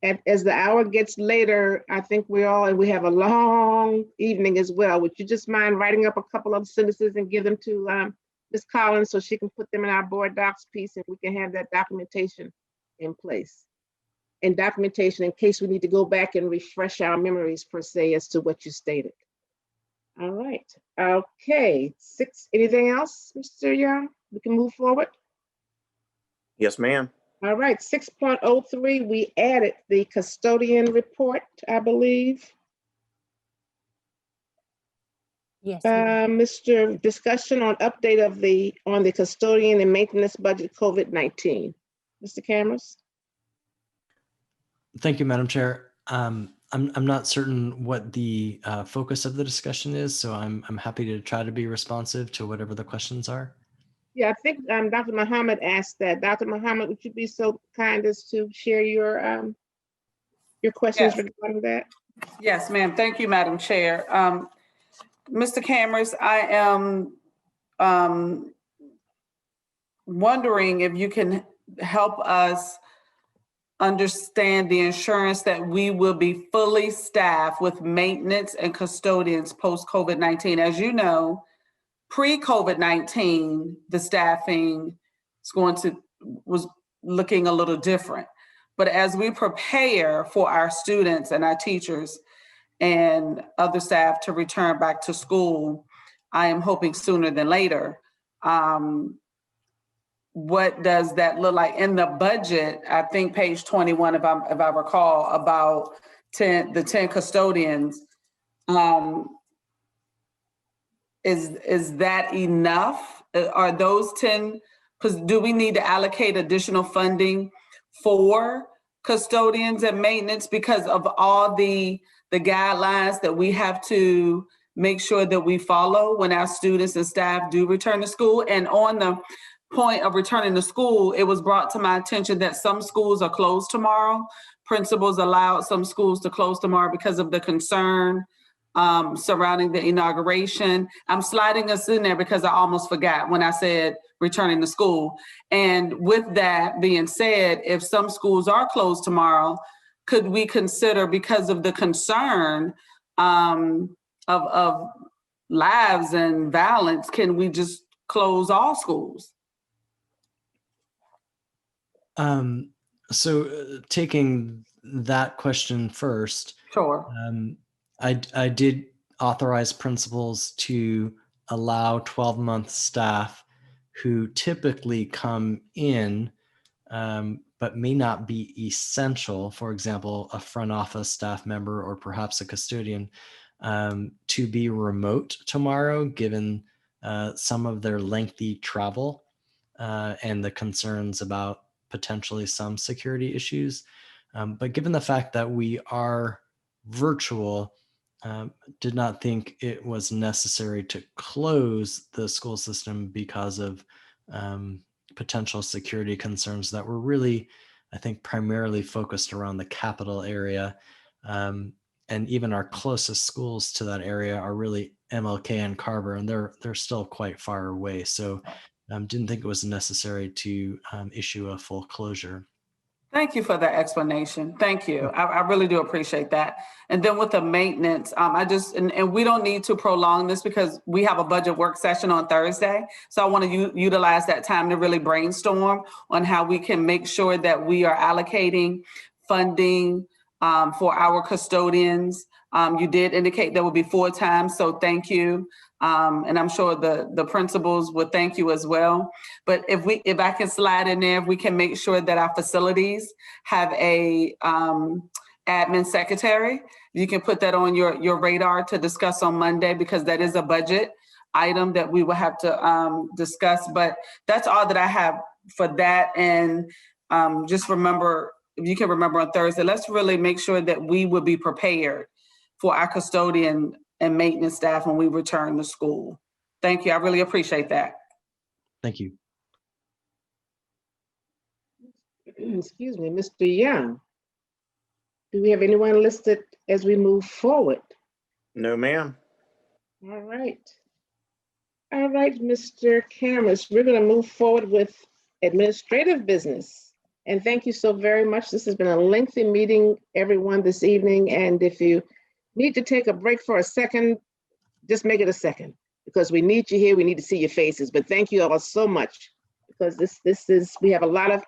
And as the hour gets later, I think we have a long evening as well. Would you just mind writing up a couple of sentences and give them to Ms. Collins so she can put them in our board docs piece, and we can have that documentation in place? And documentation in case we need to go back and refresh our memories per se as to what you stated. All right. Okay. Anything else, Mr. Young? We can move forward. Yes, ma'am. All right. 6.03, we added the custodian report, I believe. Yes. ma'am. Mr. Discussion on update of the custodian and maintenance budget COVID-19. Mr. Cameras? Thank you, Madam Chair. I'm not certain what the focus of the discussion is, so I'm happy to try to be responsive to whatever the questions are. Yeah, I think Dr. Muhammad asked that. Dr. Muhammad, would you be so kind as to share your questions Yes. regarding that? Yes, ma'am. Thank you, Madam Chair. Mr. Cameras, I am wondering if you can help us understand the assurance that we will be fully staffed with maintenance and custodians post-COVID-19. As you know, pre-COVID-19, the staffing was looking a little different. But as we prepare for our students and our teachers and other staff to return back to school, I am hoping sooner than later. What does that look like in the budget? I think page 21, if I recall, about the 10 custodians. Is that enough? Are those 10? Because do we need to allocate additional funding for custodians and maintenance because of all the guidelines that we have to make sure that we follow when our students and staff do return to school? And on the point of returning to school, it was brought to my attention that some schools are closed tomorrow. Principals allowed some schools to close tomorrow because of the concern surrounding the inauguration. I'm sliding us in there because I almost forgot when I said returning to school. And with that being said, if some schools are closed tomorrow, could we consider, because of the concern of lives and violence, can we just close all schools? Taking that question first. Sure. I did authorize principals to allow 12-month staff who typically come in but may not be essential, for example, a front office staff member or perhaps a custodian, to be remote tomorrow, given some of their lengthy travel and the concerns about potentially some security issues. But given the fact that we are virtual, did not think it was necessary to close the school system because of potential security concerns that were really, I think, primarily focused around the capital area. And even our closest schools to that area are really MLK and Carver, and they're still quite far away. So didn't think it was necessary to issue a full closure. Thank you for that explanation. Thank you. I really do appreciate that. And then with the maintenance, and we don't need to prolong this because we have a budget work session on Thursday. So I want to utilize that time to really brainstorm on how we can make sure that we are allocating funding for our custodians. You did indicate there will be 4 times, so thank you. And I'm sure the principals would thank you as well. But if I can slide in there, if we can make sure that our facilities have a admin secretary, you can put that on your radar to discuss on Monday, because that is a budget item that we will have to discuss. But that's all that I have for that. And just remember, if you can remember on Thursday, let's really make sure that we will be prepared for our custodian and maintenance staff when we return to school. Thank you. I really appreciate that. Thank you. Excuse me, Mr. Young. Do we have anyone listed as we move forward? No, ma'am. All right. All right, Mr. Cameras, we're going to move forward with administrative business. And thank you so very much. This has been a lengthy meeting, everyone, this evening. And if you need to take a break for a second, just make it a second, because we need you here. We need to see your faces. But thank you all so much, because we have a lot of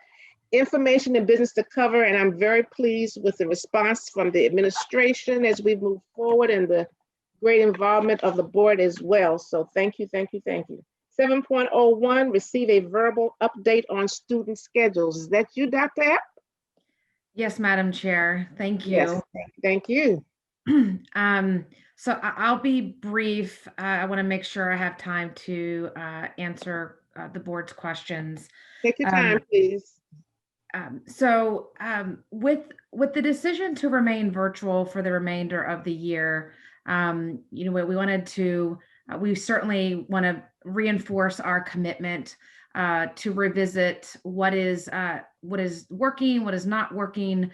information and business to cover, and I'm very pleased with the response from the administration as we move forward, and the great involvement of the board as well. So thank you, thank you, thank you. 7.01, receive a verbal update on student schedules. Is that you, Dr. Epp? Yes, Madam Chair. Thank you. Yes, thank you. So I'll be brief. I want to make sure I have time to answer the board's questions. Take your time, please. With the decision to remain virtual for the remainder of the year, we certainly want to reinforce our commitment to revisit what is working, what is not working.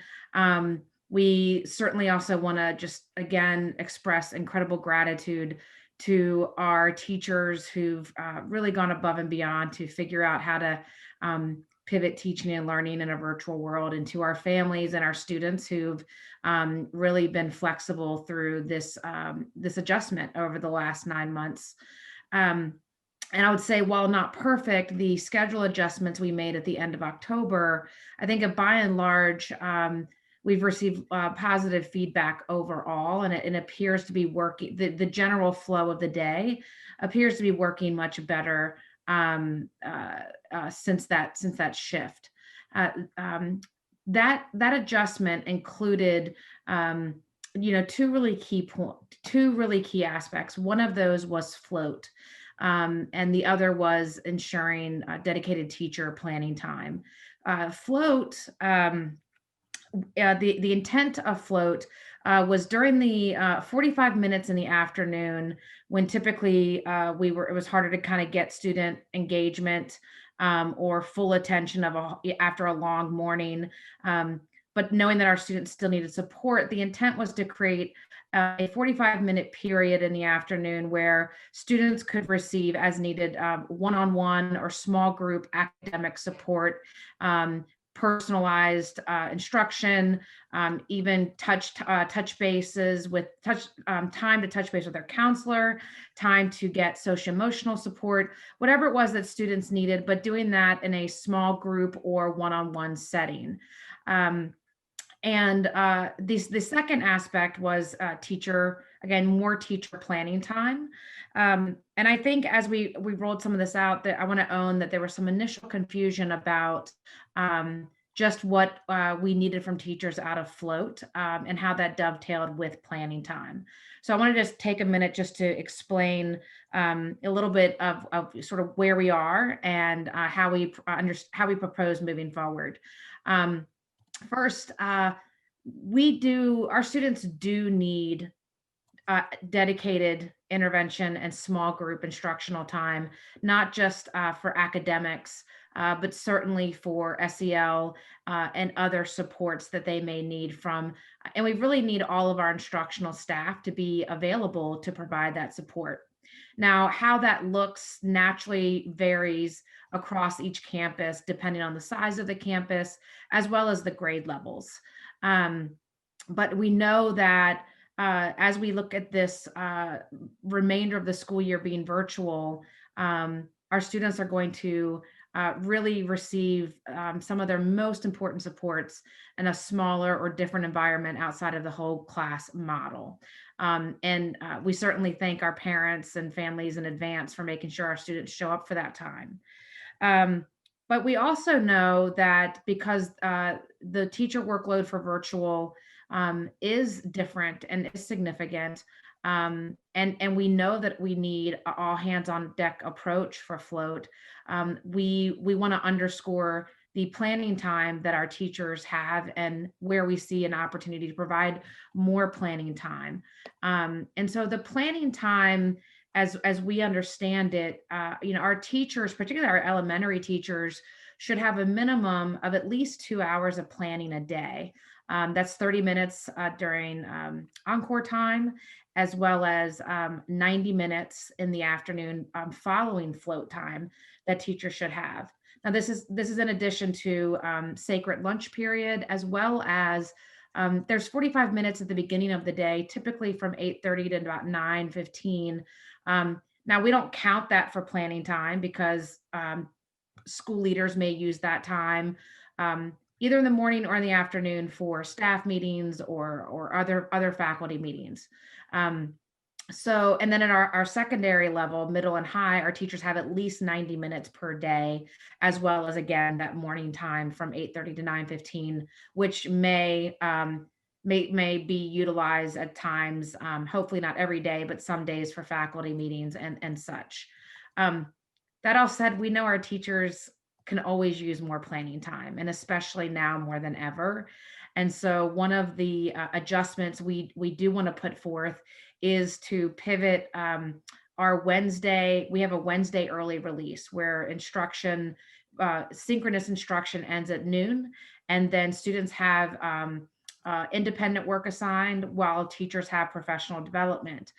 We certainly also want to just again express incredible gratitude to our teachers who've really gone above and beyond to figure out how to pivot teaching and learning in a virtual world, and to our families and our students who've really been flexible through this adjustment over the last 9 months. And I would say, while not perfect, the schedule adjustments we made at the end of October, I think by and large, we've received positive feedback overall, and it appears to be working. The general flow of the day appears to be working much better since that shift. That adjustment included two really key aspects. One of those was float, and the other was ensuring dedicated teacher planning time. Float, the intent of float was during the 45 minutes in the afternoon, when typically it was harder to kind of get student engagement or full attention after a long morning. But knowing that our students still needed support, the intent was to create a 45-minute period in the afternoon where students could receive, as needed, one-on-one or small group academic support, personalized instruction, even touch bases with time to touch base with their counselor, time to get social emotional support, whatever it was that students needed, but doing that in a small group or one-on-one setting. The second aspect was more teacher planning time. And I think as we rolled some of this out, that I want to own that there was some initial confusion about just what we needed from teachers out of float and how that dovetailed with planning time. So I want to just take a minute just to explain a little bit of sort of where we are and how we propose moving forward. First, our students do need dedicated intervention and small group instructional time, not just for academics, but certainly for SEL and other supports that they may need and we really need all of our instructional staff to be available to provide that support. Now, how that looks naturally varies across each campus, depending on the size of the campus, as well as the grade levels. But we know that as we look at this remainder of the school year being virtual, our students are going to really receive some of their most important supports in a smaller or different environment outside of the whole class model. We certainly thank our parents and families in advance for making sure our students show up for that time. But we also know that because the teacher workload for virtual is different and is significant, and we know that we need an all hands on deck approach for float. We want to underscore the planning time that our teachers have and where we see an opportunity to provide more planning time. And so the planning time, as we understand it, our teachers, particularly our elementary teachers, should have a minimum of at least 2 hours of planning a day. That's 30 minutes during encore time, as well as 90 minutes in the afternoon following float time that teachers should have. Now, this is in addition to sacred lunch period, as well as there's 45 minutes at the beginning of the day, typically from 8:30 to about 9:15. Now, we don't count that for planning time because school leaders may use that time either in the morning or in the afternoon for staff meetings or other faculty meetings. And then at our secondary level, middle and high, our teachers have at least 90 minutes per day, as well as, again, that morning time from 8:30 to 9:15, which may may be utilized at times, hopefully not every day, but some days for faculty meetings and such. That all said, we know our teachers can always use more planning time, and especially now more than ever. And so one of the adjustments we do want to put forth is to pivot our Wednesday. We have a Wednesday early release where instruction, synchronous instruction ends at noon, and then students have independent work assigned while teachers have professional development.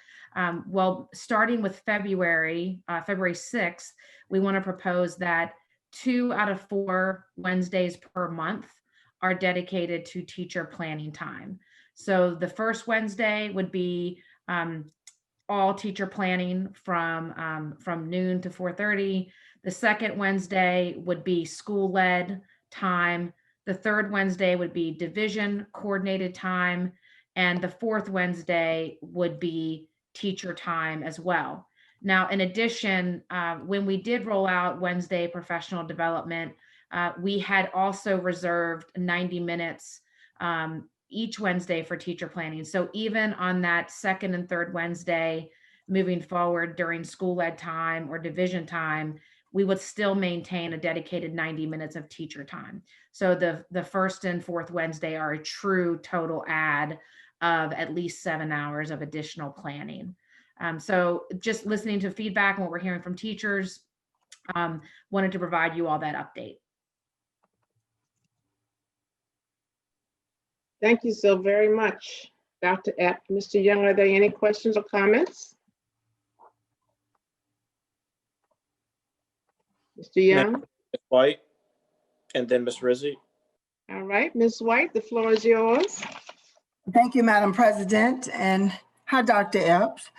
Well, starting with February 6th, we want to propose that 2 out of 4 Wednesdays per month are dedicated to teacher planning time. So the first Wednesday would be all teacher planning from noon to 4:30. The second Wednesday would be school-led time. The third Wednesday would be division coordinated time. And the fourth Wednesday would be teacher time as well. Now, in addition, when we did roll out Wednesday professional development, we had also reserved 90 minutes each Wednesday for teacher planning. So even on that second and third Wednesday, moving forward during school-led time or division time, we would still maintain a dedicated 90 minutes of teacher time. So the first and fourth Wednesday are a true total add of at least 7 hours of additional planning. So just listening to feedback and what we're hearing from teachers, wanted to provide you all that update. Thank you so very much, Dr. Epp. Mr. Young, are there any questions or comments? Mr. Young? Ms. White, and then Ms. Rizzi. All right, Ms. White, the floor is yours. Thank you, Madam President, and hi, Dr. Epps.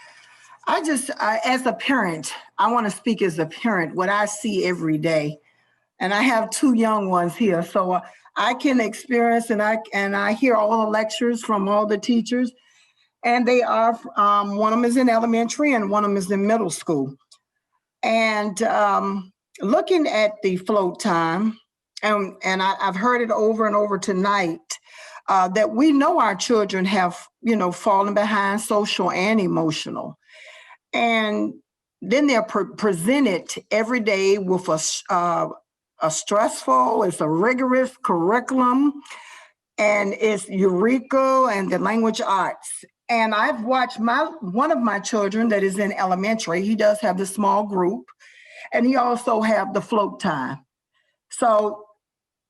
As a parent, I want to speak as a parent, what I see every day. And I have 2 young ones here, so I can experience and I hear all the lectures from all the teachers, and they are, one of them is in elementary and one of them is in middle school. And looking at the float time, and I've heard it over and over tonight, that we know our children have, fallen behind social and emotional. And then they're presented every day with a stressful, it's a rigorous curriculum, and it's Eureka and the language arts. And I've watched one of my children that is in elementary, he does have the small group, and he also have the float time. So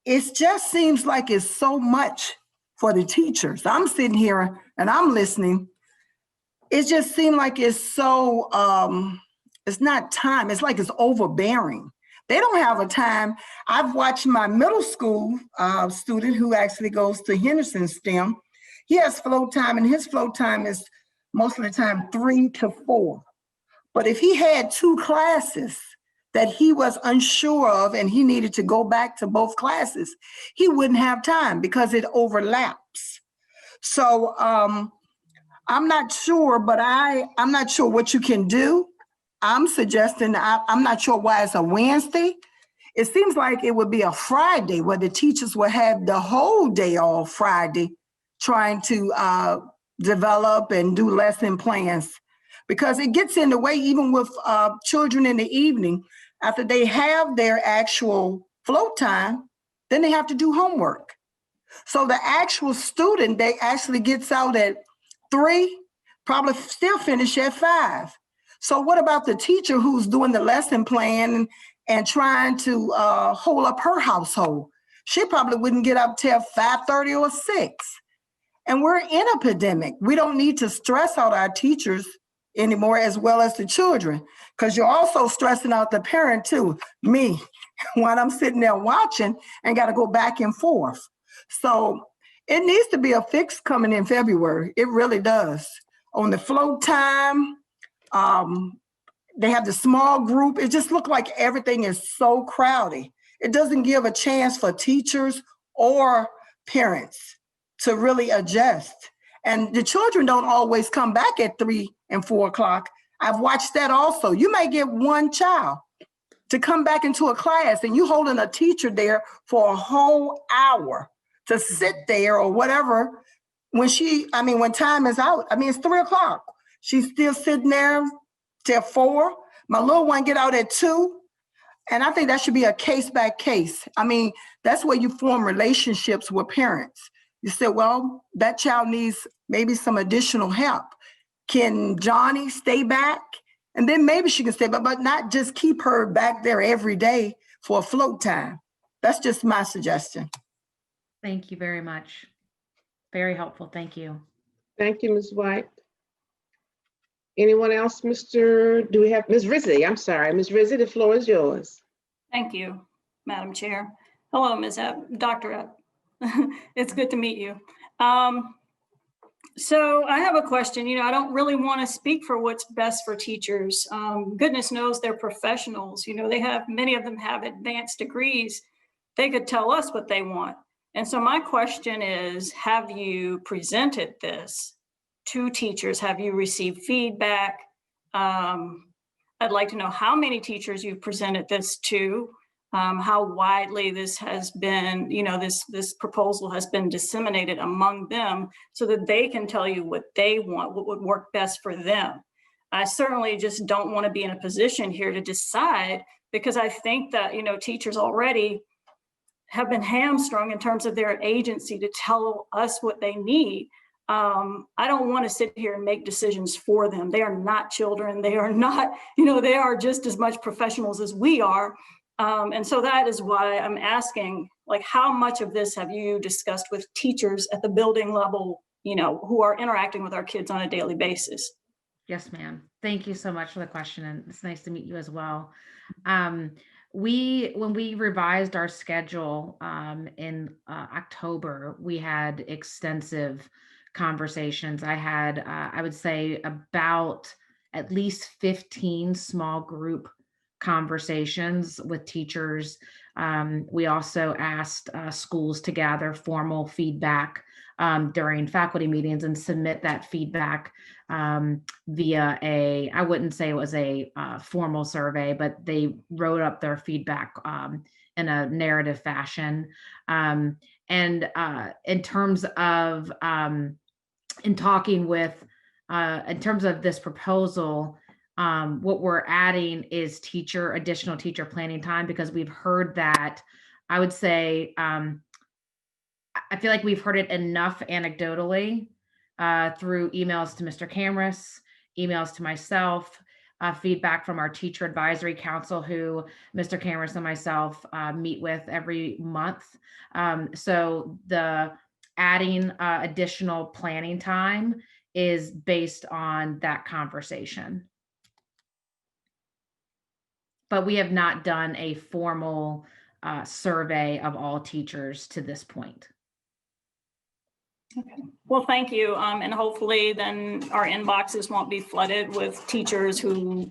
it just seems like it's so much for the teachers. I'm sitting here and I'm listening. It just seemed like it's so, it's not time, it's like it's overbearing. They don't have a time. I've watched my middle school student who actually goes to Henderson STEM. He has float time, and his float time is most of the time 3 to 4. But if he had 2 classes that he was unsure of and he needed to go back to both classes, he wouldn't have time because it overlaps. So I'm not sure, but I'm not sure what you can do. I'm suggesting, I'm not sure why it's a Wednesday. It seems like it would be a Friday where the teachers will have the whole day all Friday trying to develop and do lesson plans, because it gets in the way even with children in the evening. After they have their actual float time, then they have to do homework. So the actual student, they actually gets out at 3, probably still finish at 5. So what about the teacher who's doing the lesson plan and trying to hold up her household? She probably wouldn't get up till 5:30 or 6. And we're in a pandemic. We don't need to stress out our teachers anymore, as well as the children, because you're also stressing out the parent too, me, when I'm sitting there watching and got to go back and forth. So it needs to be a fix coming in February. It really does. On the float time, they have the small group. It just looked like everything is so crowded. It doesn't give a chance for teachers or parents to really adjust. And the children don't always come back at 3 and 4 o'clock. I've watched that also. You may get one child to come back into a class and you holding a teacher there for a whole hour to sit there or whatever when time is out, it's 3 o'clock. She's still sitting there till 4. My little one get out at 2. And I think that should be a case by case. That's where you form relationships with parents. You say, well, that child needs maybe some additional help. Can Johnny stay back? And then maybe she can stay back, but not just keep her back there every day for a float time. That's just my suggestion. Thank you very much. Very helpful. Thank you. Thank you, Ms. White. Anyone else, do we have Ms. Rizzi? I'm sorry, Ms. Rizzi, the floor is yours. Thank you, Madam Chair. Hello, Ms. Epp, Dr. Epp. It's good to meet you. So I have a question. I don't really want to speak for what's best for teachers. Goodness knows they're professionals. Many of them have advanced degrees. They could tell us what they want. And so my question is, have you presented this to teachers? Have you received feedback? I'd like to know how many teachers you've presented this to, how widely this has been, this proposal has been disseminated among them so that they can tell you what they want, what would work best for them. I certainly just don't want to be in a position here to decide, because I think that, teachers already have been hamstrung in terms of their agency to tell us what they need. I don't want to sit here and make decisions for them. They are not children. They are not, they are just as much professionals as we are. And so that is why I'm asking, how much of this have you discussed with teachers at the building level, who are interacting with our kids on a daily basis? Yes, ma'am. Thank you so much for the question. And it's nice to meet you as well. When we revised our schedule in October, we had extensive conversations. I had, I would say, about at least 15 small group conversations with teachers. We also asked schools to gather formal feedback during faculty meetings and submit that feedback via I wouldn't say it was a formal survey, but they wrote up their feedback in a narrative fashion. And in terms of in terms of this proposal, what we're adding is additional teacher planning time, because we've heard that, I would say, I feel like we've heard it enough anecdotally through emails to Mr. Camrus, emails to myself, feedback from our teacher advisory council, who Mr. Camrus and myself meet with every month. So the adding additional planning time is based on that conversation. But we have not done a formal survey of all teachers to this point. Okay. Well, thank you. And hopefully then our inboxes won't be flooded with teachers who,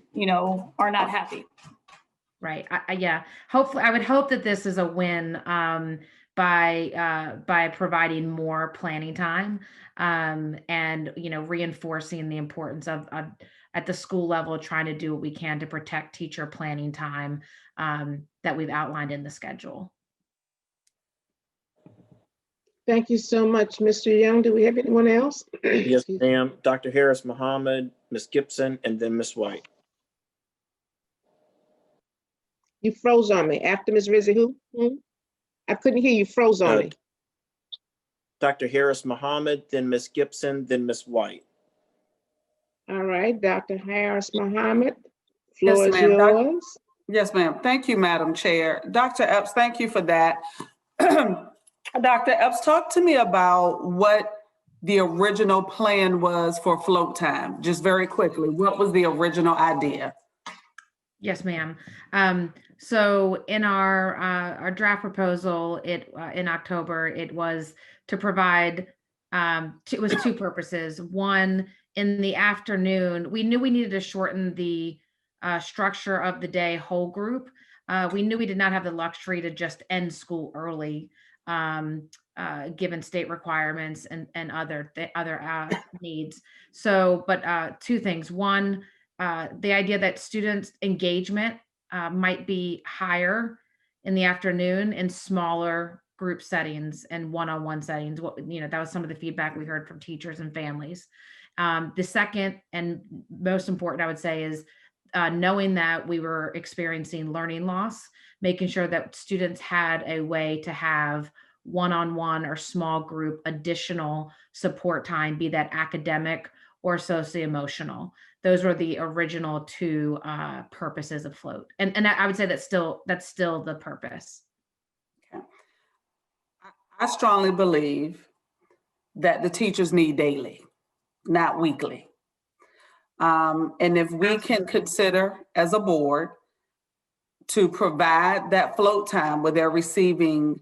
are not happy. Right. Yeah. Hopefully, I would hope that this is a win by providing more planning time and, reinforcing the importance of at the school level, trying to do what we can to protect teacher planning time that we've outlined in the schedule. Thank you so much, Mr. Young. Do we have anyone else? Yes, ma'am. Dr. Harris Muhammad, Ms. Gibson, and then Ms. White. You froze on me. After Ms. Rizzi, who? I couldn't hear you. Froze on me. Dr. Harris Muhammad, then Ms. Gibson, then Ms. White. All right, Dr. Harris Muhammad, floor is Yes, ma'am. yours. Yes, ma'am. Thank you, Madam Chair. Dr. Epps, thank you for that. Dr. Epps, talk to me about what the original plan was for float time. Just very quickly, what was the original idea? Yes, ma'am. So in our draft proposal, in October, it was to provide, it was two purposes. One, in the afternoon, we knew we needed to shorten the structure of the day whole group. We knew we did not have the luxury to just end school early, given state requirements and other needs. So, but two things. One, the idea that students' engagement might be higher in the afternoon in smaller group settings and one-on-one settings. That was some of the feedback we heard from teachers and families. The second and most important, I would say, is knowing that we were experiencing learning loss, making sure that students had a way to have one-on-one or small group additional support time, be that academic or socio-emotional. Those were the original two purposes of float. And I would say that's still the purpose. I strongly believe that the teachers need daily, not weekly. And if we can consider as a board to provide that float time where they're receiving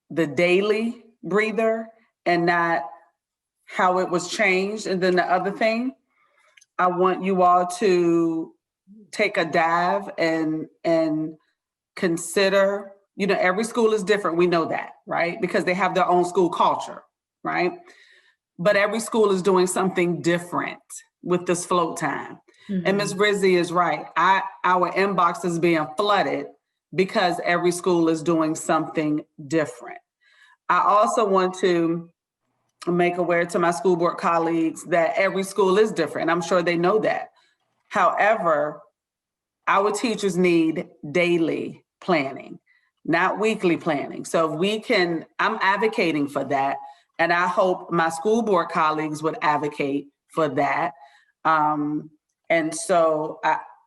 the daily breather and not how it was changed. And then the other thing, I want you all to take a dive and consider, every school is different. We know that, right? Because they have their own school culture, right? But every school is doing something different with this float time. Mm-hmm. And Ms. Rizzi is right. Our inbox is being flooded because every school is doing something different. I also want to make aware to my school board colleagues that every school is different. I'm sure they know that. However, our teachers need daily planning, not weekly planning. So if we can, I'm advocating for that. And I hope my school board colleagues would advocate for that. And so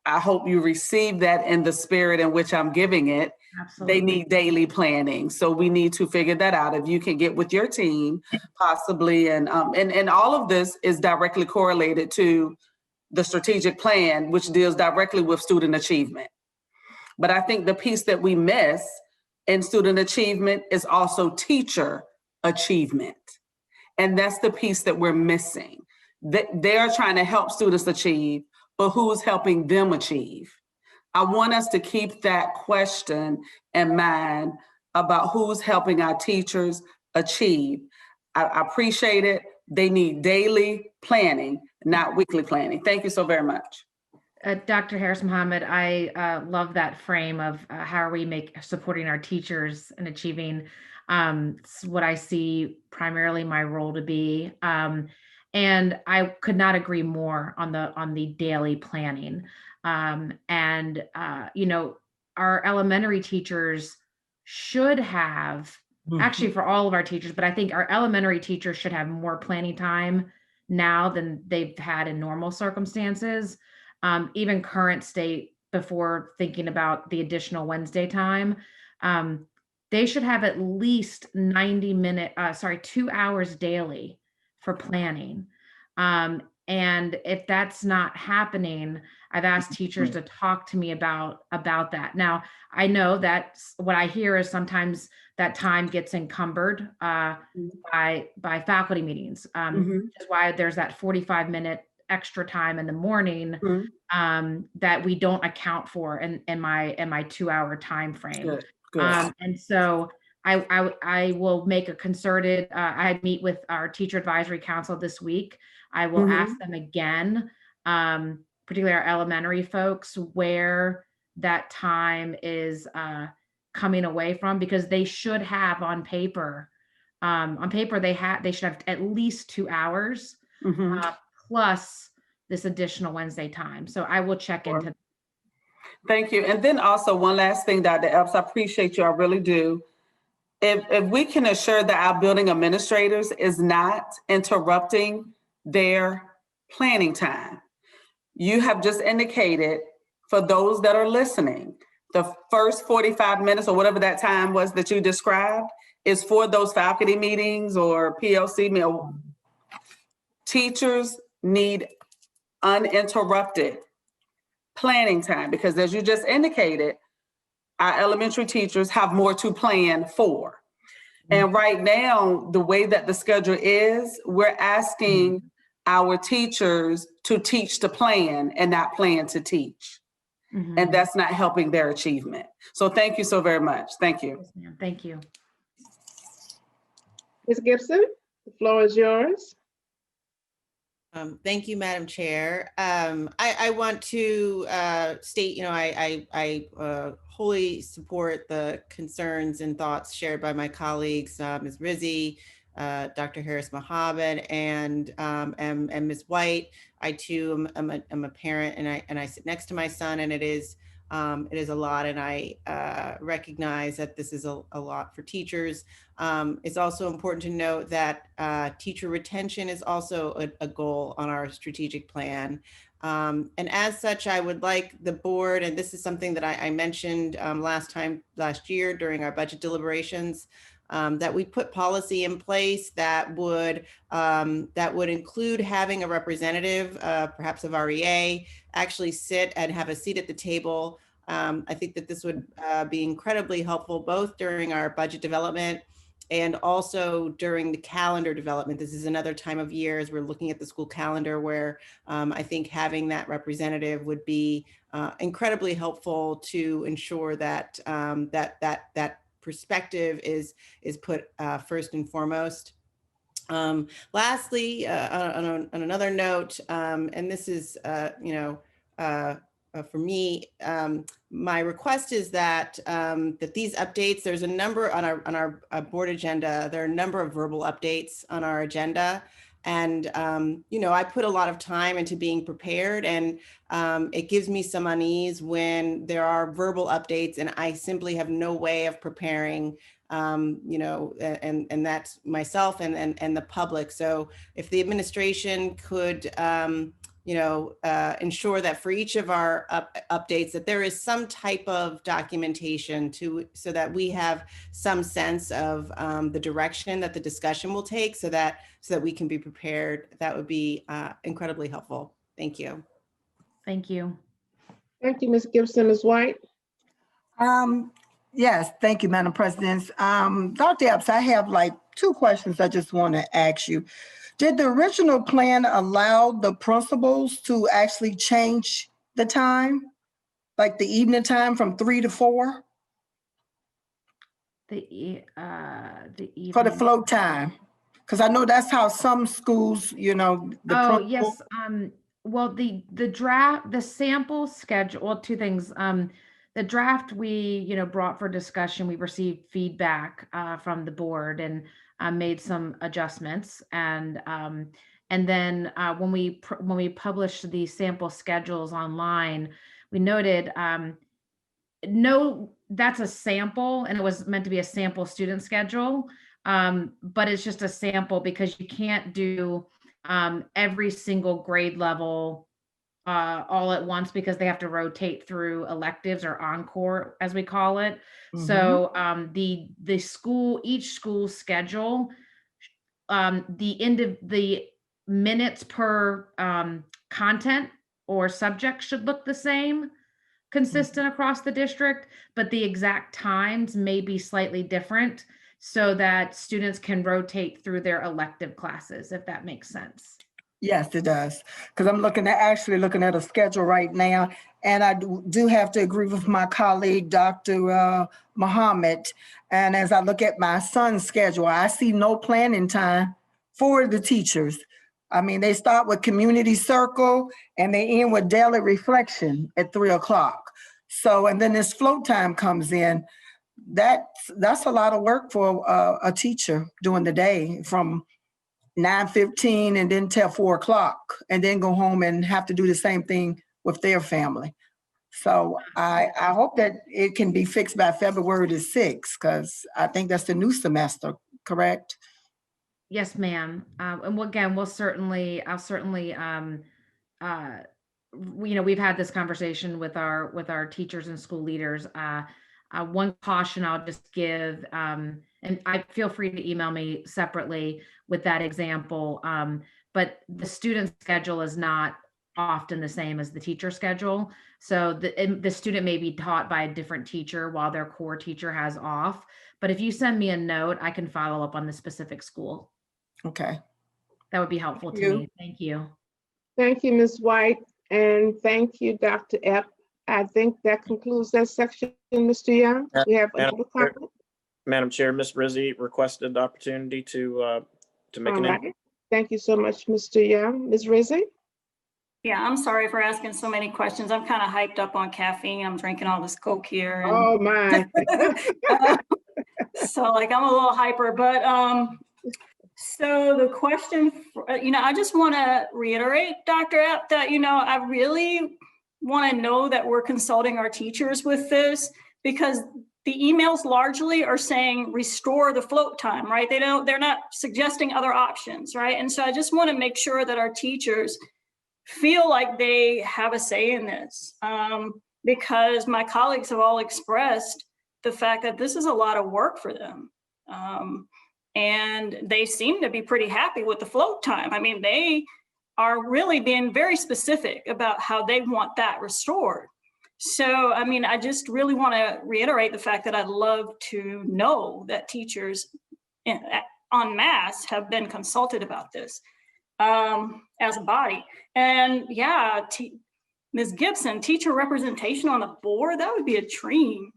I hope you receive that in the spirit in which I'm giving it. Absolutely. They need daily planning. So we need to figure that out. If you can get with your team, possibly, and all of this is directly correlated to the strategic plan, which deals directly with student achievement. But I think the piece that we miss in student achievement is also teacher achievement. And that's the piece that we're missing. They're trying to help students achieve, but who's helping them achieve? I want us to keep that question in mind about who's helping our teachers achieve. I appreciate it. They need daily planning, not weekly planning. Thank you so very much. Dr. Harris Mohammed, I love that frame of how are we supporting our teachers and achieving what I see primarily my role to be. And I could not agree more on the daily planning. Our elementary teachers should have, actually for all of our teachers, but I think our elementary teachers should have more planning time now than they've had in normal circumstances. Even current state, before thinking about the additional Wednesday time, they should have at least 2 hours daily for planning. And if that's not happening, I've asked teachers to talk to me about that. Now, I know that what I hear is sometimes that time gets encumbered by faculty meetings, which is why there's that 45-minute extra time in the morning that we don't account for in my 2-hour time frame. Good. And so I will make a concerted, I meet with our teacher advisory council this week. I will ask them again, particularly our elementary folks, where that time is coming away from, because they should have on paper they should have at least 2 hours plus this additional Wednesday time. So I will check into that. Thank you. And then also one last thing, Dr. Epps, I appreciate you, I really do. If we can assure that our building administrators is not interrupting their planning time. You have just indicated, for those that are listening, the first 45 minutes or whatever that time was that you described is for those faculty meetings or PLC meal. Teachers need uninterrupted planning time, because as you just indicated, our elementary teachers have more to plan for. And right now, the way that the schedule is, we're asking our teachers to teach to plan and not plan to teach. And that's not helping their achievement. So thank you so very much. Thank you. Yes, ma'am. Thank you. Ms. Gibson, the floor is yours. Thank you, Madam Chair. I want to state, I wholly support the concerns and thoughts shared by my colleagues, Ms. Rizzi, Dr. Harris Mohammed, and Ms. White. I too am a parent, and I sit next to my son, and it is a lot, and I recognize that this is a lot for teachers. It's also important to note that teacher retention is also a goal on our strategic plan. And as such, I would like the board, and this is something that I mentioned last year during our budget deliberations, that we put policy in place that would include having a representative, perhaps of REA, actually sit and have a seat at the table. I think that this would be incredibly helpful both during our budget development and also during the calendar development. This is another time of year as we're looking at the school calendar where I think having that representative would be incredibly helpful to ensure that that perspective is put first and foremost. Lastly, on another note, and this is, for me, my request is that that these updates, there's a number on our board agenda, there are a number of verbal updates on our agenda. And, I put a lot of time into being prepared, and it gives me some unease when there are verbal updates and I simply have no way of preparing, and that's myself and the public. So if the administration could, ensure that for each of our updates that there is some type of documentation so that we have some sense of the direction that the discussion will take, so that we can be prepared, that would be incredibly helpful. Thank you. Thank you. Thank you, Ms. Gibson. Ms. White? Yes, thank you, Madam President. Dr. Epps, I have like 2 questions I just want to ask you. Did the original plan allow the principals to actually change the time, like the evening time from 3 to 4? The evening. For the float time, because I know that's how some schools, Yes. Well, the draft, the sample schedule, well, 2 things. The draft we, brought for discussion, we received feedback from the board and made some adjustments. And then when we published the sample schedules online, we noted, no, that's a sample, and it was meant to be a sample student schedule. But it's just a sample because you can't do every single grade level all at once, because they have to rotate through electives, or encore as we call it. So the school, each school schedule, the minutes per content or subject should look the same, consistent across the district, but the exact times may be slightly different so that students can rotate through their elective classes, if that makes sense. Yes, it does. Because I'm looking at a schedule right now, and I do have to agree with my colleague, Dr. Mohammed. And as I look at my son's schedule, I see no planning time for the teachers. I mean, they start with community circle and they end with daily reflection at 3 o'clock. So, and then this float time comes in. That's a lot of work for a teacher during the day, from 9:15 and then till 4 o'clock, and then go home and have to do the same thing with their family. So I hope that it can be fixed by February the 6th, because I think that's the new semester, correct? Yes, ma'am. And again, I'll certainly, we've had this conversation with our teachers and school leaders. One caution I'll just give, and I feel free to email me separately with that example, but the student schedule is not often the same as the teacher schedule. So the student may be taught by a different teacher while their core teacher has off. But if you send me a note, I can follow up on the specific school. Okay. That would be helpful to me. Thank you. Thank you, Ms. White, and thank you, Dr. Epp. I think that concludes that section, Mr. Young. We have another comment. Madam Chair, Ms. Rizzi requested the opportunity to make an input. Thank you so much, Mr. Young. Ms. Rizzi? Yeah, I'm sorry for asking so many questions. I'm kind of hyped up on caffeine. I'm drinking all this Coke here. And Oh my. so like I'm a little hyper, but so the question, I just want to reiterate, Dr. Epp, that, I really want to know that we're consulting our teachers with this, because the emails largely are saying restore the float time, right? They're not suggesting other options, right? And so I just want to make sure that our teachers feel like they have a say in this, because my colleagues have all expressed the fact that this is a lot of work for them. And they seem to be pretty happy with the float time. I mean, they are really being very specific about how they want that restored. So, I mean, I just really want to reiterate the fact that I'd love to know that teachers en masse have been consulted about this as a body. And yeah, Ms. Gibson, teacher representation on the board, that would be a dream.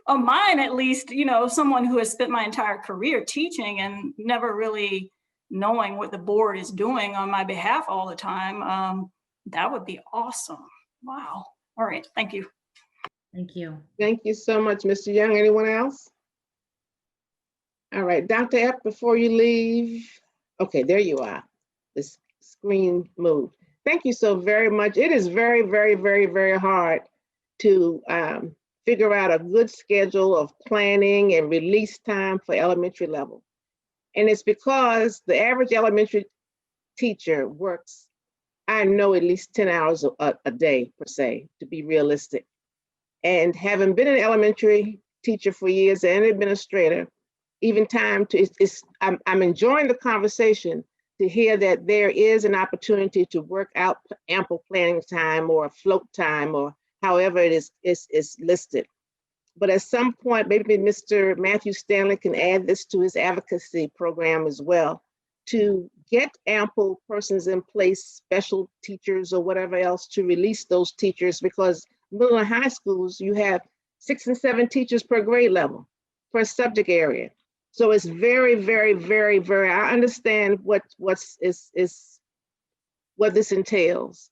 Of mine, at least, someone who has spent my entire career teaching and never really knowing what the board is doing on my behalf all the time. That would be awesome. Wow. All right. Thank you. Thank you. Thank you so much, Mr. Young. Anyone else? All right, Dr. Epp, before you leave. Okay, there you are. This screen moved. Thank you so very much. It is very, very, very, very hard to figure out a good schedule of planning and release time for elementary level. And it's because the average elementary teacher works, I know, at least 10 hours a day per se, to be realistic. And having been an elementary teacher for years and administrator, even time to, I'm enjoying the conversation to hear that there is an opportunity to work out ample planning time or float time or however it is listed. But at some point, maybe Mr. Matthew Stanley can add this to his advocacy program as well, to get ample persons in place, special teachers or whatever else, to release those teachers, because middle and high schools, you have 6 and 7 teachers per grade level, per subject area. So it's very, very, very, very, I understand what this entails.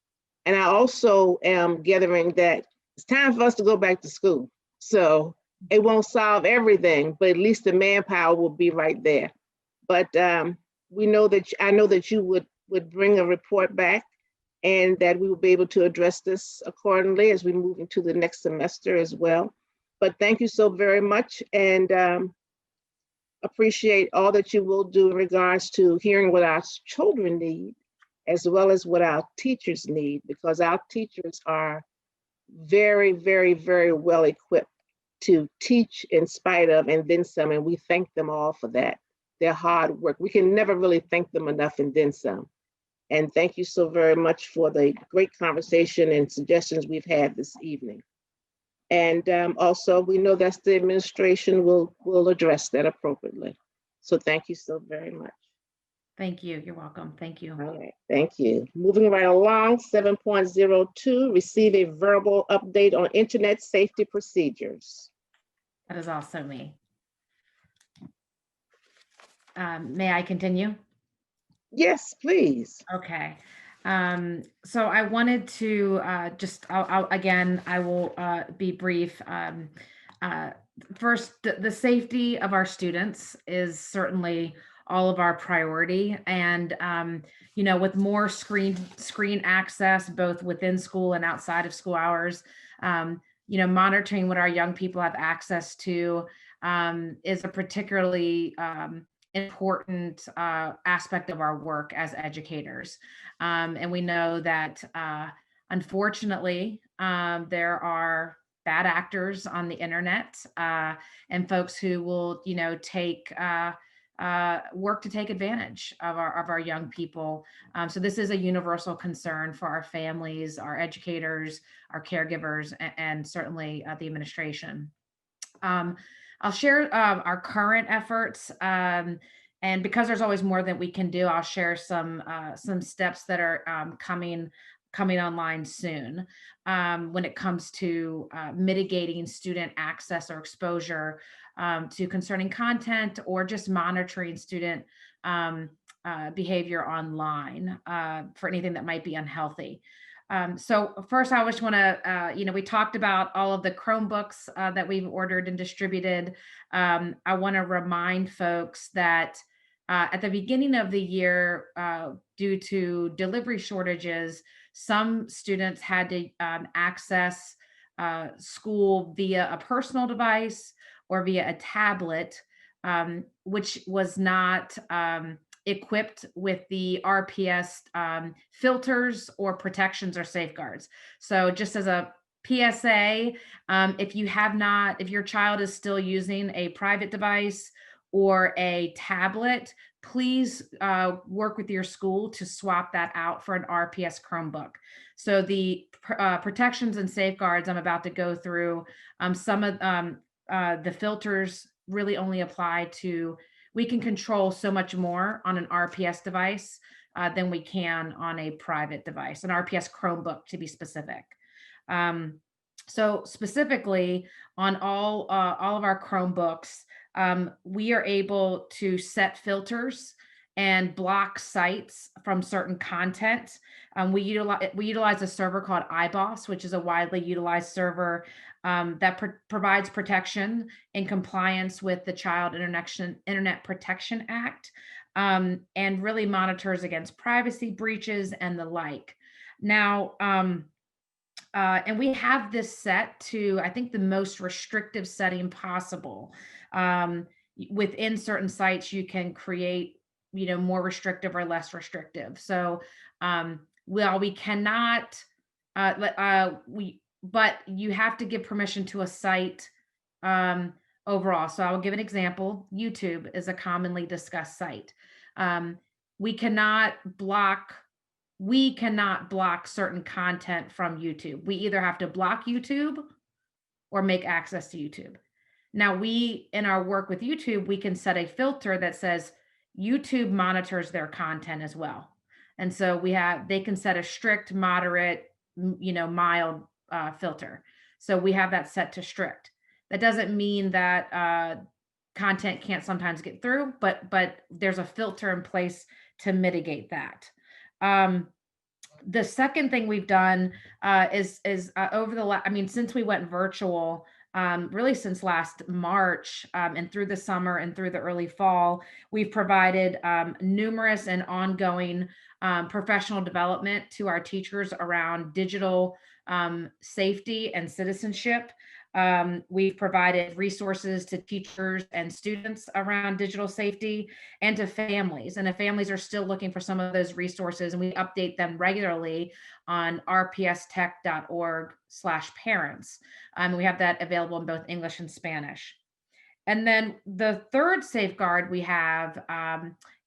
And I also am gathering that it's time for us to go back to school. So it won't solve everything, but at least the manpower will be right there. But we know that, I know that you would bring a report back and that we will be able to address this accordingly as we move into the next semester as well. But thank you so very much, and appreciate all that you will do in regards to hearing what our children need, as well as what our teachers need, because our teachers are very, very, very well equipped to teach in spite of, and then some, and we thank them all for that. Their hard work. We can never really thank them enough, and then some. And thank you so very much for the great conversation and suggestions we've had this evening. And also, we know that the administration will address that appropriately. So thank you so very much. Thank you. You're welcome. Thank you. All right. Thank you. Moving right along, 7.02, receive a verbal update on internet safety procedures. That is also me. May I continue? Yes, please. Okay. So I wanted to again, I will be brief. First, the safety of our students is certainly all of our priority. And, with more screen access, both within school and outside of school hours, monitoring what our young people have access to is a particularly important aspect of our work as educators. And we know that unfortunately, there are bad actors on the internet and folks who will, take work to take advantage of our young people. So this is a universal concern for our families, our educators, our caregivers, and certainly the administration. I'll share our current efforts, and because there's always more that we can do, I'll share some steps that are coming online soon when it comes to mitigating student access or exposure to concerning content, or just monitoring student behavior online for anything that might be unhealthy. So first, I just want to, we talked about all of the Chromebooks that we've ordered and distributed. I want to remind folks that at the beginning of the year, due to delivery shortages, some students had to access school via a personal device or via a tablet, which was not equipped with the RPS filters or protections or safeguards. So just as a PSA, if your child is still using a private device or a tablet, please work with your school to swap that out for an RPS Chromebook. So the protections and safeguards I'm about to go through, some of the filters really only apply to, we can control so much more on an RPS device than we can on a private device, an RPS Chromebook to be specific. So specifically on all of our Chromebooks, we are able to set filters and block sites from certain content. We utilize a server called iBoss, which is a widely utilized server that provides protection in compliance with the Child Internet Protection Act, and really monitors against privacy breaches and the like. Now, and we have this set to, I think, the most restrictive setting possible. Within certain sites, you can create, more restrictive or less restrictive. So, while we cannot, but you have to give permission to a site overall. So I will give an example. YouTube is a commonly discussed site. We cannot block certain content from YouTube. We either have to block YouTube or make access to YouTube. Now, in our work with YouTube, we can set a filter that says YouTube monitors their content as well. And so they can set a strict, moderate, mild filter. So we have that set to strict. That doesn't mean that content can't sometimes get through, but there's a filter in place to mitigate that. The second thing we've done is over since we went virtual, really since last March and through the summer and through the early fall, we've provided numerous and ongoing professional development to our teachers around digital safety and citizenship. We've provided resources to teachers and students around digital safety and to families. And if families are still looking for some of those resources, and we update them regularly on rpstech.org/parents. We have that available in both English and Spanish. And then the third safeguard we have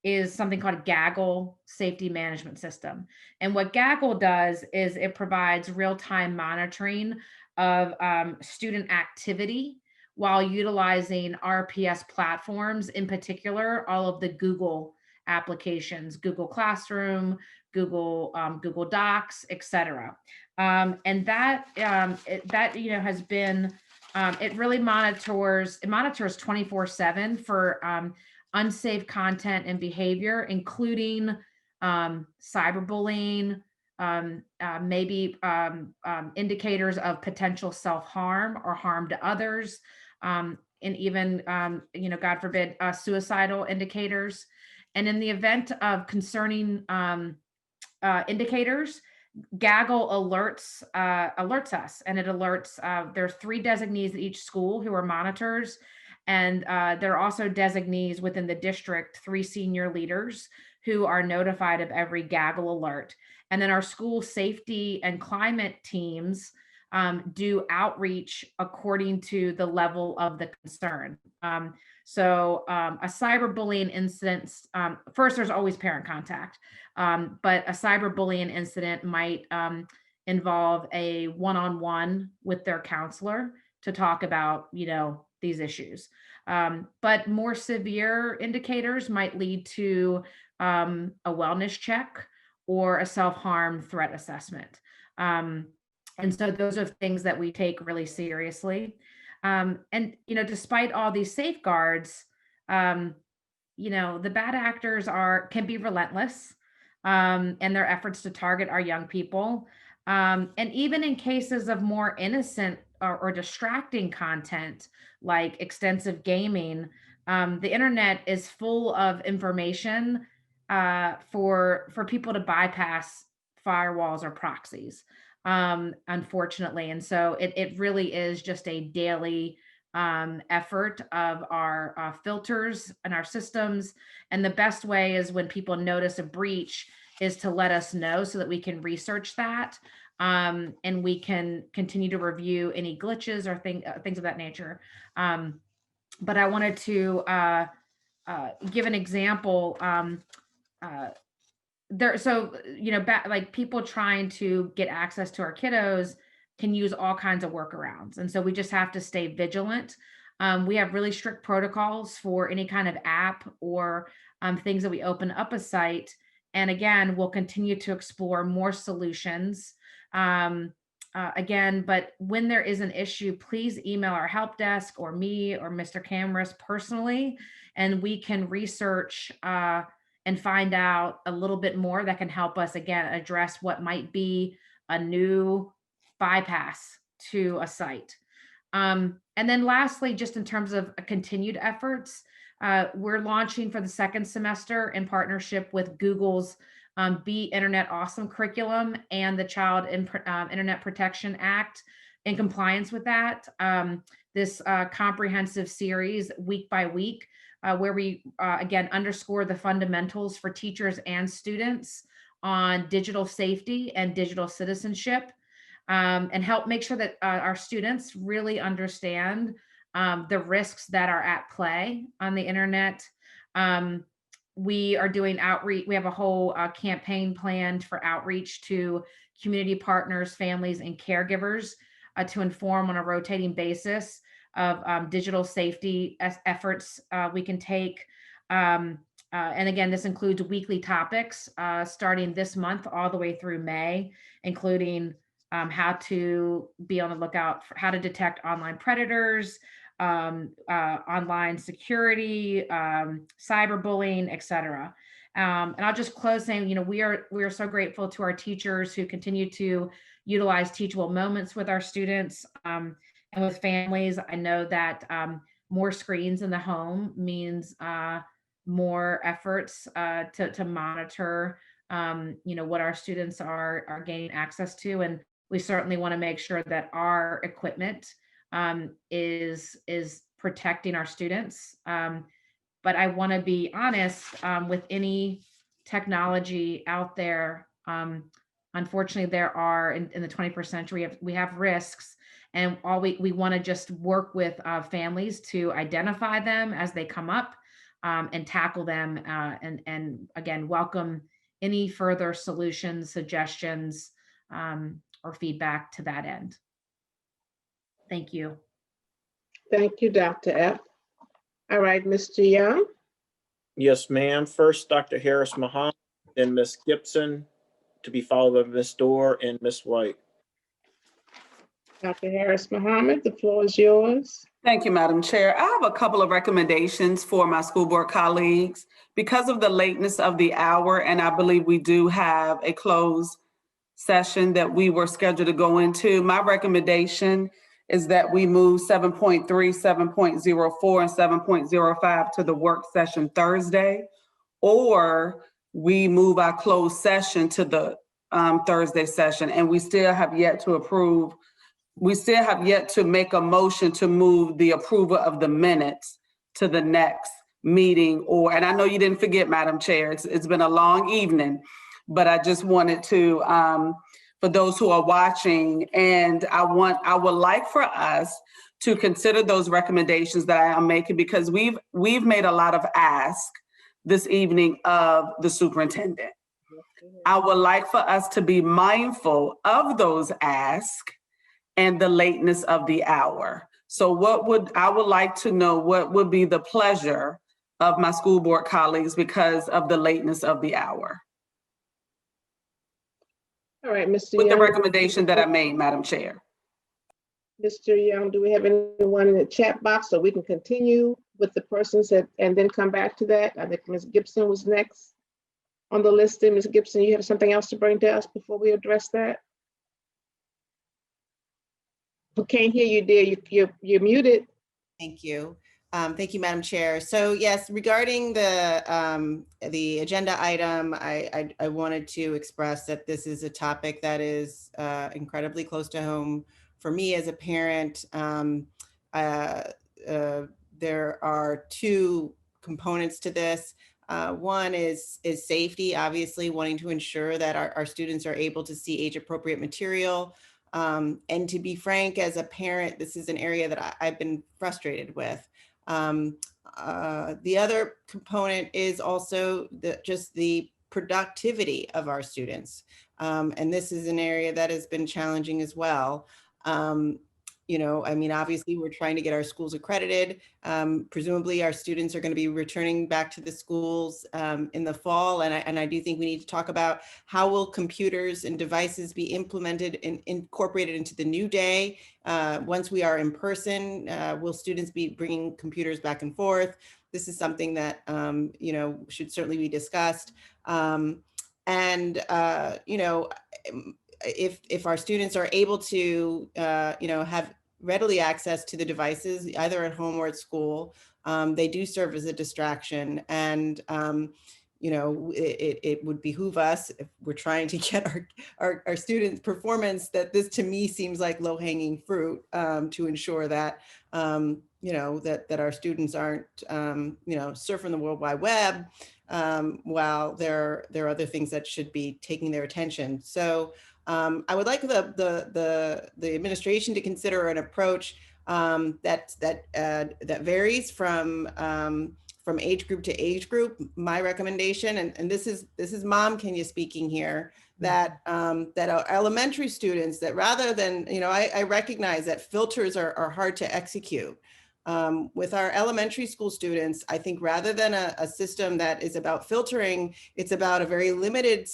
is something called Gaggle Safety Management System. And what Gaggle does is it provides real-time monitoring of student activity while utilizing RPS platforms, in particular, all of the Google applications, Google Classroom, Google Docs, etc. And that has been, it really monitors 24/7 for unsafe content and behavior, including cyberbullying, maybe indicators of potential self-harm or harm to others, and even, God forbid, suicidal indicators. And in the event of concerning indicators, Gaggle alerts us, and it alerts, there are 3 designees at each school who are monitors. And there are also designees within the district, 3 senior leaders who are notified of every Gaggle alert. And then our school safety and climate teams do outreach according to the level of the concern. So a cyberbullying incident, first, there's always parent contact, but a cyberbullying incident might involve a one-on-one with their counselor to talk about, these issues. But more severe indicators might lead to a wellness check or a self-harm threat assessment. And so those are things that we take really seriously. And, despite all these safeguards, the bad actors can be relentless in their efforts to target our young people. And even in cases of more innocent or distracting content, like extensive gaming, the internet is full of information for people to bypass firewalls or proxies, unfortunately. And so it really is just a daily effort of our filters and our systems. And the best way is when people notice a breach is to let us know so that we can research that, and we can continue to review any glitches or things of that nature. But I wanted to give an example. Like people trying to get access to our kiddos can use all kinds of workarounds. And so we just have to stay vigilant. We have really strict protocols for any kind of app or things that we open up a site. And again, we'll continue to explore more solutions. Again, but when there is an issue, please email our help desk or me or Mr. Camrus personally, and we can research and find out a little bit more that can help us, again, address what might be a new bypass to a site. And then lastly, just in terms of continued efforts, we're launching for the second semester in partnership with Google's Be Internet Awesome curriculum and the Child Internet Protection Act in compliance with that. This comprehensive series week by week, where we again underscore the fundamentals for teachers and students on digital safety and digital citizenship, and help make sure that our students really understand the risks that are at play on the internet. We are doing outreach. We have a whole campaign planned for outreach to community partners, families, and caregivers to inform on a rotating basis of digital safety efforts we can take. And again, this includes weekly topics starting this month all the way through May, including how to be on the lookout for how to detect online predators, online security, cyberbullying, etc. And I'll just close saying, we are so grateful to our teachers who continue to utilize teachable moments with our students and with families. I know that more screens in the home means more efforts to monitor, what our students are gaining access to, and we certainly want to make sure that our equipment is protecting our students. But I want to be honest, with any technology out there, unfortunately, there are in the 21st century, we have risks, and we want to just work with families to identify them as they come up and tackle them, and again, welcome any further solutions, suggestions, or feedback to that end. Thank you. Thank you, Dr. F. All right, Mr. Young. Yes, ma'am. First, Dr. Harris Muhammad, then Ms. Gibson, to be followed by Ms. Dorr and Ms. White. Dr. Harris Muhammad, the floor is yours. Thank you, Madam Chair. I have a couple of recommendations for my school board colleagues. Because of the lateness of the hour, and I believe we do have a closed session that we were scheduled to go into, my recommendation is that we move 7.3, 7.04, and 7.05 to the work session Thursday, or we move our closed session to the Thursday session, and we still have yet to make a motion to move the approval of the minutes to the next meeting. And I know you didn't forget, Madam Chair, it's been a long evening, but I just wanted to, for those who are watching, and I would like for us to consider those recommendations that I am making, because we've made a lot of ask this evening of the superintendent. I would like for us to be mindful of those asks and the lateness of the hour. So I would like to know what would be the pleasure of my school board colleagues because of the lateness of the hour. All right, Mr. Young. With the recommendation that I made, Madam Chair. Mr. Young, do we have anyone in the chat box so we can continue with the persons and then come back to that. I think Ms. Gibson was next on the list. Ms. Gibson, you have something else to bring to us before we address that? We can't hear you, dear. You're muted. Thank you. Thank you, Madam Chair. So yes, regarding the agenda item, I wanted to express that this is a topic that is incredibly close to home for me as a parent. There are two components to this. One is safety, obviously wanting to ensure that our students are able to see age appropriate material. And to be frank, as a parent, this is an area that I've been frustrated with. The other component is also just the productivity of our students. And this is an area that has been challenging as well. You know, I mean, obviously we're trying to get our schools accredited. Presumably our students are going to be returning back to the schools in the fall. And I do think we need to talk about how will computers and devices be implemented and incorporated into the new day. Once we are in person, will students be bringing computers back and forth? This is something that, you know, should certainly be discussed. You know, if our students are able to, you know, have readily access to the devices, either at home or at school, they do serve as a distraction. And, you know, it would behoove us, if we're trying to get our students' performance, that this to me seems like low-hanging fruit, to ensure that, you know, that our students aren't, you know, surfing the World Wide Web, while there are other things that should be taking their attention. So I would like the administration to consider an approach that varies from age group to age group. My recommendation, and this is Mom Kenya speaking here, that that our elementary students, that rather than, you know, I recognize that filters are hard to execute. With our elementary school students, I think rather than a system that is about filtering, it's about a very limited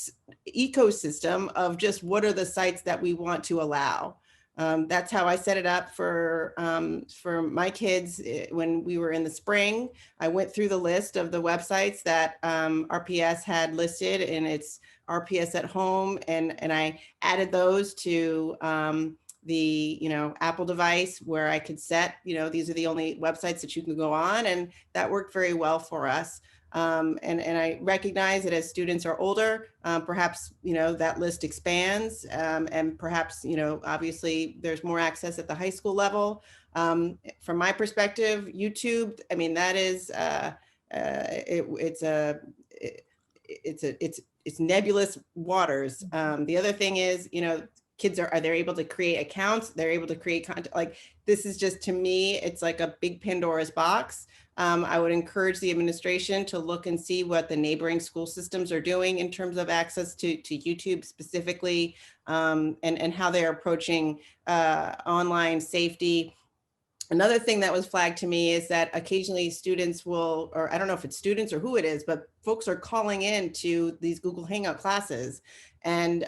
ecosystem of just what are the sites that we want to allow. That's how I set it up for my kids when we were in the spring. I went through the list of the websites that RPS had listed in its RPS at Home, and I added those to the, you know, Apple device, where I could set, you know, these are the only websites that you can go on, and that worked very well for us. And I recognize that as students are older, perhaps, you know, that list expands, and perhaps, you know, obviously there's more access at the high school level. From my perspective, YouTube, I mean, that is, it's nebulous waters. The other thing is, you know, kids are they able to create accounts? They're able to create content. Like, this is just, to me, it's like a big Pandora's box. I would encourage the administration to look and see what the neighboring school systems are doing in terms of access to YouTube specifically, and how they're approaching online safety. Another thing that was flagged to me is that occasionally students will, or I don't know if it's students or who it is, but folks are calling in to these Google Hangout classes, and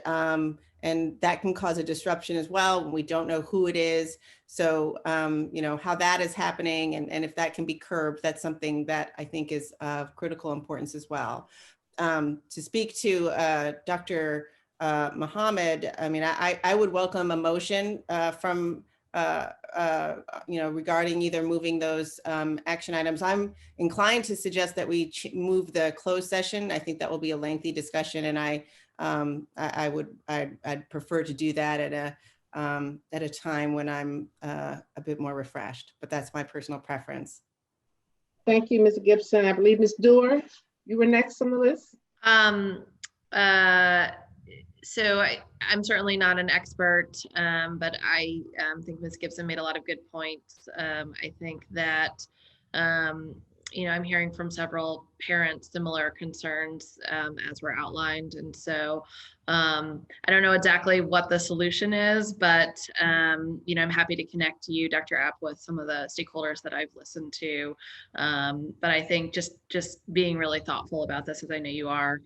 that can cause a disruption as well when we don't know who it is. So, you know, how that is happening, and if that can be curbed, that's something that I think is of critical importance as well. To speak to Dr. Mohammed, I mean, I would welcome a motion from you know, regarding either moving those action items. I'm inclined to suggest that we move the closed session. I think that will be a lengthy discussion, and I'd prefer to do that at a time when I'm a bit more refreshed, but that's my personal preference. Thank you, Ms. Gibson. I believe Ms. Dewar, you were next on the list. So I'm certainly not an expert, but I think Ms. Gibson made a lot of good points. I think that, you know, I'm hearing from several parents similar concerns as were outlined. And so I don't know exactly what the solution is, but, you know, I'm happy to connect to you, Dr. App, with some of the stakeholders that I've listened to. But I think just being really thoughtful about this, as I know you are,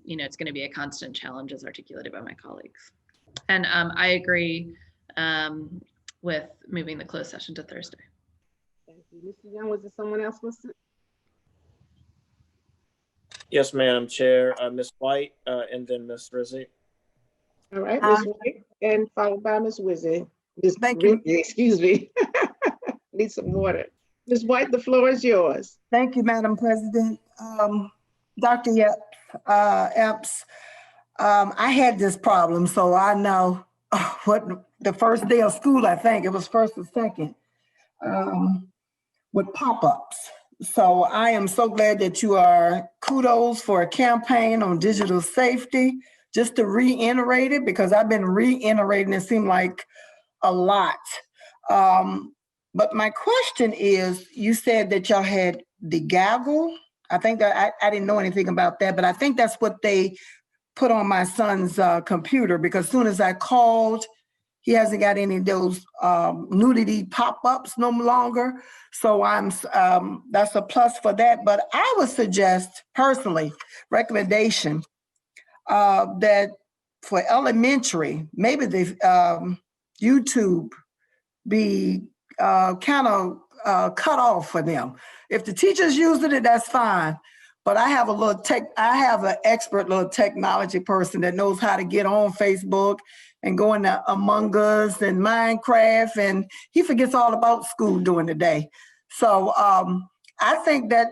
you know, it's going to be a constant challenge, as articulated by my colleagues. And I agree with moving the closed session to Thursday. Thank you. Mr. Young, was there someone else listed? Yes, Madam Chair, Ms. White, and then Ms. Rizzi. All right, Ms. White, and followed by Ms. Wizzy. Thank you. Excuse me. Need some water. Ms. White, the floor is yours. Thank you, Madam President. Dr. Epps, I had this problem, so I know what the first day of school, I think it was first or second, with pop-ups. So I am so glad that you are, kudos for a campaign on digital safety, just to reiterate it, because I've been reiterating it seemed like a lot. But my question is, you said that y'all had the gaggle. I think that I didn't know anything about that, but I think that's what they put on my son's computer, because as soon as I called, he hasn't got any of those nudity pop-ups no longer. So that's a plus for that. But I would suggest personally, recommendation that for elementary, maybe the YouTube be kind of cut off for them. If the teacher's using it, that's fine. But I have an expert little technology person that knows how to get on Facebook and go into Among Us and Minecraft, and he forgets all about school during the day. So I think that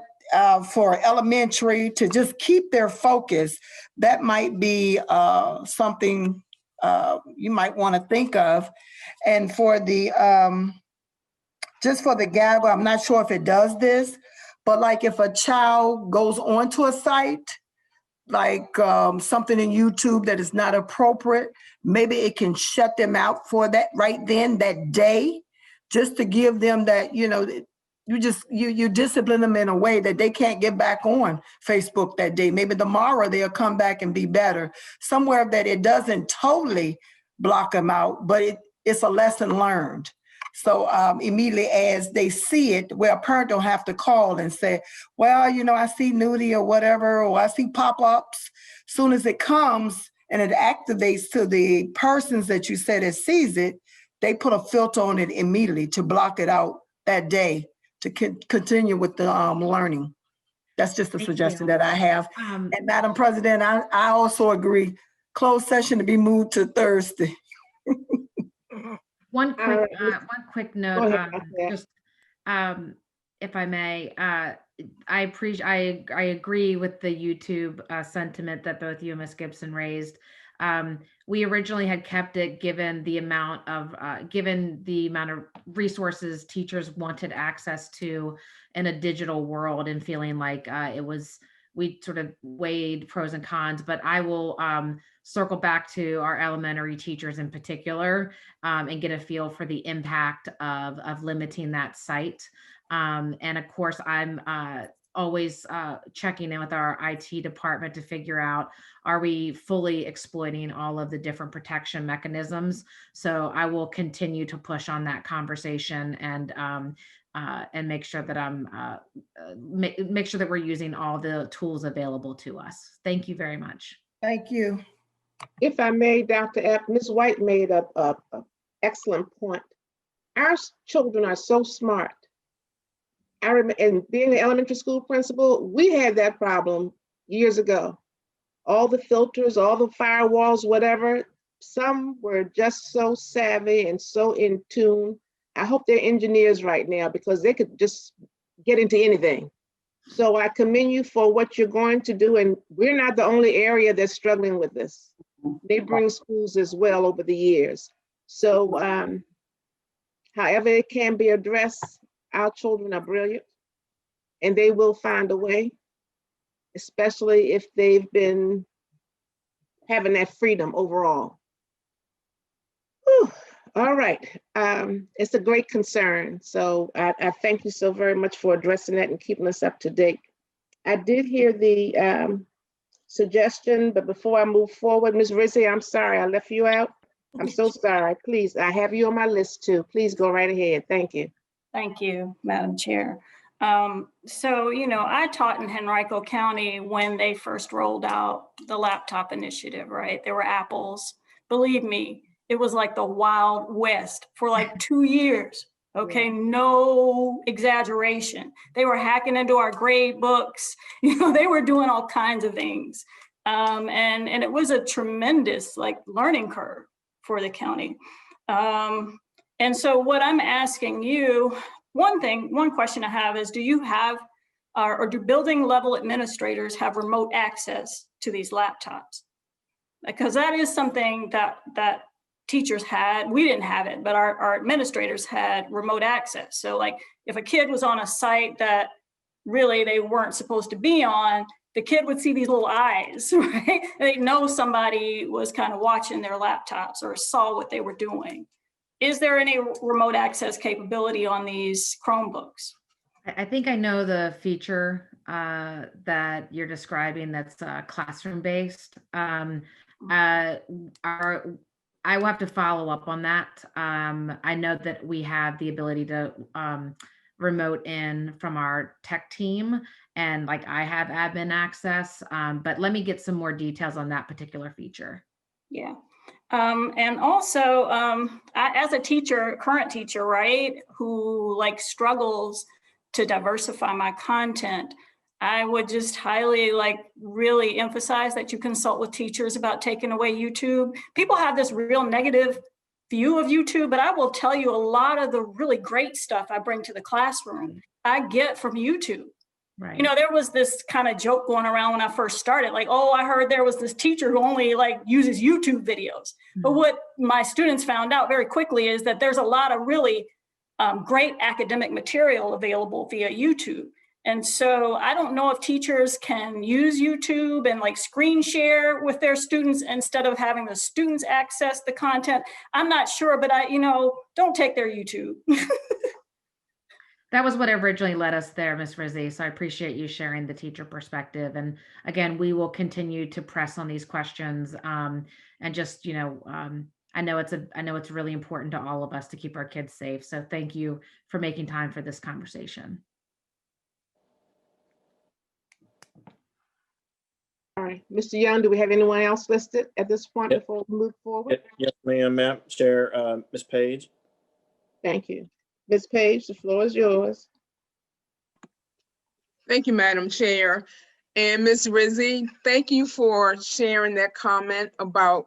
for elementary to just keep their focus, that might be something you might want to think of. And for the just for the gaggle, I'm not sure if it does this, but like if a child goes onto a site, like something in YouTube that is not appropriate, maybe it can shut them out for that right then, that day, just to give them that, you discipline them in a way that they can't get back on Facebook that day. Maybe tomorrow they'll come back and be better. Somewhere that it doesn't totally block them out, but it's a lesson learned. So immediately as they see it, where a parent don't have to call and say, well, I see nudity or whatever, or I see pop-ups. Soon as it comes and it activates to the persons that you said that sees it, they put a filter on it immediately to block it out that day to continue with the learning. That's just a suggestion that I have. And Madam President, I also agree, closed session to be moved to Thursday. One quick note, just if I may, I agree with the YouTube sentiment that both you and Ms. Gibson raised. We originally had kept it given the amount of resources teachers wanted access to in a digital world, and feeling like we sort of weighed pros and cons. But I will circle back to our elementary teachers in particular and get a feel for the impact of limiting that site. And of course, I'm always checking in with our IT department to figure out, are we fully exploiting all of the different protection mechanisms? So I will continue to push on that conversation and make sure that make sure that we're using all the tools available to us. Thank you very much. Thank you. If I may, Dr. Epp, Ms. White made an excellent point. Our children are so smart. I remember, and being an elementary school principal, we had that problem years ago. All the filters, all the firewalls, whatever, some were just so savvy and so in tune. I hope they're engineers right now, because they could just get into anything. So I commend you for what you're going to do. And we're not the only area that's struggling with this. They bring schools as well over the years. So however it can be addressed, our children are brilliant and they will find a way, especially if they've been having that freedom overall. Whew. All right, it's a great concern. So I thank you so very much for addressing that and keeping us up to date. I did hear the suggestion, but before I move forward, Ms. Rizzi, I'm sorry, I left you out. I'm so sorry. Please, I have you on my list too. Please go right ahead. Thank you. Thank you, Madam Chair. So, I taught in Henrico County when they first rolled out the laptop initiative, right? There were apples. Believe me, it was like the Wild West for like 2 years, Okay, no exaggeration. They were hacking into our grade books. They were doing all kinds of things. And it was a tremendous learning curve for the county. And so what I'm asking you, one question I have is, do you have, or do building level administrators have remote access to these laptops? Because that is something that teachers had. We didn't have it, but our administrators had remote access. So if a kid was on a site that really they weren't supposed to be on, the kid would see these little eyes, right? They know somebody was kind of watching their laptops or saw what they were doing. Is there any remote access capability on these Chromebooks? I think I know the feature that you're describing that's classroom based. I will have to follow up on that. I know that we have the ability to remote in from our tech team, and I have admin access, but let me get some more details on that particular feature. Yeah. And also, as a teacher, current teacher, right, who struggles to diversify my content, I would just highly really emphasize that you consult with teachers about taking away YouTube. People have this real negative view of YouTube, but I will tell you a lot of the really great stuff I bring to the classroom, I get from YouTube. Right. There was this kind of joke going around when I first started, oh, I heard there was this teacher who only uses YouTube videos. Mm-hmm. But what my students found out very quickly is that there's a lot of really great academic material available via YouTube. And so I don't know if teachers can use YouTube and screen share with their students instead of having the students access the content. I'm not sure, but don't take their YouTube. That was what originally led us there, Ms. Rizzi. So I appreciate you sharing the teacher perspective. And again, we will continue to press on these questions. And just, I know it's really important to all of us to keep our kids safe. So thank you for making time for this conversation. All right, Mr. Young, do we have anyone else listed at this point before we move forward? Yes, ma'am, Madam Chair, Ms. Page. Thank you. Ms. Page, the floor is yours. Thank you, Madam Chair. And Ms. Rizzi, thank you for sharing that comment about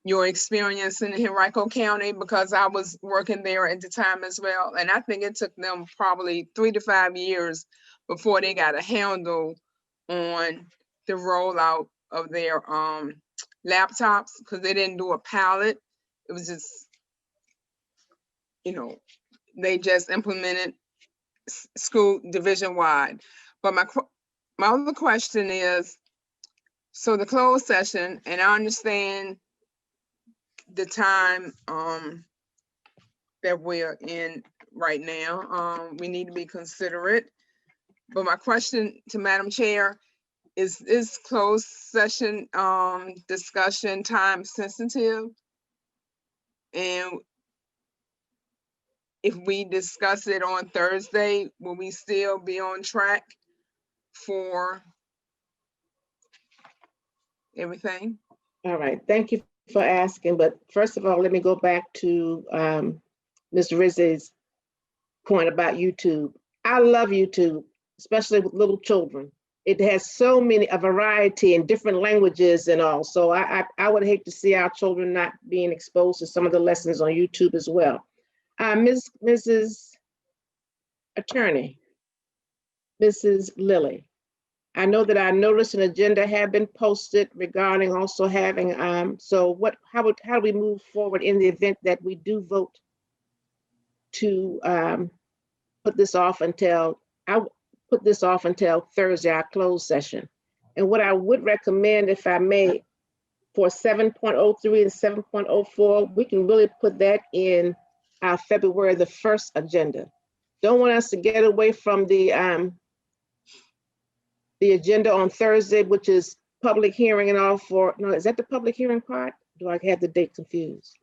your experience in Henrico County, because I was working there at the time as well. And I think it took them probably 3 to 5 years before they got a handle on the rollout of their laptops, because they didn't do a pilot. It was just, they just implemented school division wide. But my other question is, so the closed session, and I understand the time that we're in right now, we need to be considerate. But my question to Madam Chair, is this closed session discussion time sensitive? And if we discuss it on Thursday, will we still be on track for everything? All right, thank you for asking. But first of all, let me go back to Ms. Rizzi's point about YouTube. I love YouTube, especially with little children. It has a variety in different languages and all. So I would hate to see our children not being exposed to some of the lessons on YouTube as well. Mrs. Attorney, Mrs. Lilly, I know that our notice and agenda have been posted regarding also having, so how do we move forward in the event that we do vote to put this off until Thursday, our closed session? And what I would recommend, if I may, for 7.03 and 7.04, we can really put that in our February the 1st agenda. Don't want us to get away from the agenda on Thursday, which is public hearing and all no, is that the public hearing part? Do I have the date confused?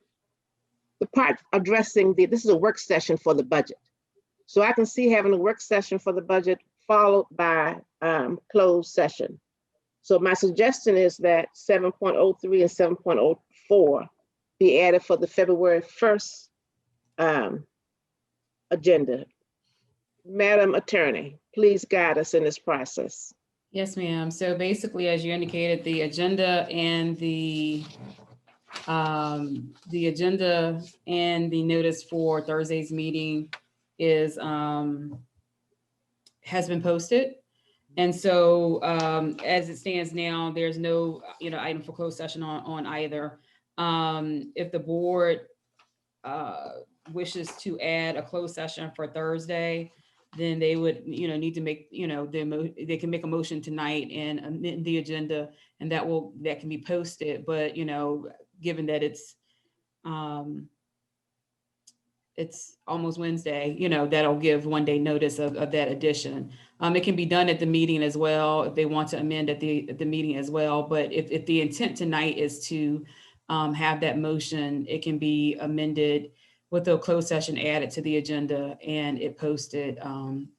The part addressing this is a work session for the budget. So I can see having a work session for the budget followed by closed session. So my suggestion is that 7.03 and 7.04 be added for the February 1st agenda. Madam Attorney, please guide us in this process. Yes, ma'am. So basically, as you indicated, the agenda and the notice for Thursday's meeting is has been posted. And so as it stands now, there's no item for closed session on either. If the board wishes to add a closed session for Thursday, then they would need to make they can make a motion tonight and amend the agenda, and that can be posted. But given that it's almost Wednesday, that'll give 1 day notice of that addition. It can be done at the meeting as well if they want to amend at the meeting as well. But if the intent tonight is to have that motion, it can be amended with the closed session added to the agenda and it posted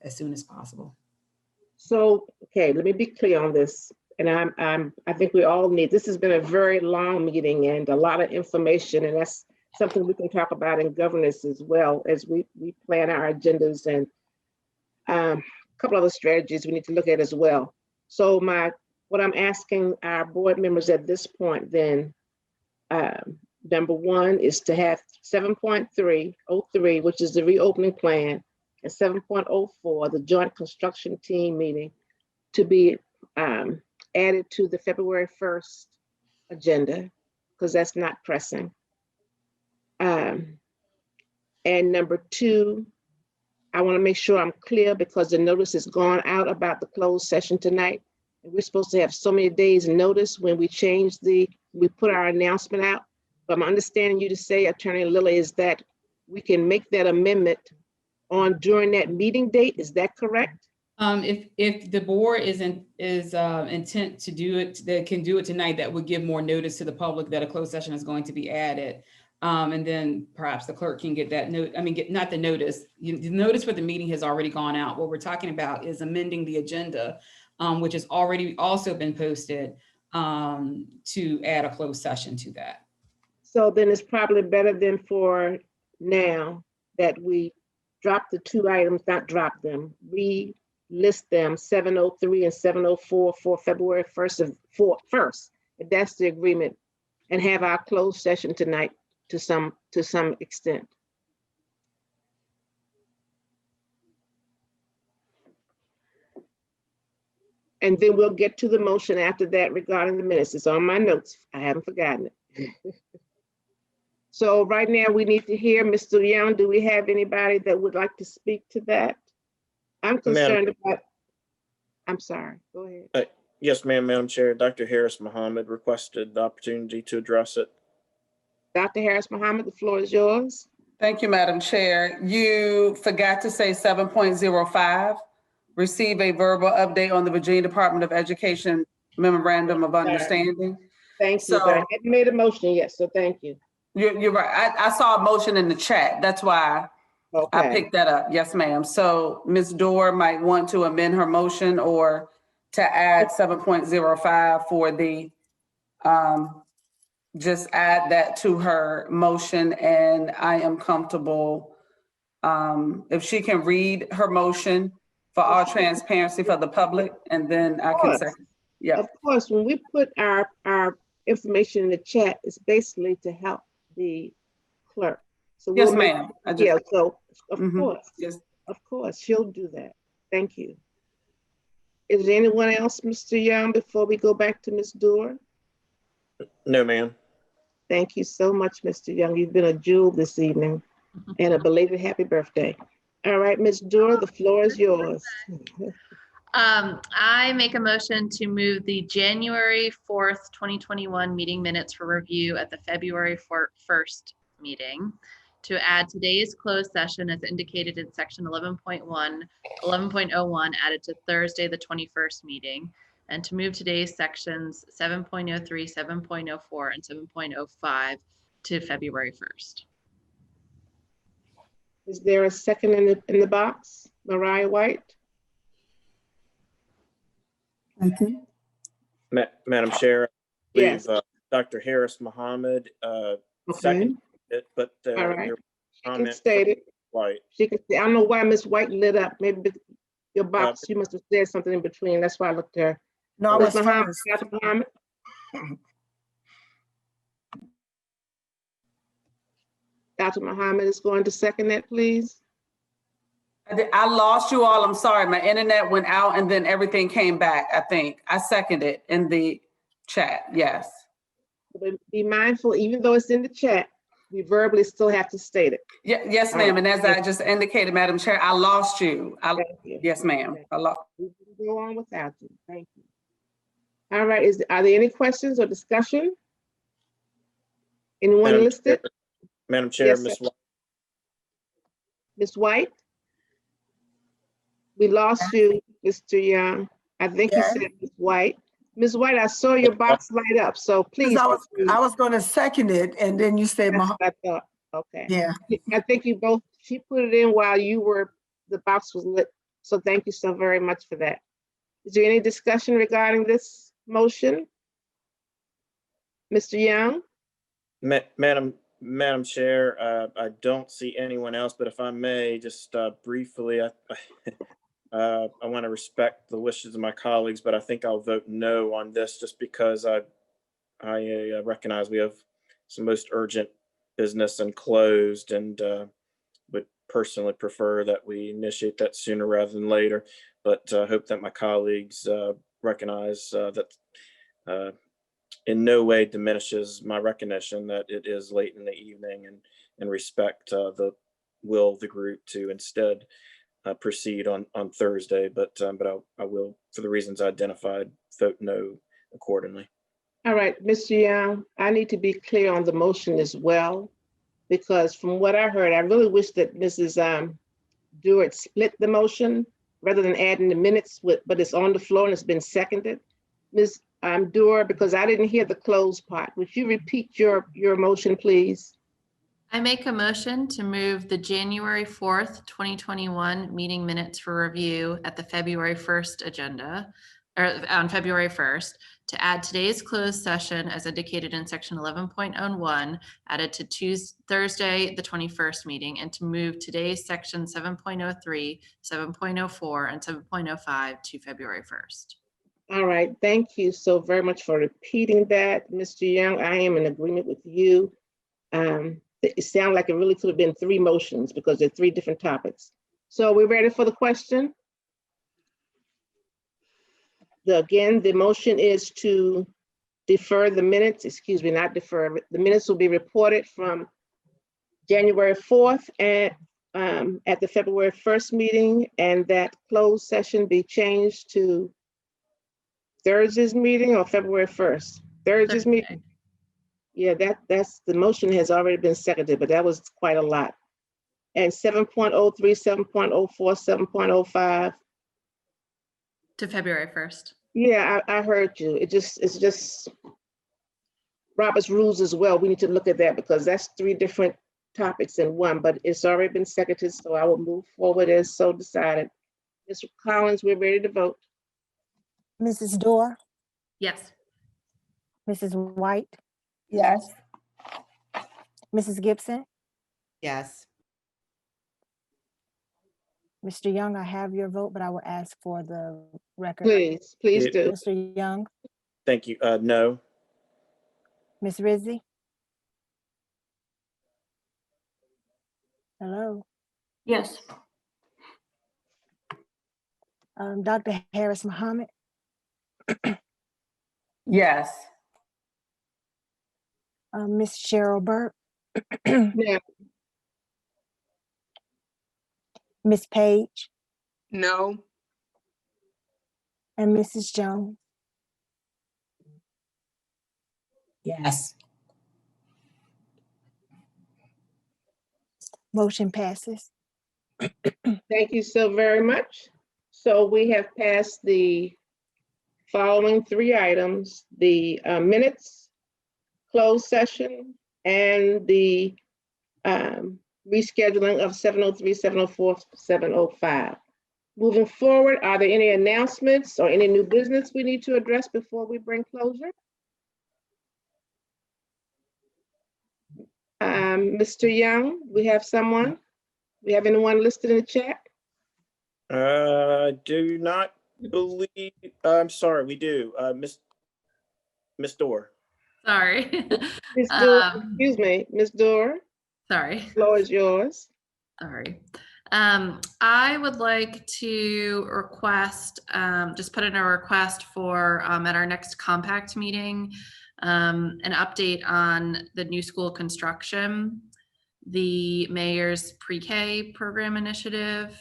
as soon as possible. So, okay, let me be clear on this. And I think we all need, this has been a very long meeting and a lot of information, and that's something we can talk about in governance as well as we plan our agendas, and a couple other strategies we need to look at as well. So what I'm asking our board members at this point then, number one is to have 7.303, which is the reopening plan, and 7.04, the joint construction team meeting, to be added to the February 1st agenda, because that's not pressing. And number two, I want to make sure I'm clear, because the notice has gone out about the closed session tonight. And we're supposed to have so many days notice when we put our announcement out. But I'm understanding you to say, Attorney Lilly, is that we can make that amendment during that meeting date. Is that correct? If the board is intent to do it, they can do it tonight. That would give more notice to the public that a closed session is going to be added. And then perhaps the clerk can get that note. Not the notice. The notice for the meeting has already gone out. What we're talking about is amending the agenda, which has already also been posted, to add a closed session to that. So then it's probably better than for now that we drop the two items, not drop them, list them 703 and 704 for February 1st, if that's the agreement, and have our closed session tonight to some extent. And then we'll get to the motion after that regarding the minutes. It's on my notes. I haven't forgotten it. So right now we need to hear Mr. Young. Do we have anybody that would like to speak to that? I'm concerned about, I'm sorry, go ahead. Yes, ma'am, Madam Chair. Dr. Harris Muhammad requested the opportunity to address it. Dr. Harris Muhammad, the floor is yours. Thank you, Madam Chair. You forgot to say 7.05, receive a verbal update on the Virginia Department of Education Memorandum of Understanding. Thank you, but I haven't made a motion yet, so thank you. You're right. I saw a motion in the chat. That's why I picked that up. Yes, ma'am. So Ms. Dorr might want to amend her motion or to add 7.05 for the, just add that to her motion, and I am comfortable. If she can read her motion for all transparency for the public, and then I can say, yeah. Of course, when we put our information in the chat, it's basically to help the clerk. So yes, ma'am. Yeah, so of course, yes, of course, she'll do that. Thank you. Is there anyone else, Mr. Young, before we go back to Ms. Dorr? No, ma'am. Thank you so much, Mr. Young. You've been a jewel this evening, and a belated happy birthday. All right, Ms. Dorr, the floor is yours. I make a motion to move the January 4th, 2021 meeting minutes for review at the February 1st meeting, to add today's closed session as indicated in section 11.01 added to Thursday, the 21st meeting, and to move today's sections 7.03, 7.04, and 7.05 to February 1st. Is there a second in the box? Mariah White? Madam Chair, I believe yes. Dr. Harris Muhammad seconded it, but all right. comment Stated. White. She can see. I don't know why Miss White lit up. Maybe your box, you must have said something in between. That's why I looked at her. No, I Ms. was Muhammad, first. Dr. Muhammad? Dr. Muhammad is going to second that, please. I lost you all. I'm sorry. My internet went out and then everything came back, I think. I seconded in the chat. Yes. But be mindful, even though it's in the chat, we verbally still have to state it. Yeah, yes, ma'am. And as I just indicated, Madam Chair, I lost you. Thank you. Yes, ma'am. I lost. We can go on without you. Thank you. All right, are there any questions or discussion? Anyone Madam listed? Chair, Madam Chair, Yes, Ms. sir. White. Ms. White? We lost you, Mr. Young. I think you said Ms. White. Ms. White, I saw your box light up, so please. I was going to second it, and then you said, That's what I thought. Okay. Yeah. I think you both, she put it in while the box was lit. So thank you so very much for that. Is there any discussion regarding this motion? Mr. Young? Madam Chair, I don't see anyone else, but if I may, just briefly, I want to respect the wishes of my colleagues, but I think I'll vote no on this just because I recognize we have some most urgent business and closed, and would personally prefer that we initiate that sooner rather than later. But I hope that my colleagues recognize that in no way diminishes my recognition that it is late in the evening, and respect the will of the group to instead proceed on Thursday. But I will, for the reasons identified, vote no accordingly. All right, Mr. Young, I need to be clear on the motion as well, because from what I heard, I really wish that Mrs. Dewart split the motion rather than adding the minutes, but it's on the floor and it's been seconded. Ms. Dewar, because I didn't hear the close part, would you repeat your motion, please? I make a motion to move the January 4th, 2021 meeting minutes for review at the February 1st agenda, or on February 1st, to add today's closed session as indicated in section 11.01, added to Thursday, the 21st meeting, and to move today's section 7.03, 7.04, and 7.05 to February 1st. All right, thank you so very much for repeating that, Mr. Young. I am in agreement with you. It sounds like it really could have been 3 motions because they're 3 different topics. So we're ready for the question. Again, the motion is to defer the minutes, excuse me, not defer. The minutes will be reported from January 4th and at the February 1st meeting, and that closed session be changed to Thursday's meeting or February 1st? Thursday's meeting. Yeah, that's the motion has already been seconded, but that was quite a lot. And 7.03, 7.04, 7.05. To February 1st. Yeah, I heard you. It's just Robert's rules as well. We need to look at that because that's 3 different topics in one, but it's already been seconded, so I will move forward as so decided. Mr. Collins, we're ready to vote. Mrs. Dorr? Yes. Mrs. White? Yes. Mrs. Gibson? Yes. Mr. Young, I have your vote, but I will ask for the record. Please do. Mr. Young? Thank you. No. Ms. Rizzi? Hello? Yes. Dr. Harris Muhammad? Yes. Ms. Cheryl Burke? No. Ms. Page? No. And Mrs. Jones? Yes. Motion passes. Thank you so very much. So we have passed the following 3 items, the minutes, closed session, and the rescheduling of 703, 704, 705. Moving forward, are there any announcements or any new business we need to address before we bring closure? Mr. Young, we have someone? We have anyone listed in the chat? Do not believe, I'm sorry, we do. Miss Dorr. Sorry. Ms. Dorr, excuse me, Ms. Dorr, Sorry. floor is yours. Sorry. I would like to request, just put in a request for at our next compact meeting, an update on the new school construction, the mayor's pre-K program initiative,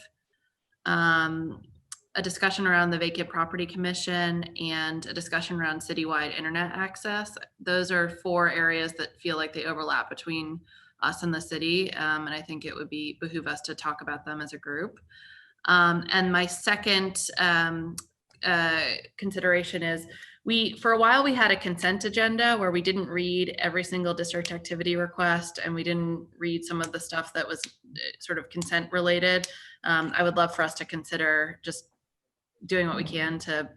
a discussion around the vacant property commission, and a discussion around citywide internet access. Those are 4 areas that feel like they overlap between us and the city. And I think it would behoove us to talk about them as a group. And my second consideration is for a while we had a consent agenda where we didn't read every single district activity request and we didn't read some of the stuff that was sort of consent related. I would love for us to consider just doing what we can to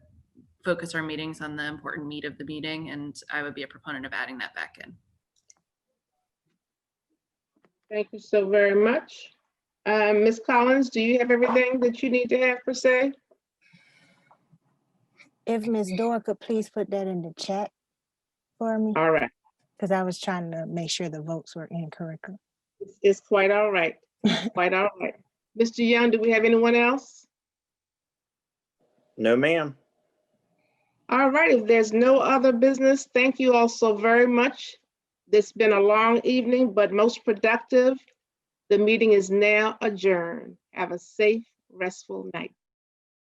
focus our meetings on the important meat of the meeting, and I would be a proponent of adding that back in. Thank you so very much. Ms. Collins, do you have everything that you need to have per se? If Ms. Dorr could please put that in the chat for me. All right. Because I was trying to make sure the votes were in correctly. It's quite all right. Quite all right. Mr. Young, do we have anyone else? No, ma'am. All right, if there's no other business, thank you all so very much. It's been a long evening, but most productive. The meeting is now adjourned. Have a safe, restful night.